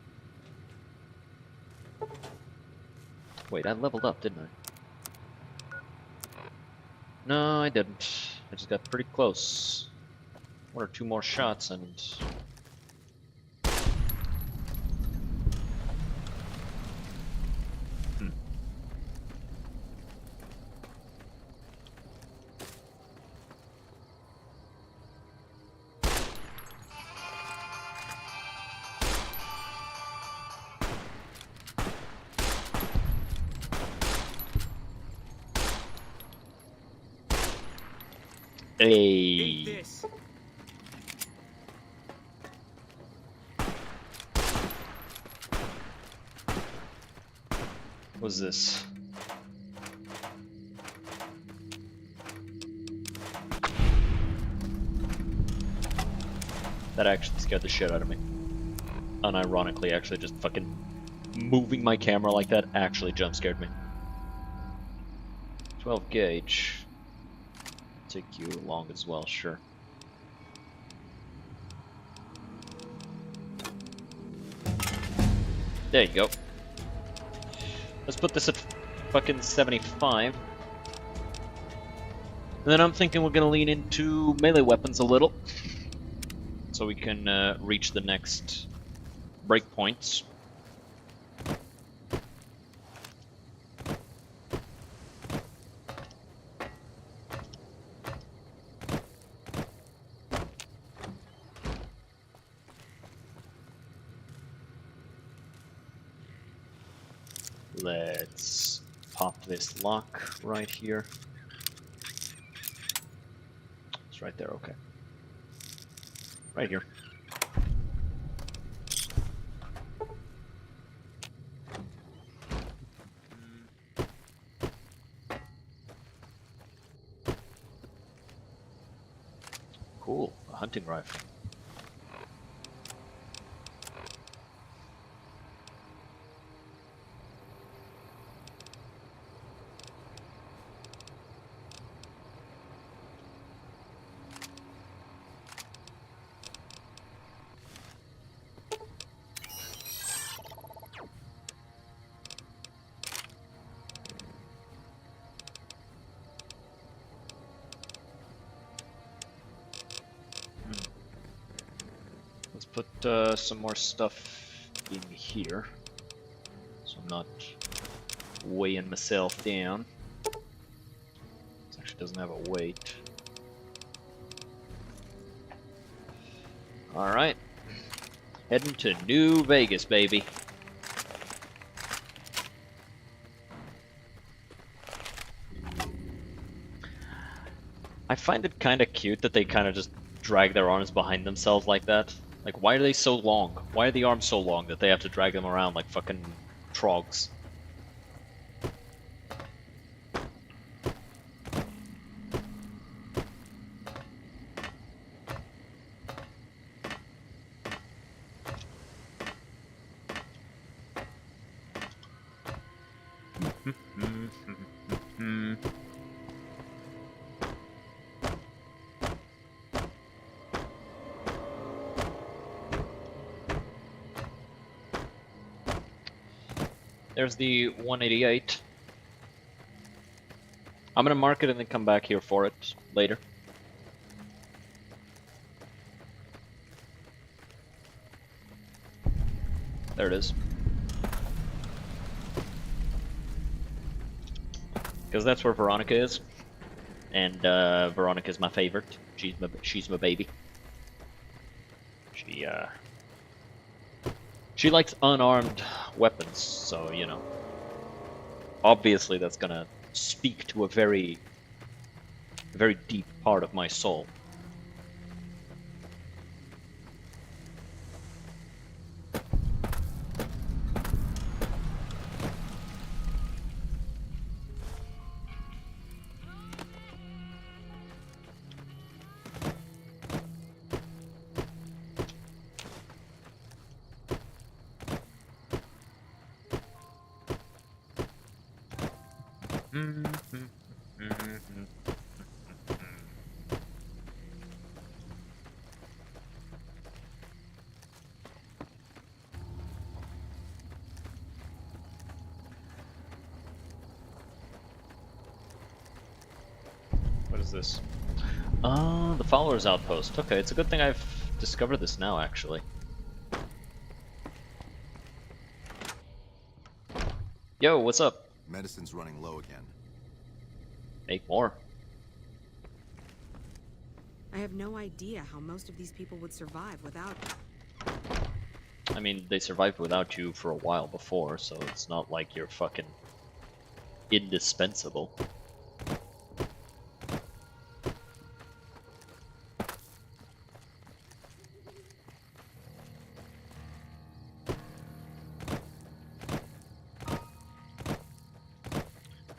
Wait, I leveled up, didn't I? No, I didn't. I just got pretty close. One or two more shots and... Hey. What's this? That actually scared the shit out of me. Unironically, actually, just fucking moving my camera like that actually jump scared me. 12 gauge. Take you along as well, sure. There you go. Let's put this at fucking 75. And then I'm thinking we're gonna lean into melee weapons a little. So we can reach the next breakpoints. Let's pop this lock right here. It's right there, okay. Right here. Cool, a hunting rifle. put some more stuff in here, so I'm not weighing myself down. This actually doesn't have a weight. Alright. Heading to New Vegas, baby. I find it kind of cute that they kind of just drag their arms behind themselves like that. Like, why are they so long? Why are the arms so long that they have to drag them around like fucking trogs? There's the 188. I'm gonna mark it and then come back here for it later. There it is. Because that's where Veronica is. And Veronica's my favorite. She's my baby. She likes unarmed weapons, so, you know. Obviously that's gonna speak to a very deep part of my soul. What is this? The Followers Outpost. Okay, it's a good thing I've discovered this now, actually. Yo, what's up? Medicine's running low again. Make more. I have no idea how most of these people would survive without you. I mean, they survived without you for a while before, so it's not like you're fucking indispensable.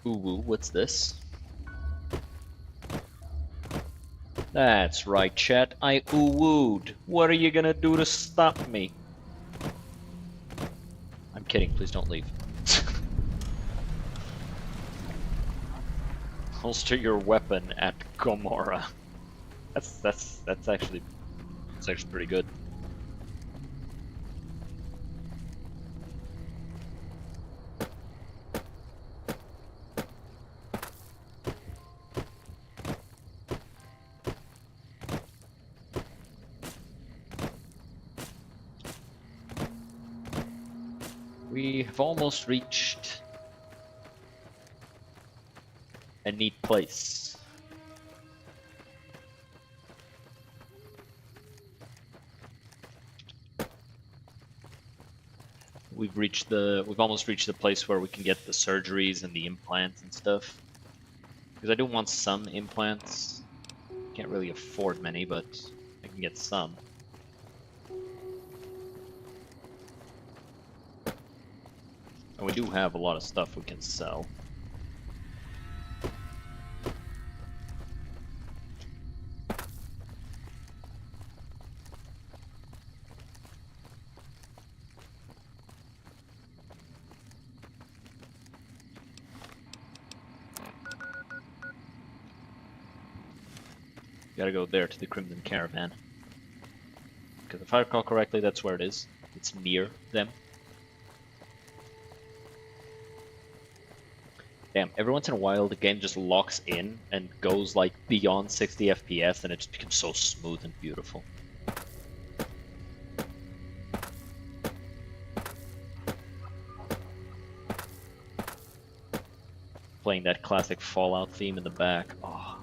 Ooh, what's this? That's right, chat. I ooh-wooed. What are you gonna do to stop me? I'm kidding. Please don't leave. Holster your weapon at Gomorrah. That's actually pretty good. We have almost reached a neat place. We've almost reached the place where we can get the surgeries and the implants and stuff. Because I do want some implants. Can't really afford many, but I can get some. And we do have a lot of stuff we can sell. Gotta go there to the Crimson Caravan. Because if I recall correctly, that's where it is. It's near them. Damn, every once in a while the game just locks in and goes like beyond 60 FPS and it just becomes so smooth and beautiful. Playing that classic Fallout theme in the back. Oh.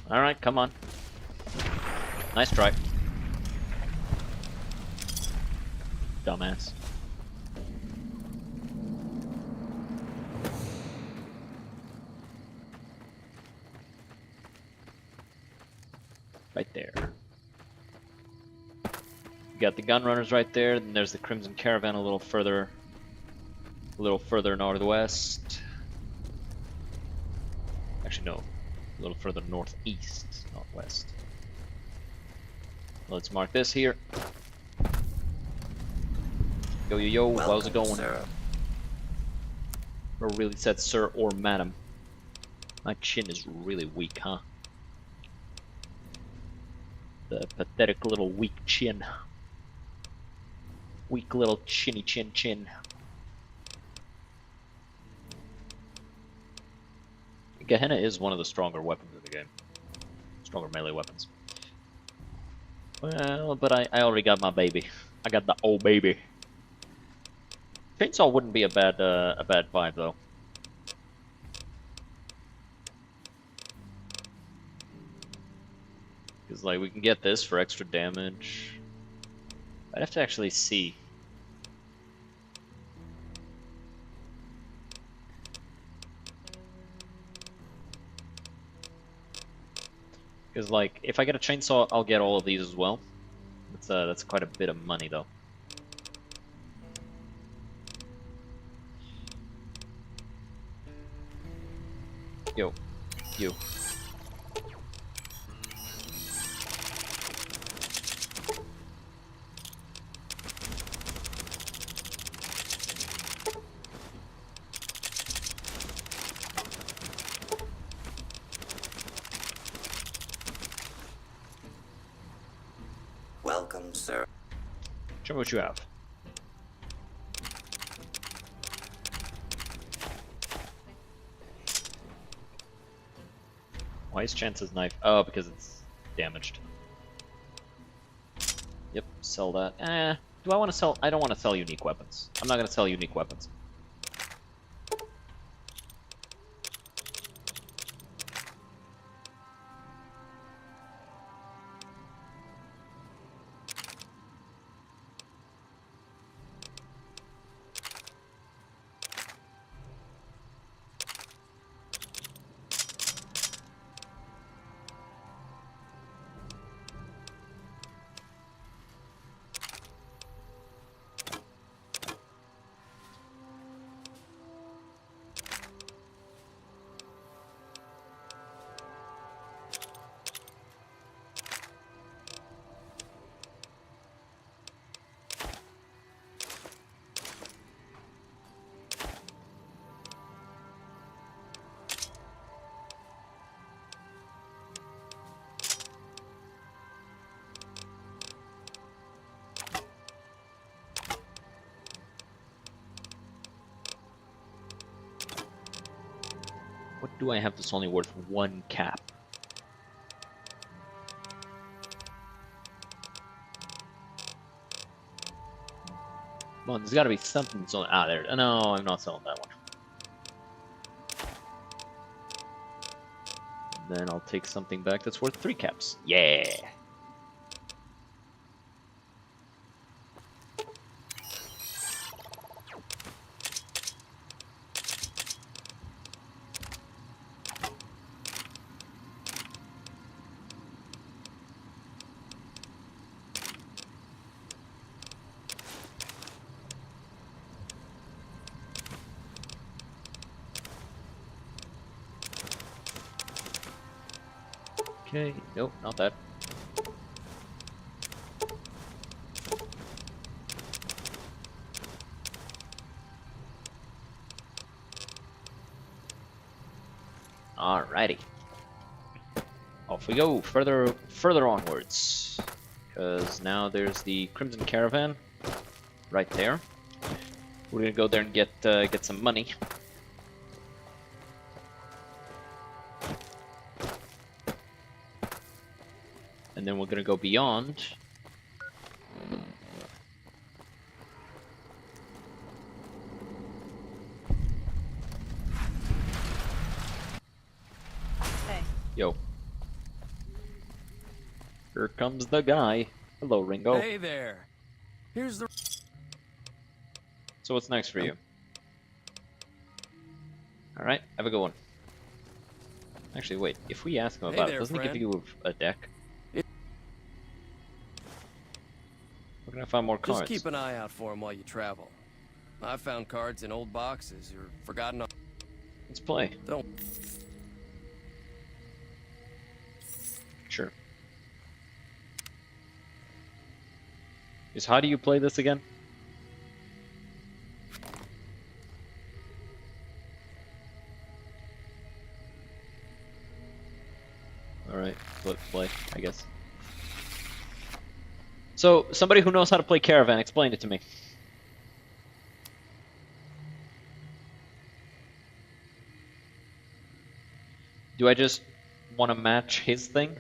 Alright, come on. Nice try. Dumbass. Right there. You got the gun runners right there, then there's the Crimson Caravan a little further northwest. Actually no, a little further northeast, not west. Let's mark this here. Yo yo yo, how's it going? Or really said sir or madam. My chin is really weak, huh? The pathetic little weak chin. Weak little chinny chin chin. Gehenna is one of the stronger weapons in the game. Stronger melee weapons. Well, but I already got my baby. I got the old baby. Chainsaw wouldn't be a bad vibe though. Because like we can get this for extra damage. I'd have to actually see. Because like if I get a chainsaw, I'll get all of these as well. That's quite a bit of money though. Yo, you. Welcome, sir. Show me what you have. Why is Chance's knife? Oh, because it's damaged. Yep, sell that. Do I want to sell? I don't want to sell unique weapons. I'm not going to sell unique weapons. What do I have that's only worth 1 cap? Come on, there's gotta be something that's only... Ah, there. No, I'm not selling that one. Then I'll take something back that's worth 3 caps. Yeah! Okay, nope, not that. Alrighty. Off we go, further onwards. Because now there's the Crimson Caravan right there. We're gonna go there and get some money. And then we're gonna go beyond. Yo. Here comes the guy. Hello, Ringo. Hey there. Here's the... So what's next for you? Alright, have a good one. Actually, wait. If we ask him Hey about there, it, doesn't he give friend. you a deck? We're gonna find more cards. Just keep an eye out for them while you travel. I found cards in old boxes or forgotten... Let's play. Don't... Sure. How do you play this again? Alright, let's play, I guess. So, somebody who knows how to play Caravan, explain it to me. Do I just want to match his thing?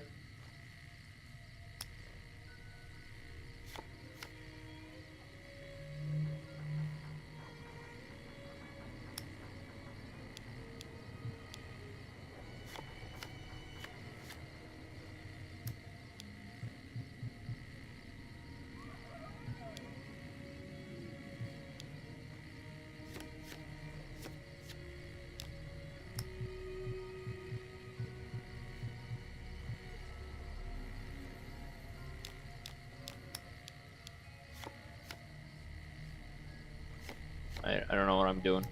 I don't know what I'm doing.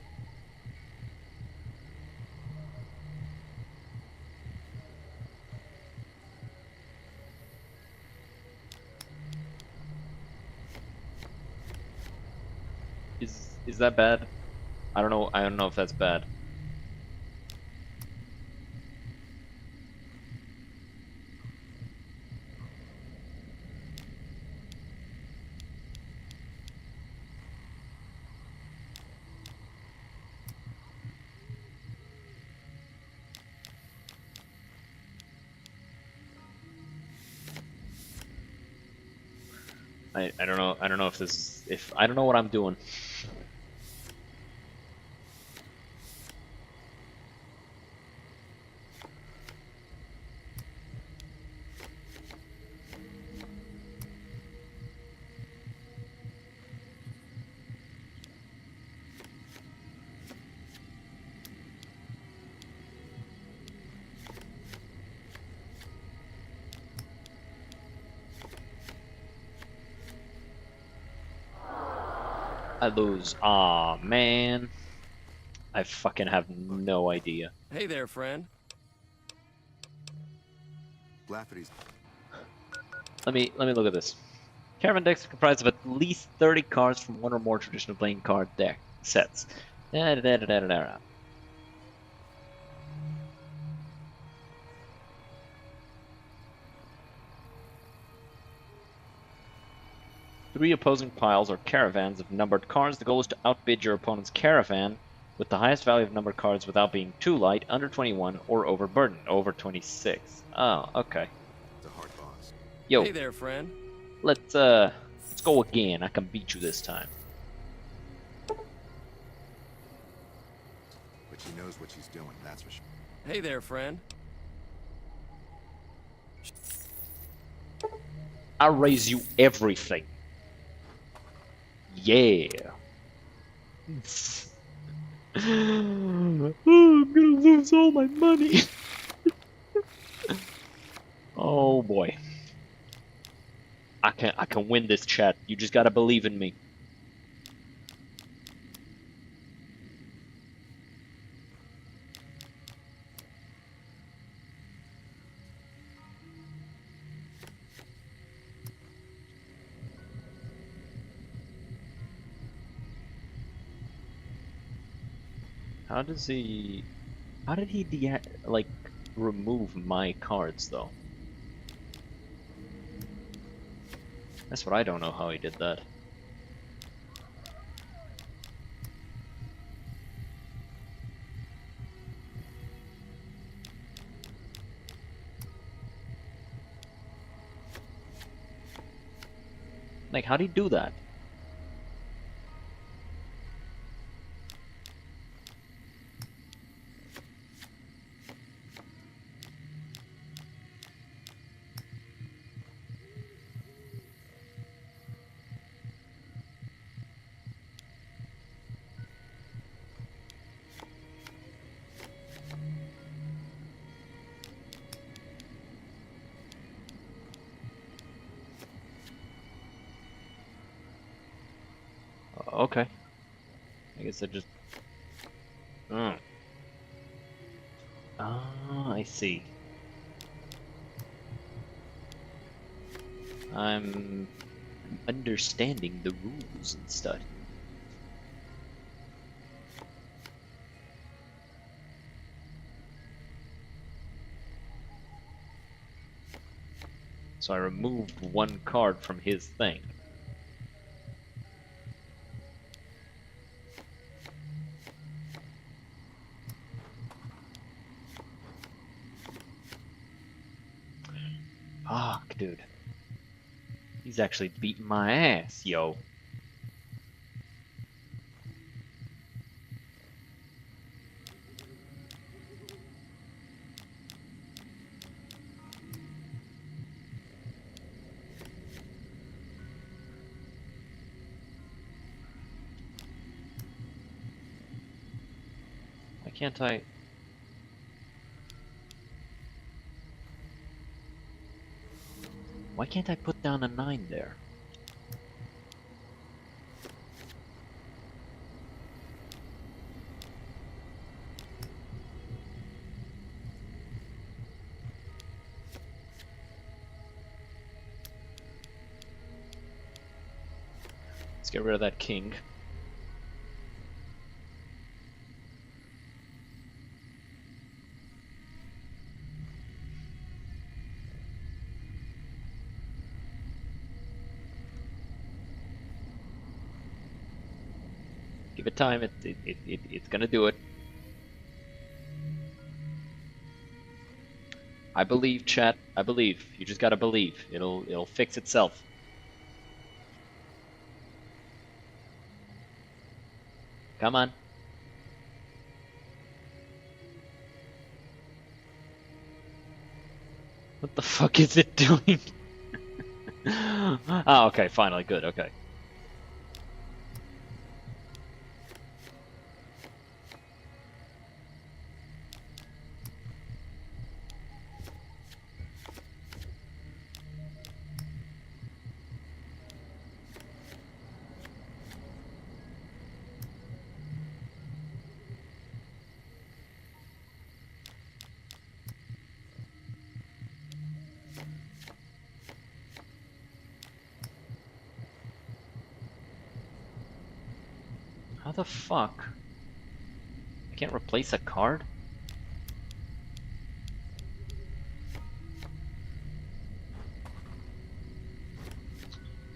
Is that bad? I don't know if that's bad. I don't know. I don't know if this is, I don't know what I'm doing. I lose. Aw, man. I fucking have no idea. Hey there, friend. Lafferty's. Let me look at this. Caravan decks are comprised of at least 30 cards from one or more traditional playing card deck sets. Da, da, da, da, da, da. 3 opposing piles or caravans of numbered cards. The goal is to outbid your opponent's caravan with the highest value of numbered cards without being too light, under 21, or overburdened, over 26. Oh, okay. It's a hard boss. Yo. Hey there, friend. Let's go again. I can beat you this time. But she knows what she's doing, that's for sure. Hey there, friend. I'll raise you everything. Yeah. Oh, I'm gonna lose all my money. Oh boy. I can win this, chat. You just gotta believe in me. How did he like remove my cards though? That's what I don't know how he did that. Like, how'd he do that? okay. I guess I just... Ah, I see. I'm understanding the rules and stuff. So I removed one card from his thing. Fuck, dude. He's actually beating my ass, yo. Why can't I... Why can't I put down a 9 there? Let's get rid of that king. Give it time, it's gonna do it. I believe, chat. I believe. You just gotta believe. It'll fix itself. Come on. What the fuck is it doing? Ah, okay, finally, good, okay. How the fuck? I can't replace a card?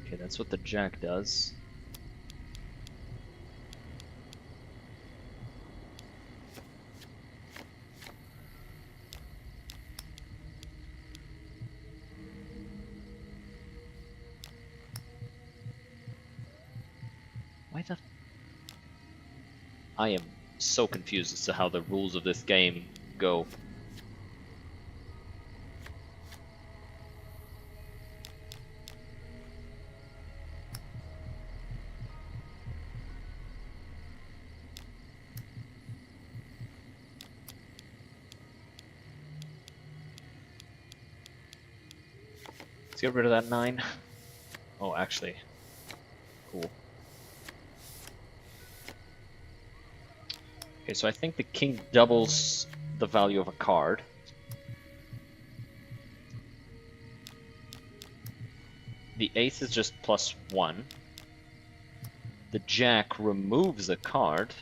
Okay, that's what the jack does. Why the... I am so confused as to how the rules of this game go. Let's get rid of that 9. Oh, actually. Cool. Okay, so I think the king doubles the value of a card. The ace is just +1. The jack removes a card.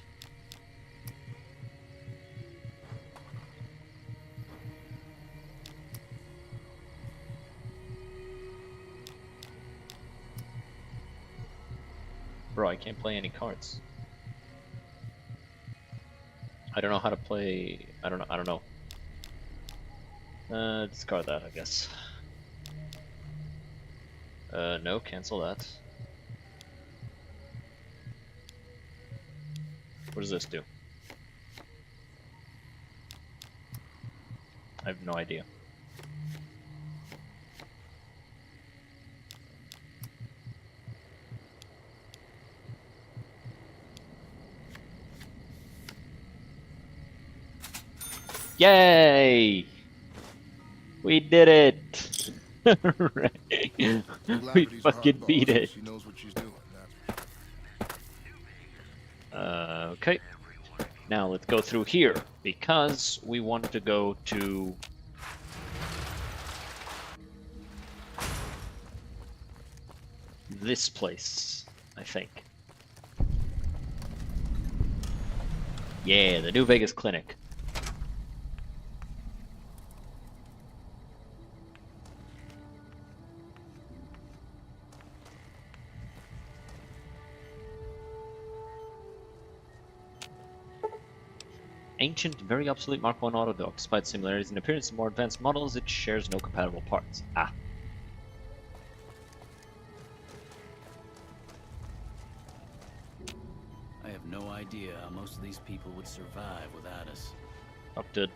Bro, I can't play any cards. I don't know how to play. I don't know. Discard that, I guess. No, cancel that. What does this do? I have no idea. Yay! We did it! Right. We fucking beat it. She knows what she's doing. Okay. Now let's go through here, because we want to go to... this place, I think. Yeah, the New Vegas Clinic. Ancient, very obsolete Mark I auto dog. Despite similarities in appearance to more advanced models, it shares no compatible parts. Ah. I have no idea how most of these people would survive without us.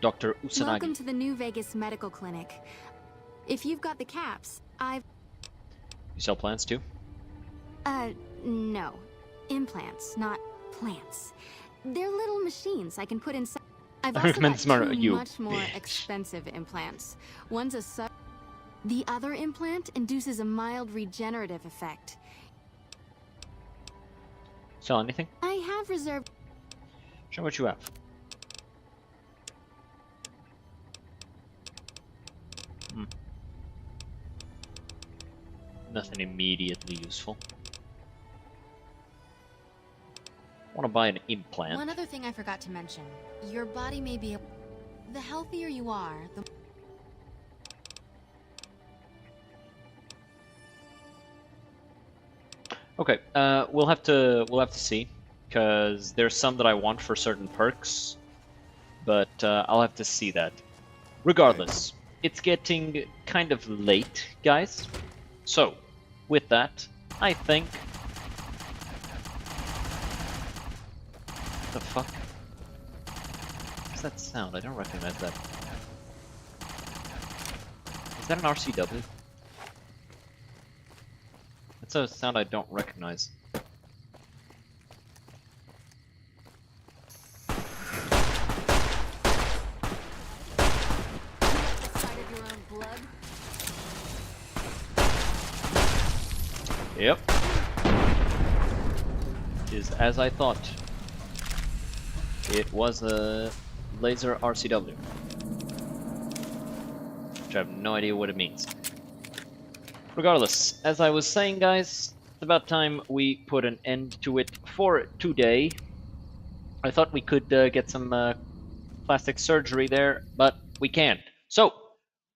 Dr. Usanagi. Welcome to the New Vegas Medical Clinic. If you've got the caps, I've... You sell plants too? No. Implants, not plants. They're little machines I can put inside. I've I also recommend got smart two you. much more expensive implants. One's a sub... The other implant induces a mild regenerative effect. Sell anything? I have reserved... Show what you have. Nothing immediately useful. Want to buy an implant. One other thing I forgot to mention. Your body may be... The healthier you are, the... Okay, we'll have to see, because there's some that I want for certain perks, but I'll have to see that. Regardless, it's getting kind of late, guys. So, with that, I think... What the fuck? What's that sound? I don't recognize that. Is that an RCW? That's a sound I don't recognize. Yep. Is as I thought. It was a laser RCW. Which I have no idea what it means. Regardless, as I was saying, guys, it's about time we put an end to it for today. I thought we could get some plastic surgery there, but we can't. So,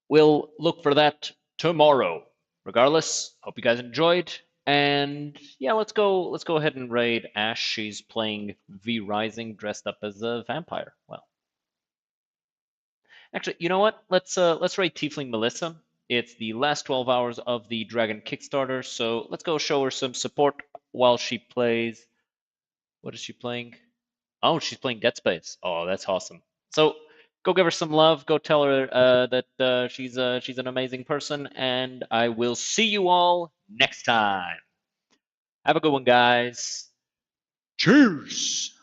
we'll look for that tomorrow. Regardless, hope you guys enjoyed. And yeah, let's go ahead and raid Ash. She's playing V Rising dressed up as a vampire. Well, actually, you know what? Let's raid Tiefling Melissa. It's the last 12 hours of the Dragon Kickstarter, so let's go show her some support while she plays. What is she playing? Oh, she's playing Dead Space. Oh, that's awesome. So go give her some love. Go tell her that she's an amazing person, and I will see you all next time. Have a good one, guys. Cheers.